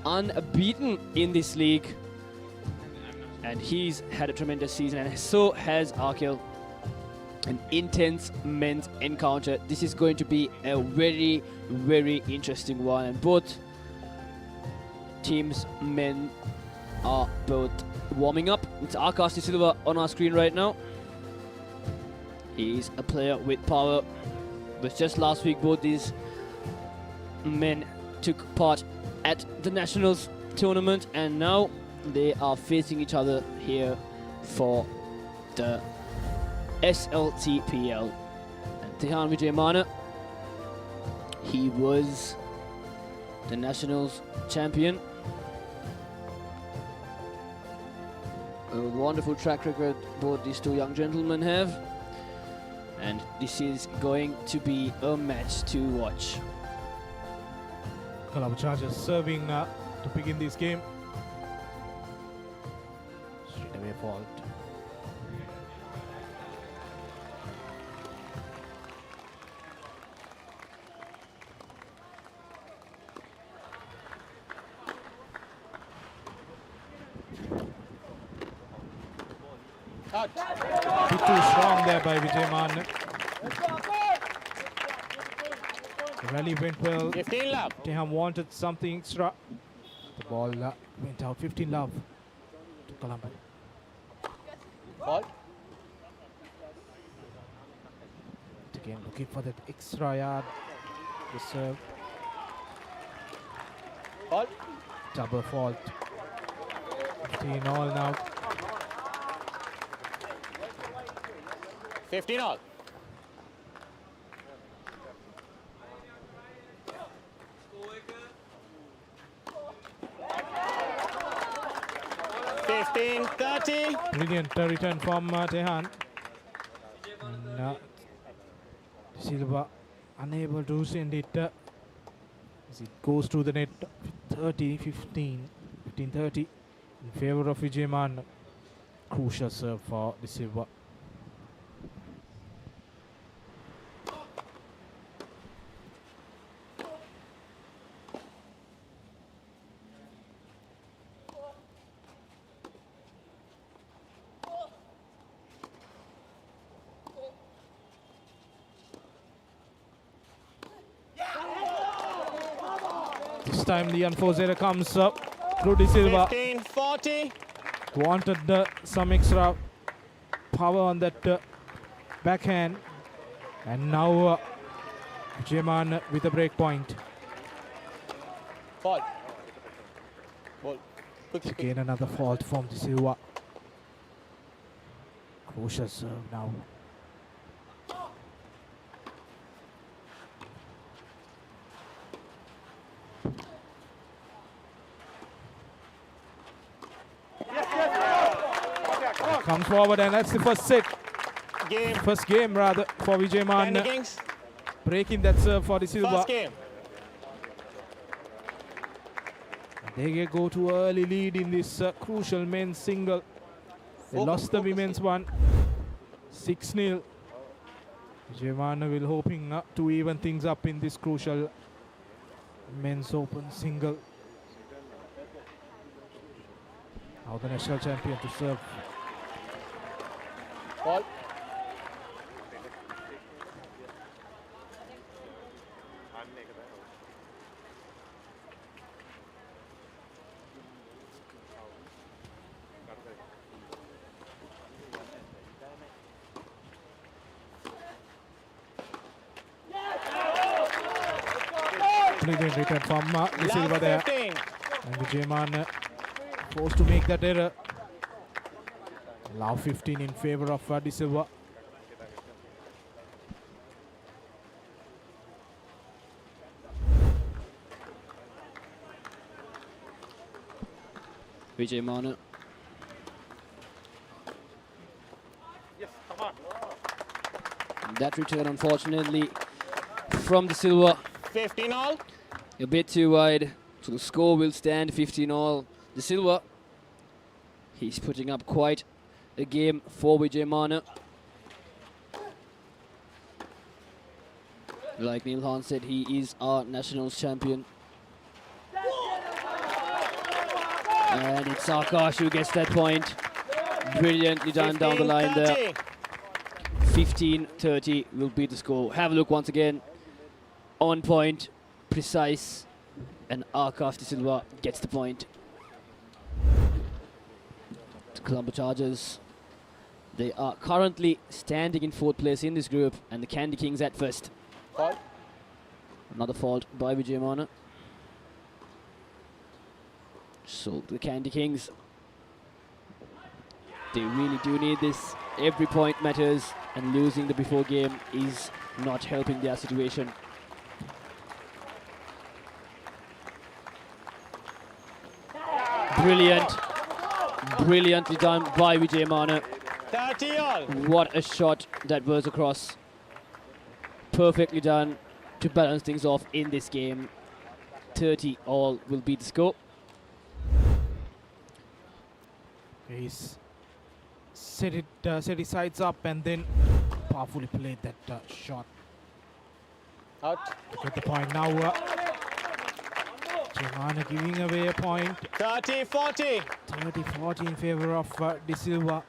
unbeaten in this league, and he's had a tremendous season, and so has Akil. An intense men's encounter. This is going to be a very, very interesting one, and both teams' men are both warming up. It's Akash De Silva on our screen right now. He's a player with power. But just last week, both these men took part at the Nationals tournament, and now they are facing each other here for the SLTPL. And Tehan Vijayamana, he was the Nationals champion. A wonderful track record both these two young gentlemen have, and this is going to be a match to watch. Colombo Chargers serving to begin this game. Straight away fault. Bit too strong there by Vijayamana. The rally went well. 15 love. Tehan wanted something extra. The ball went out. 15 love to Colombo. Ball. Again looking for that extra yard. The serve. Ball. Double fault. 15 all now. 15 all. Brilliant return from Tehan. Silva unable to send it as it goes to the net. 15-30 in favor of Vijayamana. Crucial serve for De Silva. This time the unforced error comes up through De Silva. 15-40. Wanted some extra power on that backhand. And now Vijayamana with a break point. Fault. Ball. Again another fault from De Silva. Crucial serve now. Comes forward, and that's the first set. First game rather for Vijayamana. Breaking that serve for De Silva. First game. They go to early lead in this crucial men's single. They lost the women's one. 6-0. Vijayamana will hoping to even things up in this crucial men's open single. Now the national champion to serve. Ball. Brilliant return from De Silva there. And Vijayamana forced to make that error. Allow 15 in favor of De Silva. Vijayamana. Yes, come on. That return, unfortunately, from De Silva. 15 all. A bit too wide, so the score will stand 15 all. De Silva, he's putting up quite a game for Vijay Mana. Like Neil Han said, he is our nationals champion. And it's Akash who gets that point. Brilliantly done down the line there. 15-30 will be the score. Have a look once again. On point, precise, and Akash De Silva gets the point. The Colombo Chargers, they are currently standing in 4th place in this group, and the Candy Kings at first. Fault. Another fault by Vijay Mana. So the Candy Kings, they really do need this. Every point matters, and losing the before game is not helping their situation. Brilliantly done by Vijay Mana. 30 all. What a shot that was across. Perfectly done to balance things off in this game. 30 all will be the score. He's set his sides up and then powerfully played that shot. Out. Look at the point now. Jemana giving away a point. 30-40. 30-40 in favor of De Silva.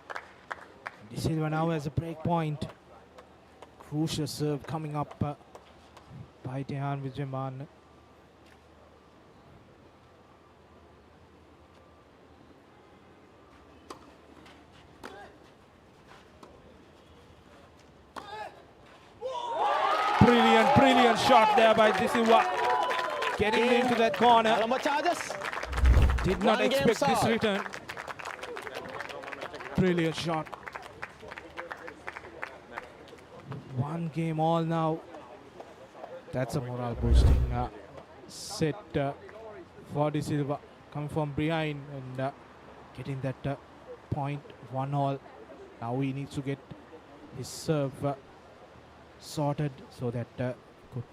De Silva now has a break point. Crucial serve coming up by Dehan Vijayman. Brilliant shot there by De Silva. Getting into that corner. Colombo Chargers. Did not One game expect this solved. return. Brilliant shot. 1 game all now. That's a morale boosting set for De Silva. Coming from behind and getting that point. 1 all. Now he needs to get his serve sorted so that could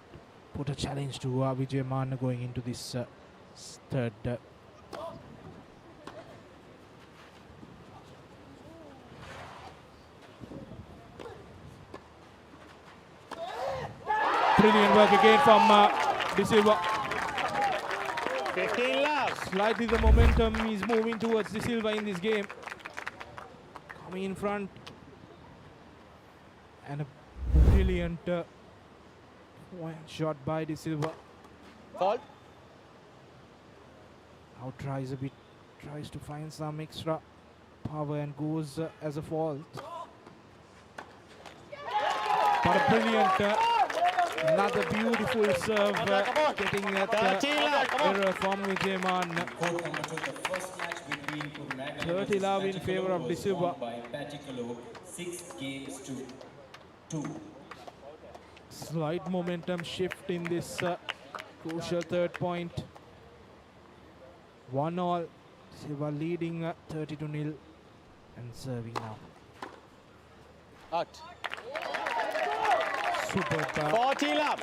put a challenge to Vijay Mana going into this third. Brilliant work again from De Silva. 15 love. Slightly the momentum is moving towards De Silva in this game. Coming in front. And a brilliant shot by De Silva. Fault. Now tries to find some extra power and goes as a fault. But a brilliant, another beautiful serve, getting that error from Vijay Mana. 30 love in favor of De Silva. 6 games to 2. Slight momentum shift in this crucial third point. 1 all. Silva leading 30-0 and serving now. Out. Super 40 love.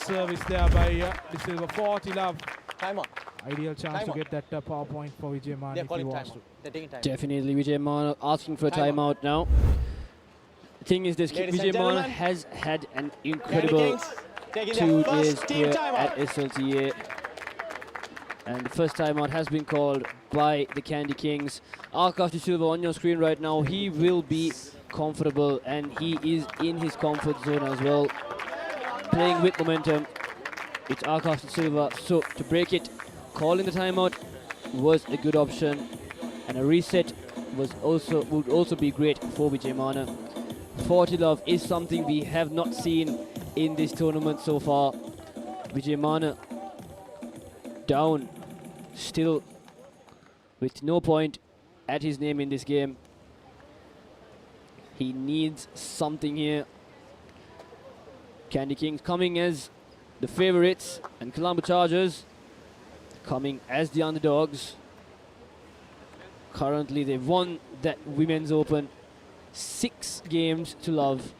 service there by De Silva. 40 love. Time on. Ideal chance Time to on. get that power point for Vijay Mana They're if he calling wants time to. on. They're taking time. Definitely Vijay Mana asking for a timeout now. The thing is this, Ladies and Vijay Mana gentlemen, has had an incredible Kings taking 2 their days first team here timeout. at SLTA. And the first timeout has been called by the Candy Kings. Akash De Silva on your screen right now. He will be comfortable and he is in his comfort zone as well. Playing with momentum. It's Akash De Silva. So to break it, calling the timeout was a good option. And a reset would also be great for Vijay Mana. 40 love is something we have not seen in this tournament so far. Vijay Mana down, still with no point at his name in this game. He needs something here. Candy Kings coming as the favorites and Colombo Chargers coming as the underdogs. Currently they've won that Women's Open 6 games to love.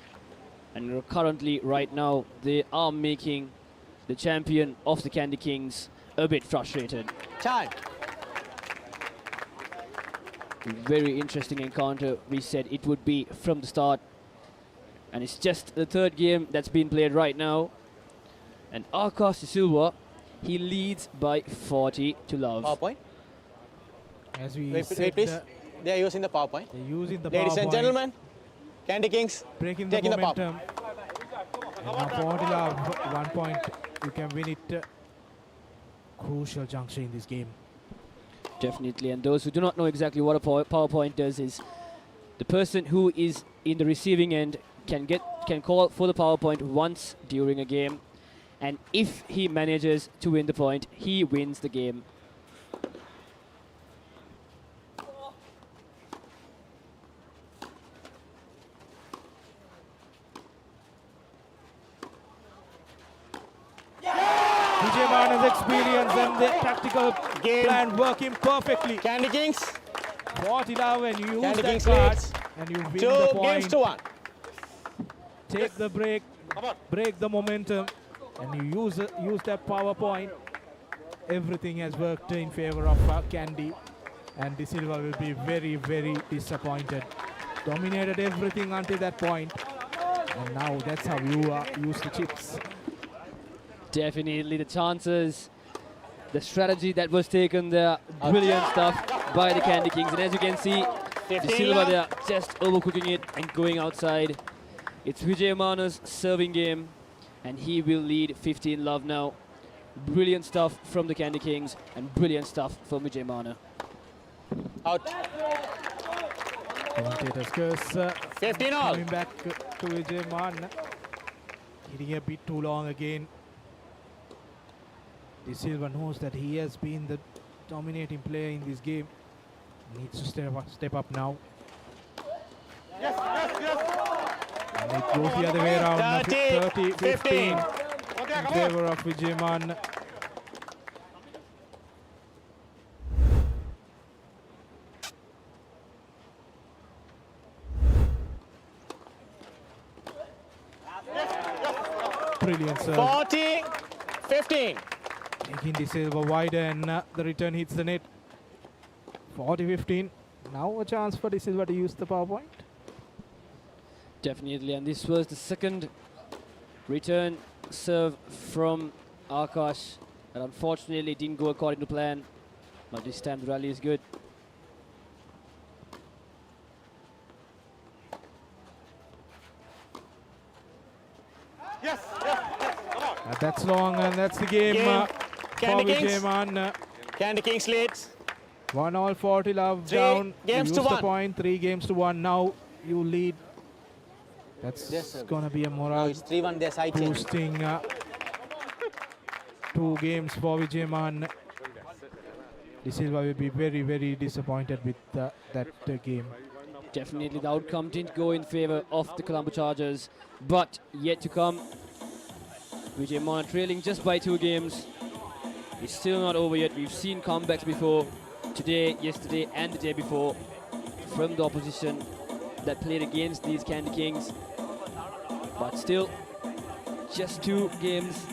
And currently, right now, they are making the champion of the Candy Kings a bit frustrated. Time. Very interesting encounter, we said it would be from the start. And it's just the third game that's been played right now. And Akash De Silva, he leads by 40 to love. PowerPoint. As we Wait, said, please. They are using the PowerPoint. They're using the Ladies and PowerPoint. gentlemen, Candy Kings Breaking the taking the momentum. PowerPoint. And now 40 love, 1 point. You can win it. Crucial juncture in this game. Definitely, and those who do not know exactly what a PowerPoint does is the person who is in the receiving end can call for the PowerPoint once during a game, and if he manages to win the point, he wins the game. Vijay Mana's experience and the tactical plan working perfectly. Candy Kings. 40 love and you use Candy that Kings card leads. and you win 2 the point. games to 1. Take the break, break the momentum, and you use that power point. Everything has worked in favor of Candy, and De Silva will be very, very disappointed. Dominated everything until that point, and now that's how you use the chips. Definitely the chances, the strategy that was taken there, brilliant stuff by the Candy Kings. And as you can see, De Silva there just overcooking it and going outside. It's Vijay Mana's serving game, and he will lead 15 love now. Brilliant stuff from the Candy Kings and brilliant stuff from Vijay Mana. Out. Commentator's curse. 15 all. Coming back to Vijay Mana. Hitting a bit too long again. De Silva knows that he has been the dominating player in this game. Needs to step up now. Yes, yes, yes. And it goes the other way around. 30, 15 in favor of Vijay Mana. Brilliant serve. 40, 15. Taking De Silva wide and the return hits the net. 40-15. Now a chance for De Silva to use the power point. Definitely, and this was the second return serve from Akash. And unfortunately, it didn't go according to plan. But this time the rally is good. Yes, yes, yes. Come on. That's long, and that's the game, for Candy Vijay Kings. Mana. Candy Kings leads. 1 all, 40 love 3 down. games You to use the 1. point, 3 games to 1. Now you lead. That's Yes, sir. gonna be a morale It's 3-1 their side change. boosting 2 games for Vijay Mana. De Silva will be very, very disappointed with that game. Definitely the outcome didn't go in favor of the Colombo Chargers, but yet to come. Vijay Mana trailing just by 2 games. It's still not over yet. We've seen comebacks before, today, yesterday, and the day before, from the opposition that played against these Candy Kings. But still, just 2 games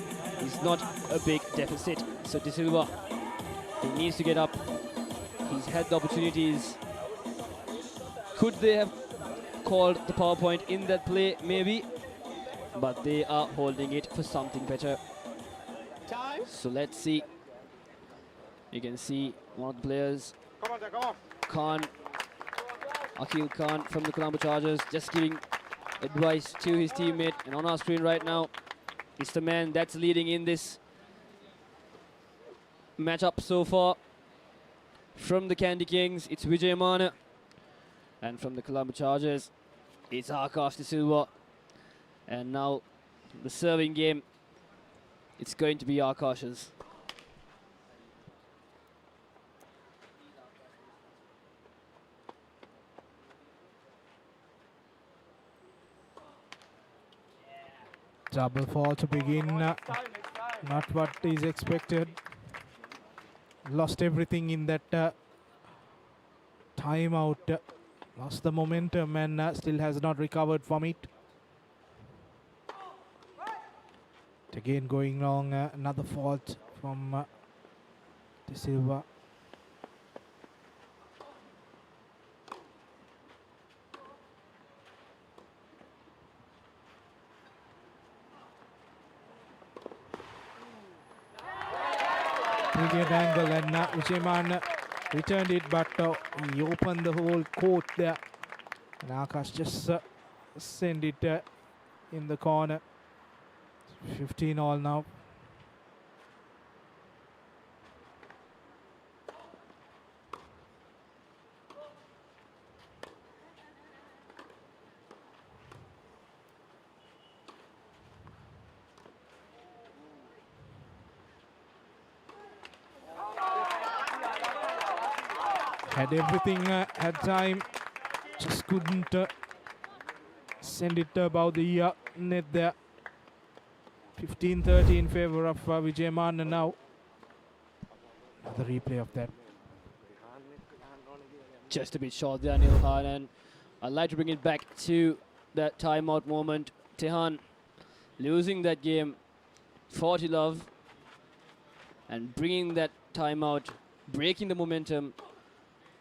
is not a big deficit. So De Silva, he needs to get up. He's had the opportunities. Could they have called the power point in that play? Maybe. But they are holding it for something better. Time. So let's see. You can see one of the players, Come on, come on. Khan, Akhil Khan from the Colombo Chargers, just giving advice to his teammate. And on our screen right now, it's the man that's leading in this matchup so far. From the Candy Kings, it's Vijay Mana. And from the Colombo Chargers, it's Akash De Silva. And now the serving game, it's going to be Akash's. Double fall to begin. Not what is expected. Lost everything in that timeout. Lost the momentum and still has not recovered from it. Again going wrong, another fault from De Silva. Brilliant angle, and Vijayman returned it, but he opened the whole court there. And Akash just sent it in the corner. 15 all now. Had everything, had time, just couldn't send it above the net there. 15-30 in favor of Vijayman now. Another replay of that. Just a bit short there, Nilhan, and I'd like to bring it back to that timeout moment. Tehan losing that game 40 love and bringing that timeout, breaking the momentum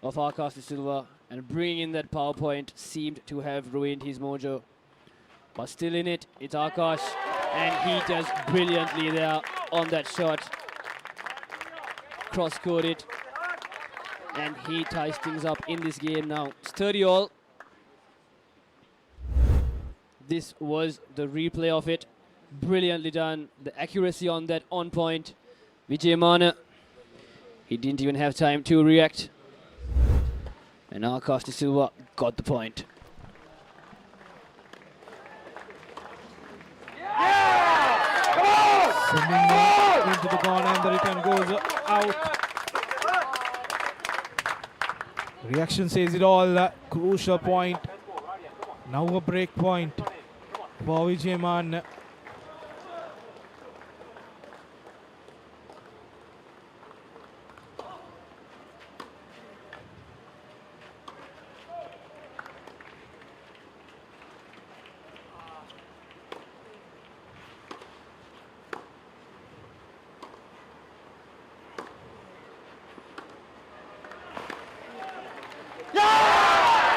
of Akash De Silva and bringing in that power point seemed to have ruined his mojo. But still in it, it's Akash, and he does brilliantly there on that shot. Cross-court it, and he ties things up in this game now. It's 30 all. This was the replay of it. Brilliantly done. The accuracy on that on point. Vijayman, he didn't even have time to react. And Akash De Silva got the point. Sending into the corner, and the return goes out. Reaction says it all. Crucial point. Now a break point for Vijayman.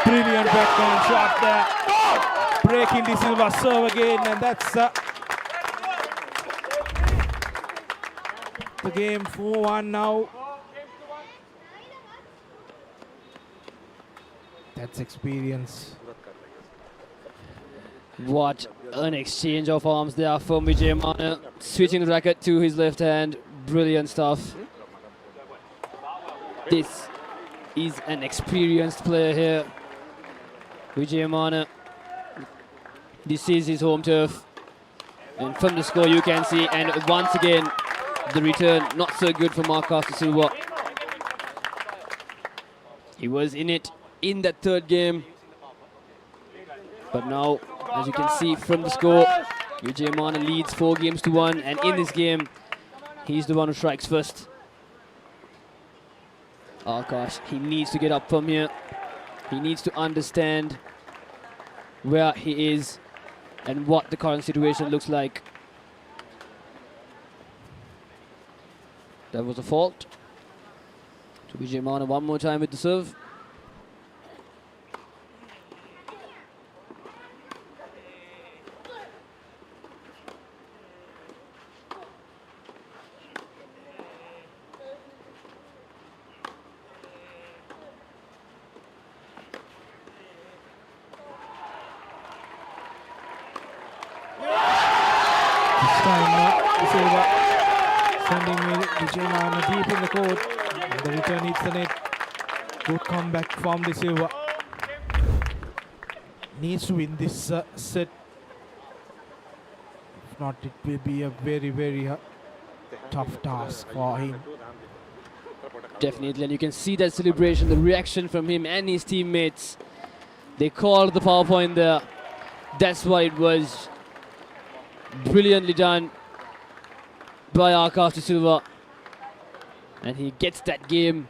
Brilliant backhand shot there. Breaking De Silva's serve again, and that's the game 4-1 now. That's experience. What an exchange of arms there from Vijayman. Switching the racket to his left hand. Brilliant stuff. This is an experienced player here. Vijayman, this is his home turf. And from the score you can see, and once again, the return not so good for Akash De Silva. He was in it in that third game. But now, as you can see from the score, Vijayman leads 4-1, and in this game, he's the one who strikes first. Akash, he needs to get up from here. He needs to understand where he is and what the current situation looks like. That was a fault. To Vijayman one more time with the serve. Sending Vijayman deep in the court. And the return hits the net. Good comeback from De Silva. Needs to win this set. If not, it will be a very, very tough task for him. Definitely, and you can see that celebration, the reaction from him and his teammates. They called the power point there. That's what it was. Brilliantly done by Akash De Silva, and he gets that game.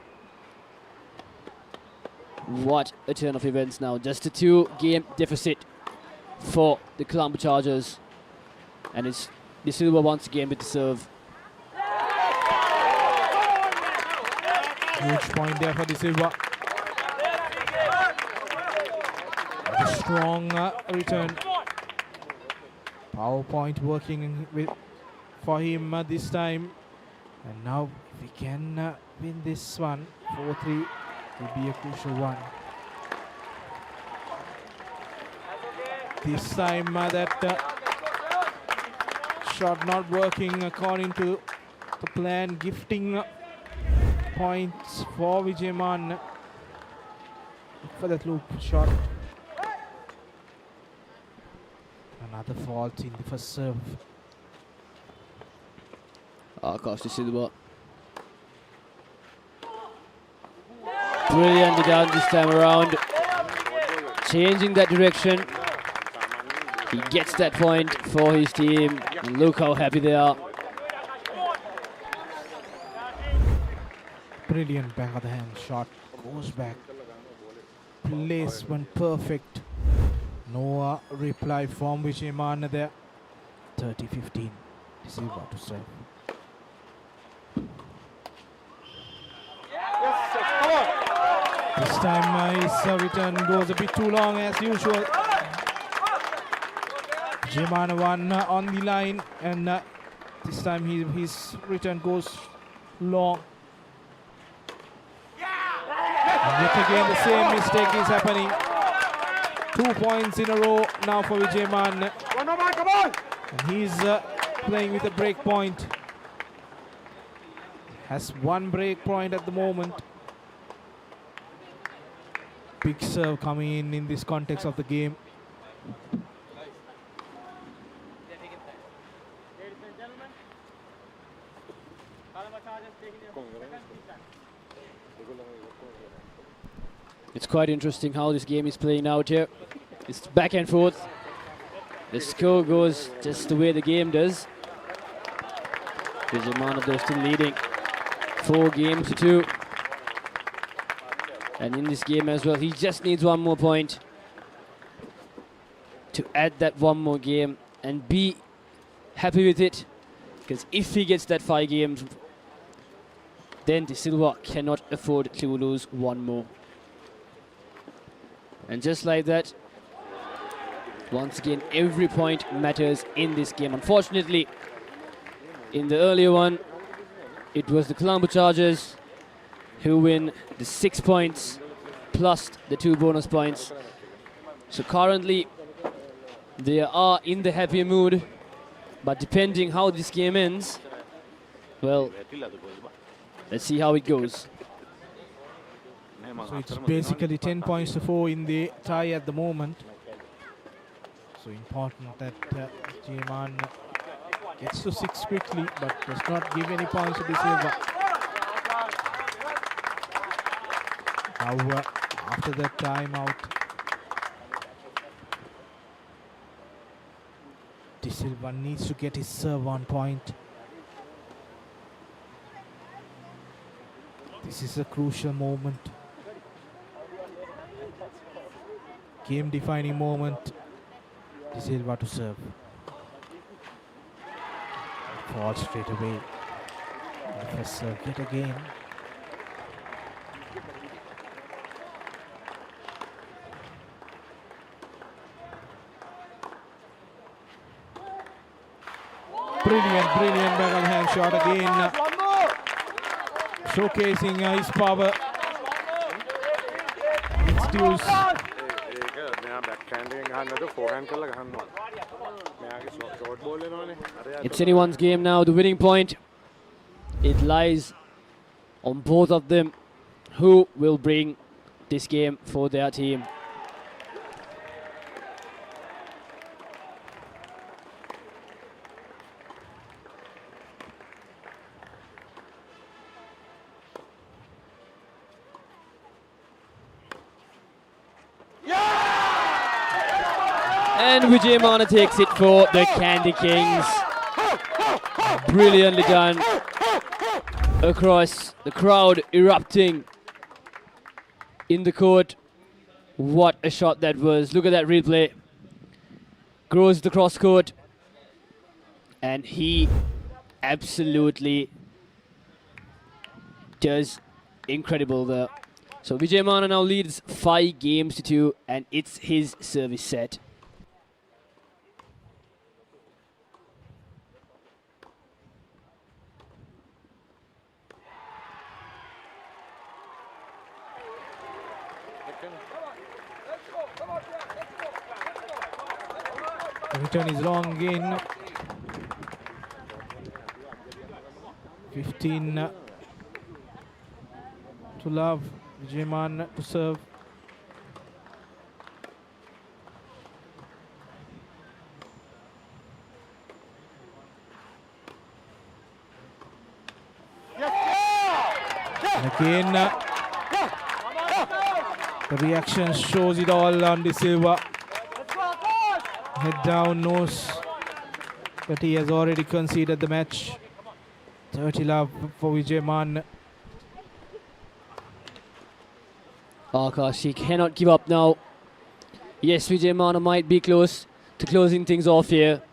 What a turn of events now. Just a 2-game deficit for the Colombo Chargers, and it's De Silva once again with the serve. Huge point there for De Silva. A strong return. Power point working for him this time. And now if we can win this one, 4-3 will be a crucial one. This time that shot not working according to the plan, gifting points for Vijayaman. Look for that loop shot. Another fault in the first serve. Akash De Silva. Brilliantly done this time around. Changing that direction. He gets that point for his team. And look how happy they are. Brilliant back of the hand shot. Goes back. Placement perfect. No reply from Vijayaman there. 30-15. De Silva to serve. This time his return goes a bit too long as usual. Vijayaman one on the line, and this time his return goes long. And yet again the same mistake is happening. 2 points in a row now for Vijayaman. And he's playing with a break point. Has one break point at the moment. Big serve coming in this context of the game. It's quite interesting how this game is playing out here. It's back and forth. The score goes just the way the game does. Vijayaman though still leading 4-2. And in this game as well, he just needs one more point to add that one more game and be happy with it. Because if he gets that 5 games, then De Silva cannot afford to lose one more. And just like that, once again, every point matters in this game. Unfortunately, in the earlier one, it was the Colombo Chargers who win the 6 points plus the 2 bonus points. So currently, they are in the happier mood, but depending how this game ends, well, let's see how it goes. So it's basically 10 points to 4 in the tie at the moment. So important that Vijayaman gets to 6 quickly, but does not give any points to De Silva. Now after that timeout, De Silva needs to get his serve on point. This is a crucial moment. Game defining moment. De Silva to serve. Falls straight away. The first serve yet again. Brilliant backhand shot again. Showcasing his power. It's deuce. It's anyone's game now, the winning point. It lies on both of them. Who will bring this game for their team? And Vijayaman takes it for the Candy Kings. Brilliantly done. Across the crowd erupting in the court. What a shot that was. Look at that replay. Goes the cross court And he absolutely does incredible there. So Vijay Mana now leads 5 games to 2, and it's his service set. The return is long again. 15 to love. Vijayman to serve. And again, the reaction shows it all on De Silva. Head down, nose, but he has already conceded the match. 30 love for Vijayman. Akash, he cannot give up now. Yes, Vijay Mana might be close to closing things off here,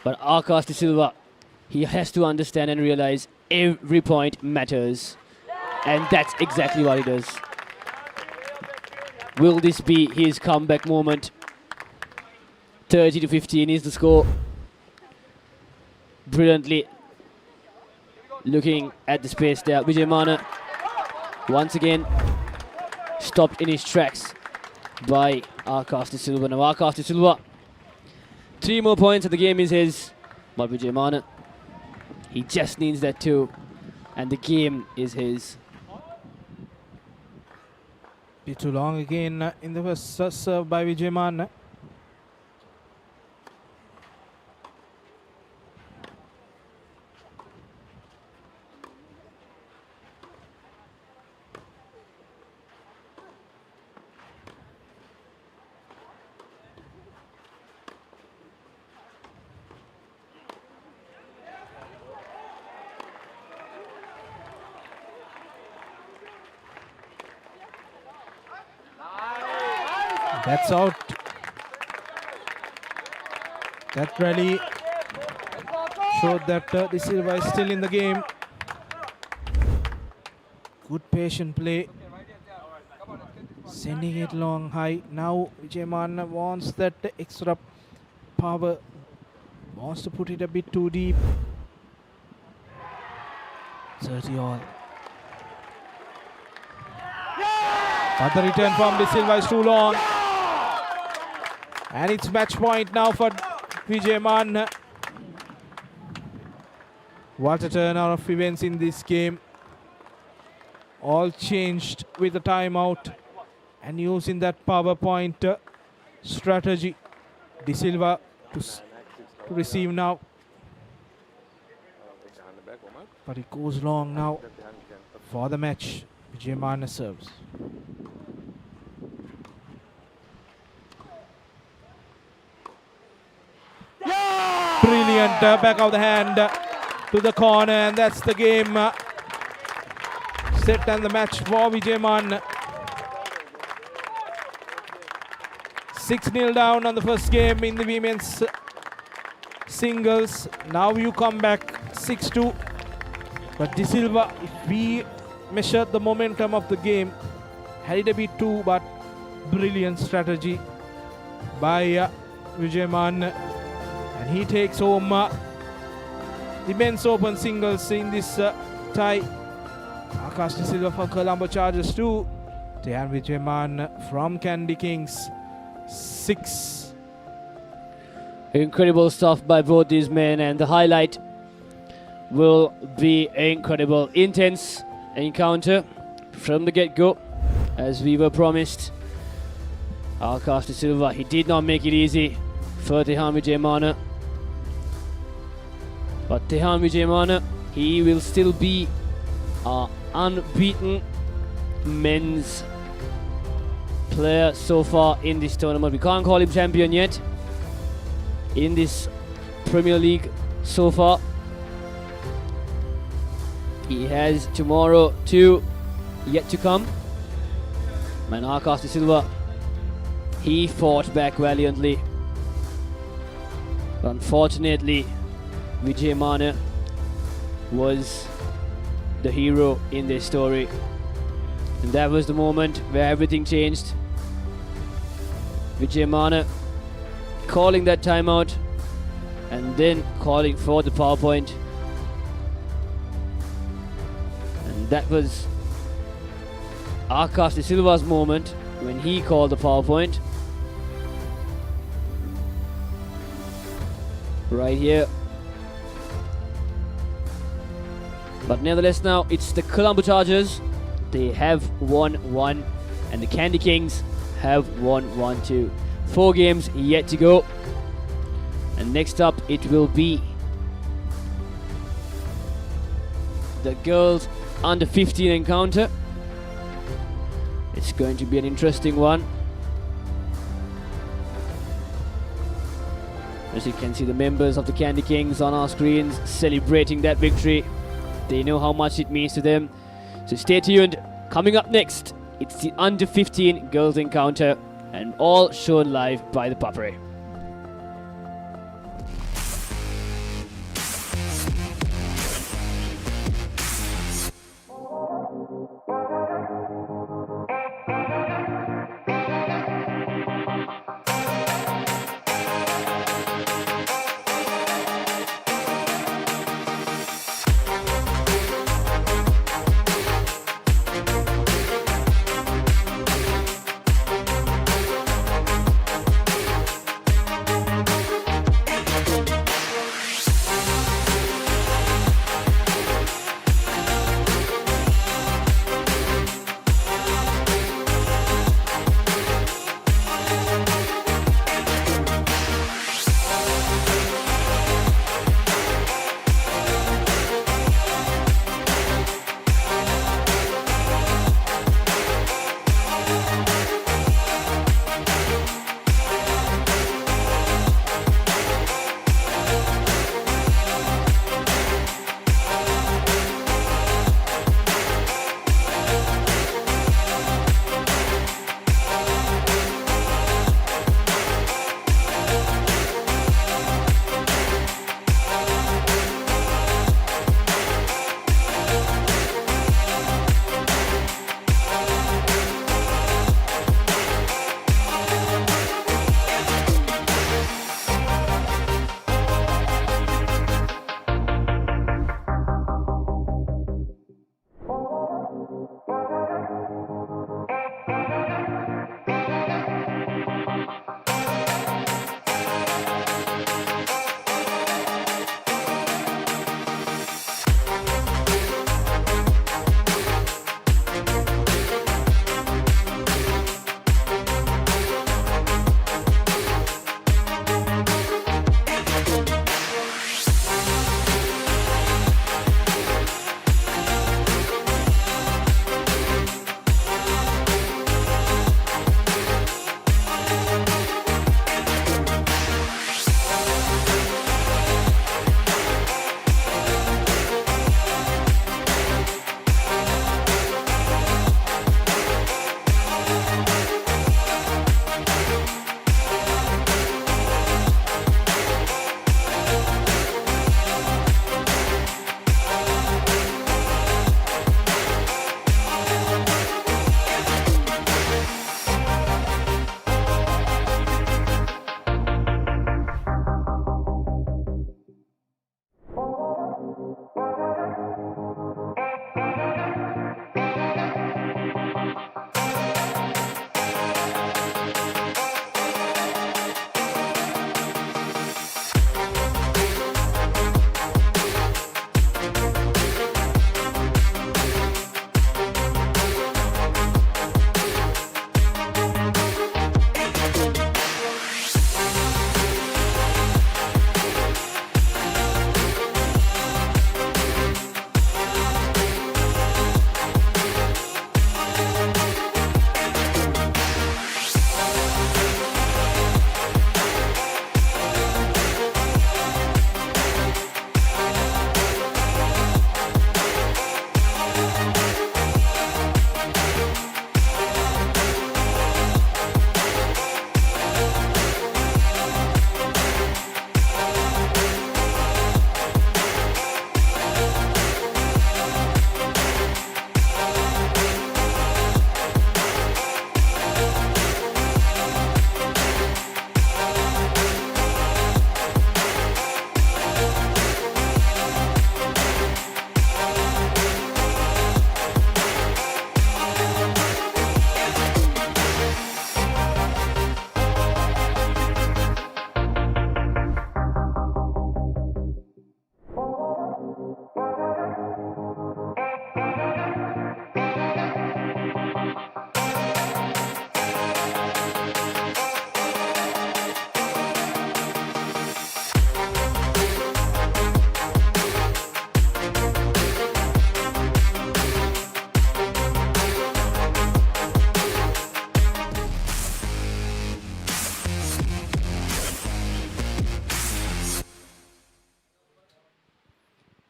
but Akash De Silva, he has to understand and realize every point matters, and that's exactly what he does. Will this be his comeback moment? 30 to 15 is the score. Brilliantly looking at the space there. Vijay Mana once again stopped in his tracks by Akash De Silva. Now Akash De Silva, 3 more points and the game is his. But Vijay Mana, he just needs that too, and the game is his. Bit too long again in the first serve by Vijayman. That's out. That rally showed that De Silva is still in the game. Good patient play. Sending it long high. Now Vijayman wants that extra power. Wants to put it a bit too deep. 30 all. But the return from De Silva is too long. And it's match point now for Vijayman. What a turn out of events in this game. All changed with the timeout and using that PowerPoint strategy. De Silva to receive now. But it goes long now for the match. Vijayman serves. Brilliant back of the hand to the corner, and that's the game set and the match for Vijayman. 6-0 down on the first game in the women's singles. Now you come back 6-2. But De Silva, if we measure the momentum of the game, had it a bit too, but brilliant strategy by Vijayman. And he takes home the men's open singles in this tie. Akash De Silva for Colombo Chargers 2. Dehan Vijayman from Candy Kings 6. Incredible stuff by both these men, and the highlight will be incredible. Intense encounter from the get-go, as we were promised. Akash De Silva, he did not make it easy for Dehan Vijayman. But Dehan Vijayman, he will still be our unbeaten men's player so far in this tournament. We can't call him champion yet in this Premier League so far. He has tomorrow 2 yet to come. And Akash De Silva, he fought back valiantly. Unfortunately, Vijay Mana was the hero in this story. And that was the moment where everything changed. Vijay Mana calling that timeout and then calling for the power point. And that was Akash De Silva's moment when he called the power point. Right here. But nevertheless now it's the Colombo Chargers. They have won 1 and the Candy Kings have won 1 too. 4 games yet to go. And next up it will be the girls under 15 encounter. It's going to be an interesting one. As you can see the members of the Candy Kings on our screens celebrating that victory. They know how much it means to them. So stay tuned. Coming up next, it's the under 15 girls encounter and all shown live by the Papare.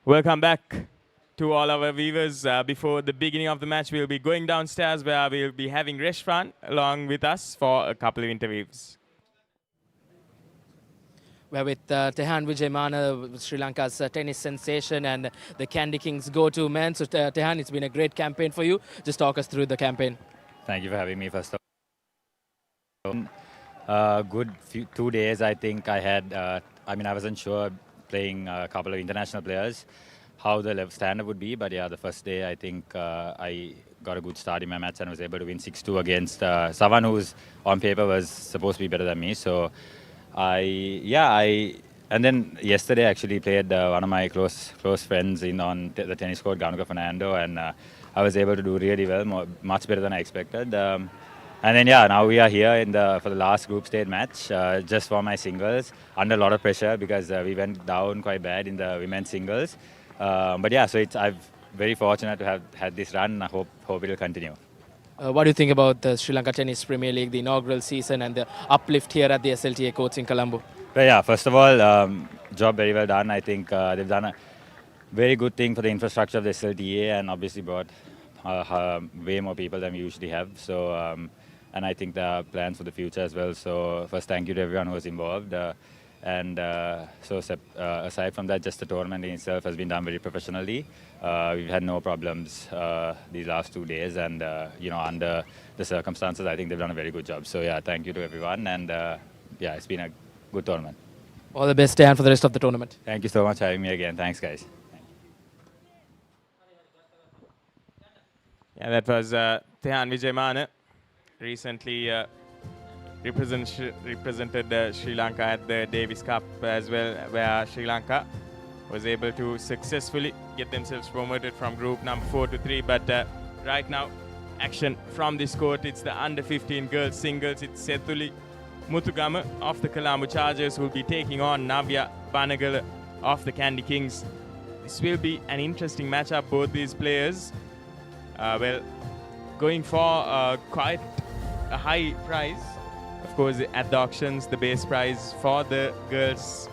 Welcome back to all our viewers. Before the beginning of the match, we'll be going downstairs where we'll be having Reshwan along with us for a couple of interviews. We're with Tehan Vijayamana, Sri Lanka's tennis sensation and the Candy Kings go-to man. So Tehan, it's been a great campaign for you. Just talk us through the campaign. Thank you for having me first of all. Good 2 days I think I had. I wasn't sure playing a couple of international players how the level standard would be, but yeah, the first day I think I got a good start in my match and was able to win 6-2 against someone who's on paper was supposed to be better than me. So and then yesterday I actually played one of my close friends on the tennis court, Ganuka Fernando, and I was able to do really well, much better than I expected. And then now we are here for the last group stage match, just for my singles, under a lot of pressure because we went down quite bad in the women's singles. So I'm very fortunate to have had this run. I hope it will continue. What do you think about the Sri Lanka Tennis Premier League, the inaugural season and the uplift here at the SLTA courts in Colombo? Well, first of all, job very well done. I think they've done a very good thing for the infrastructure of the SLTA and obviously brought way more people than we usually have. So, and I think there are plans for the future as well. So first, thank you to everyone who was involved. Aside from that, just the tournament in itself has been done very professionally. We've had no problems these last 2 days, and under the circumstances, I think they've done a very good job. So thank you to everyone, and it's been a good tournament. All the best, Dan, for the rest of the tournament. Thank you so much for having me again. Thanks, guys. Yeah, that was Tehan Vijayamana, recently represented Sri Lanka at the Davis Cup as well, where Sri Lanka was able to successfully get themselves promoted from group number 4 to 3. But right now, action from this court. It's the under-15 girls singles. It's Sethuli Muthugama of the Colombo Chargers who will be taking on Navya Banagala of the Candy Kings. This will be an interesting matchup, both these players. Going for quite a high prize. Of course, at the auctions, the base prize for the girls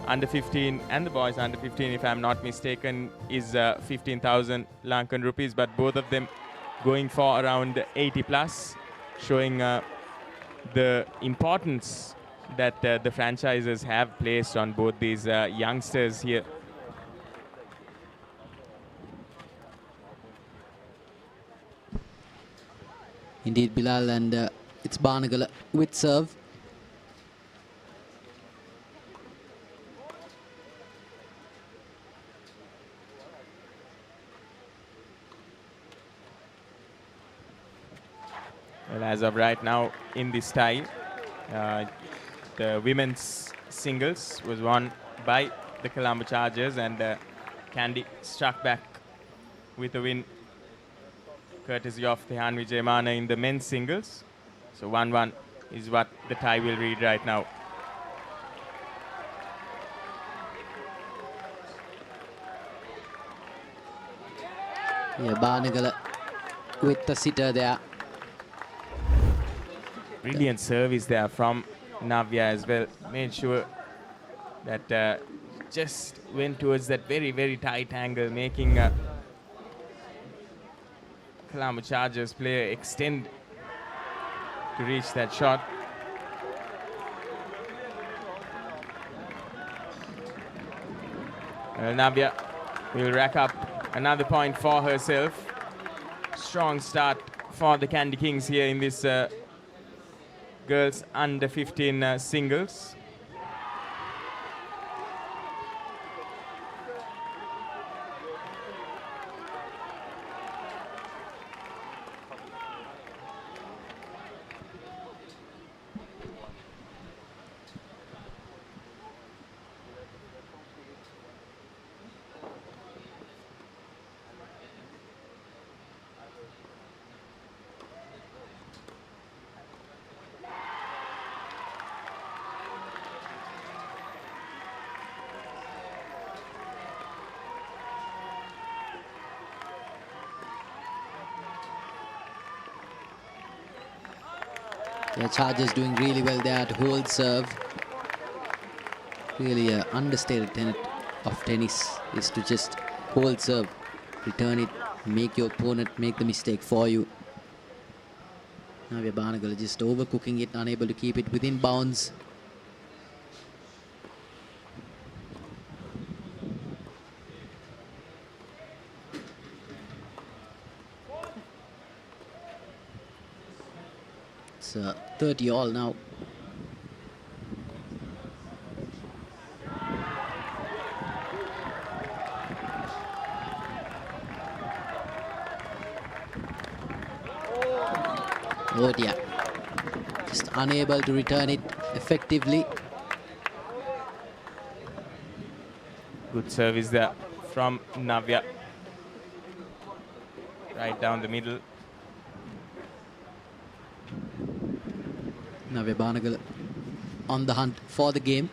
under 15 and the boys under 15, if I'm not mistaken, is 15,000 Lankan rupees. But both of them going for around 80 plus, showing the importance that the franchises have placed on both these youngsters here. Indeed, Bilal, and it's Banagala with serve. Well, as of right now, in this tie, the women's singles was won by the Colombo Chargers, and Candy struck back with a win courtesy of Tehan Vijayamana in the men's singles. So 1-1 is what the tie will read right now. Yeah, Banagala with the sitter there. Brilliant service there from Navya as well. Made sure that just went towards that very, very tight angle, making Colombo Chargers player extend to reach that shot. Navya will rack up another point for herself. Strong start for the Candy Kings here in this girls under 15 singles. Yeah, Chargers doing really well there to hold serve. Really understated of tennis is to just hold serve, return it, make your opponent make the mistake for you. Navya Banagala just overcooking it, unable to keep it within bounds. It's 30 all now. Oh dear, just unable to return it effectively. Good service there from Navya. Right down the middle. Navya Banagala on the hunt for the game.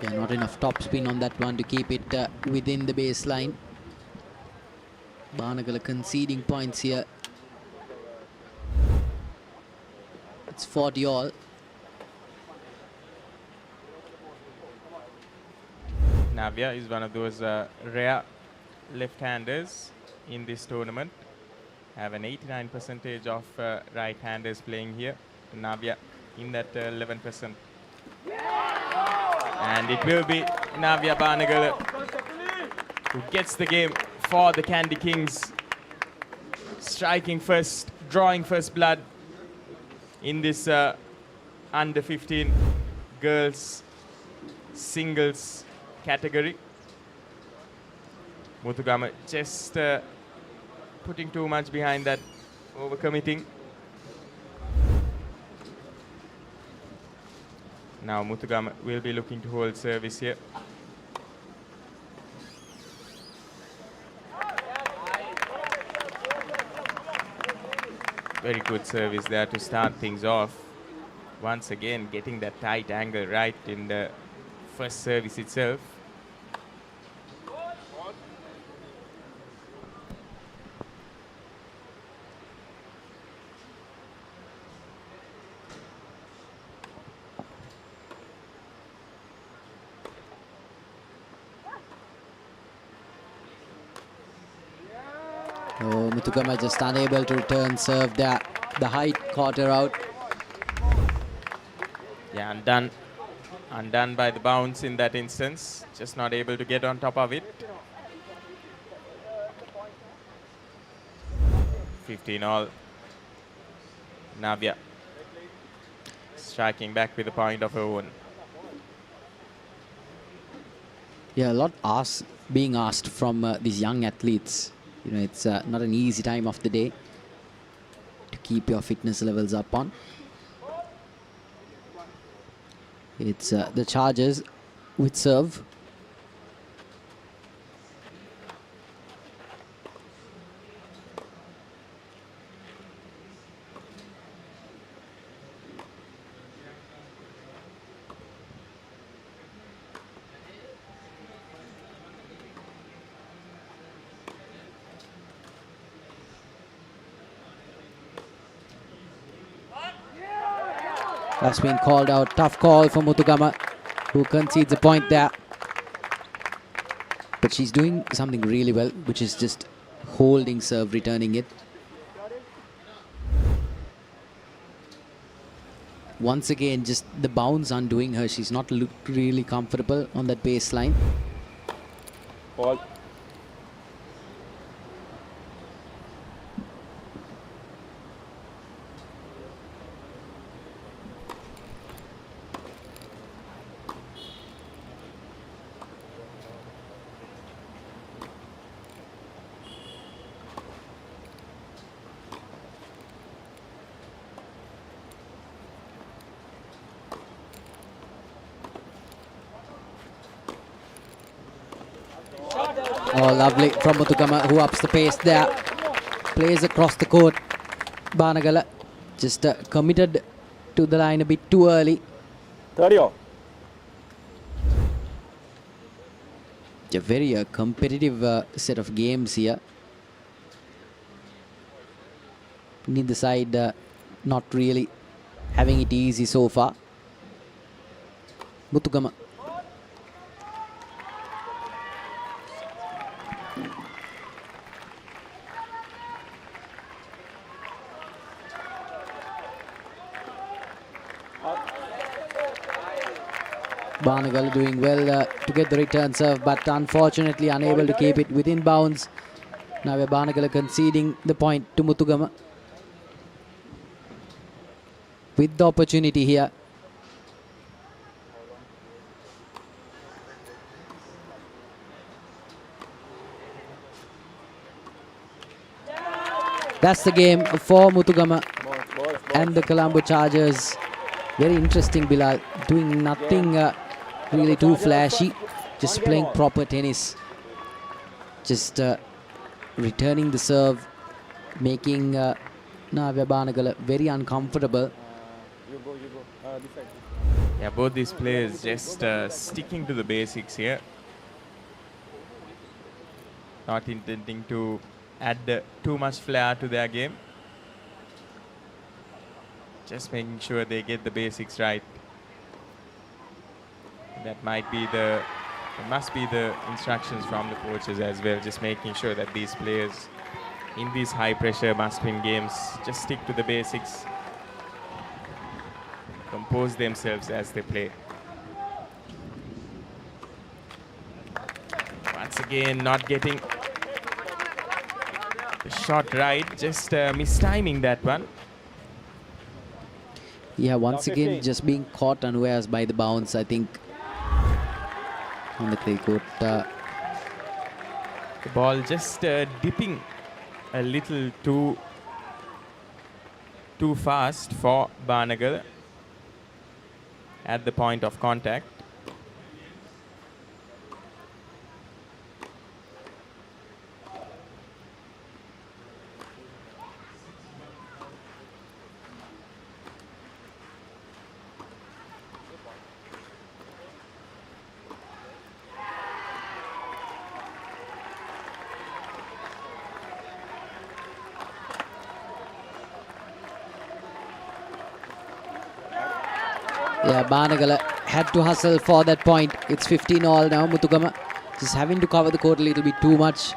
Yeah, not enough topspin on that one to keep it within the baseline. Banagala conceding points here. It's 40 all. Navya is one of those rare left-handers in this tournament. Have an 89% of right-handers playing here. Navya in that 11%. And it will be Navya Banagala who gets the game for the Candy Kings. Striking first, drawing first blood in this under 15 girls singles category. Muthugama just putting too much behind that, overcommitting. Now Muthugama will be looking to hold service here. Very good service there to start things off. Once again getting that tight angle right in the first service itself. Oh, Muthugama just unable to return serve there. The height caught her out. Yeah, undone by the bounce in that instance. Just not able to get on top of it. 15 all. Navya striking back with a point of her own. Yeah, a lot being asked from these young athletes. You know, it's not an easy time of the day to keep your fitness levels up on. It's the Chargers with serve. That's been called out. Tough call for Muthugama, who concedes a point there. But she's doing something really well, which is just holding serve, returning it. Once again, just the bounce undoing her. She's not looked really comfortable on that baseline. Ball. Oh, lovely from Muthugama, who ups the pace there. Plays across the court. Banagala just committed to the line a bit too early. 30 off. A very competitive set of games here. Neither side not really having it easy so far. Muthugama. Banagala doing well to get the return serve, but unfortunately unable to keep it within bounds. Now Banagala conceding the point to Muthugama. With the opportunity here. That's the game for Muthugama and the Colombo Chargers. Very interesting, Bilal. Doing nothing really too flashy. Just playing proper tennis. Just returning the serve. Making Navya Banagala very uncomfortable. Yeah, both these players just sticking to the basics here. Not intending to add too much flair to their game. Just making sure they get the basics right. That might be it must be the instructions from the coaches as well. Just making sure that these players in these high pressure must-win games just stick to the basics. Compose themselves as they play. Once again, not getting the shot right, just mistiming that one. Yeah, once again, just being caught unawares by the bounce, I think, on the clay court. The ball just dipping a little too fast for Banagala at the point of contact. Yeah, Banagala had to hustle for that point. It's 15-all now. Muthugama just having to cover the court a little bit too much.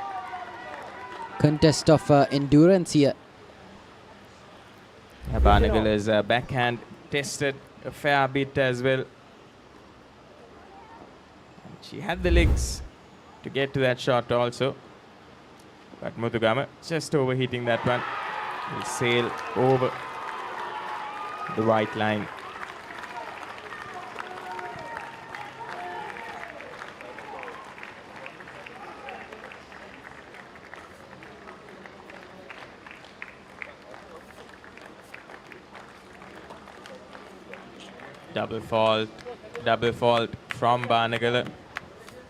Contest of endurance here. Yeah, Banagala's backhand tested a fair bit as well. She had the legs to get to that shot also. But Muthugama just overheating that one. Will sail over the white line. Double fault from Banagala.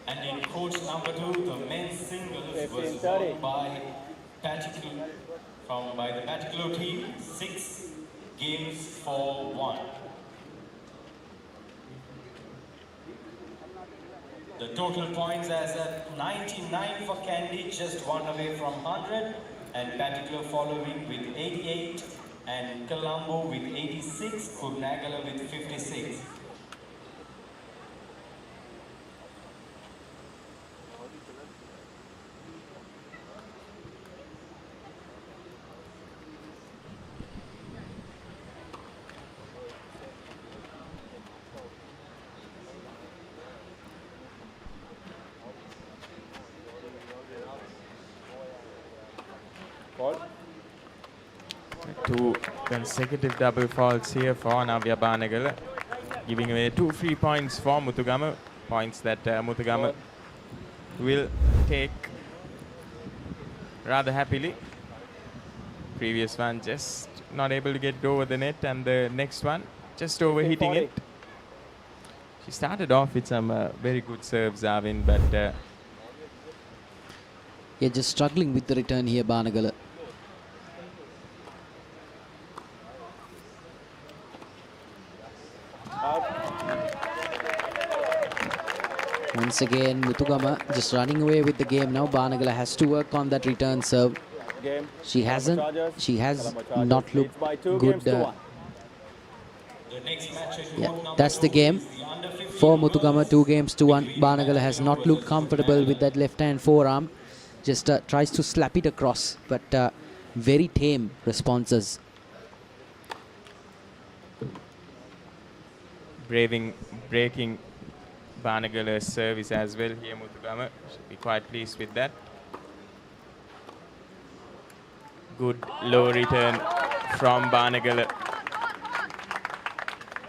And in court number 2, the men's singles was won by the Paticlo team, 6 games for 1. The total points as at 99 for Candy, just 1 away from 100, and Paticlo following with 88, and Colombo with 86, Kurnagala with 56. Two consecutive double faults here for Navya Banagala, giving away 2 free points for Muthugama, points that Muthugama will take rather happily. Previous one just not able to get over the net, and the next one just overheating it. She started off with some very good serves, Arvin, but Yeah, just struggling with the return here, Banagala. Once again, Muthugama just running away with the game now. Banagala has to work on that return serve. She has not looked good. Yeah, that's the game. For Muthugama, 2-1. Banagala has not looked comfortable with that left-hand forearm. Just tries to slap it across, but very tame responses. Breaking Banagala's service as well here. Muthugama should be quite pleased with that. Good low return from Banagala.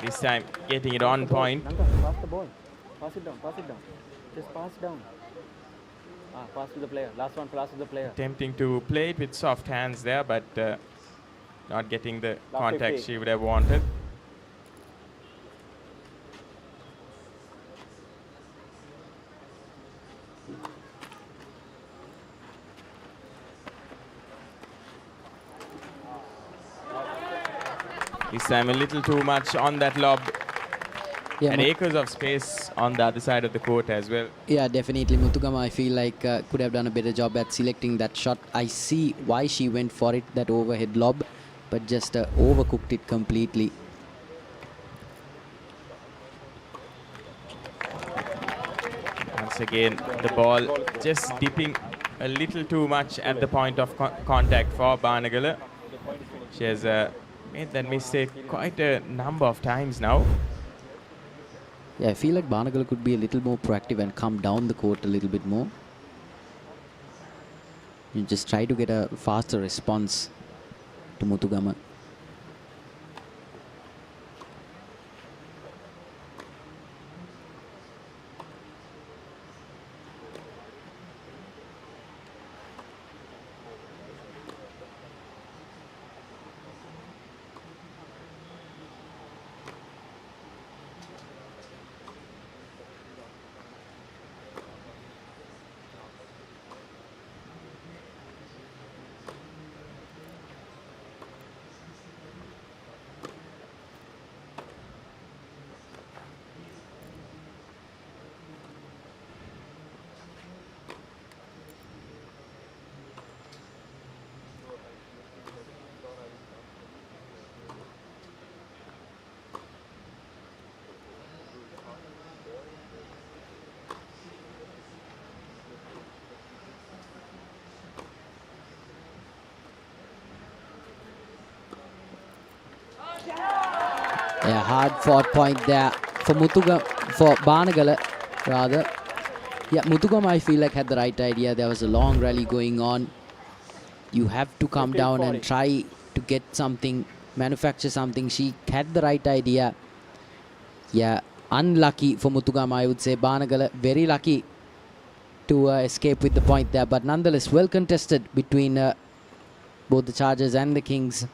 This time getting it on point. Pass the ball. Pass it down. Just pass down. Pass to the player. Last one, pass to the player. Attempting to play it with soft hands there, but not getting the contact she would have wanted. This time a little too much on that lob. Yeah, and acres of space on the other side of the court as well. Yeah, definitely. Muthugama, I feel like, could have done a better job at selecting that shot. I see why she went for it, that overhead lob, but just overcooked it completely. Once again, the ball just dipping a little too much at the point of contact for Banagala. She has made that mistake quite a number of times now. Yeah, I feel like Banagala could be a little more proactive and come down the court a little bit more. You just try to get a faster response to Muthugama. Yeah, hard fought point there for Banagala rather. Yeah, Muthugama I feel like had the right idea. There was a long rally going on. You have to come down and try to get something, manufacture something. She had the right idea. Yeah, unlucky for Muthugama, I would say. Banagala very lucky to escape with the point there, but nonetheless well contested between both the Chargers and the Kings.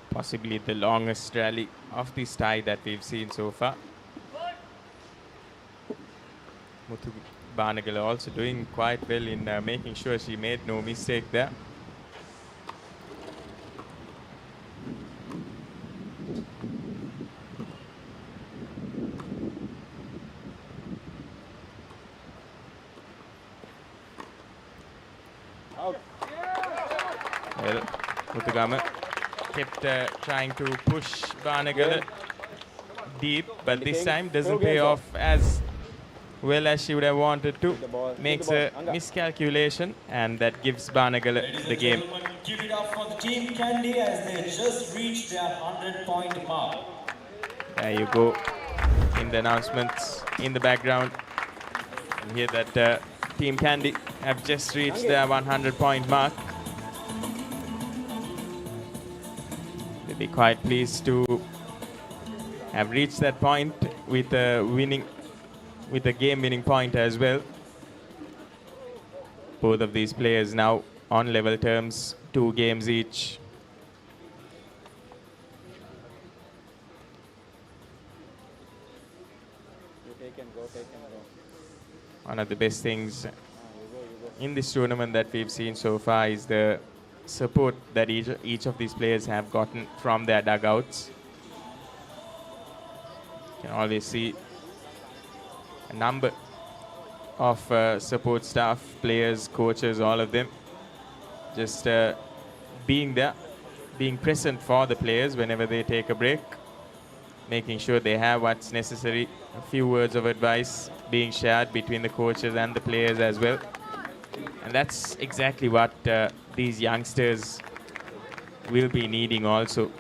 Possibly the longest rally of this tie that we've seen so far. Banagala also doing quite well in making sure she made no mistake there. Well, Muthugama kept trying to push Banagala deep, but this time doesn't pay off as well as she would have wanted to. Makes a miscalculation, and that gives Banagala the game. Give it up for the team Candy as they just reached their 100-point mark. There you go. In the announcements in the background, you hear that Team Candy have just reached their 100-point mark. They'll be quite pleased to have reached that point with a game-winning point as well. Both of these players now on level terms, 2 games each. One of the best things in this tournament that we've seen so far is the support that each of these players have gotten from their dugouts. You can always see a number of support staff, players, coaches, all of them just being there, being present for the players whenever they take a break, making sure they have what's necessary, a few words of advice being shared between the coaches and the players as well. And that's exactly what these youngsters will be needing also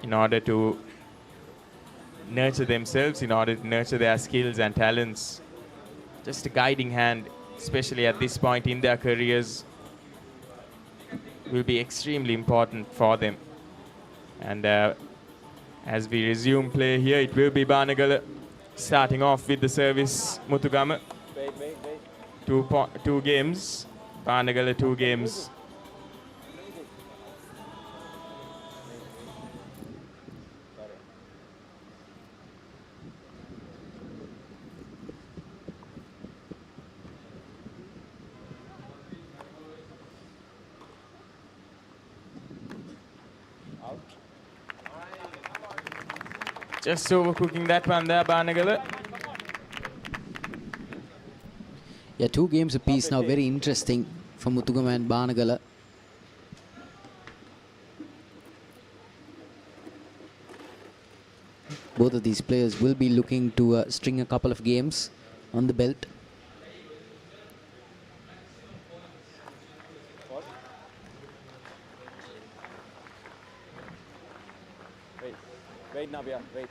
in order to nurture themselves, in order to nurture their skills and talents. Just a guiding hand, especially at this point in their careers, will be extremely important for them. And as we resume play here, it will be Banagala starting off with the service. Muthugama, two games. Banagala, 2 games. Just overcooking that one there, Banagala. Yeah, 2 games apiece now. Very interesting for Muthugama and Banagala. Both of these players will be looking to string a couple of games on the belt. Wait, Nabia, wait.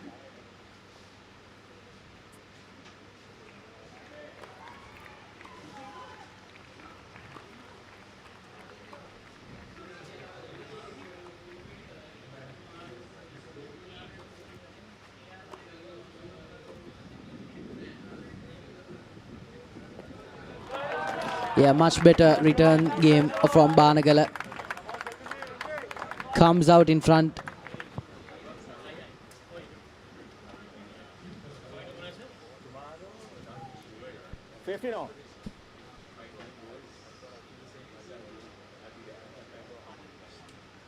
Yeah, much better return game from Banagala. Comes out in front.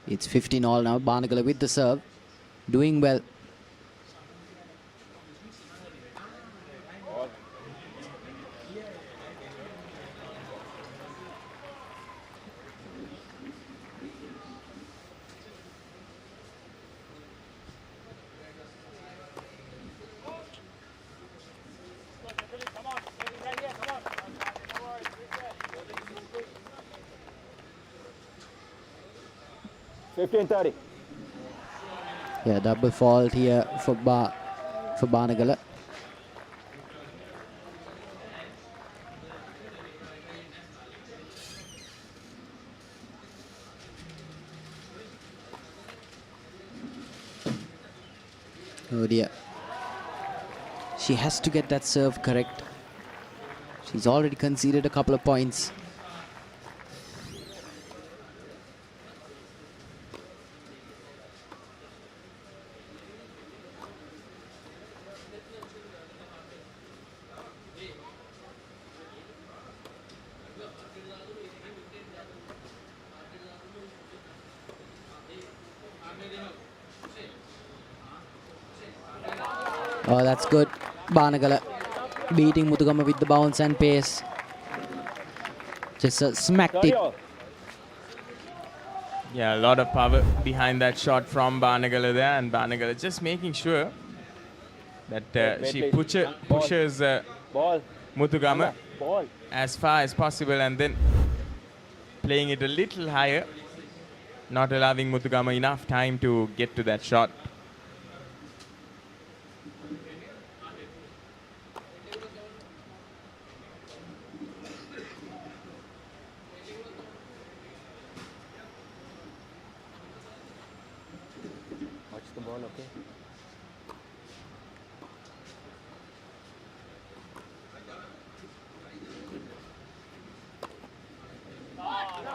It's 15 all now. Banagala with the serve. Doing well. Yeah, double fault here for Banagala. Oh dear. She has to get that serve correct. She's already conceded a couple of points. Oh, that's good. Banagala beating Muthugama with the bounce and pace. Just smacked it. Yeah, a lot of power behind that shot from Banagala there, and Banagala just making sure that she pushes Muthugama as far as possible and then playing it a little higher, not allowing Muthugama enough time to get to that shot. Watch the ball, okay?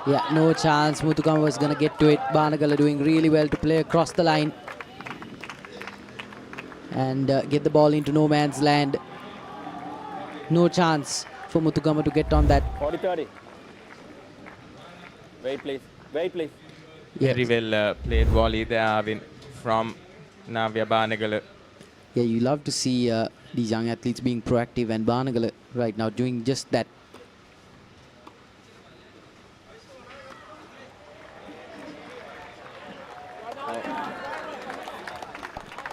Yeah, no chance. Muthugama was going to get to it. Banagala doing really well to play across the line and get the ball into no man's land. No chance for Muthugama to get on that. 40-30. Wait, please. Wait, please. Very well played volley there, Arvin, from Navya Banagala. Yeah, you love to see these young athletes being proactive, and Banagala right now doing just that.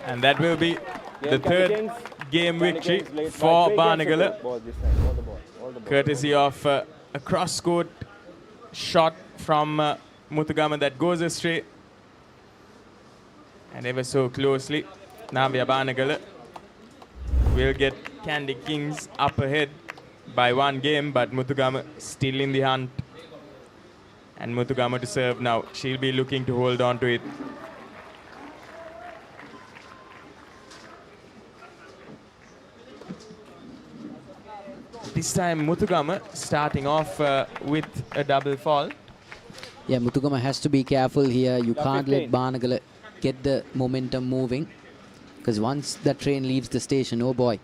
And that will be the Candy third Kings. game Candy victory Kings, late for right. Three games to Banagala, go. Ball this side. All the ball. All the ball. courtesy of a cross-court shot from Muthugama that goes astray. And ever so closely, Navya Banagala will get Candy Kings up ahead by 1 game, but Muthugama still in the hunt. And Muthugama to serve now. She'll be looking to hold on to it. This time Muthugama starting off with a double fault. Yeah, Muthugama has to be careful here. You Yeah, can't let 15. Banagala get the momentum moving, because once the train leaves the station, oh boy,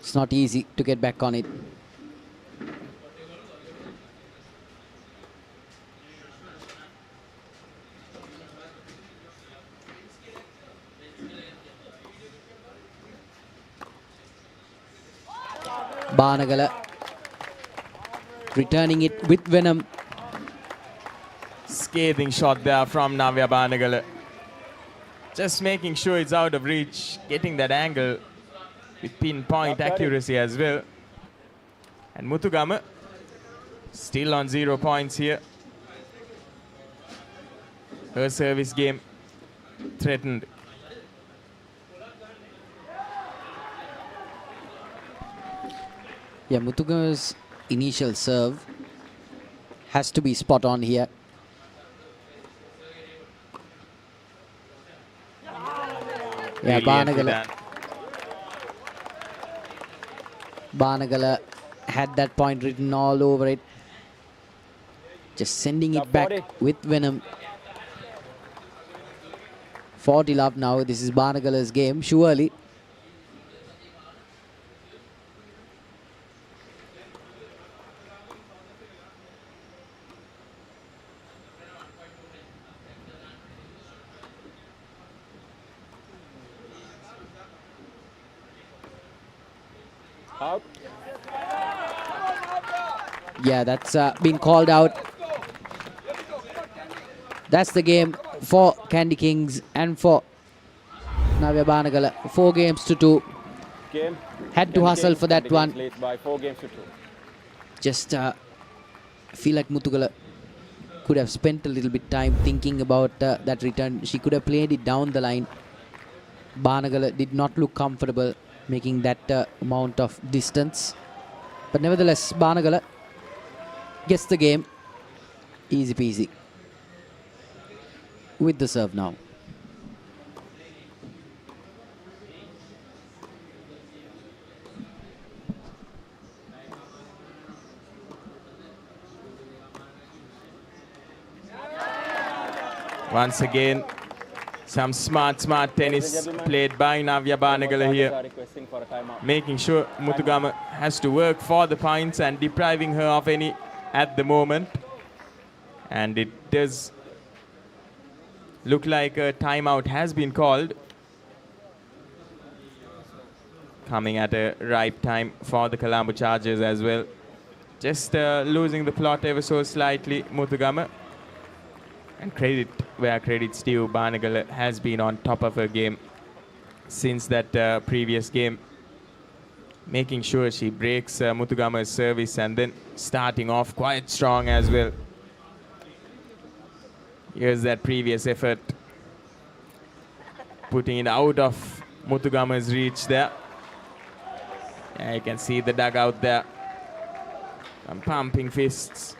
it's not easy to get back on it. Banagala returning it with venom. Scathing shot there from Navya Banagala. Just making sure it's out of reach, getting that angle with pinpoint accuracy as well. And Muthugama still on 0 points here. Her service game threatened. Yeah, Muthugama's initial serve has to be spot on here. Yeah, Brilliantly Banagala had that point written all over it. Just sending it back with venom. 40 love now. This is Banagala's game, surely. Out. Yeah, that's been called out. That's the game for Candy Kings and for Navya Banagala. 4 games to 2. Game. Had to Candy hustle Kings, for that Candy one. Kings leads by 4 games to 2. Just feel like Muthugala could have spent a little bit time thinking about that return. She could have played it down the line. Banagala did not look comfortable making that amount of distance. But nevertheless, Banagala gets the game. Easy peasy. With the serve now. Once again, some smart tennis played by Navya Banagala here. Requesting for a timeout. Making sure Muthugama has to work for the points and depriving her of any at the moment. And it does look like a timeout has been called. Coming at a ripe time for the Colombo Chargers as well. Just losing the plot ever so slightly, Muthugama. And credit where credit's due, Banagala has been on top of her game since that previous game. Making sure she breaks Muthugama's service and then starting off quite strong as well. Here's that previous effort. Putting it out of Muthugama's reach there. Yeah, you can see the dugout there. And pumping fists,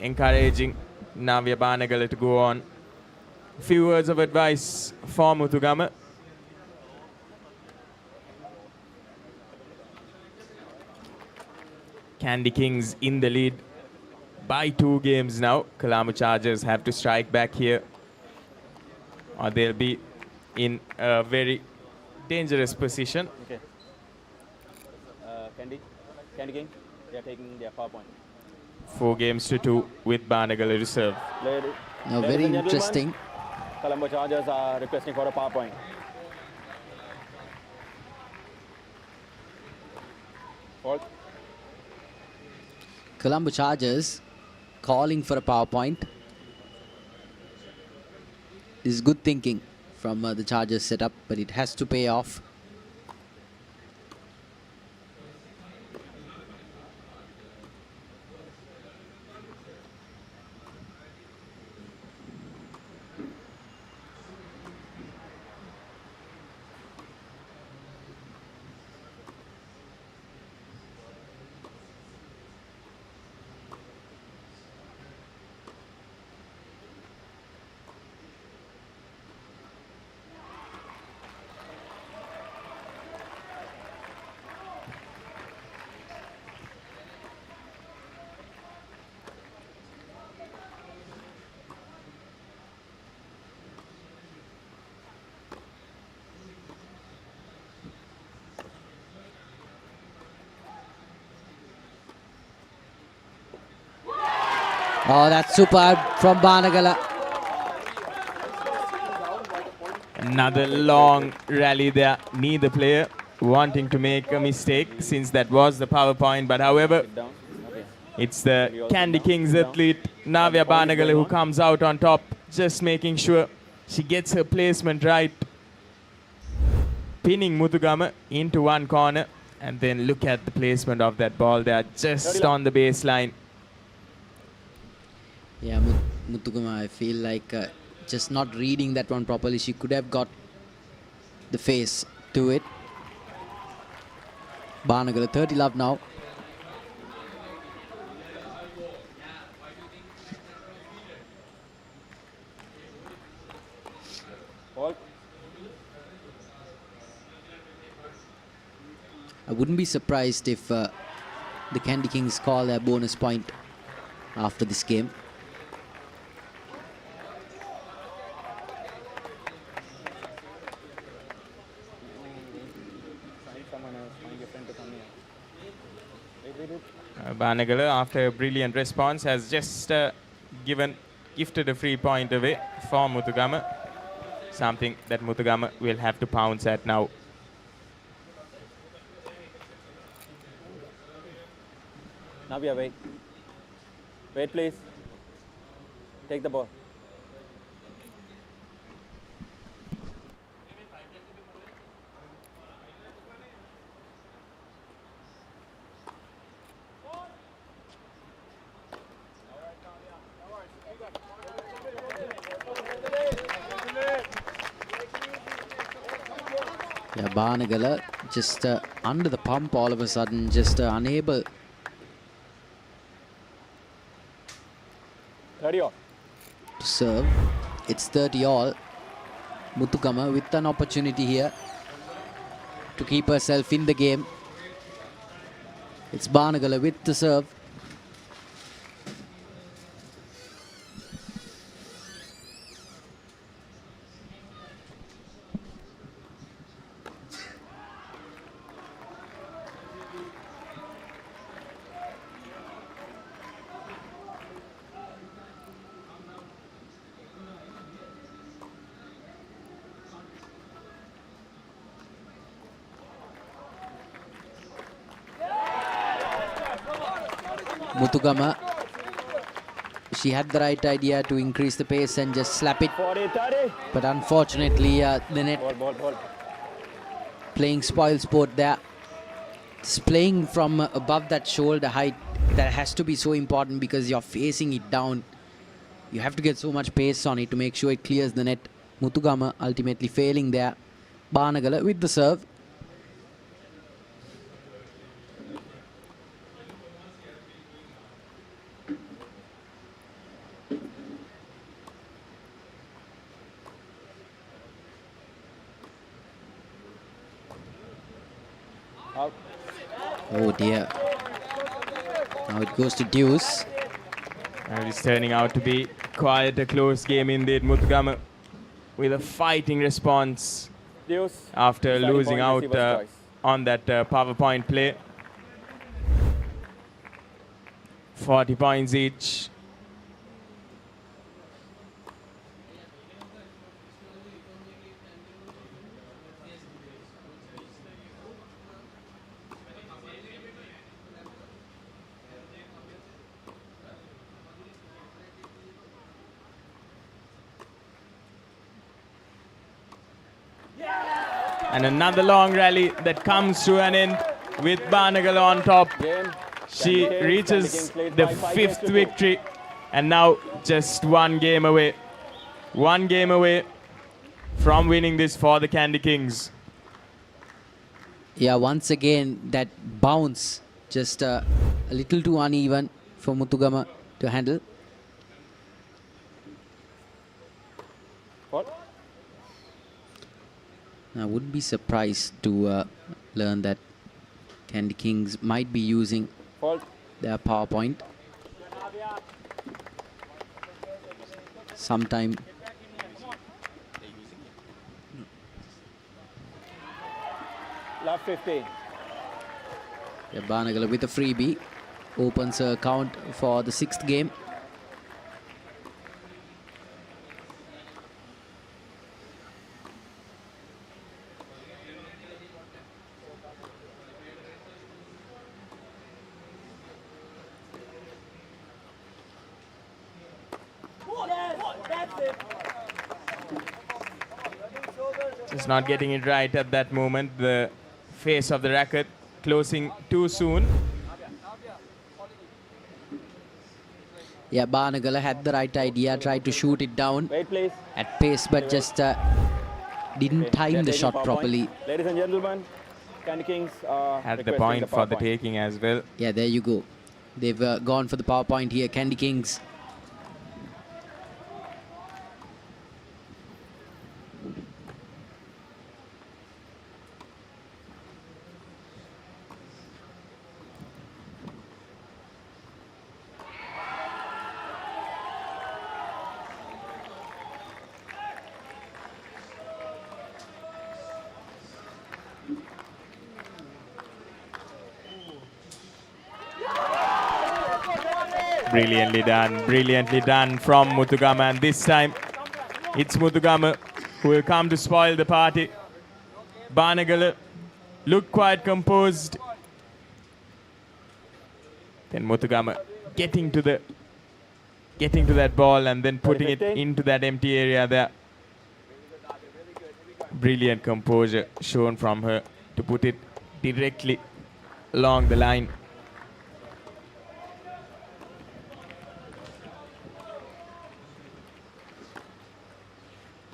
encouraging Navya Banagala to go on. A few words of advice for Muthugama. Candy Kings in the lead by 2 games now. Colombo Chargers have to strike back here, or they'll be in a very dangerous position. Okay. Candy King. They are taking their power point. 4 games to 2 with Banagala to serve. Now, very interesting. Colombo Chargers are requesting for a power point. Fault. Colombo Chargers calling for a power point. This is good thinking from the Chargers setup, but it has to pay off. Oh, that's superb from Banagala. Another long rally there. Neither player wanting to make a mistake since that was the power point. But however, it's the Candy Kings athlete Navya Banagala who comes out on top, just making sure she gets her placement right. Pinning Muthugama into one corner. And then look at the placement of that ball there, just on the baseline. Yeah, Muthugama, I feel like just not reading that one properly. She could have got the face to it. Banagala 30 love now. I wouldn't be surprised if the Candy Kings call their bonus point after this game. Banagala, after a brilliant response, has just gifted a free point away for Muthugama. Something that Muthugama will have to pounce at now. Navya, wait. Wait, please. Take the ball. Yeah, Banagala just under the pump all of a sudden, just unable 30 all. to serve. It's 30 all. Muthugama with an opportunity here to keep herself in the game. It's Banagala with the serve. Muthugama, she had the right idea to increase the pace and just slap it. 40, 30. But unfortunately, the net Ball. playing spoil sport there. Just playing from above that shoulder height, that has to be so important because you're facing it down. You have to get so much pace on it to make sure it clears the net. Muthugama ultimately failing there. Banagala with the serve. Out. Oh dear. Now it goes to deuce. And it's turning out to be quite a close game indeed. Muthugama with a fighting response Deuce. after Deciding losing point, out receiver's choice. on that power point play. 40 points each. And another long rally that comes to an end with Banagala on top. She reaches the 5th victory and now just 1 game away. 1 game away from winning this for the Candy Kings. Yeah, once again, that bounce just a little too uneven for Muthugama to handle. I wouldn't be surprised to learn that Candy Kings might be using their PowerPoint sometime. Love 15. Yeah, Banagala with a freebie opens her account for the 6th game. Just not getting it right at that moment. The face of the racket closing too soon. Yeah, Banagala had the right idea, tried to shoot it down at pace, but just didn't time the shot properly. Ladies and gentlemen, Candy Kings are Had the point for the taking as well. Yeah, there you go. They've gone for the power point here, Candy Kings. Brilliantly done from Muthugama, and this time it's Muthugama who will come to spoil the party. Banagala looked quite composed. Then Muthugama getting to that ball and then putting it into that empty area there. Brilliant composure shown from her to put it directly along the line.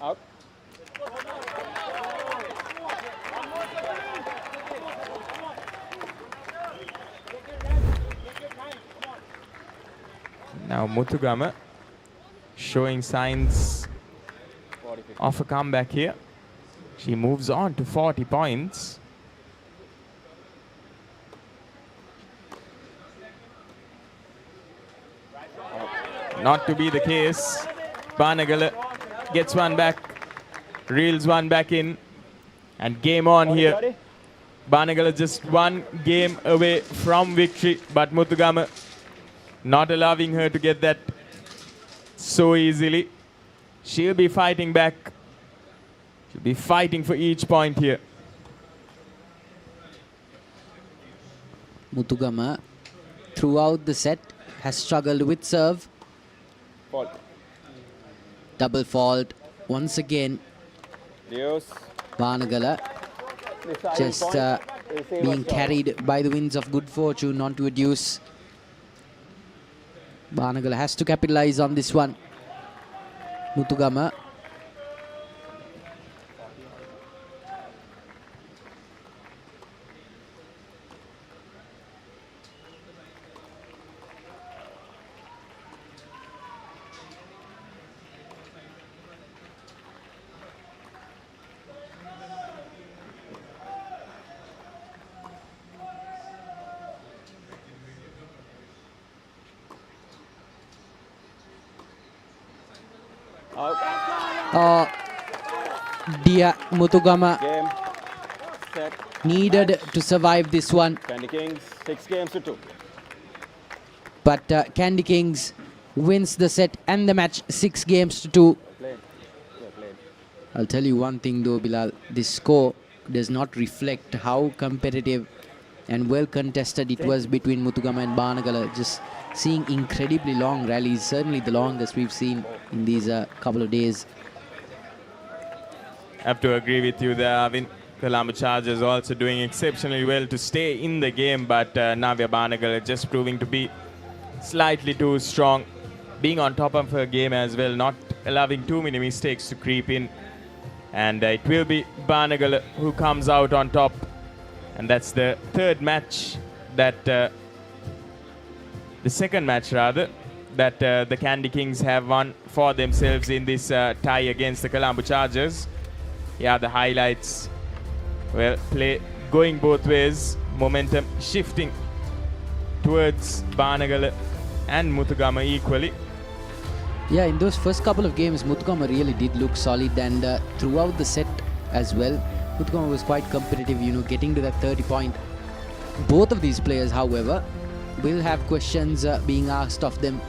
Out. Now Muthugama showing signs of a comeback here. She moves on to 40 points. Not to be the case. Banagala gets one back, reels one back in, and game on here. Banagala just 1 game away from victory, but Muthugama not allowing her to get that so easily. She'll be fighting back. She'll be fighting for each point here. Muthugama throughout the set has struggled with serve. Fault. Double fault once again. Banagala just being carried by the winds of good fortune onto a deuce. Banagala has to capitalize on this one. Muthugama. Dear Muthugama needed to survive this one. Candy Kings 6 games to 2. But Candy Kings wins the set and the match 6 games to 2. I'll tell you one thing though, Bilal, this score does not reflect how competitive and well contested it was between Muthugama and Banagala. Just seeing incredibly long rallies, certainly the longest we've seen in these couple of days. I have to agree with you there, Arvind. Colombo Chargers also doing exceptionally well to stay in the game, but Navya Banagala just proving to be slightly too strong, being on top of her game as well, not allowing too many mistakes to creep in. And it will be Banagala who comes out on top. And that's the third match that, the second match rather, that the Candy Kings have won for themselves in this tie against the Colombo Chargers. Yeah, the highlights, well, play going both ways, momentum shifting towards Banagala and Muthugama equally. Yeah, in those first couple of games, Muthugama really did look solid, and throughout the set as well, Muthugama was quite competitive, you know, getting to that 30 point. Both of these players, however, will have questions being asked of them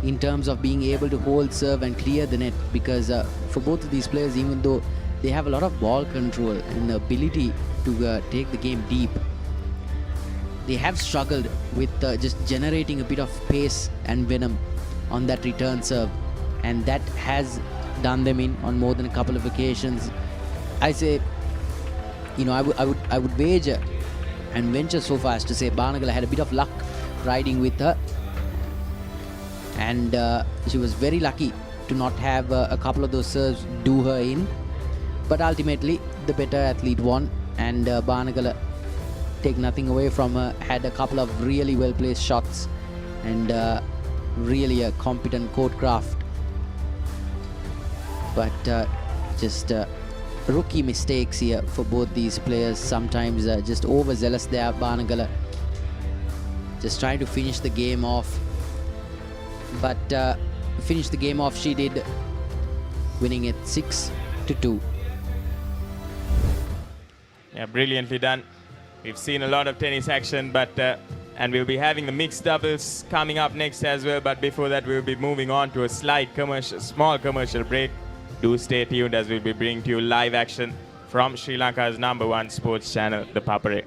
in terms of being able to hold serve and clear the net, because for both of these players, even though they have a lot of ball control and the ability to take the game deep, they have struggled with just generating a bit of pace and venom on that return serve, and that has done them in on more than a couple of occasions. I say, you know, I would wager and venture so far as to say Banagala had a bit of luck riding with her, and she was very lucky to not have a couple of those serves do her in. But ultimately, the better athlete won, and Banagala, take nothing away from her, had a couple of really well-placed shots and really a competent court craft. But just rookie mistakes here for both these players. Sometimes just overzealous there, Banagala. Just trying to finish the game off. But finish the game off she did, winning it 6-2. Yeah, brilliantly done. We've seen a lot of tennis action, but and we'll be having the mixed doubles coming up next as well. But before that, we'll be moving on to a small commercial break. Do stay tuned as we'll be bringing to you live action from Sri Lanka's #1 sports channel, ThePapare.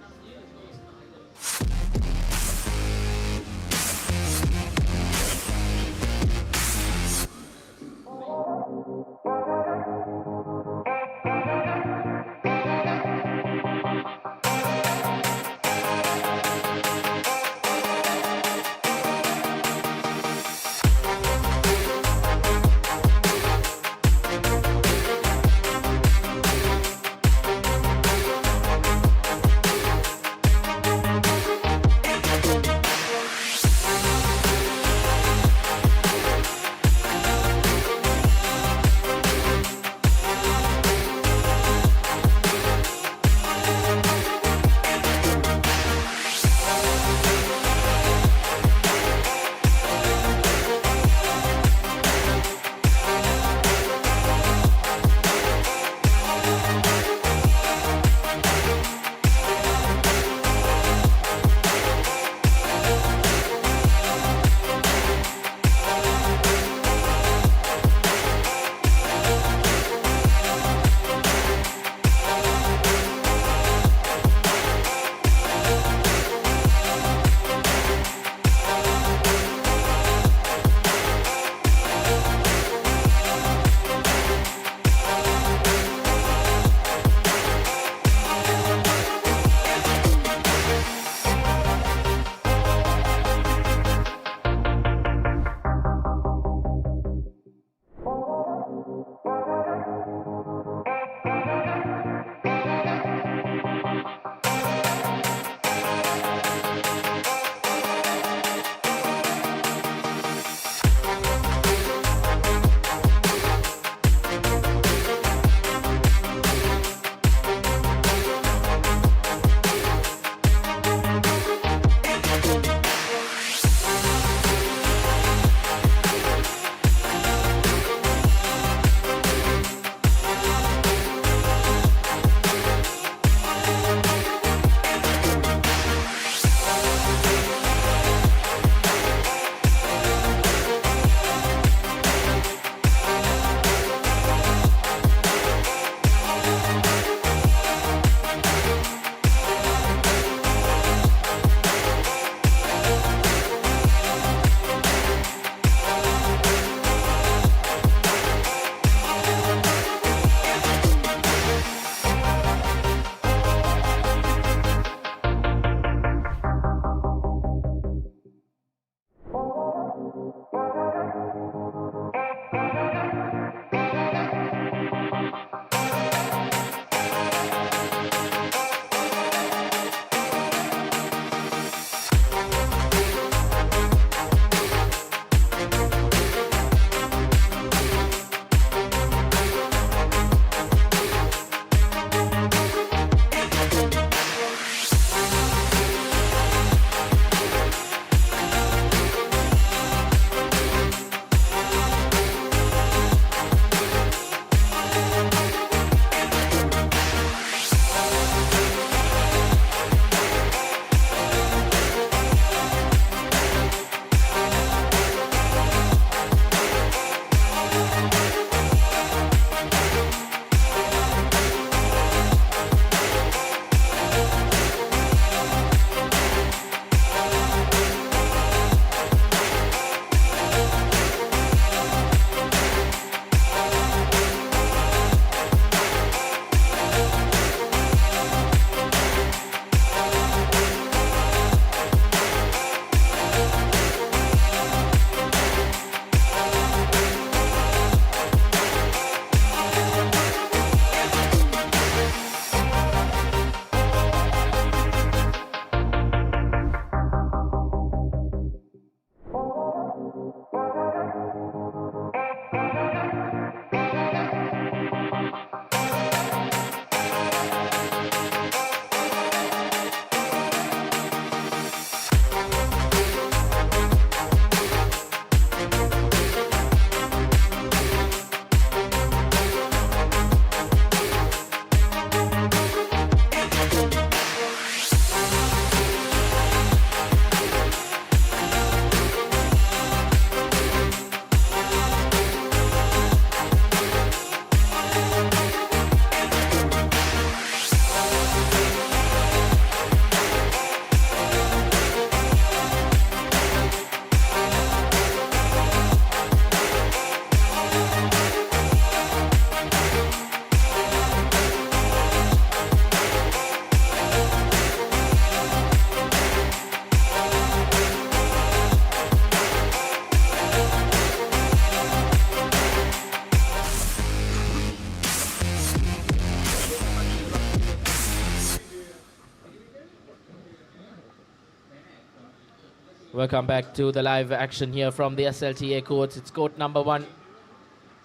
Welcome back to the live action here from the SLTA courts. It's court number 1,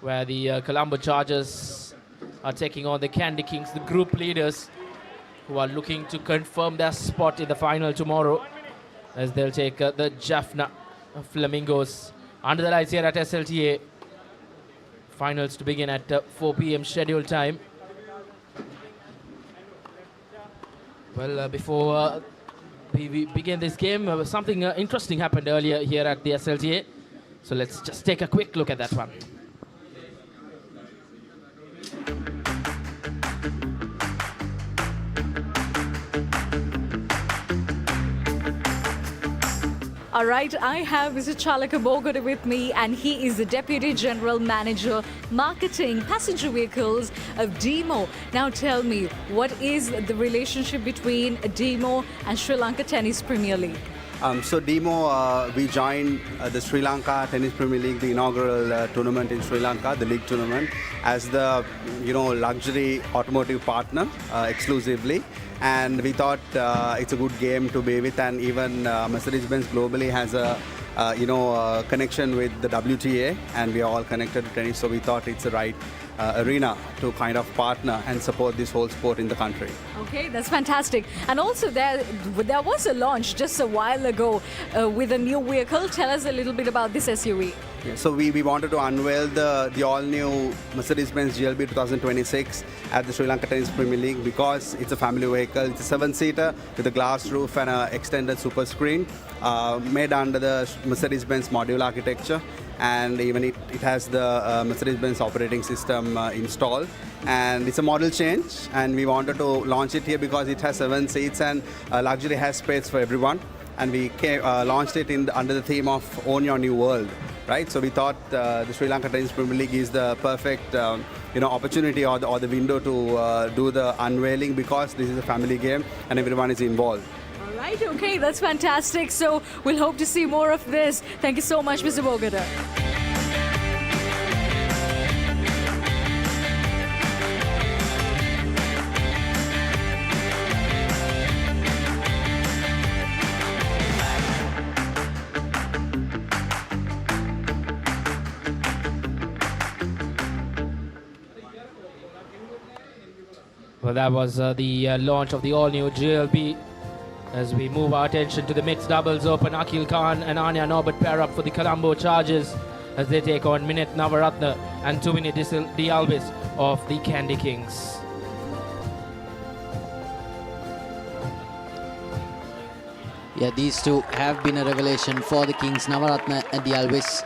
where the Colombo Chargers are taking on the Candy Kings, the group leaders, who are looking to confirm their spot in the final tomorrow, as they'll take the Jaffna Flamingos under the lights here at SLTA. Finals to begin at 4 p.m. scheduled time. Well, before we begin this game, something interesting happened earlier here at the SLTA. So let's just take a quick look at that one. All right, I have Mr. Chalaka Bogode with me, and he is the Deputy General Manager, Marketing, Passenger Vehicles of DEMO. Now tell me, what is the relationship between DEMO and Sri Lanka Tennis Premier League? So DEMO, we joined the Sri Lanka Tennis Premier League, the inaugural tournament in Sri Lanka, the league tournament, as the luxury automotive partner exclusively. And we thought it's a good game to be with, and even Mercedes-Benz globally has a connection with the WTA, and we are all connected to tennis, so we thought it's the right arena to kind of partner and support this whole sport in the country. Okay, that's fantastic. And also there was a launch just a while ago with a new vehicle. Tell us a little bit about this SUV. Yeah, so we wanted to unveil the all-new Mercedes-Benz GLB 2026 at the Sri Lanka Tennis Premier League, because it's a family vehicle. It's a 7-seater with a glass roof and an extended super screen, made under the Mercedes-Benz module architecture, and even it has the Mercedes-Benz operating system installed. And it's a model change, and we wanted to launch it here because it has 7 seats and luxury has space for everyone. And we launched it under the theme of Own Your New World. Right, so we thought the Sri Lanka Tennis Premier League is the perfect, opportunity or the window to do the unveiling, because this is a family game and everyone is involved. All right, okay, that's fantastic. So we'll hope to see more of this. Thank you so much, Mr. Bogada. Well, that was the launch of the all-new GLB. As we move our attention to the mixed doubles open, Akhil Khan and Anya Norbert pair up for the Colombo Chargers as they take on Minit Navaratna and Tumini Dialvis of the Candy Kings. Yeah, these two have been a revelation for the Kings, Navaratna and Dialvis.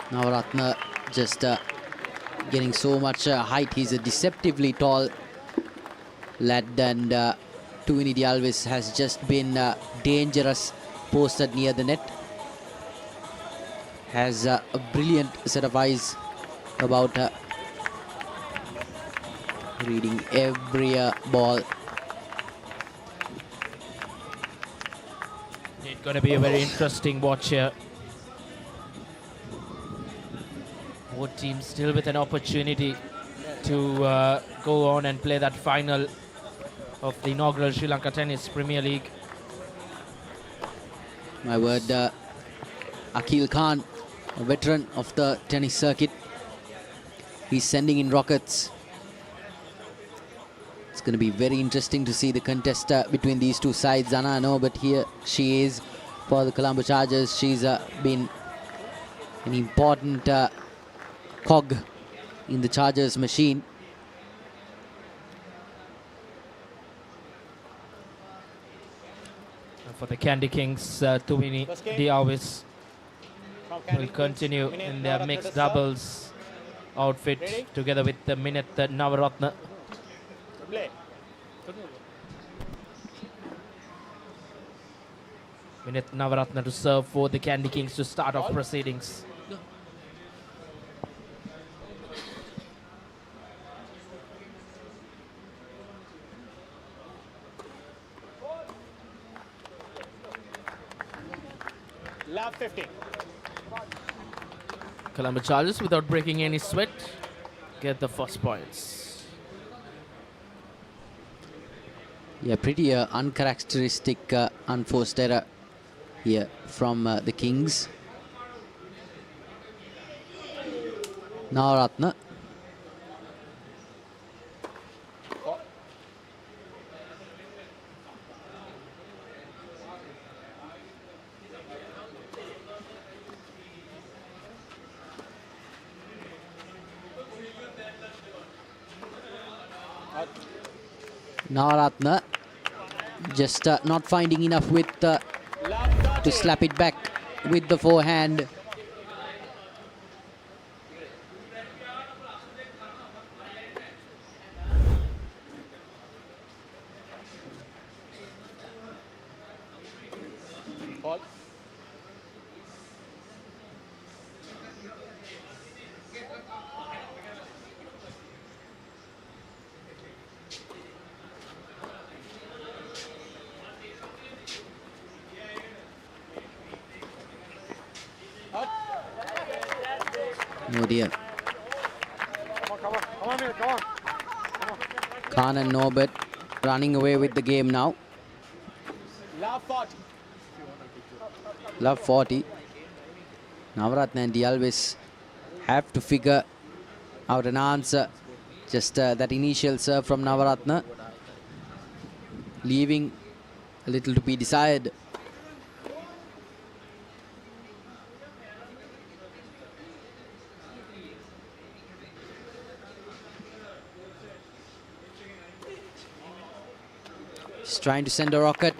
Navaratna just getting so much height. He's a deceptively tall lad, and Tumini Dialvis has just been dangerous posted near the net. Has a brilliant set of eyes about reading every ball. It's going to be a very interesting watch here. Both teams still with an opportunity to go on and play that final of the inaugural Sri Lanka Tennis Premier League. My word, Akhil Khan, a veteran of the tennis circuit, he's sending in rockets. It's going to be very interesting to see the contest between these two sides. Anna Norbert here, she is for the Colombo Chargers. She's been an important cog in the Chargers machine. And for the Candy Kings, Tumini Dialvis will continue in their mixed doubles outfit together with the Minit Navaratna. Minit Navaratna to serve for the Candy Kings to start off proceedings. Love 15. Colombo Chargers, without breaking any sweat, get the first points. Yeah, pretty uncharacteristic unforced error here from the Kings. Navaratna. Navaratna just not finding enough width to slap it back with the forehand. Oh dear. Khan and Norbert running away with the game now. Love 40. Love 40. Navaratna and Dialvis have to figure out an answer. Just that initial serve from Navaratna, leaving a little to be desired. He's trying to send a rocket,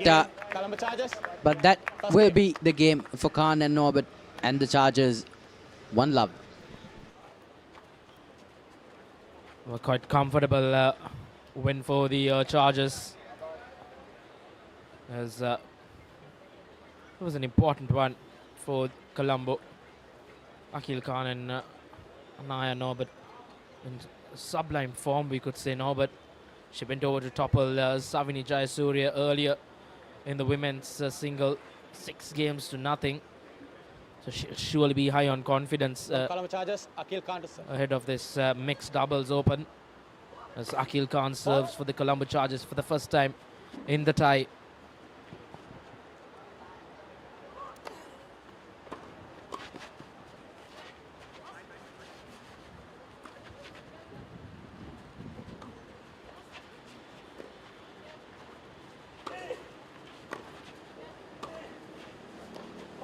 Colombo Chargers. but that will be the game for Khan and Norbert and the Chargers. 1-love. Well, quite comfortable win for the Chargers. As it was an important one for Colombo. Akil Khan and Naya Norbert in sublime form, we could say. Norbert, she went over to topple Savini Jayasuriya earlier in the women's single, 6-0. So she'll surely be high on confidence Colombo Chargers, Akil Khan to serve. ahead of this mixed doubles open. As Akil Khan serves for the Colombo Chargers for the first time in the tie.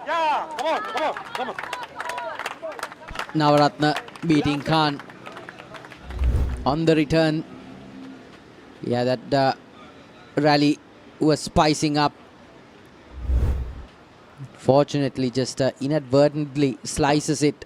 Yeah, come on. Navaratna beating Khan on the return. Yeah, that rally was spicing up. Fortunately, just inadvertently slices it.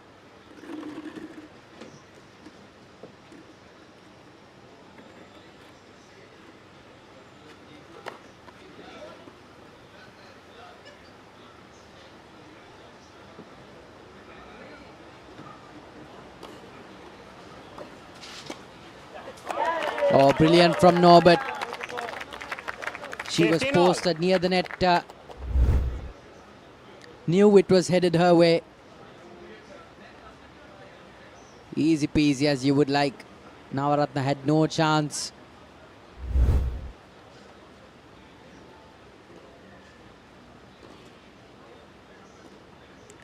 Oh, brilliant from Norbert. She was posted near the net. Knew it was headed her way. Easy peasy as you would like. Navaratna had no chance.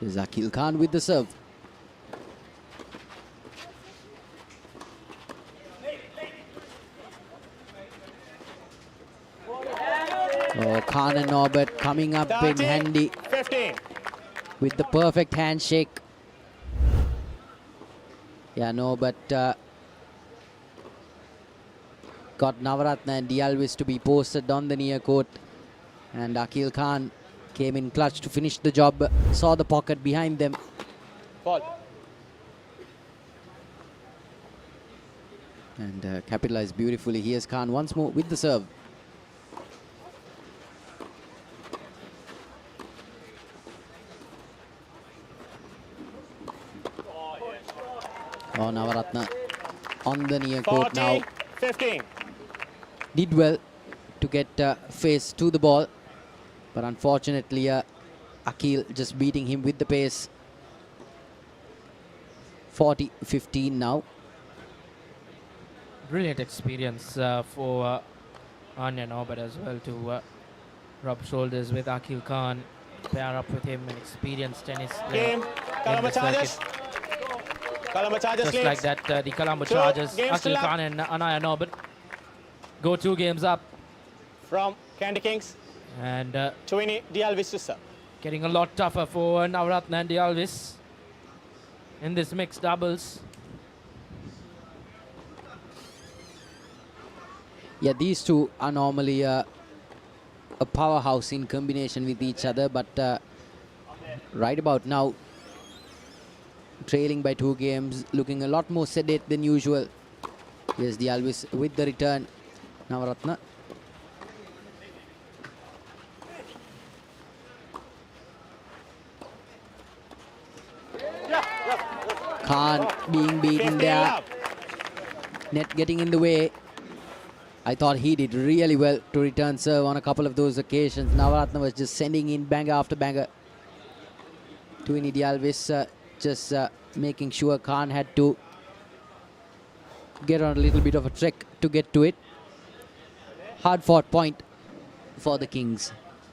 There's Akil Khan with the serve. Oh, Khan and Norbert coming up in handy 15. with the perfect handshake. Yeah, Norbert got Navaratna and Dialvis to be posted on the near court. And Akil Khan came in clutch to finish the job. Saw the pocket behind them. Ball. And capitalized beautifully. Here's Khan once more with the serve. Oh, Navaratna on the near court now. 15. Did well to get face to the ball. But unfortunately, Akil just beating him with the pace. 40-15 now. Brilliant experience for Anya Norbert as well to rub shoulders with Akil Khan pair up with him, an experienced tennis player. Game, in Colombo the Chargers. circuit. Colombo Chargers Just leads. like that, the Colombo 2 Chargers, games to Akil love. Khan and Anaya Norbert go 2 games up. From Candy Kings, And Twini Dialvis to serve. getting a lot tougher for Navaratna and Dialvis in this mixed doubles. Yeah, these two are normally a powerhouse in combination with each other, but right about now, trailing by 2 games, looking a lot more sedate than usual. Yes, Dialvis with the return. Navaratna. Khan being beaten there. Net getting in the way. I thought he did really well to return serve on a couple of those occasions. Navaratna was just sending in banger after banger. Twini Dialvis just making sure Khan had to get on a little bit of a trek to get to it. Hard fought point for the Kings.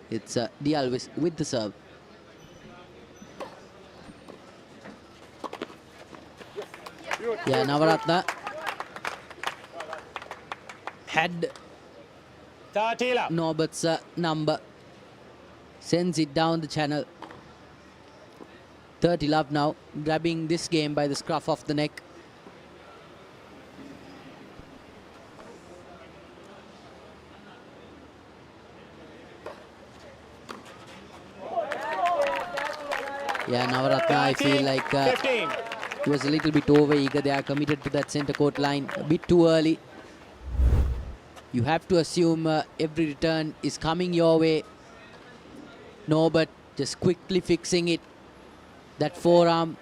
It's Dialvis with the serve. Yeah, Navaratna had Norbert's number. Sends it down the channel. 30 love now, grabbing this game by the scruff of the neck. Yeah, Navaratna, I feel like he was a little bit over-eager. They are committed to that centre court line a bit too early. You have to assume every return is coming your way. Norbert just quickly fixing it. That forearm,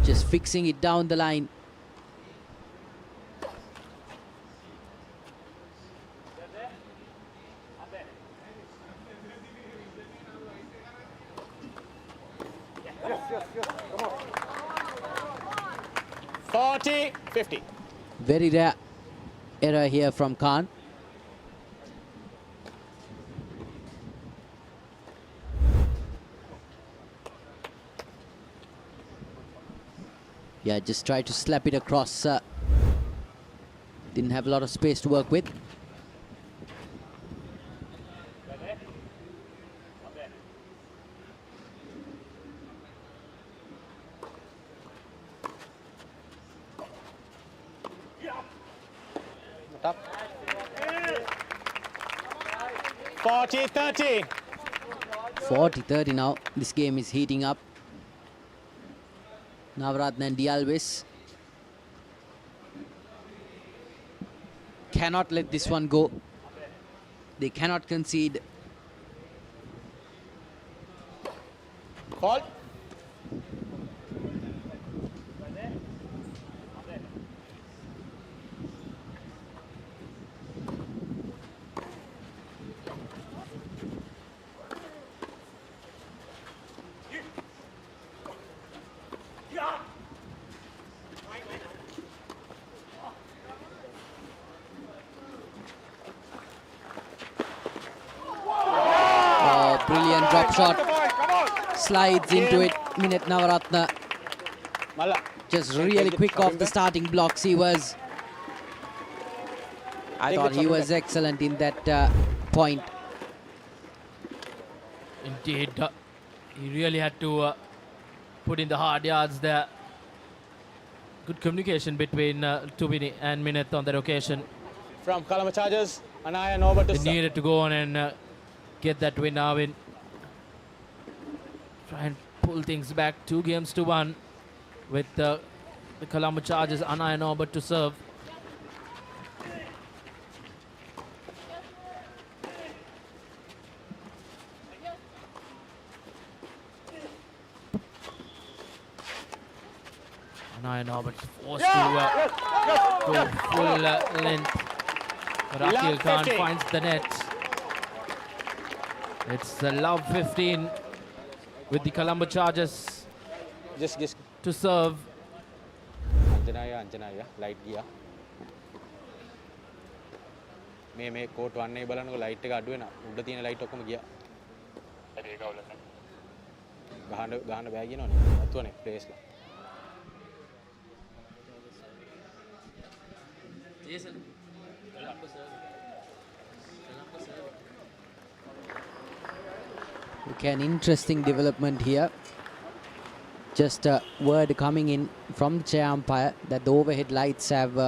just fixing it down the line. Come on. 40-50. Very rare error here from Khan. Yeah, just try to slap it across. Didn't have a lot of space to work with. Top. 40-30. 40-30 now. This game is heating up. Navaratna and Dialvis cannot let this one go. They cannot concede. Call. Oh, brilliant drop shot. Slides into it. Minute Navaratna. Just really quick off the starting blocks. He was. I thought he was excellent in that point. Indeed, he really had to put in the hard yards there. Good communication between Tubini and Minette on that occasion. From Colombo Chargers, Anaya Norbert to They serve. needed to go on and get that win now in. Try and pull things back 2-1 with the Colombo Chargers, Anaya Norbert to serve. Anaya Norbert forced to go full length. But Akil Khan 15. finds the net. It's the love 15 with the Colombo Chargers Just to serve. Anjanaya, light gear. මේ coat 1 එක බලනකො light එක අඩු වෙනවා. උඩ තියෙන light ඔක්කොම ගියා. ගහන්න බෑ කියනවනේ. අතුවනේ ප්ලේස්ලා. Okay, an interesting development here. Just a word coming in from the chair umpire that the overhead lights have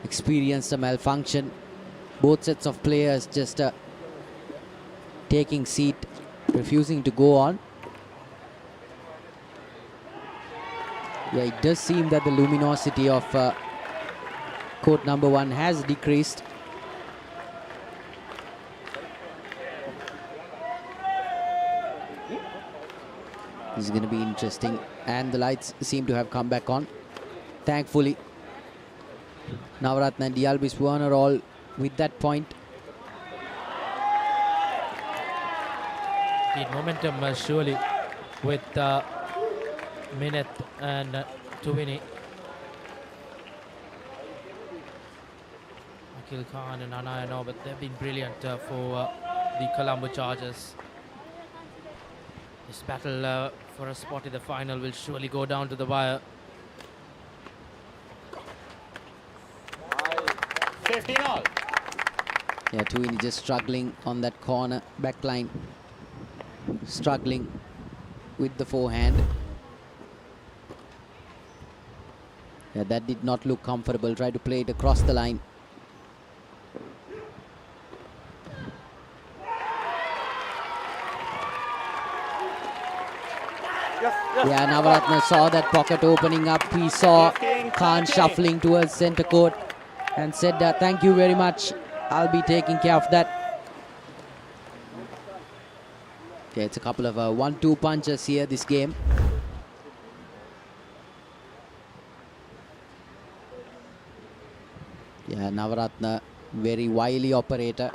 experienced a malfunction. Both sets of players just taking seat, refusing to go on. Yeah, it does seem that the luminosity of court number 1 has decreased. This is going to be interesting, and the lights seem to have come back on. Thankfully, Navaratna and Dialog Play are all with that point. Need momentum surely with Mineth and Tuvini. Akil Khan and Anaya know, but they've been brilliant for the Colombo Chargers. This battle for a spot in the final will surely go down to the wire. 15 all. Yeah, Tuvini just struggling on that corner back line. Struggling with the forehand. Yeah, that did not look comfortable. Try to play it across the line. Yeah, Navaratna saw that pocket opening up. He saw Khan shuffling towards centre court and said, thank you very much. I'll be taking care of that. Okay, it's a couple of 1-2 punches here this game. Yeah, Navaratna, very wily operator.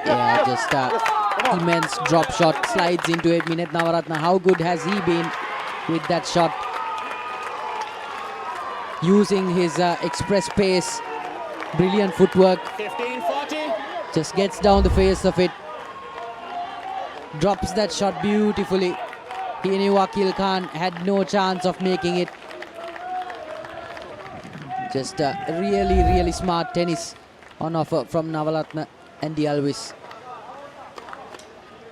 Yeah, just immense drop shot, slides into it. Mineth Navaratna, how good has he been with that shot? Using his express pace, brilliant footwork. 15-40. Just gets down the face of it. Drops that shot beautifully. He knew Akil Khan had no chance of making it. Just really, really smart tennis on offer from Navaratna and Dialog.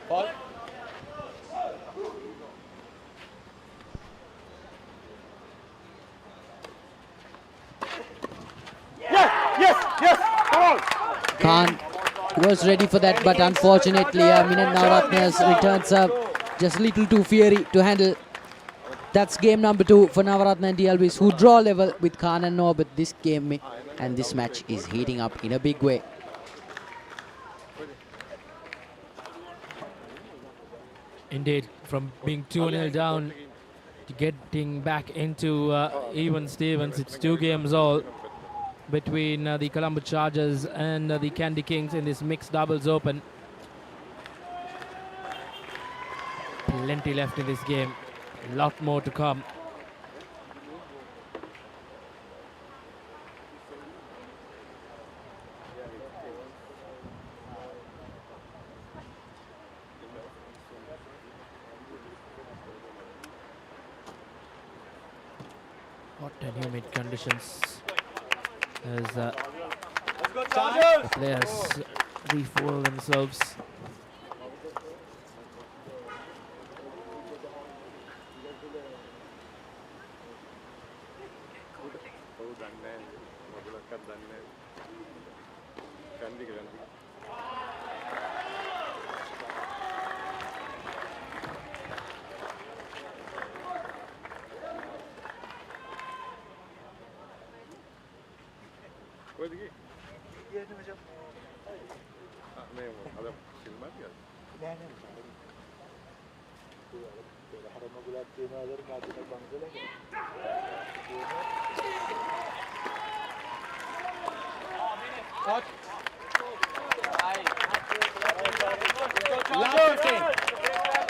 Ball. Yes, come on. Khan was ready for that, but unfortunately Mineth Navaratna's return serve just a little too fiery to handle. That's game number 2 for Navaratna and Dialog, who draw level with Khan and Noor, but this game and this match is heating up in a big way. Indeed, from being 2-0 down to getting back into even Stevens, it's 2 games all between the Colombo Chargers and the Candy Kings in this mixed doubles open. Plenty left in this game, a lot more to come. Hot and humid conditions as the players refuel themselves. Last 15.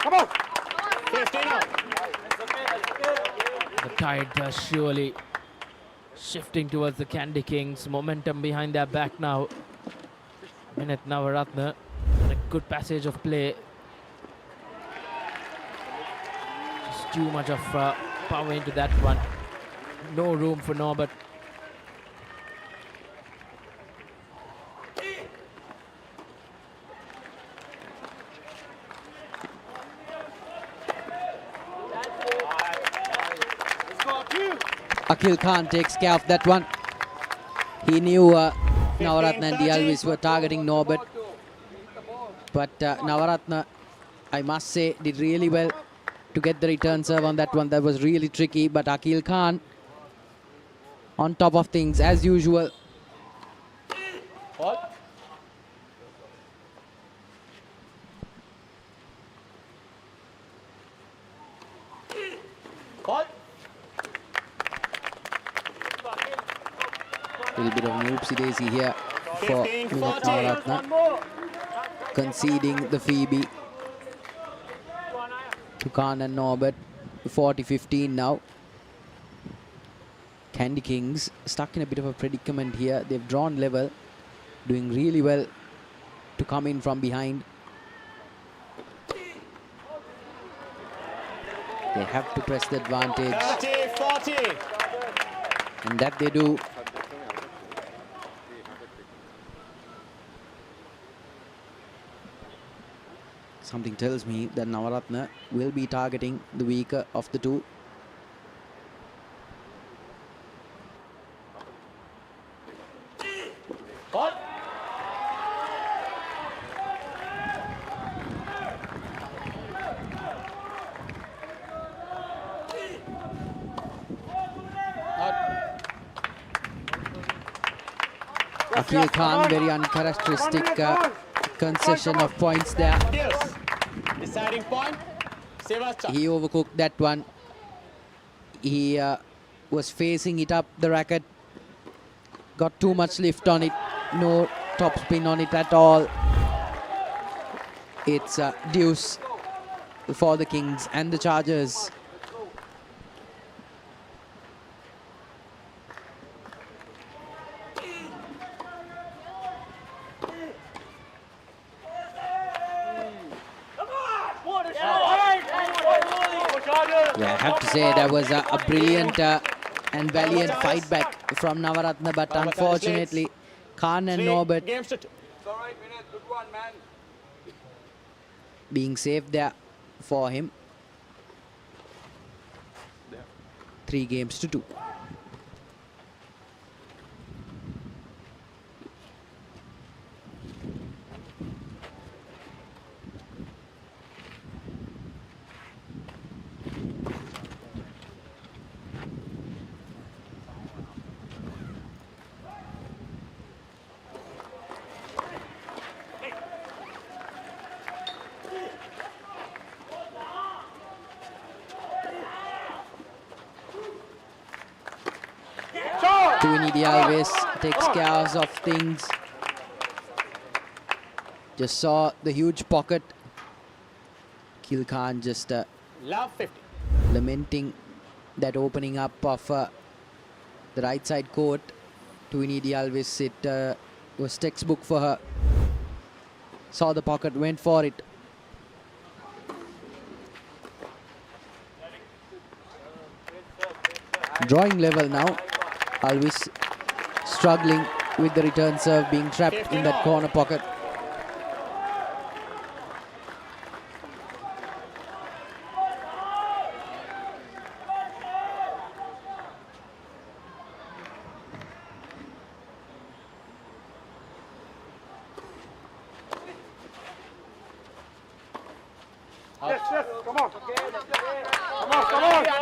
15 out. The tide surely shifting towards the Candy Kings. Momentum behind their back now. Minute Navaratna. And a good passage of play. Just too much of power into that one. No room for Norbert. Akhil Khan takes care of that one. He knew Navaratna and Dialvis were targeting Norbert. But Navaratna, I must say, did really well to get the return serve on that one. That was really tricky. But Akhil Khan on top of things as usual. What? What? A little bit of an oopsie-daisy here for Minat Navaratna. Conceding the Phoebe to Khan and Norbert. 40-15 now. Candy Kings stuck in a bit of a predicament here. They've drawn level, doing really well to come in from behind. They have to press the advantage. 30-40. And that they do. Something tells me that Navaratna will be targeting the weaker of the two. What? Akhil Khan, very uncharacteristic concession of points there. Yes. Deciding point. Sevastya. He overcooked that one. He was facing it up the racket. Got too much lift on it. No top spin on it at all. It's deuce for the Kings and the Chargers. Yeah, I have to say that was a brilliant and valiant fight back from Navaratna, but unfortunately Khan and Norbert being safe there for him. 3-2. Dialvis takes care of things. Just saw the huge pocket. Akhil Khan just Love 50. lamenting that opening up of the right side court. Twini Dialvis, it was textbook for her. Saw the pocket, went for it. Drawing level now. Always struggling with the return serve, being trapped in that corner pocket.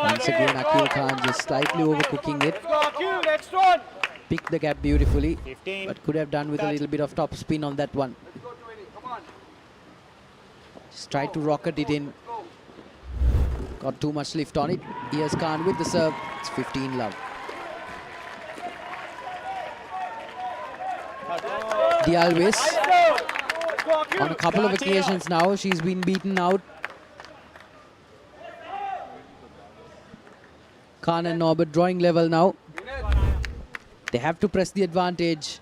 Once again, Akhil Khan just slightly overcooking it. Picked the gap beautifully, but could have done with a little bit of top spin on that one. Just tried to rocket it in. Got too much lift on it. Here's Khan with the serve. It's 15 love. Dialvis, on a couple of occasions now, she's been beaten out Khan and Norbert drawing level now. They have to press the advantage.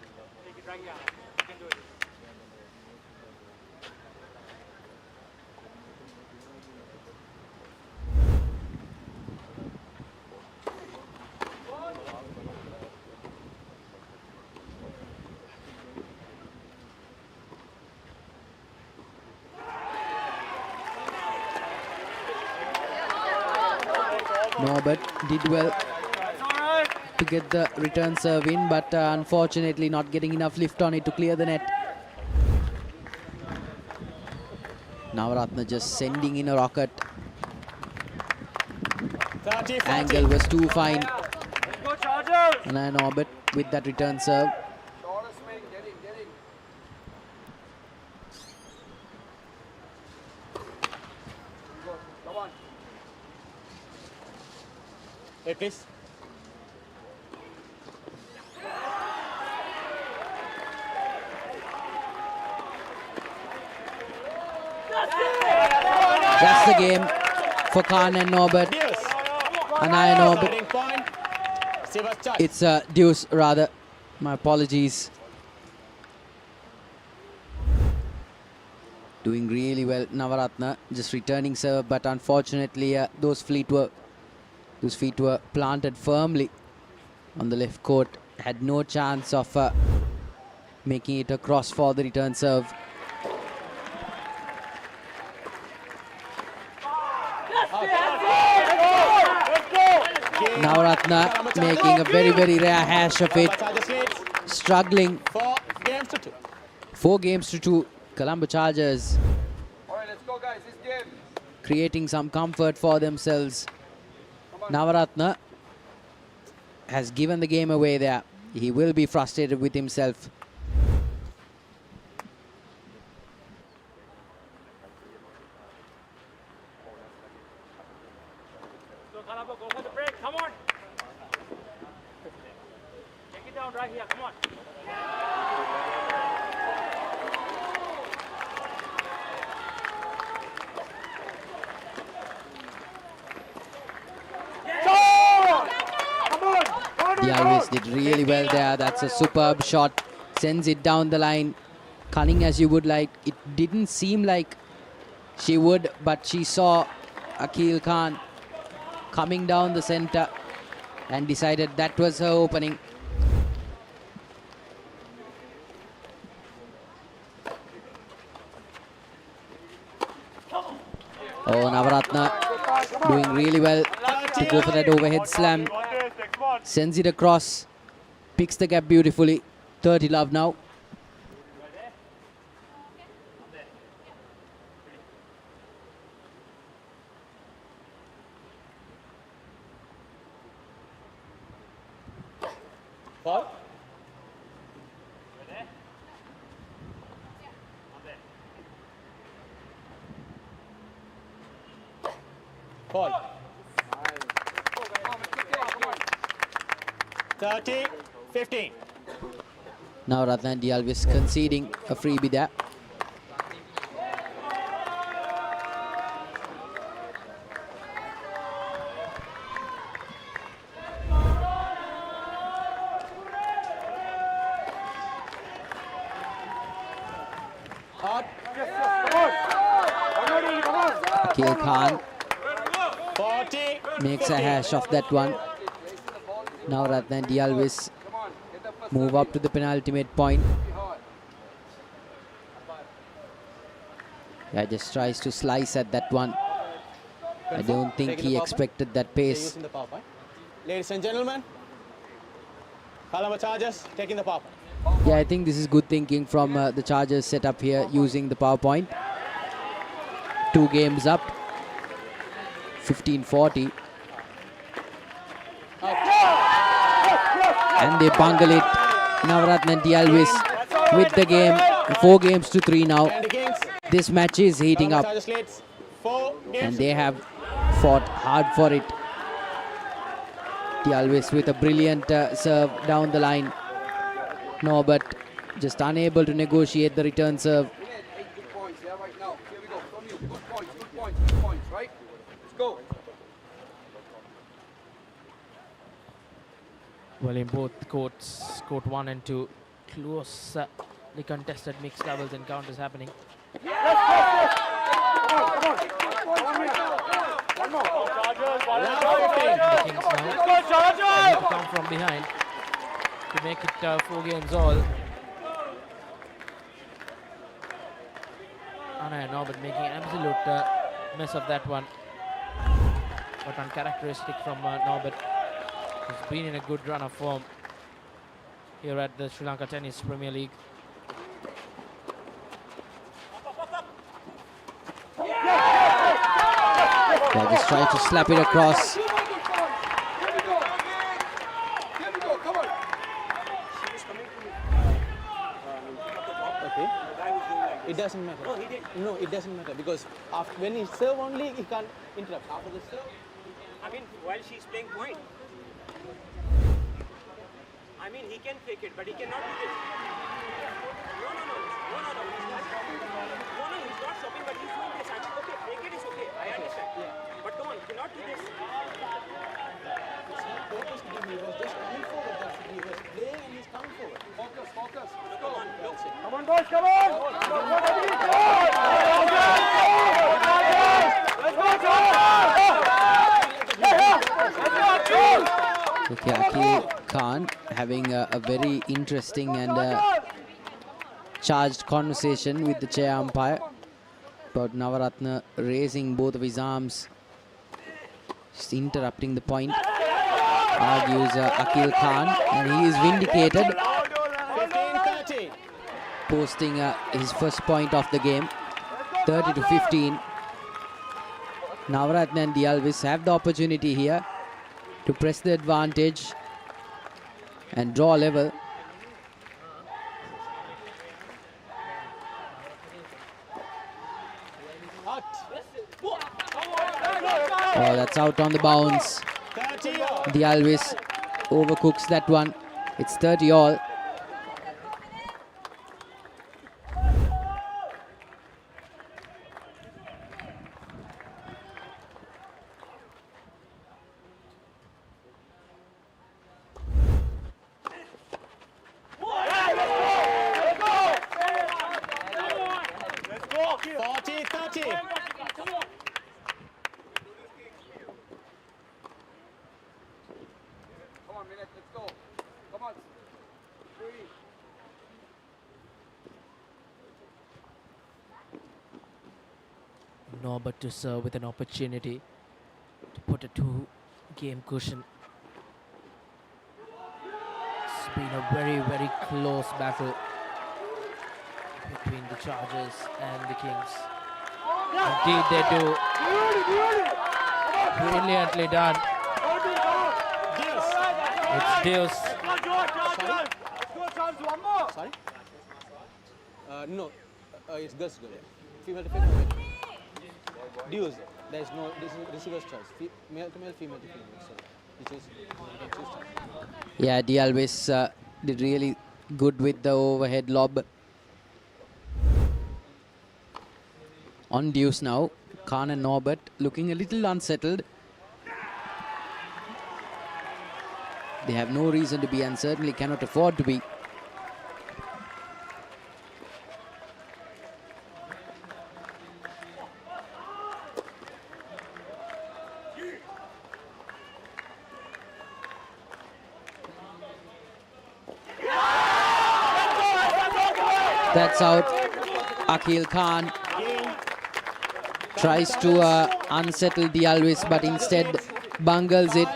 Norbert did well to get the return serve in, but unfortunately not getting enough lift on it to clear the net. Navaratna just sending in a rocket. 30, 40. Angle was too fine. And then Norbert with that return serve. Hey, please. That's the game for Khan and Norbert. And I Norbert. It's a deuce rather. My apologies. Doing really well, Navaratna. Just returning serve, but unfortunately those feet were planted firmly on the left court. Had no chance of making it across for the return serve. Navaratna making a very, very rare hash of it. Struggling. 4 games to 2. 4 games to 2. Colombo Chargers creating some comfort for themselves. Navaratna has given the game away there. He will be frustrated with himself. So Colombo, go for the break. Come on. Take it down right here. Come on. Dialog did really well there. That's a superb shot. Sends it down the line. Cunning as you would like. It didn't seem like she would, but she saw Akil Khan coming down the center and decided that was her opening. Oh, Navaratna doing really well to go for that overhead slam. Sends it across. Picks the gap beautifully. 30 love now. Ball. Ball. 30, 15. Now Ratna and Dialog conceding a freebie there. Akil Khan 40, makes a hash of that one. Now Ratna and Dialog move up to the penultimate point. Yeah, just tries to slice at that one. I don't think he expected that pace. the power point. Ladies and gentlemen, Colombo Chargers taking the power point. Yeah, I think this is good thinking from the Chargers setup here, using the power point. 2 games up, 15-40. And they bungle it. Navaratna and Dialog with the game. 4 games to 3 now. This match is heating up. And they have fought hard for it. Dialog with a brilliant serve down the line. Norbert just unable to negotiate the return serve. Well, in both courts, court 1 and 2, closely contested mixed doubles encounters happening. The Kings now need to come from behind to make it 4 games all. Anna and Norbert making an absolute mess of that one. But uncharacteristic from Norbert, who's been in a good run of form here at the Sri Lanka Tennis Premier League. Yeah, just trying to slap it across. Okay. It doesn't matter. No, it doesn't matter because after, when he serve only, he can't interrupt. After the serve, I mean, while she's playing point. I mean, he can fake it, but he cannot do this. No, he's not stopping, but he's doing this. I mean, okay, fake it is okay, I understand. Yeah. But come on, he cannot do this. it's not purposely he was just coming forward. That's it. He was playing and he's coming forward. Focus, focus. Come on, look. Come on, boys, come on! Okay, Akil Khan having a very interesting and charged conversation with the chair umpire about Navaratna raising both of his arms, just interrupting the point, argues Akil Khan, and he is vindicated, 15-30. posting his first point of the game, 30-15. Navaratna and Dialvis have the opportunity here to press the advantage and draw level. Oh, that's out on the bounce. Dialvis overcooks that one. It's 30 all. Norbert to serve with an opportunity to put a 2-game cushion. It's been a very, very close battle between the Chargers and the Kings. Indeed they do. Brilliantly done. It's Deus. Sorry? No, it's girls' goal. Female to female. Dues. There is no receiver's choice. Male to male, female to female. So, which is you can choose choice. Yeah, Dialvis did really good with the overhead lob. On deuce now, Khan and Norbert looking a little unsettled. They have no reason to be and certainly cannot afford to be. That's out. Akil Khan tries to unsettle Dialvis, but instead bungles it.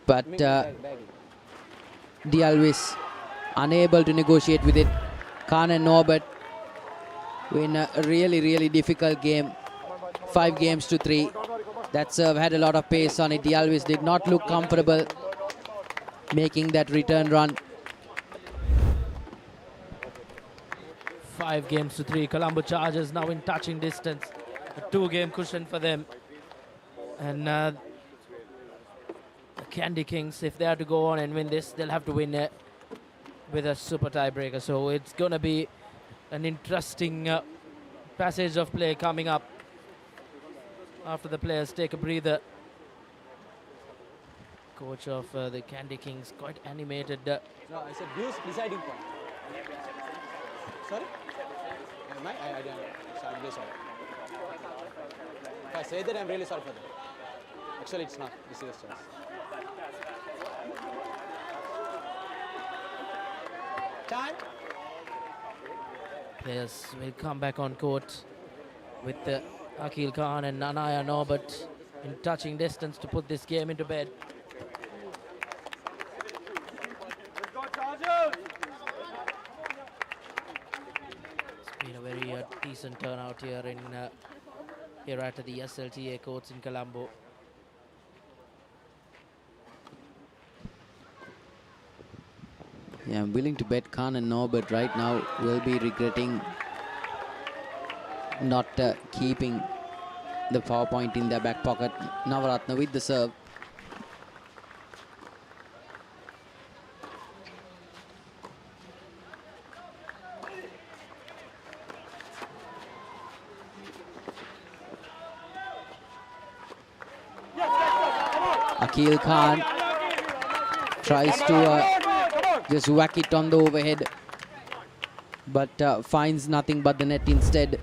But Dialvis unable to negotiate with it. Khan and Norbert win a really, really difficult game. 5 games to 3. That serve had a lot of pace on it. Dialvis did not look comfortable making that return run. 5 games to 3. Colombo Chargers now in touching distance. A 2-game cushion for them. And the Candy Kings, if they are to go on and win this, they'll have to win with a super tiebreaker. So it's going to be an interesting passage of play coming up after the players take a breather. coach of the Candy Kings, quite animated. No, I said Blues deciding point. Sorry? Am I don't know. So I'm really sorry. If I say that, I'm really sorry for that. Actually, it's not. This is choice. Time. Players will come back on court with Akil Khan and Nanaya Norbert in touching distance to put this game into bed. It's been a very decent turnout here here at the SLTA courts in Colombo. Yeah, I'm willing to bet Khan and Norbert right now will be regretting not keeping the power point in their back pocket. Navaratna with the serve. Akil Khan tries to just whack it on the overhead, but finds nothing but the net instead.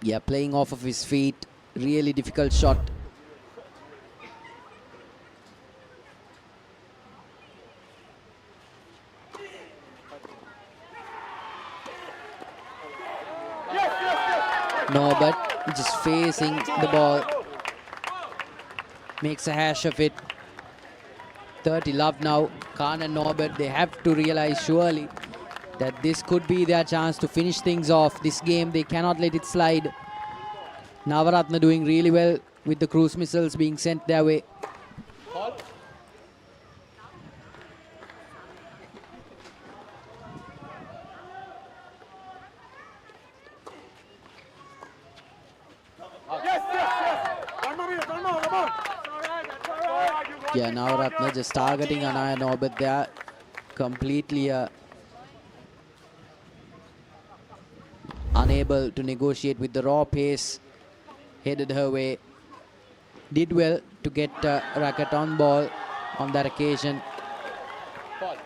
Yeah, playing off of his feet, really difficult shot. No, but just facing the ball. Makes a hash of it. 30 love now. Khan and Norbert, they have to realize surely that this could be their chance to finish things off. This game, they cannot let it slide. Navaratna doing really well with the cruise missiles being sent their way. Call. Yeah, Navaratna just targeting Anaya Norbert there. Completely unable to negotiate with the raw pace headed her way. Did well to get racket on ball on that occasion. Call.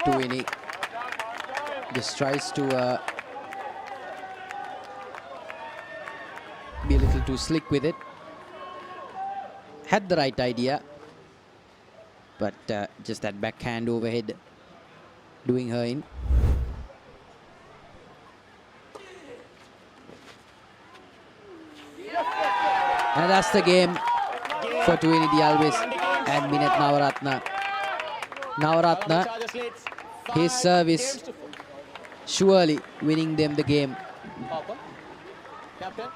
Tuini just tries to be a little too slick with it. Had the right idea, but just that backhand overhead doing her in. And that's the game for Tuini Dialvis and Minette Navaratna. Navaratna, his service surely winning them the game. Papa. Captain.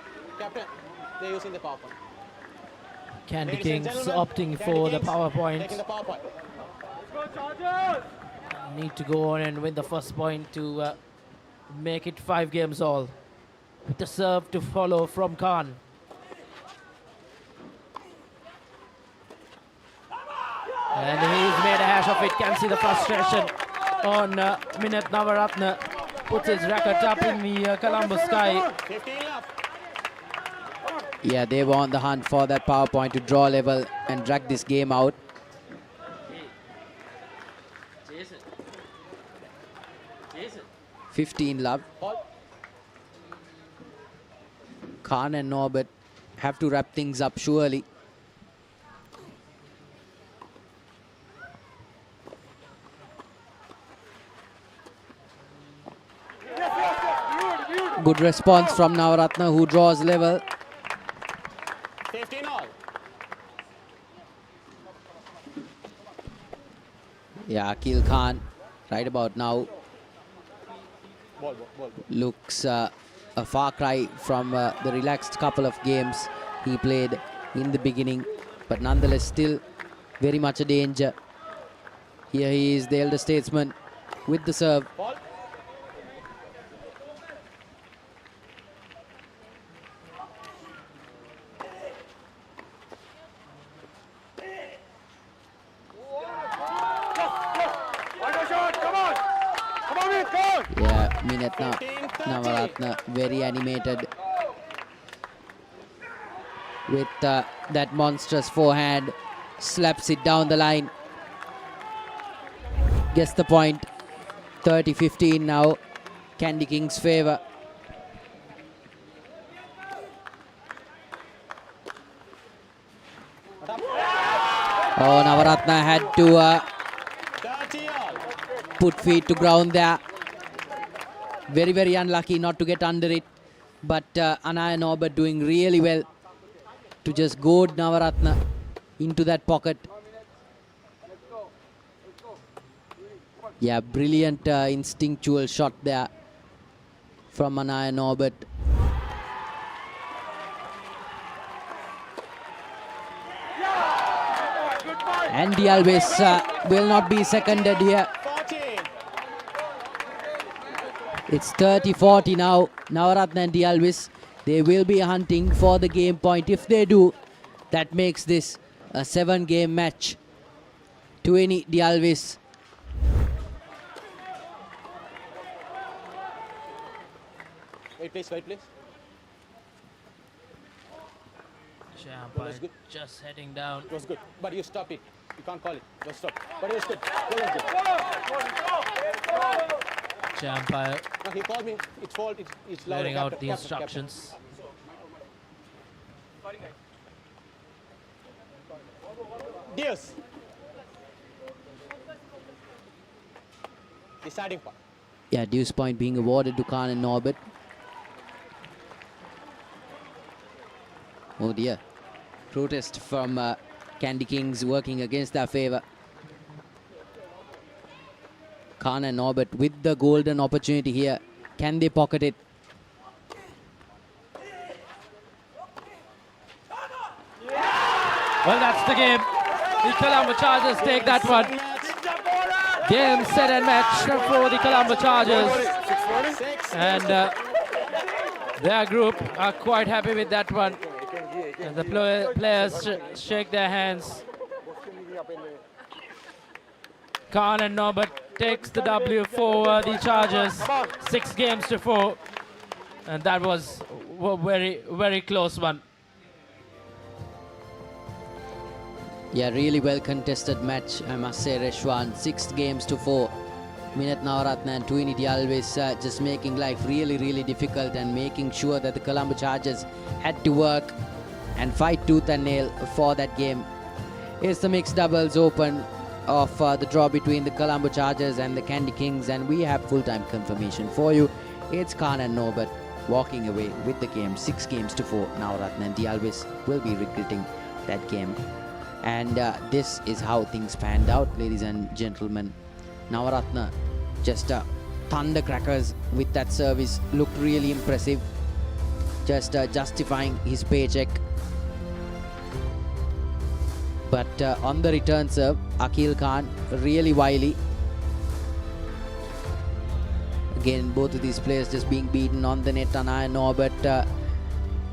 They're using the power point. Candy Kings opting for the power point. Taking the power point. Need to go on and win the first point to make it 5 games all. With the serve to follow from Khan. And he's made a hash of it. Can see the frustration on Minette Navaratna. Puts his racket up in the Colombo sky. 15 left. Yeah, they were on the hunt for that power point to draw level and drag this game out. Jason. 15 love. Khan and Norbert have to wrap things up surely. Good response from Navaratna, who draws level. 15 all. Yeah, Akil Khan right about now Ball. looks a far cry from the relaxed couple of games he played in the beginning, but nonetheless still very much a danger. Here he is, the elder statesman, with the serve. Ball. Yeah, Minetna Navaratna very animated with that monstrous forehand, slaps it down the line. Gets the point. 30-15 now, Candy King's favor. Oh, Navaratna had to put feet to ground there. Very, very unlucky not to get under it. But Anaya Norbert doing really well to just goad Navaratna into that pocket. Yeah, brilliant instinctual shot there from Anaya Norbert. And Dialvis will not be seconded here. It's 30-40 now. Navaratna and Dialvis, they will be hunting for the game point. If they do, that makes this a 7-game match. 20 Dialvis. Wait, please, wait, please. Champa just heading down. It was good, but you stop it. You can't call it. Just stop. But it was good. It was good. Champa No, he called me. It's fault. It's loud. letting out the instructions. Dears. Deciding part. Yeah, deuce point being awarded to Khan and Norbert. Oh dear. Protest from Candy Kings working against their favor. Khan and Norbert with the golden opportunity here. Can they pocket it? Well, that's the game. The Colombo Chargers take that one. Game, set and match for the Colombo Chargers. And their group are quite happy with that one. And the players shake their hands. Khan and Norbert takes the W for the Chargers. 6 games to 4. And that was a very, very close one. Yeah, really well contested match, I must say, Reshwan. 6 games to 4. Minat Navaratna and Tuini Dialvis just making life really, really difficult and making sure that the Colombo Chargers had to work and fight tooth and nail for that game. It's the mixed doubles open of the draw between the Colombo Chargers and the Candy Kings, and we have full-time confirmation for you. It's Khan and Norbert walking away with the game. 6 games to 4. Navaratna and Dialvis will be regretting that game. And this is how things panned out, ladies and gentlemen. Navaratna just thundercrackers with that service. Looked really impressive. Just justifying his paycheck. But on the return serve, Akil Khan really wily. Again, both of these players just being beaten on the net. Anaya Norbert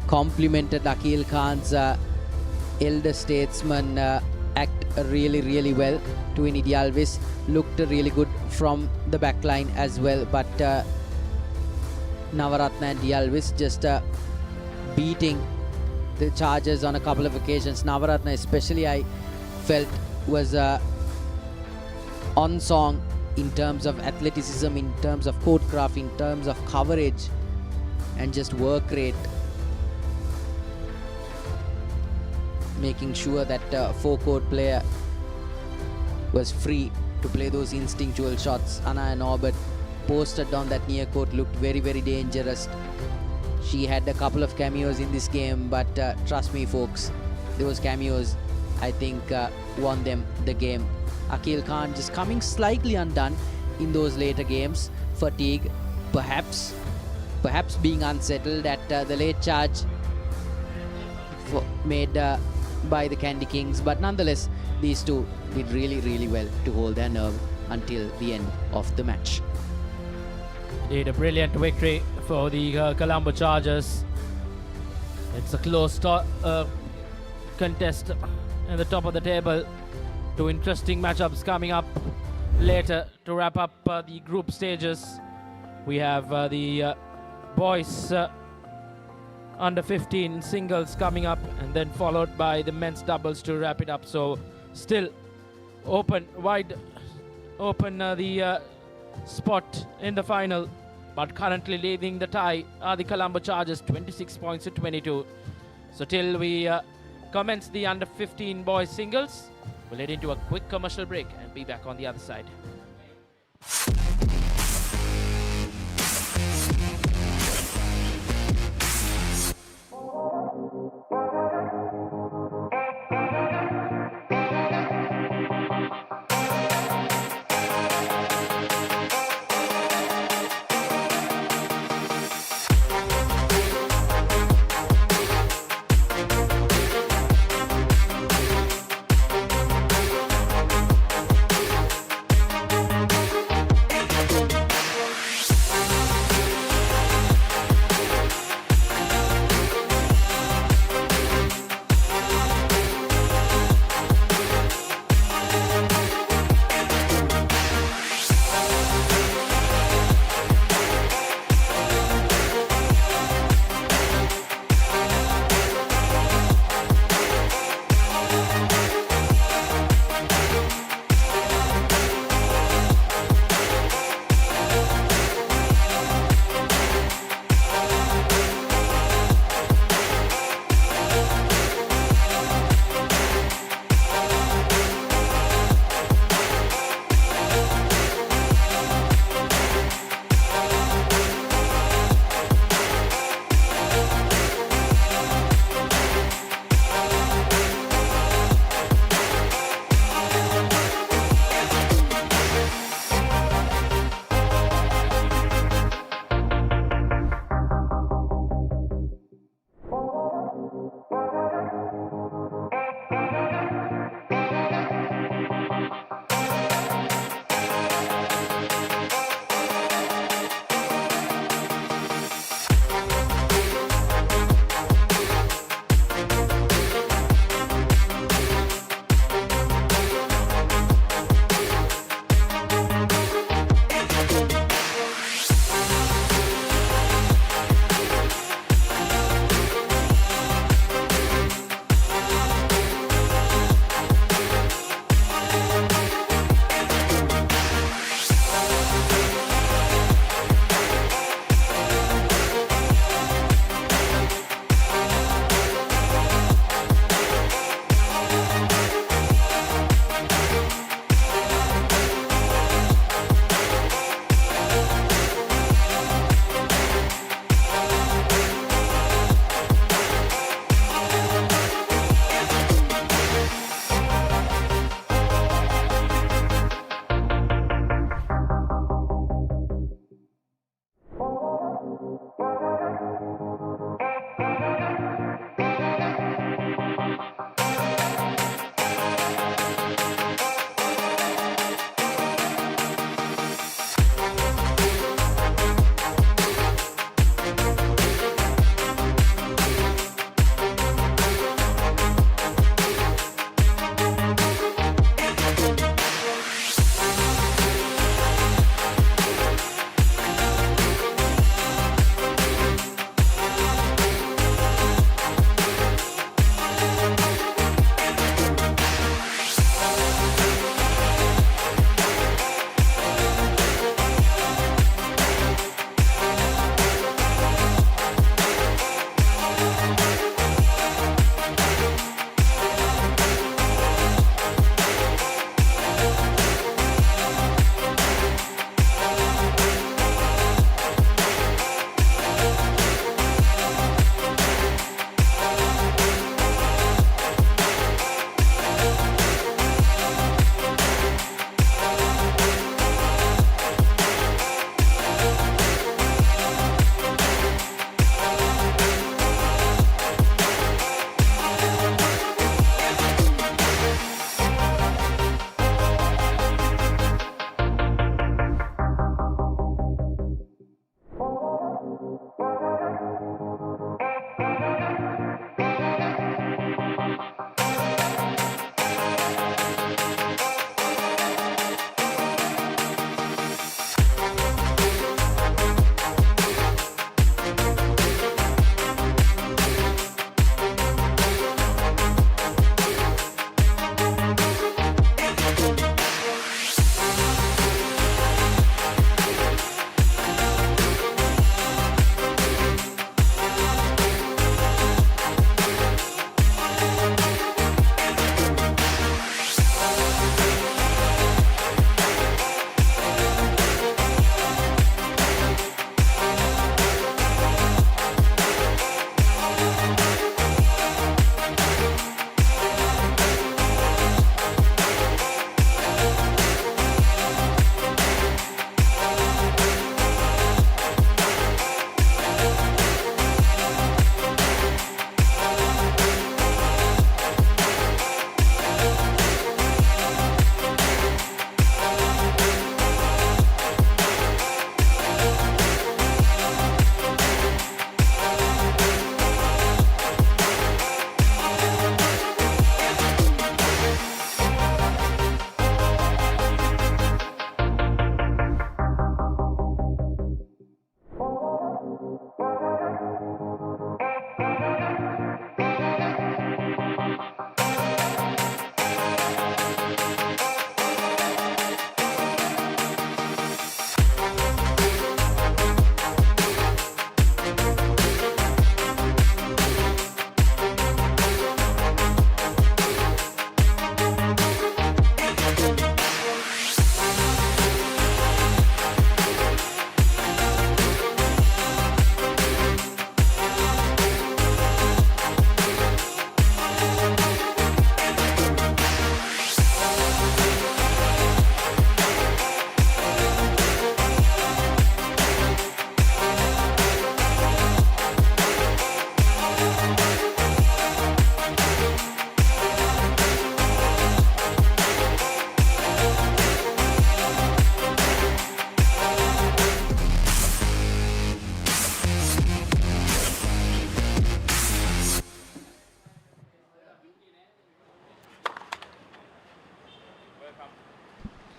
complimented Akil Khan's elder statesman act really, really well. Tuini Dialvis looked really good from the back line as well. But Navaratna and Dialvis just beating the Chargers on a couple of occasions. Navaratna especially, I felt, was on song in terms of athleticism, in terms of court craft, in terms of coverage and just work rate. Making sure that forecourt player was free to play those instinctual shots. Anaya Norbert posted on that near court, looked very, very dangerous. She had a couple of cameos in this game, but trust me folks, those cameos, I think, won them the game. Akil Khan just coming slightly undone in those later games. Fatigue, perhaps being unsettled at the late charge made by the Candy Kings. But nonetheless, these two did really, really well to hold their nerve until the end of the match. Indeed, a brilliant victory for the Colombo Chargers. It's a close contest at the top of the table. 2 interesting matchups coming up later to wrap up the group stages. We have the boys under 15 singles coming up, and then followed by the men's doubles to wrap it up. So still wide open the spot in the final, but currently leading the tie are the Colombo Chargers, 26 points to 22. So till we commence the under 15 boys singles, we'll head into a quick commercial break and be back on the other side.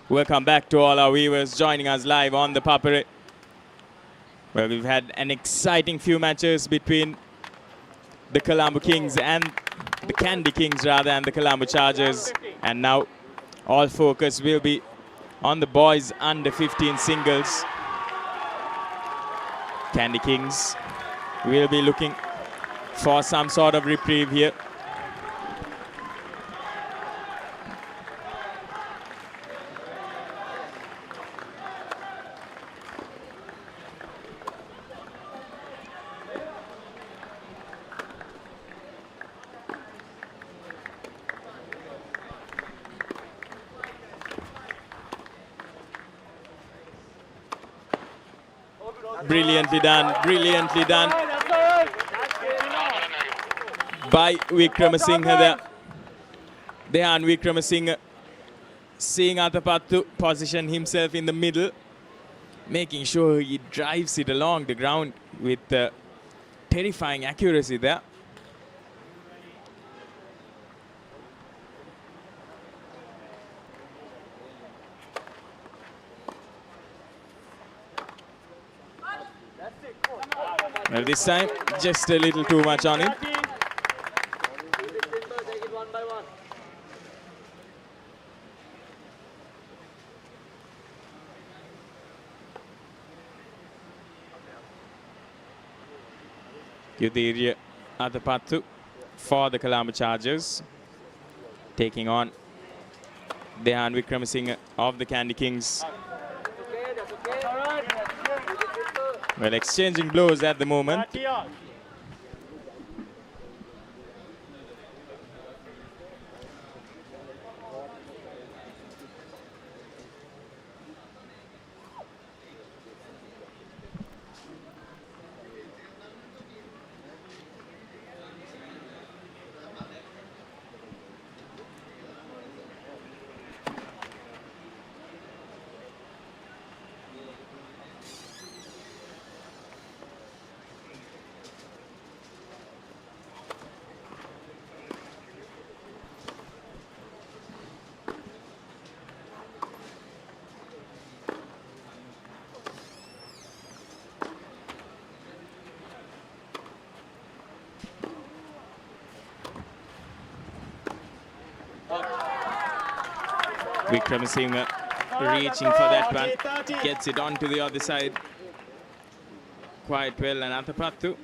Welcome back to all our viewers joining us live on the Papare. Well, we've had an exciting few matches between the Colombo Kings and the Candy Kings rather, and the Colombo Chargers. And now all focus will be on the boys under 15 singles. Candy Kings will be looking for some sort of reprieve here. Brilliantly done by Vikramasinghe there. Dehan Vikramasinghe seeing Athapattu position himself in the middle, making sure he drives it along the ground with terrifying accuracy there. Well, this time, just a little too much on him. Yudhirya Athapattu for the Colombo Chargers, taking on Dehan Vikramasinghe of the Candy Kings. Well, exchanging blows at the moment. Vikramasinghe reaching for that one, gets it onto the other side quite well, and Athapattu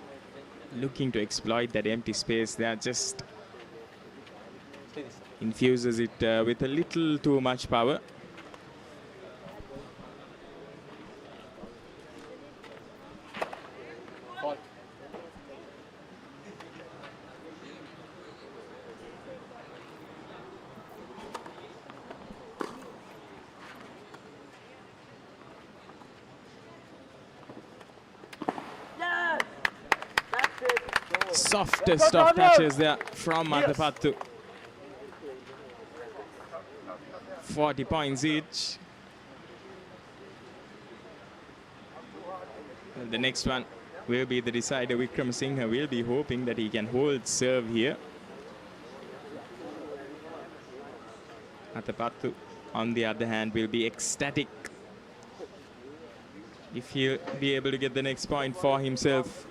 looking to exploit that empty space there, just infuses it with a little too much power. Softest of touches there from Athapattu. 40 points each. And the next one will be the decider. Vikramasinghe will be hoping that he can hold serve here. Athapattu, on the other hand, will be ecstatic if he'll be able to get the next point for himself.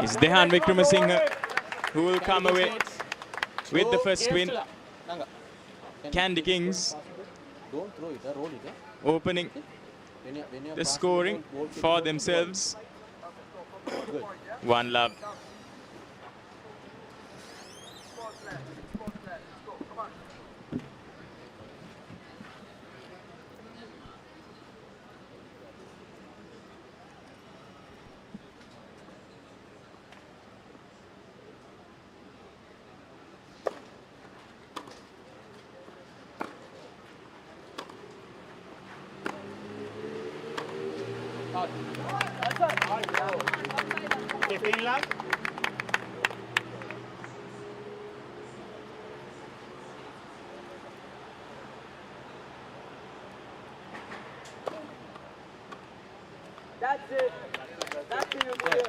It's Dehan Vikramasinghe who will come away with the first win. Candy Kings opening the scoring for themselves. 1-love. 15 love. That's it. That's the clear.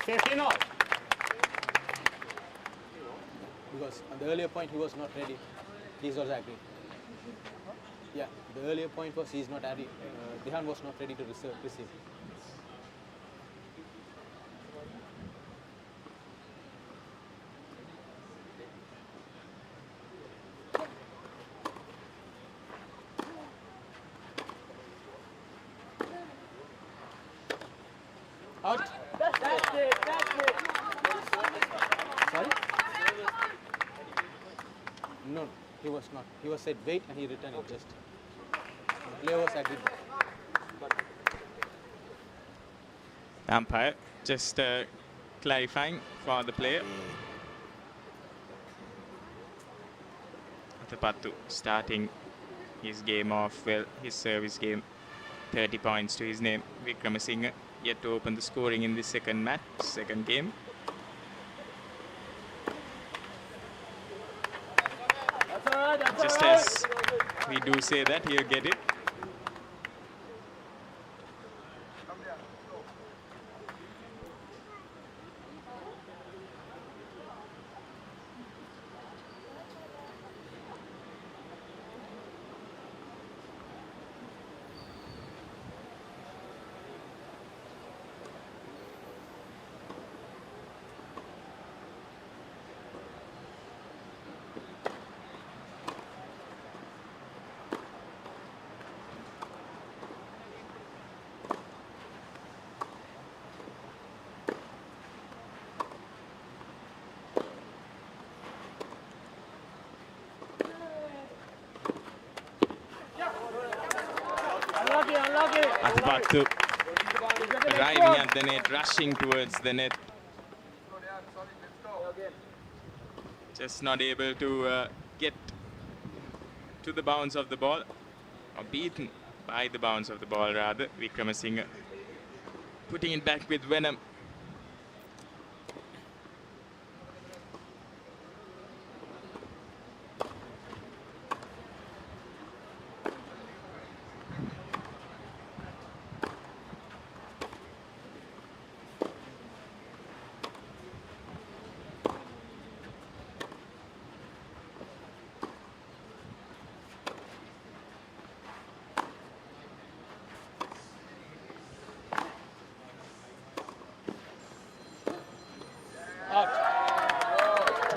Safety not. Because on the earlier point he was not ready. He's also agreed. Yeah, the earlier point was he's not ready. Dihan was not ready to receive. Out. That's it. Sorry? No, he was not. He was said wait and he returned it just. The player was agreed. Umpire just clarifying for the player. Thepattu starting his game off well, his service game. 30 points to his name. Wickramasinghe yet to open the scoring in the second game. Just as we do say that, he'll get it. Thepattu arriving at the net, rushing towards the net. Just not able to get to the bounce of the ball, or beaten by the bounce of the ball rather. Wickramasinghe putting it back with venom.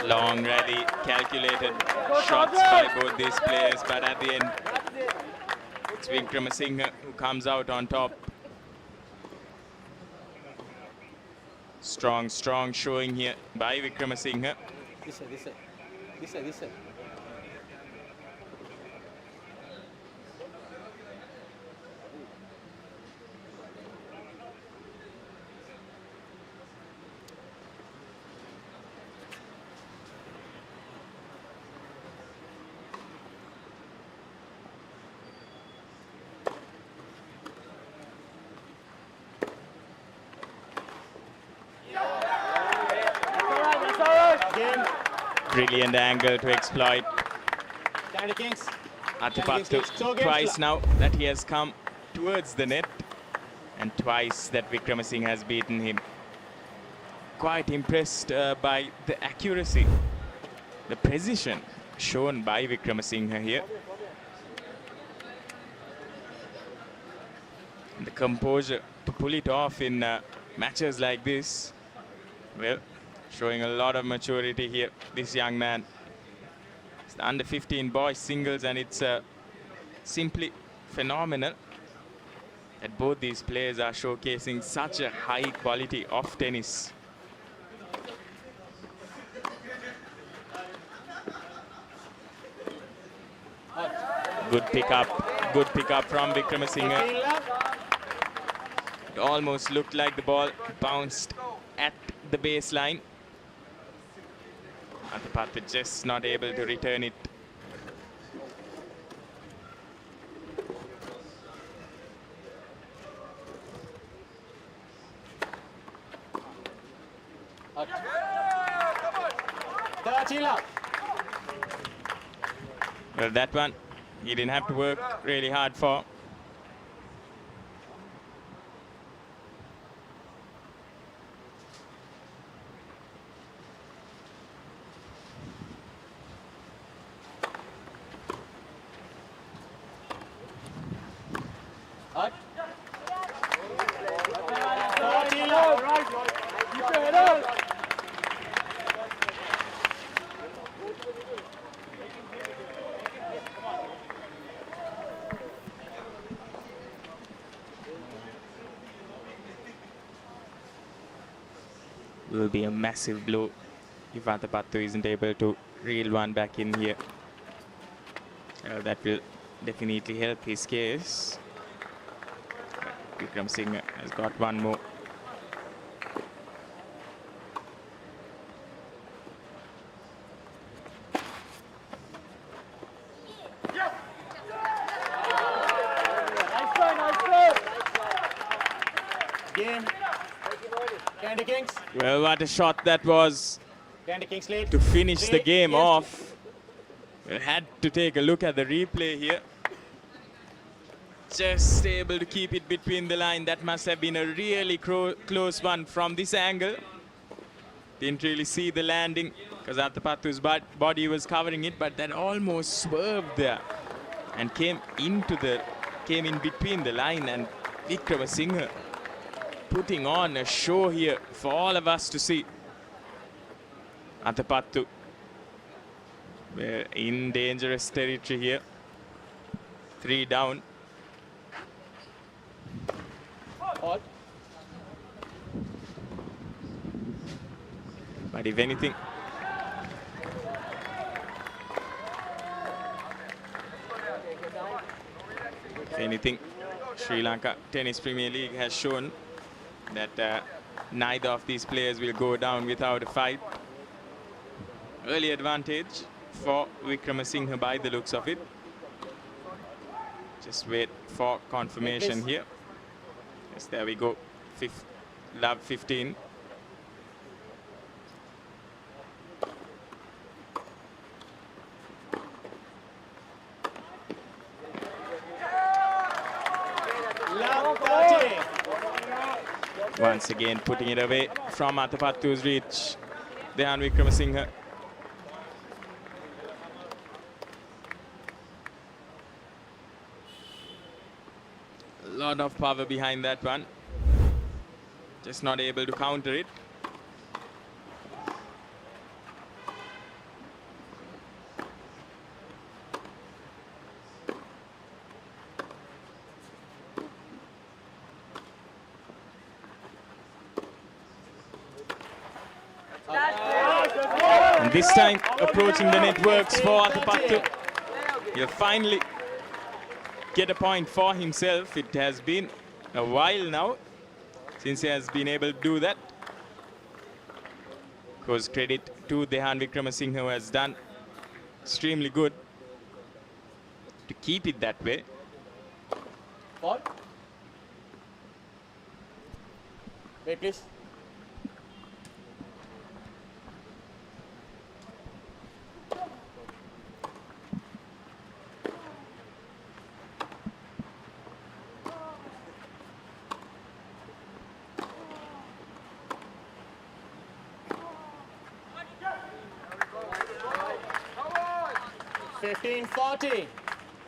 Long rally, calculated shots by both these players, but at the end, it's Wickramasinghe who comes out on top. Strong showing here by Wickramasinghe. This side. Brilliant angle to exploit. Thepattu twice now that he has come towards the net, and twice that Wickramasinghe has beaten him. Quite impressed by the accuracy, the precision shown by Wickramasinghe here. And the composure to pull it off in matches like this. Well, showing a lot of maturity here, this young man. It's the under 15 boys singles, and it's simply phenomenal that both these players are showcasing such a high quality of tennis. Good pickup from Vikramasinghe. It almost looked like the ball bounced at the baseline. Athapattu just not able to return it. Well, that one he didn't have to work really hard for. Will be a massive blow if Athapattu isn't able to reel one back in here. That will definitely help his case. Vikramasinghe has got one more. Game. Candy Kings. Well, what a shot that was Candy Kings lead. to finish the game off. We had to take a look at the replay here. Just able to keep it between the line. That must have been a really close one from this angle. Didn't really see the landing because Athapattu's body was covering it, but that almost swerved there and came in between the line, and Vikramasinghe putting on a show here for all of us to see. Athapattu, we're in dangerous territory here. 3 down. But if anything, Sri Lanka Tennis Premier League has shown that neither of these players will go down without a fight. Early advantage for Vikramasinghe by the looks of it. Just wait for confirmation here. Yes, there we go. Love 15. Once again putting it away from Athapattu's reach. Dehan Vikramasinghe. A lot of power behind that one. Just not able to counter it. And this time approaching the networks for Athapattu. He'll finally get a point for himself. It has been a while now since he has been able to do that. Of course, credit to Dehan Vikramasinghe, who has done extremely good to keep it that way. Wait, please.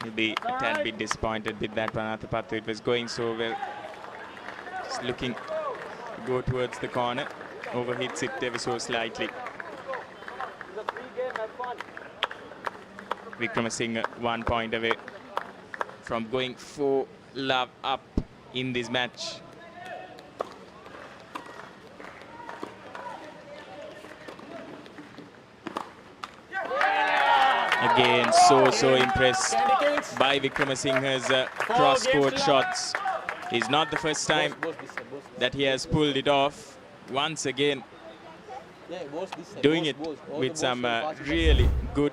Maybe a tad bit disappointed with that one, Athapattu. It was going so well. Just looking to go towards the corner. Overhits it ever so slightly. Vikramasinghe 1 point away. from going 4-love up in this match. Again, so impressed by Vikramasinghe's cross-court shots. It's not the first time that he has pulled it off. Once again, doing it with some really good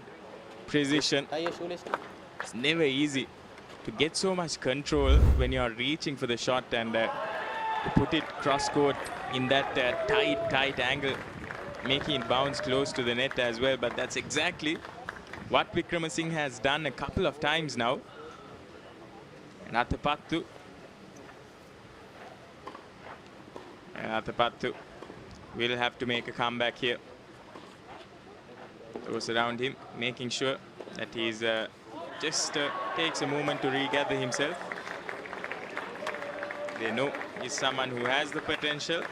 precision. It's never easy to get so much control when you're reaching for the shot and to put it cross-court in that tight angle, making it bounce close to the net as well. But that's exactly what Vikramasinghe has done a couple of times now. And Athapattu will have to make a comeback here. Those around him making sure that he's just takes a moment to regather himself. They know he's someone who has the potential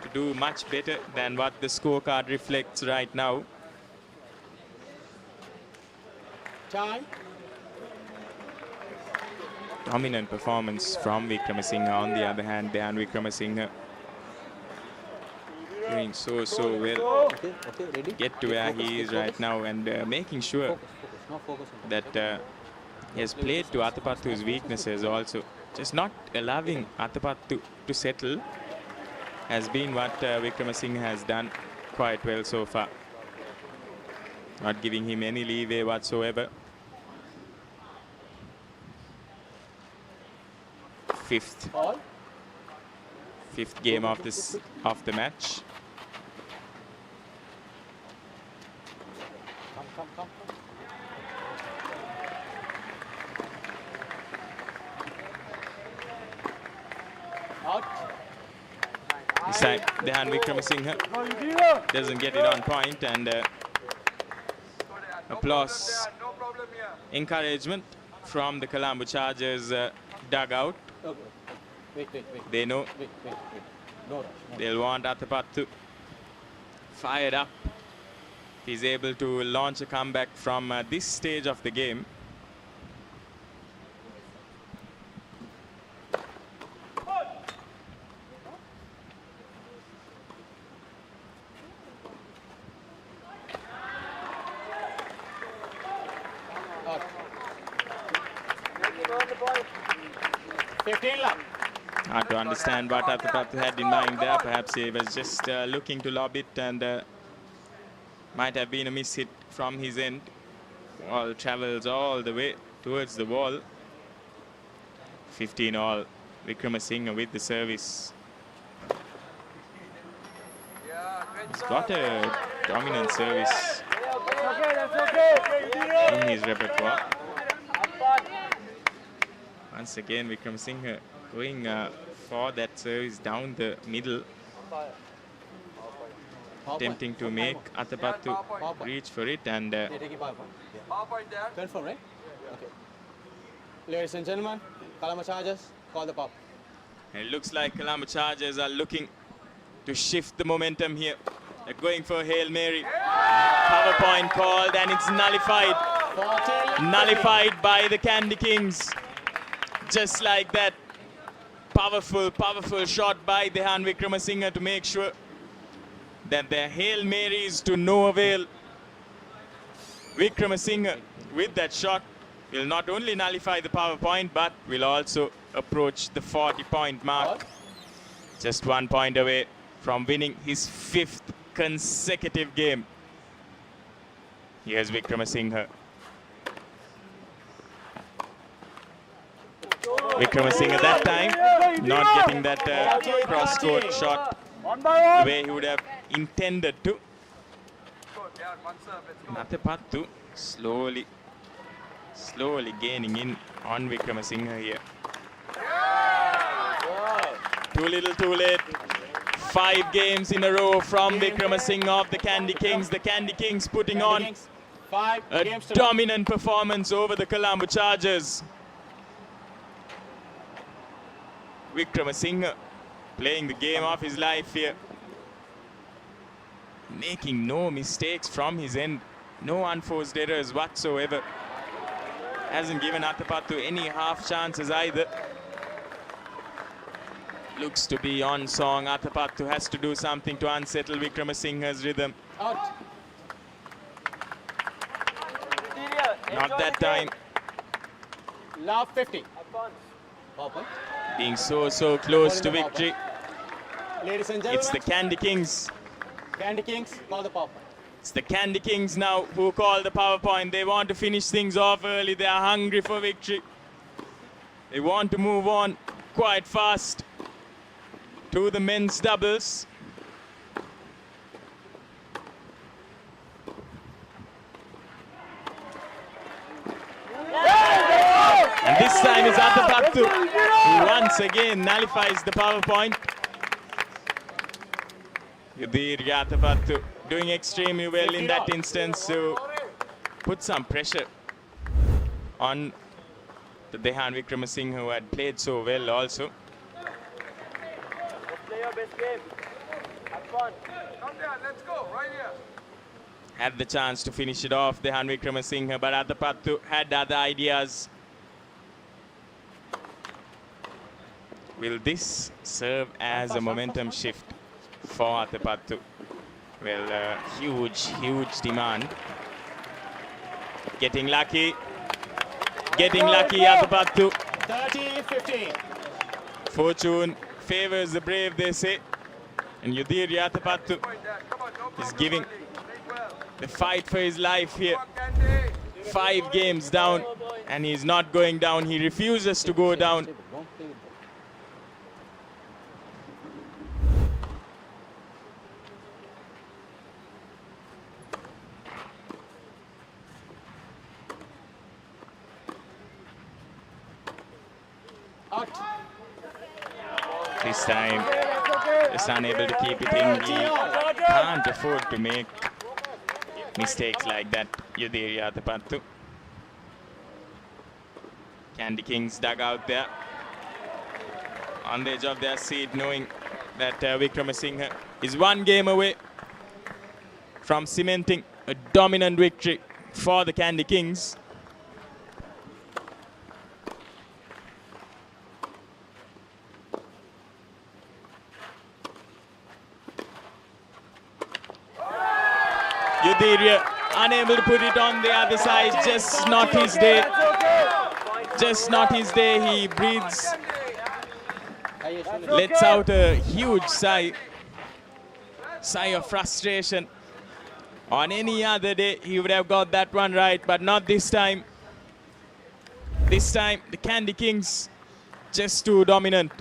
to do much better than what the scorecard reflects right now. Time. Dominant performance from Vikramasinghe. On the other hand, Vikramasinghe doing so well. Get to where he is right now and making sure that he has played to Athapattu's weaknesses also. Just not allowing Athapattu to settle has been what Vikramasinghe has done quite well so far. Not giving him any leeway whatsoever. Fifth game of the match. This time, Vikramasinghe doesn't get it on point, and applause, encouragement from the Colombo Chargers dugout. Wait. They know No rush. they'll want Athapattu fired up. He's able to launch a comeback from this stage of the game. Hard to understand what Athapattu had in mind there. Perhaps he was just looking to lob it, and might have been a miss hit from his end. Ball travels all the way towards the wall. 15 all. Vikramasinghe with the service. He's got a dominant service in his repertoire. Once again, Vikramasinghe going for that service down the middle, attempting to make Athapattu reach for it, and Confirm, right? Okay. Ladies and gentlemen, Colombo Chargers call the pop. it looks like Colombo Chargers are looking to shift the momentum here. They're going for a Hail Mary. Power point called, and it's nullified. Nullified by the Candy Kings. Just like that. Powerful shot by Dehan Vikramasinghe to make sure that their Hail Mary is to no avail. Vikramasinghe with that shot will not only nullify the power point, but will also approach the 40-point mark. Just 1 point away from winning his 5th consecutive game. Here's Vikramasinghe. Vikramasinghe that time not getting that cross-court shot the way he would have intended to. Athapattu slowly gaining in on Vikramasinghe here. Too little, too late. 5 games in a row from Vikramasinghe of the Candy Kings. The Candy Kings putting on a dominant performance over the Colombo Chargers. Vikramasinghe playing the game of his life here. Making no mistakes from his end. No unforced errors whatsoever. hasn't given Athapattu any half chances either. Looks to be on song. Athapattu has to do something to unsettle Vikramasinghe's rhythm. Out. Not that time. Love 50. Open. Being so close to victory. Ladies and gentlemen. It's the Candy Kings. Candy Kings call the power point. It's the Candy Kings now who call the power point. They want to finish things off early. They are hungry for victory. They want to move on quite fast to the men's doubles. And this time is Athapattu who once again nullifies the power point. Yudhir Athapattu doing extremely well in that instance to put some pressure on the Dehan Vikramasinghe, who had played so well also. Play your best game. Have fun. Come there, let's go, right here. Had the chance to finish it off, Dehan Vikramasinghe, but Athapattu had other ideas. Will this serve as a momentum shift for Athapattu? Well, huge demand. Getting lucky, Athapattu. 30-15. Fortune favors the brave, they say. And Yudhir Athapattu is giving the fight for his life here. 5 games down, and he's not going down. He refuses to go down. This time, just unable to keep it in. He can't afford to make mistakes like that, Yudhir Athapattu. Candy Kings dug out there on the edge of their seat, knowing that Vikramasinghe is 1 game away from cementing a dominant victory for the Candy Kings. Yudhir unable to put it on the other side, just not his day. Just not his day. He breathes, lets out a huge sigh of frustration. On any other day, he would have got that one right, but not this time. This time, the Candy Kings just too dominant.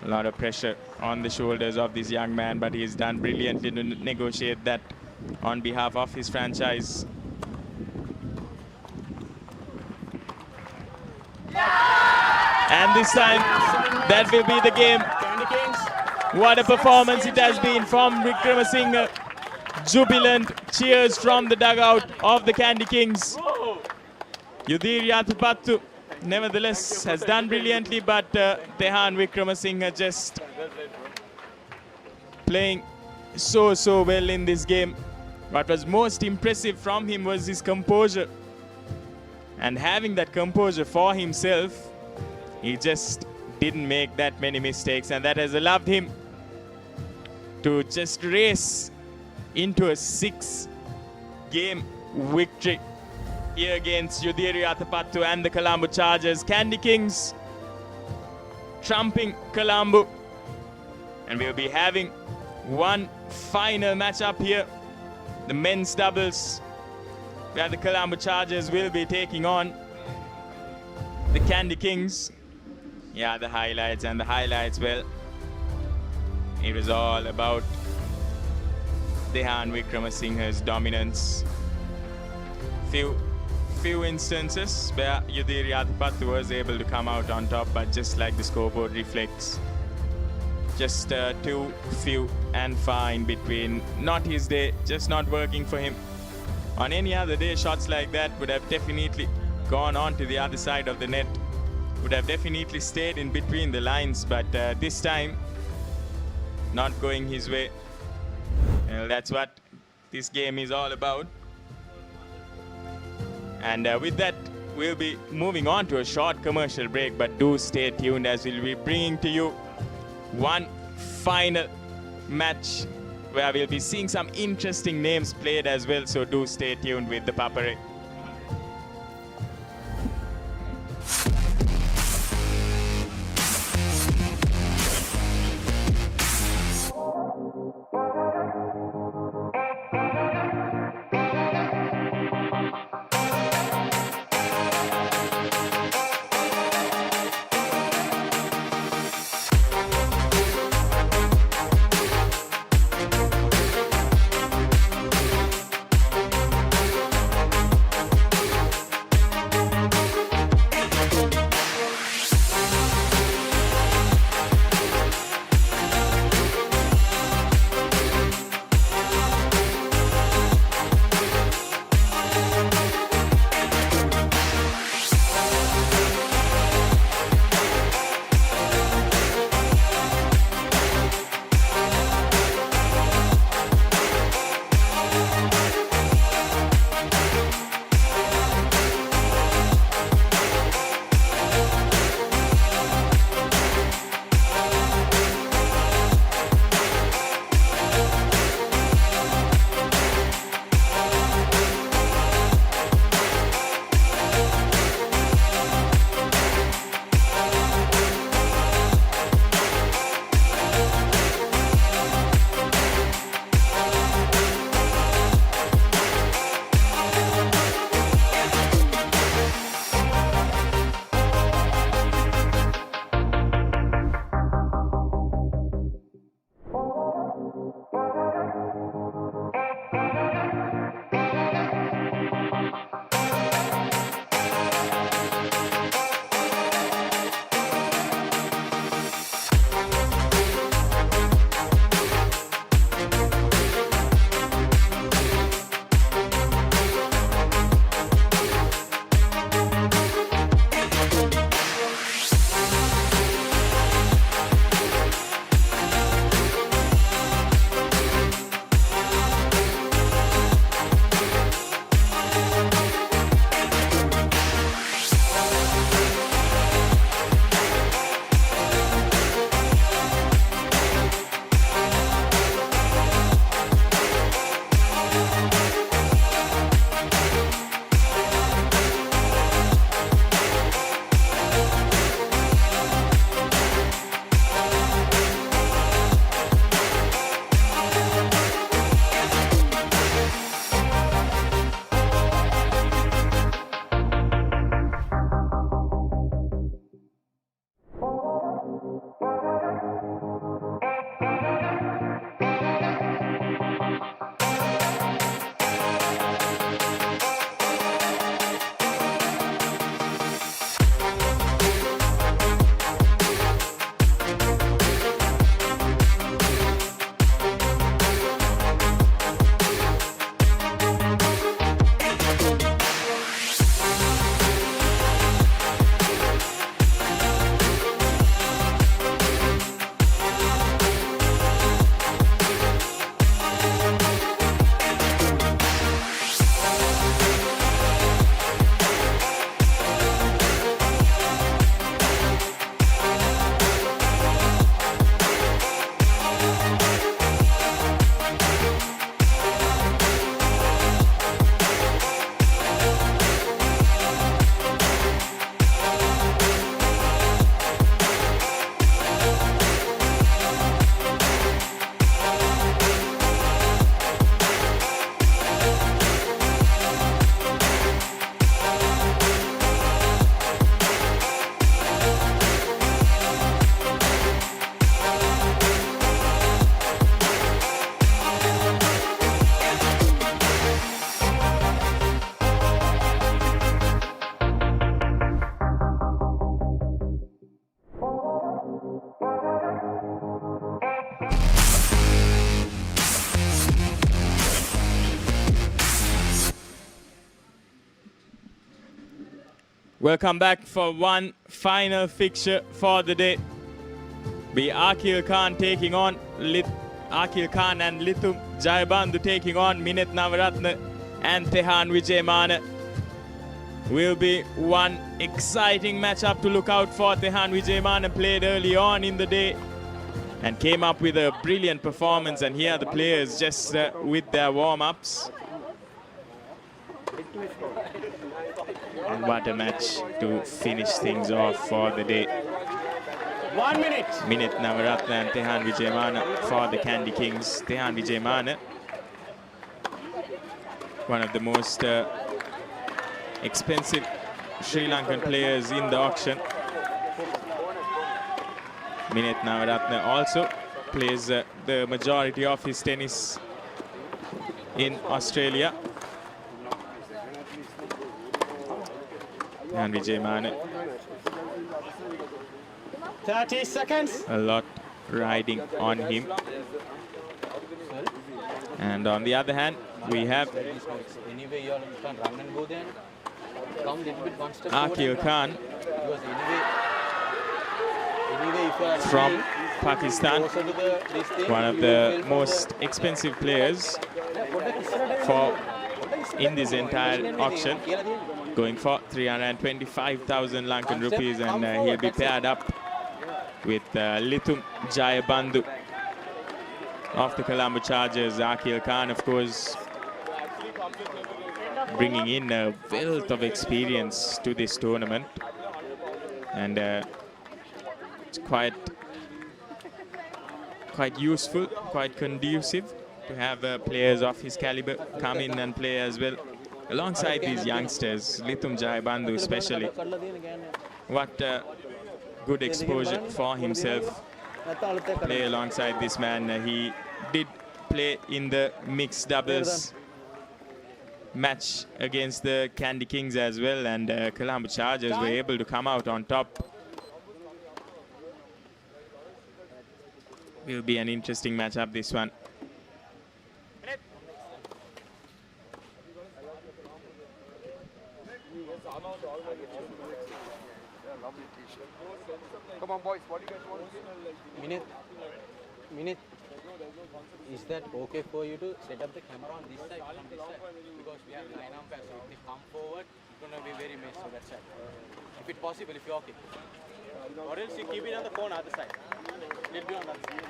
A lot of pressure on the shoulders of this young man, but he's done brilliantly to negotiate that on behalf of his franchise. And this time, that will be the game. What a performance it has been from Vikramasinghe. Jubilant cheers from the dugout of the Candy Kings. Yudhir Athapattu nevertheless has done brilliantly, but Dehan Vikramasinghe just playing so well in this game. What was most impressive from him was his composure, and having that composure for himself, he just didn't make that many mistakes, and that has allowed him to just race into a 6-game victory here against Yudhir Athapattu and the Colombo Chargers. Candy Kings trumping Colombo, and we'll be having one final matchup here, the men's doubles, where the Colombo Chargers will be taking on the Candy Kings. Yeah, the highlights, well, it was all about Dehan Vikramasinghe's dominance. Few instances where Yudhir Athapattu was able to come out on top, but just like the scoreboard reflects, just too few and far in between. Not his day, just not working for him. On any other day, shots like that would have definitely gone on to the other side of the net, would have definitely stayed in between the lines, but this time, not going his way. Well, that's what this game is all about. And with that, we'll be moving on to a short commercial break, but do stay tuned as we'll be bringing to you one final match where we'll be seeing some interesting names played as well. So do stay tuned with the Papare. Welcome back for one final fixture for the day. Be Akil Khan taking on Akil Khan and Lithum Jayabandhu taking on Minet Navaratna and Tehan Vijayamana. will be one exciting matchup to look out for. Tehan Wijayamana played early on in the day and came up with a brilliant performance, and here are the players just with their warm-ups. And what a match to finish things off for the day. 1 minute. Minit Navaratna and Tehan Wijayamana for the Candy Kings. Tehan Wijayamana, one of the most expensive Sri Lankan players in the auction. Minit Navaratna also plays the majority of his tennis in Australia. And Wijayamana, 30 seconds. a lot riding on him. And on the other hand, we have Anyway, you all can run and go there. Come little bit one step Akil Khan Because anyway, if you are from running Pakistan, closer to this thing, one of you the will fail most expensive players in this entire auction, going for 325,000 Lankan rupees, and he'll be paired up with Lithum Jayabandhu of the Colombo Chargers. Akil Khan, of course, bringing in a wealth of experience to this tournament, and it's quite useful, quite conducive to have players of his caliber come in and play as well alongside these youngsters. Lithum Jayabandhu especially, what good exposure for himself, play alongside this man. He did play in the mixed doubles match against the Candy Kings as well, and Colombo Chargers were able to come out on top. Will be an interesting matchup, this one. Come on, boys. What do you guys want? Minute. Is that okay for you to set up the camera on this side, from this side? Because we have 9 umpires, so if they come forward, it's going to be very messy on that side. If it's possible, if you're okay. Or else you keep it on the corner, other side. It'll be on the other side.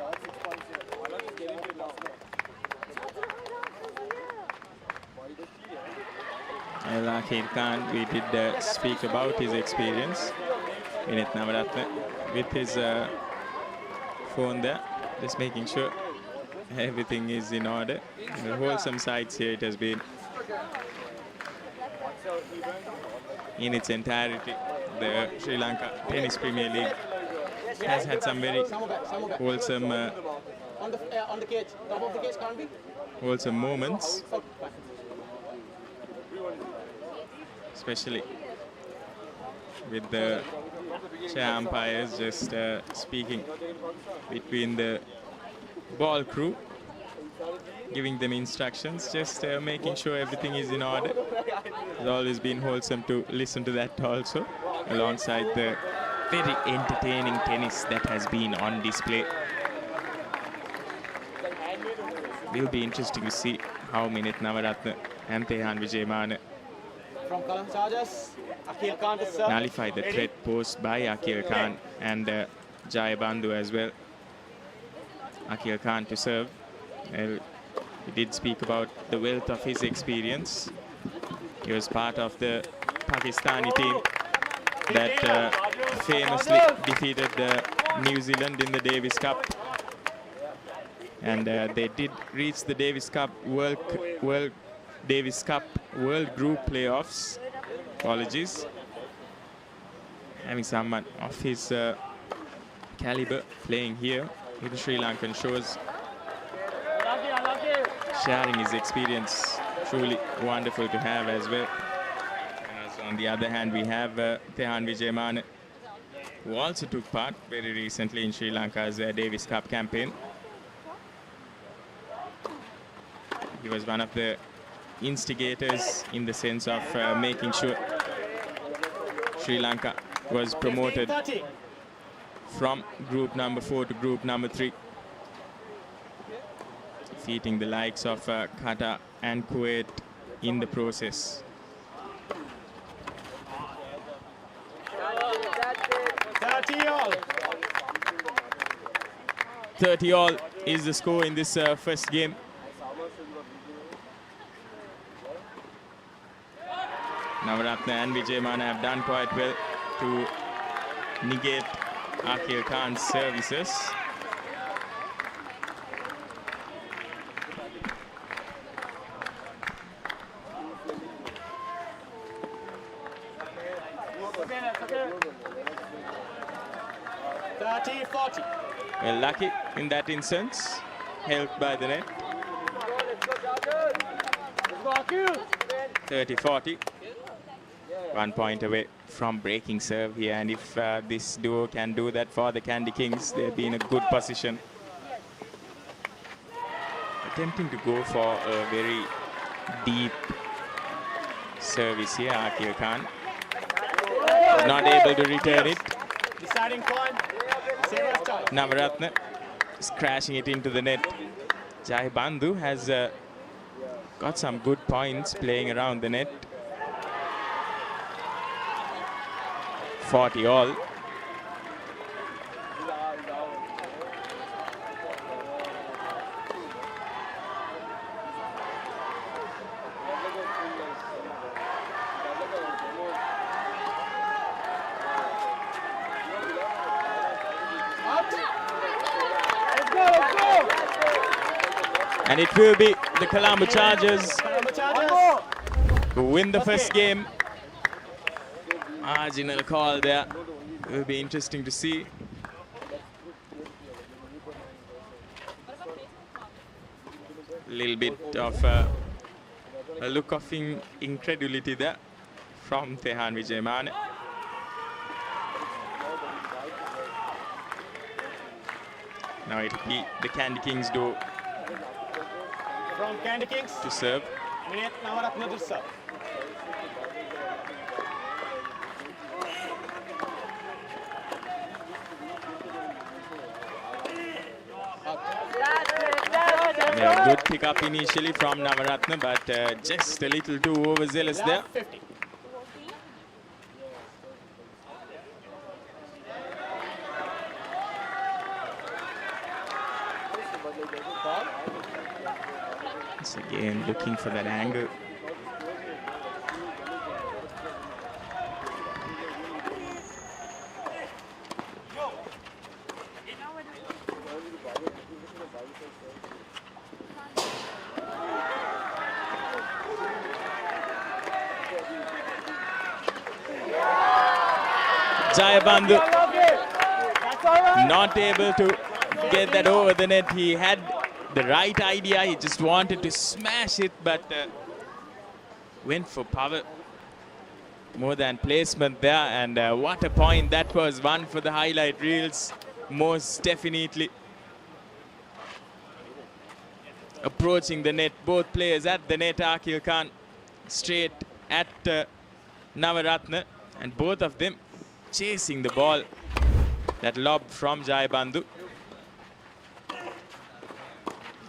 Akil Khan, we did speak about his experience. Minit Navaratna with his phone there, just making sure everything is in order. The wholesome sides here, it has been in its entirety. The Sri Lanka Tennis Premier League has had some very wholesome On the cage. Top of the cage can't be. wholesome moments, especially with the chair umpires just speaking between the ball crew, giving them instructions, just making sure everything is in order. It's always been wholesome to listen to that also, alongside the very entertaining tennis that has been on display. Will be interesting to see how Minit Navaratna and Tehan Wijayamana From Colombo Chargers, Akil Khan to serve. nullify the threat posed by Akil Khan and Jayabandhu as well. Akil Khan to serve. Well, he did speak about the wealth of his experience. He was part of the Pakistani team that famously defeated New Zealand in the Davis Cup. And they did reach the Davis Cup World Group Playoffs. Apologies. Having someone of his caliber playing here with the Sri Lankan shores, sharing his experience, truly wonderful to have as well. As on the other hand, we have Tehan Wijayamana, who also took part very recently in Sri Lanka's Davis Cup campaign. He was one of the instigators in the sense of making sure Sri Lanka was promoted from group number 4 to group number 3, defeating the likes of Qatar and Kuwait in the process. 30 all. 30 all is the score in this first game. Navaratna and Vijay Mana have done quite well to negate Akhil Khan's services. Well, lucky in that instance, helped by the net. 30-40. 1 point away from breaking serve here, and if this duo can do that for the Candy Kings, they'll be in a good position. Attempting to go for a very deep service here, Akhil Khan. Not able to return it. Deciding point. Navaratna is crashing it into the net. Jai Bandhu has got some good points playing around the net. 40 all. And it will be the Colombo Chargers who win the first game. Marginal call there. It will be interesting to see. A little bit of a look of incredulity there from Tehan Vijay. Now it will be the Candy Kings do From Candy Kings to serve. Minute Navaratna to serve. Yeah, good pick up initially from Navaratna, but just a little too overzealous there. 50. Once again, looking for that angle. Jayabandhu not able to get that over the net. He had the right idea, he just wanted to smash it, but went for power more than placement there. And what a point that was, one for the highlight reels, most definitely. Approaching the net, both players at the net. Akhil Khan straight at Navaratna, and both of them chasing the ball. That lob from Jai Bandhu.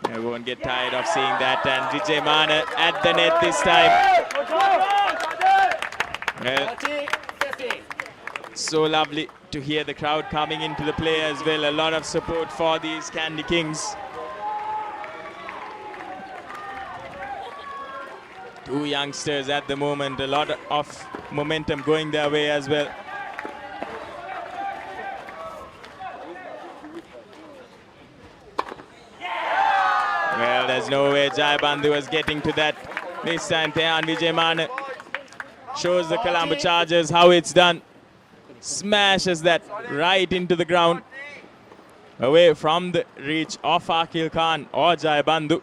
I won't get tired of seeing that, and Vijay Mana at the net this time. Well, so lovely to hear the crowd coming into the play as well. A lot of support for these Candy Kings. Two youngsters at the moment, a lot of momentum going their way as well. Well, there's no way Jai Bandhu was getting to that. This time, Tehan Vijay Mana shows the Colombo Chargers how it's done. Smashes that right into the ground, away from the reach of Akhil Khan or Jai Bandhu.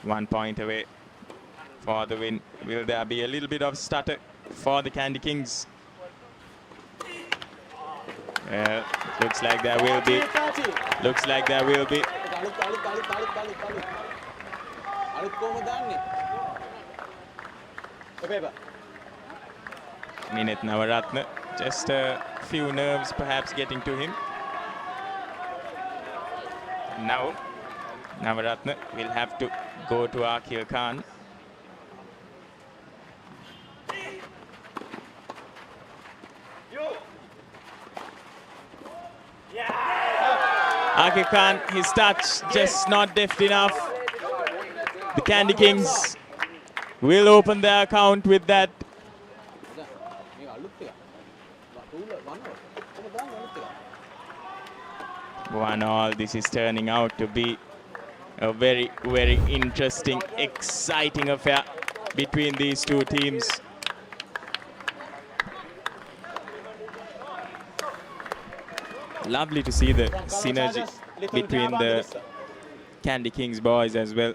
One point away for the win. Will there be a little bit of stutter for the Candy Kings? Well, looks like there will be. Looks like there will be. Minute Navaratna. Just a few nerves perhaps getting to him. Now, Navaratna will have to go to Akhil Khan. Akil Khan, his touch just not deft enough. The Candy Kings will open their account with that. 1-1. This is turning out to be a very, very interesting, exciting affair between these two teams. Lovely to see the synergy between the Candy Kings boys as well.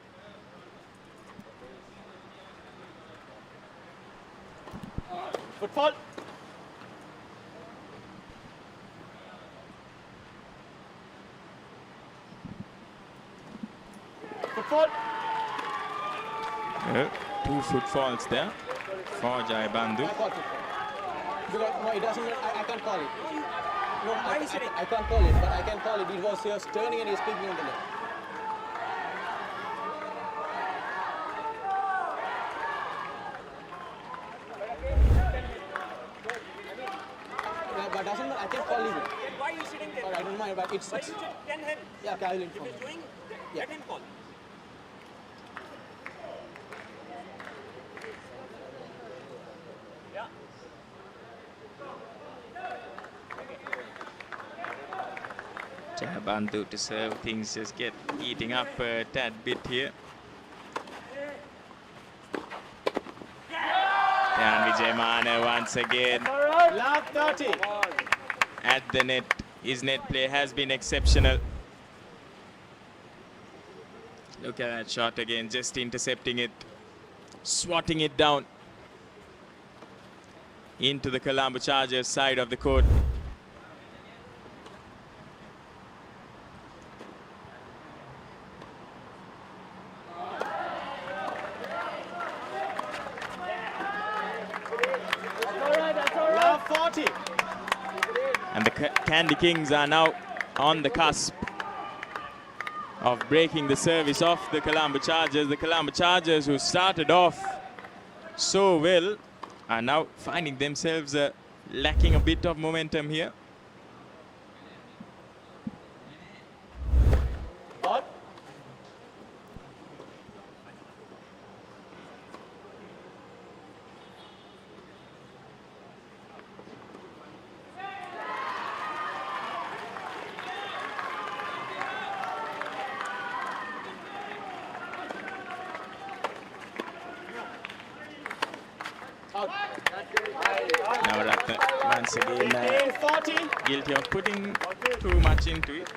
Football. Football. 2 footfalls there for Jai Bandhu. Because, no, it doesn't. I can't call it. No, I can't call it, but I can call it. It was here turning and he's kicking on the left. But doesn't matter. I can call him. Why are you sitting there? But I don't mind. But it's. But you should tell him. Yeah, okay, I will inform If he's him. doing, Yeah. let him call. Yeah. Jai Bandhu to serve, things just get eating up a tad bit here. And Vijay Mana once again Love 30. at the net. His net play has been exceptional. Look at that shot again, just intercepting it, swatting it down into the Colombo Chargers side of the court. Love 40. And the Candy Kings are now on the cusp of breaking the service of the Colombo Chargers. The Colombo Chargers, who started off so well, are now finding themselves lacking a bit of momentum here. What? Navaratna once again 40. guilty of putting too much into it.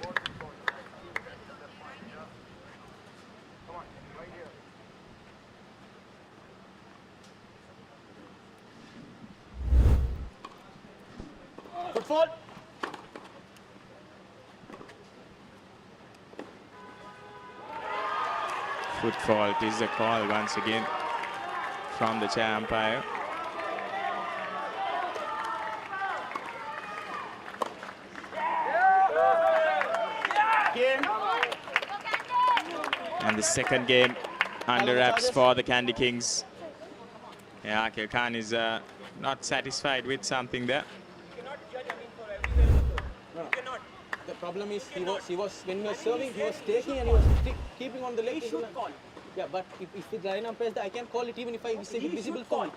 Football. Foot fault is the call once again from the chair umpire. Game. And the second game under wraps for the Candy Kings. Yeah, Akil Khan is not satisfied with something there. No. The problem is he was when he was serving, he was taking and he was keeping on the leg. He should call. Yeah, but if the line umpire, I can call it even if I say visible call.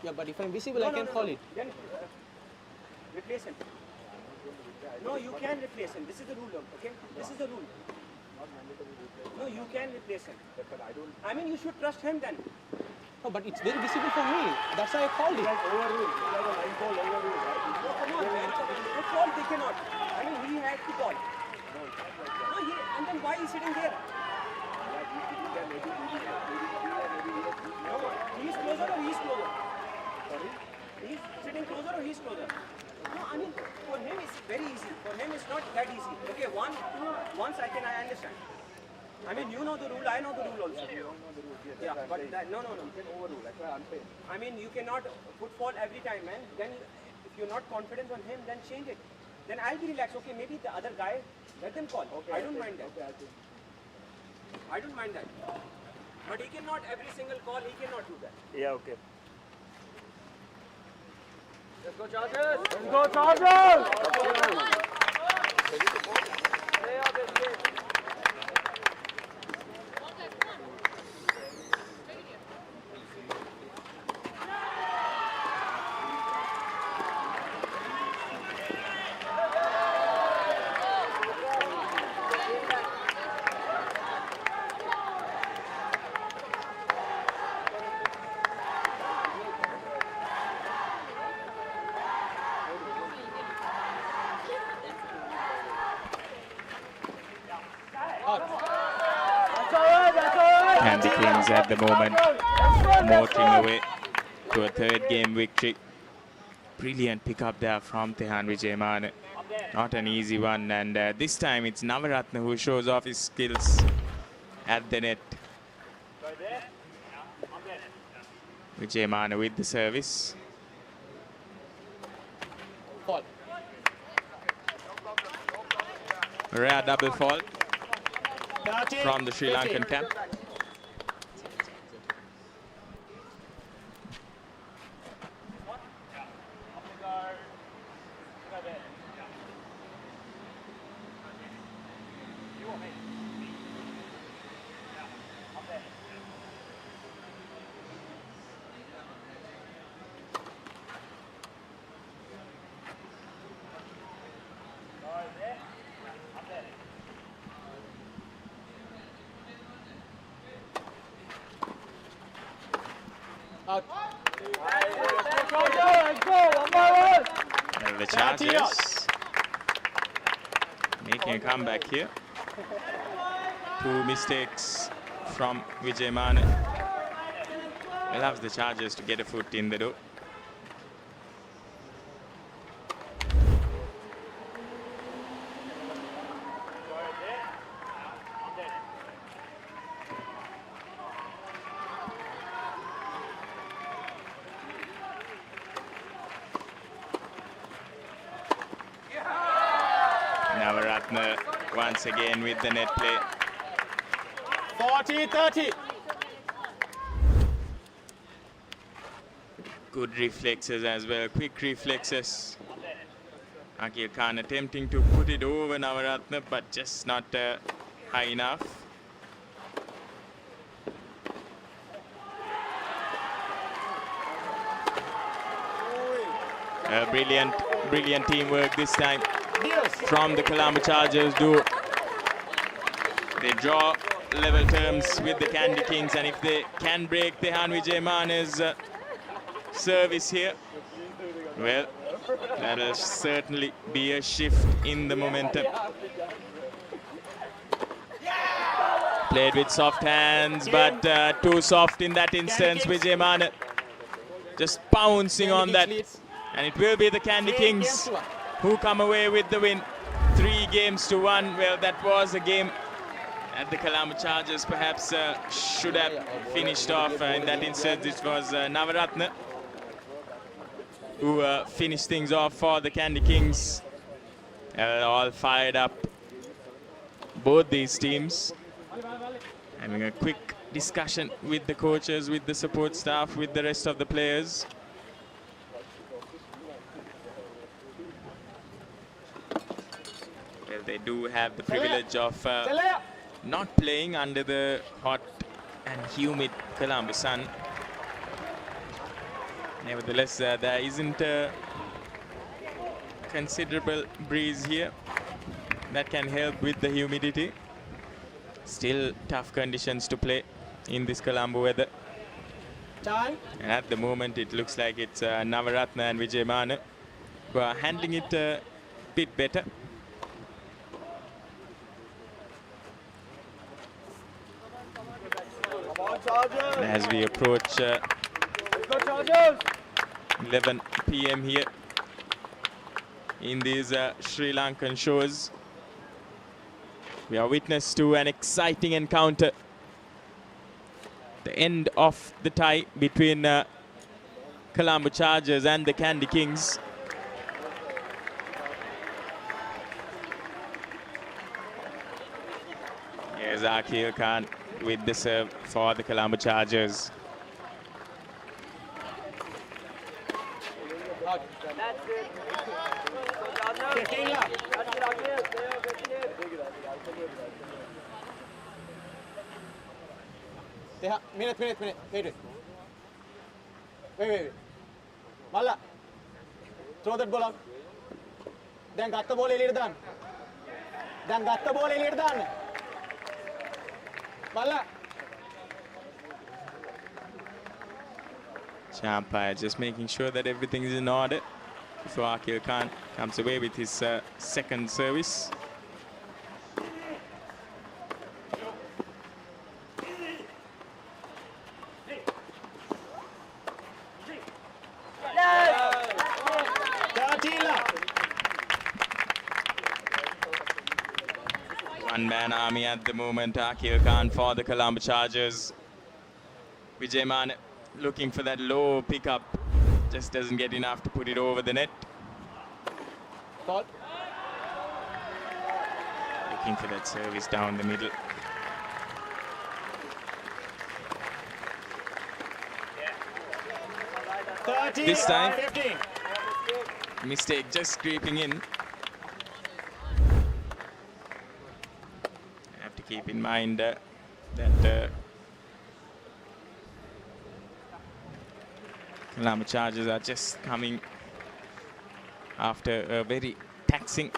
Yeah, but if I'm visible, I can call it. Then replace him. No, you can replace him. This is the rule, okay? This is the rule. No, you can replace him. I mean, you should trust him then. No, but it's very visible for me. That's why I called it. Overruled. No, come on, man. It's all they cannot. I mean, he had to call. No, and then why is he sitting there? No, he's closer or he's closer? Sorry? He's sitting closer or he's closer? No, I mean, for him it's very easy. For him it's not that easy. Okay, once I understand. I mean, you know the rule, I know the rule also. Yeah, but that, no. You can overrule. That's why I'm saying. I mean, you cannot put fault every time, man. Then, if you're not confident on him, then change it. Then I'll be relaxed. Okay, maybe the other guy, let them call. Okay, I don't mind that. Okay, I don't mind that. But he cannot, every single call, he cannot do that. Yeah, okay. Let's go Chargers! Let's go Chargers! And the Kings at the moment motoring away to a third game victory. Brilliant pickup there from Tehan Vijayamana. Not an easy one, and this time it's Navaratna who shows off his skills at the net. Vijayamana with the service. Fault. Rare double fault from the Sri Lankan camp. Out. And the Chargers making a comeback here. 2 mistakes from Vijayamana. Allows the Chargers to get a foot in the door. Navaratna once again with the net play. 40-30. Good reflexes as well, quick reflexes. Akil Khan attempting to put it over Navaratna, but just not high enough. Brilliant teamwork this time from the Colombo Chargers. They draw level terms with the Candy Kings, and if they can break Tehan Vijayamana's service here, well, that'll certainly be a shift in the momentum. Played with soft hands, but too soft in that instance. Vijayamana just pouncing on that, and it will be the Candy Kings who come away with the win. 3-1. Well, that was a game that the Colombo Chargers perhaps should have finished off. In that instance, it was Navaratna who finished things off for the Candy Kings. All fired up, both these teams. Having a quick discussion with the coaches, with the support staff, with the rest of the players. Well, they do have the privilege of not playing under the hot and humid Colombo sun. Nevertheless, there isn't a considerable breeze here that can help with the humidity. Still tough conditions to play in this Colombo weather. Time. And at the moment, it looks like it's Navaratna and Vijayamana who are handling it a bit better. As we approach 11 p.m. here in these Sri Lankan shores, we are witness to an exciting encounter. The end of the tie between Colombo Chargers and the Candy Kings. Here's Akil Khan with the serve for the Colombo Chargers. Out. 15 left. Minute. Wait. Malla. Throw that ball out. Then got the ball earlier done. Malla. Umpire just making sure that everything is in order before Akil Khan comes away with his second service. One-man army at the moment. Akil Khan for the Colombo Chargers. Vijay Mane looking for that low pickup. Just doesn't get enough to put it over the net. Ball. Looking for that service down the middle. This time, 15. mistake just creeping in. Have to keep in mind that Colombo Chargers are just coming after a very taxing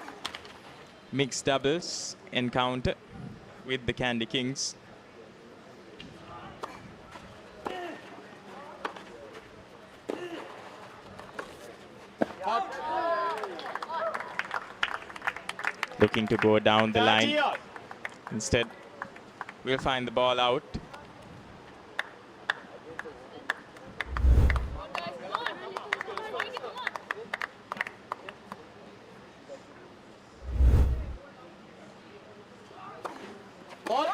mixed doubles encounter with the Candy Kings. Looking to go down the line. Instead, we'll find the ball out. Ball.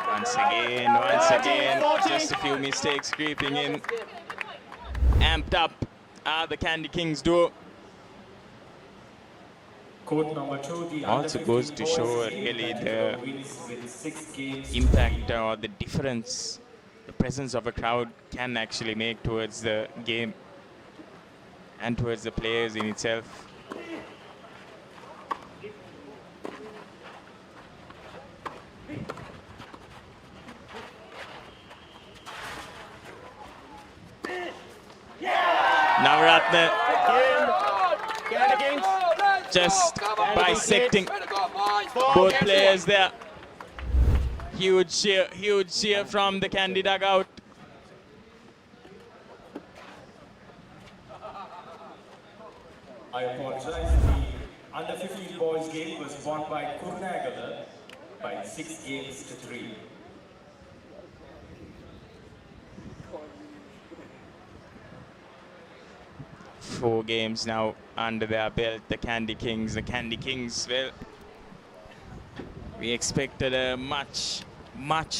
Once again, just a few mistakes creeping in. Amped up the Candy Kings duo. Court number 2, the Also goes to show really the impact or the difference the presence of a crowd can actually make towards the game and towards the players in itself. Navaratna just bisecting both players there. Huge cheer from the Candy dugout. I apologize. The under 15 boys game was won by Kurnagala by 6 games to 3. Four games now under their belt, the Candy Kings. The Candy Kings, well, we expected a much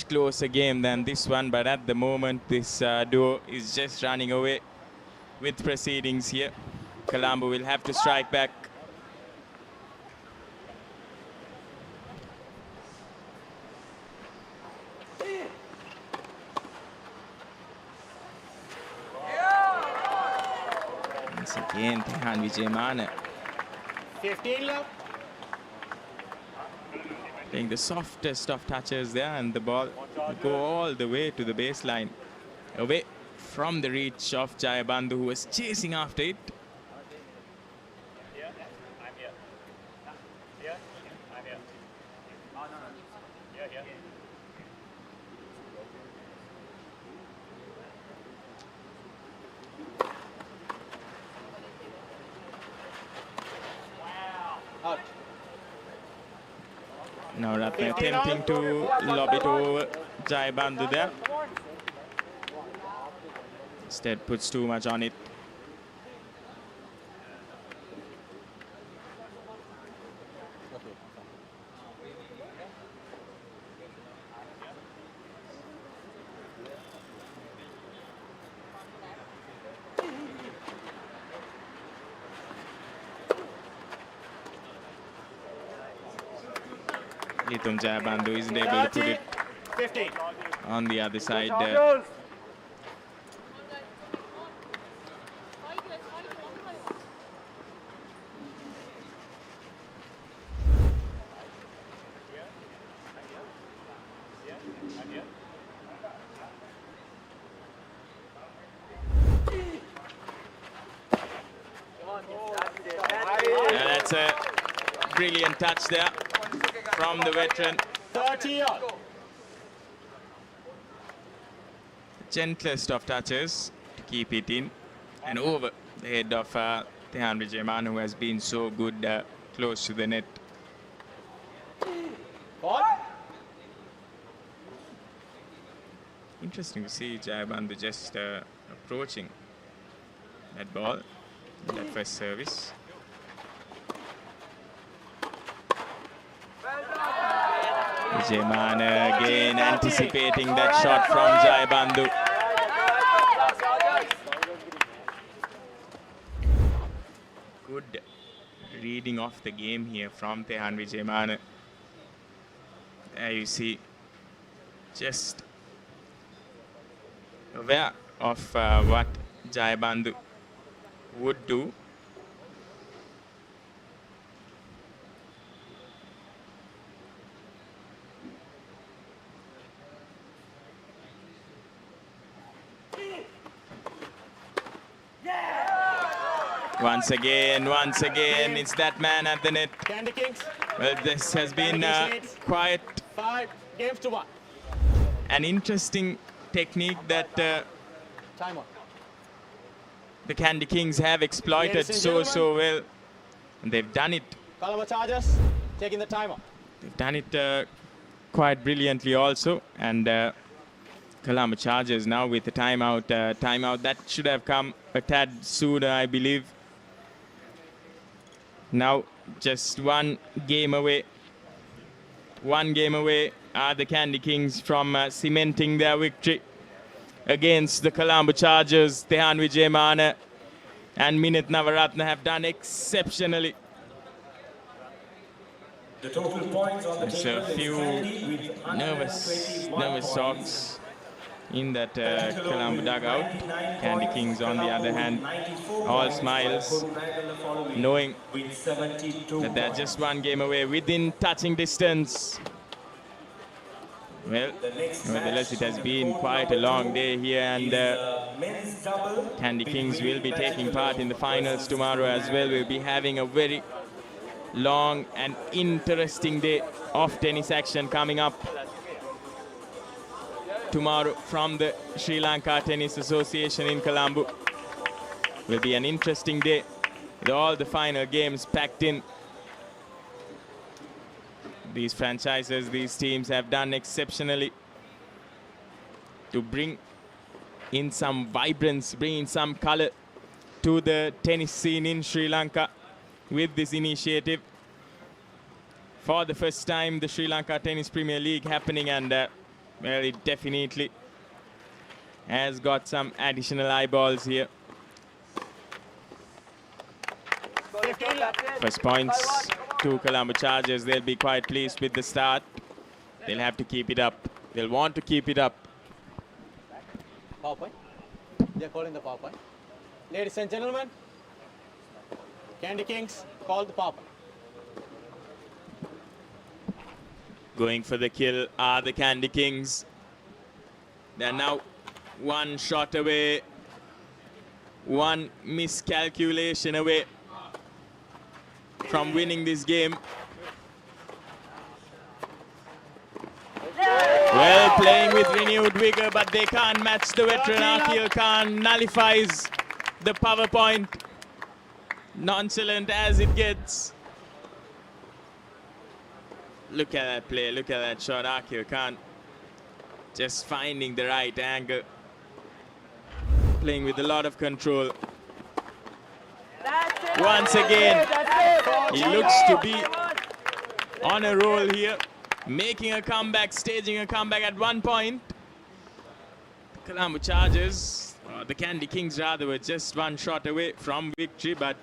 closer game than this one, but at the moment this duo is just running away with proceedings here. Colombo will have to strike back. Once again, Tehan Vijay Mane 15 left. playing the softest of touches there, and the ball will go all the way to the baseline, away from the reach of Jayabandhu, who was chasing after it. Now Ratna attempting to lob it over Jayabandhu there. Instead puts too much on it. Nitum Jayabandhu isn't able to put it 15. on the other side. That's a brilliant touch there from the veteran. 30. Gentlest of touches to keep it in and over the head of Tehan Vijayman, who has been so good close to the net. Interesting to see Jayabandhu just approaching that ball in that first service. Vijayman again anticipating that shot from Jayabandhu. Good reading of the game here from Tehan Vijayman. There you see, just aware of what Jayabandhu would do. Once again, it's that man at the net. Candy Kings. Well, this has been quite 5 games to 1. an interesting technique that Timeout. the Candy Kings have exploited so well. And they've done it. Colombo Chargers taking the timeout. They've done it quite brilliantly also. And Colombo Chargers now with the timeout. Timeout that should have come a tad sooner, I believe. Now just one game away. One game away are the Candy Kings from cementing their victory against the Colombo Chargers. Tehan Vijayman and Minit Navaratna have done exceptionally. The total points on the There's table a few nervous talks in that Colombo dugout. Candy Kings, on the other hand, all smiles, knowing that they're just one game away, within touching distance. Well, nevertheless, it has been quite a long day here, and Candy Kings will be taking part in the finals tomorrow as well. We'll be having a very long and interesting day of tennis action coming up tomorrow from the Sri Lanka Tennis Association in Colombo. Will be an interesting day with all the final games packed in. These franchises, these teams have done exceptionally to bring in some vibrance, bring in some color to the tennis scene in Sri Lanka with this initiative. For the first time, the Sri Lanka Tennis Premier League happening, and well, it definitely has got some additional eyeballs here. First points to Colombo Chargers. They'll be quite pleased with the start. They'll have to keep it up. They'll want to keep it up. Power point. They're calling the power point. Ladies and gentlemen, Candy Kings call the power point. Going for the kill are the Candy Kings. They're now one shot away, one miscalculation away from winning this game. Well, playing with renewed vigor, but they can't match the veteran. Akil Khan nullifies the power point. Nonchalant as it gets. Look at that play, look at that shot. Akil Khan just finding the right angle. Playing with a lot of control. Once again, he looks to be on a roll here. Making a comeback, staging a comeback at one point. Colombo Chargers, or the Candy Kings rather, were just one shot away from victory, but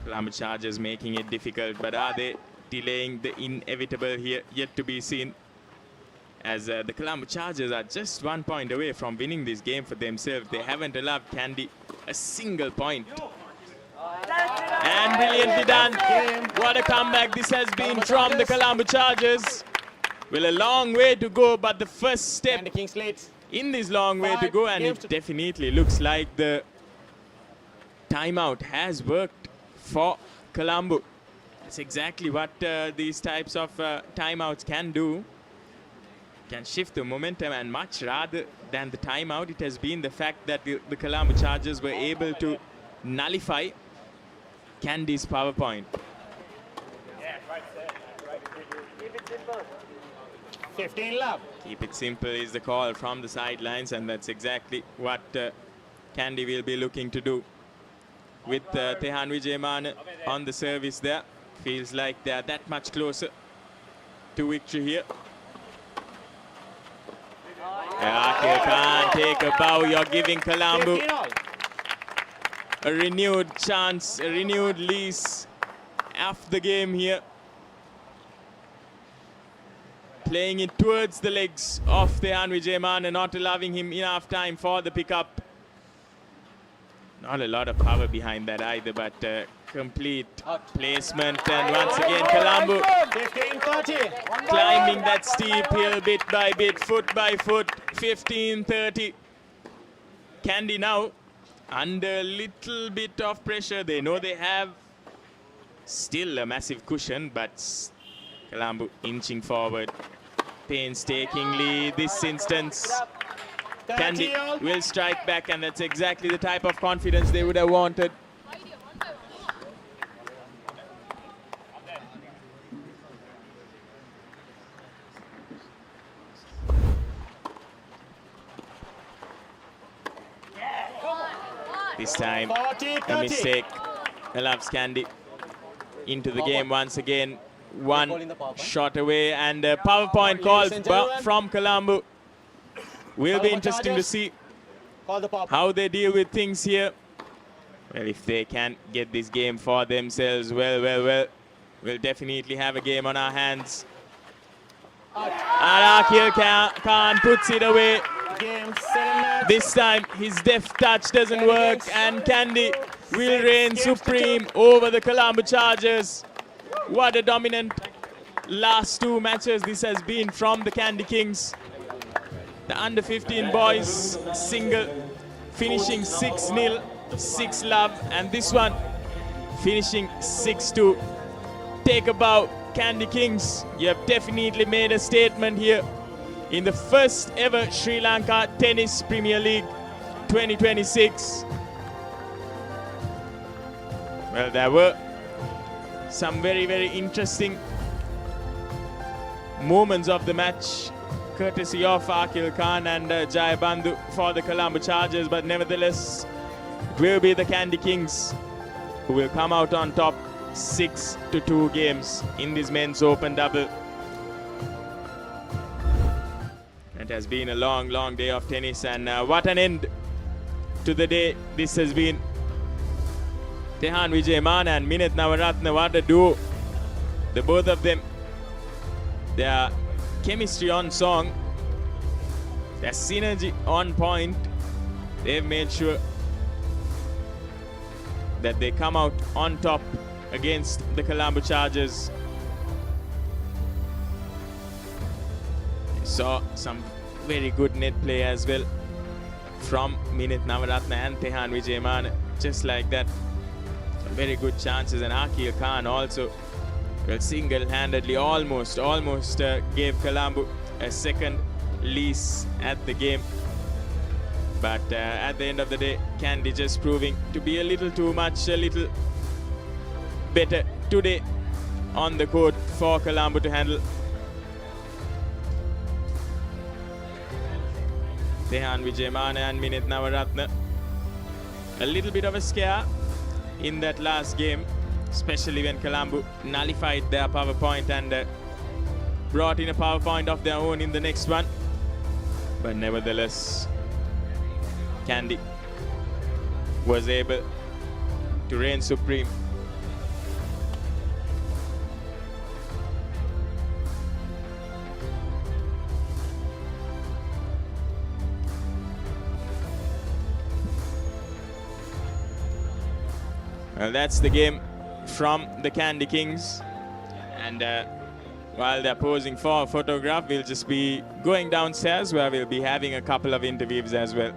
Colombo Chargers making it difficult. But are they delaying the inevitable here, yet to be seen. As the Colombo Chargers are just 1 point away from winning this game for themselves. They haven't allowed Kandy a single point. And brilliantly done. What a comeback this has been from the Colombo Chargers. Well, a long way to go, but the first step in this long way to go, and it definitely looks like the timeout has worked for Colombo. That's exactly what these types of timeouts can do. Can shift the momentum, and much rather than the timeout, it has been the fact that the Colombo Chargers were able to nullify Kandy's power point. Keep it simple. 15 love. Keep it simple is the call from the sidelines, and that's exactly what Kandy will be looking to do. With Tehan Vijayamana on the service there, feels like they're that much closer to victory here. Akil Khan, take a bow. You're giving Colombo a renewed chance, a renewed lease of the game here. Playing it towards the legs of Tehan Vijayamana, not allowing him enough time for the pickup. Not a lot of power behind that either, but complete placement. And once again, Colombo climbing that steep hill bit by bit, foot by foot. 15-30. Kandy now under a little bit of pressure. They know they have still a massive cushion, but Colombo inching forward painstakingly. This instance, Kandy will strike back, and that's exactly the type of confidence they would have wanted. This time, a mistake allows Kandy into the game once again. One shot away, and a power point call from Colombo. Will be interesting to see how they deal with things here. Well, if they can get this game for themselves, well, we'll definitely have a game on our hands. And Akil Khan puts it away. This time his deft touch doesn't work, and Kandy will reign supreme over the Colombo Chargers. What a dominant last two matches this has been from the Kandy Kings. The under 15 boys single finishing 6-0, 6-love, and this one finishing 6-2. Take a bow, Kandy Kings. You have definitely made a statement here in the first ever Sri Lanka Tennis Premier League 2026. Well, there were some very, very interesting moments of the match, courtesy of Akil Khan and Jai Bandhu for the Colombo Chargers, but nevertheless, it will be the Kandy Kings who will come out on top 6-2 games in this men's open double. It has been a long, long day of tennis, and what an end to the day this has been. Tehan Vijayamana and Minit Navaratne, what a duo. The both of them, their chemistry on song, their synergy on point. They've made sure that they come out on top against the Colombo Chargers. Saw some very good net play as well from Minit Navaratne and Tehan Vijayamana, just like that. Some very good chances, and Akil Khan also, well, single-handedly almost gave Colombo a second lease at the game. But at the end of the day, Kandy just proving to be a little too much, a little better today on the court for Colombo to handle. Tehan Vijayamana and Minit Navaratne, a little bit of a scare in that last game, especially when Colombo nullified their power point and brought in a power point of their own in the next one. But nevertheless, Kandy was able to reign supreme. Well, that's the game from the Candy Kings. And while they're posing for a photograph, we'll just be going downstairs where we'll be having a couple of interviews as well.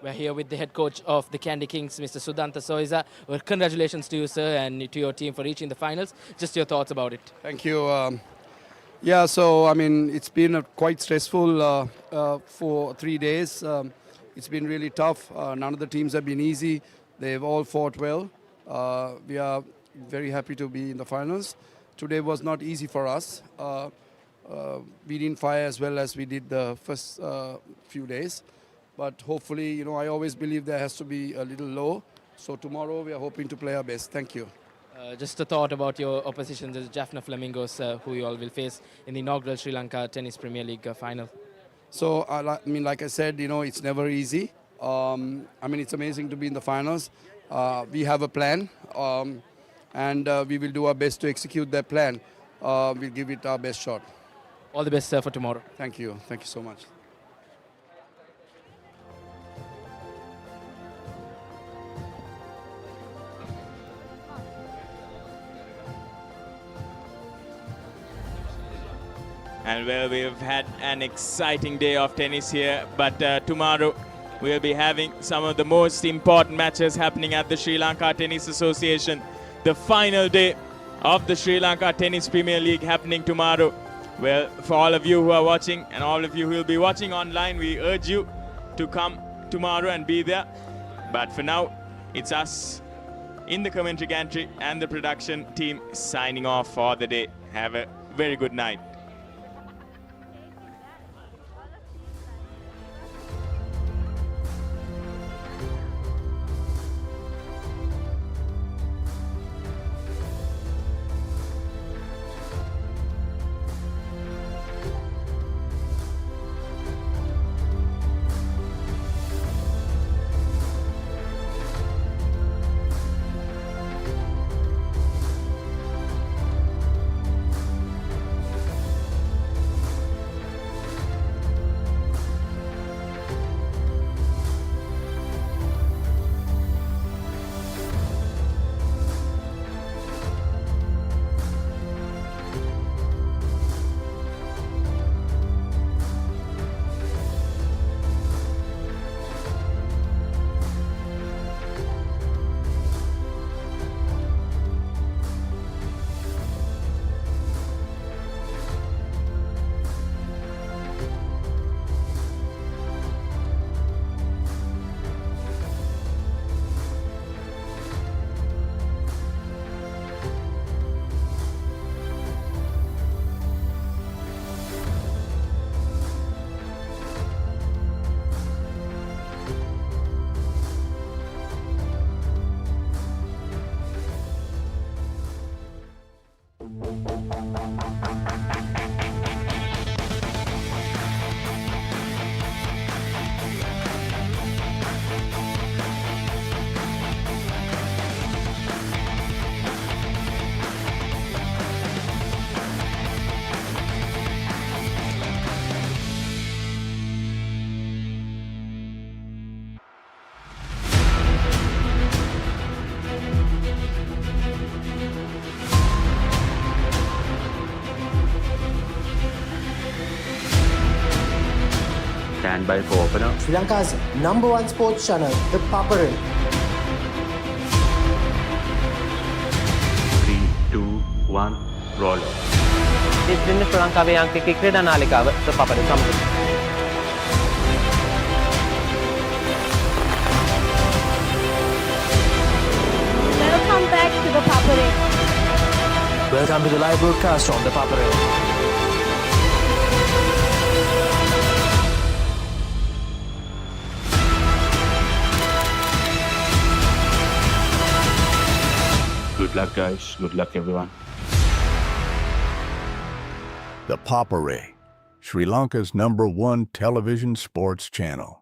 We're here with the head coach of the Candy Kings, Mr. Sudanta Soiza. Well, congratulations to you, sir, and to your team for reaching the finals. Just your thoughts about it. Thank you. Yeah, so I mean, it's been quite stressful for 3 days. It's been really tough. None of the teams have been easy. They've all fought well. We are very happy to be in the finals. Today was not easy for us. We didn't fire as well as we did the first few days. But hopefully, you know, I always believe there has to be a little low. So tomorrow we are hoping to play our best. Thank you. Just a thought about your opposition, the Jaffna Flamingos, who you all will face in the inaugural Sri Lanka Tennis Premier League final. So, I mean, like I said, you know, it's never easy. I mean, it's amazing to be in the finals. We have a plan, and we will do our best to execute that plan. We'll give it our best shot. All the best, sir, for tomorrow. Thank you. Thank you so much. And well, we've had an exciting day of tennis here, but tomorrow we'll be having some of the most important matches happening at the Sri Lanka Tennis Association. The final day of the Sri Lanka Tennis Premier League happening tomorrow. Well, for all of you who are watching and all of you who will be watching online, we urge you to come tomorrow and be there. But for now, it's us in the commentary gantry and the production team signing off for the day. Have a very good night. stand by for opener. Sri Lanka's #1 sports channel, the Papare. 3, 2, 1, roll. ඉතින් ශ්‍රී ලංකාවේ අංකික ක්‍රීඩා නාලිකාව ThePapare සමග. Welcome back to the Papare. Welcome to the live broadcast from the Papare. Good luck, guys. Good luck, everyone. The Papare, Sri Lanka's #1 television sports channel.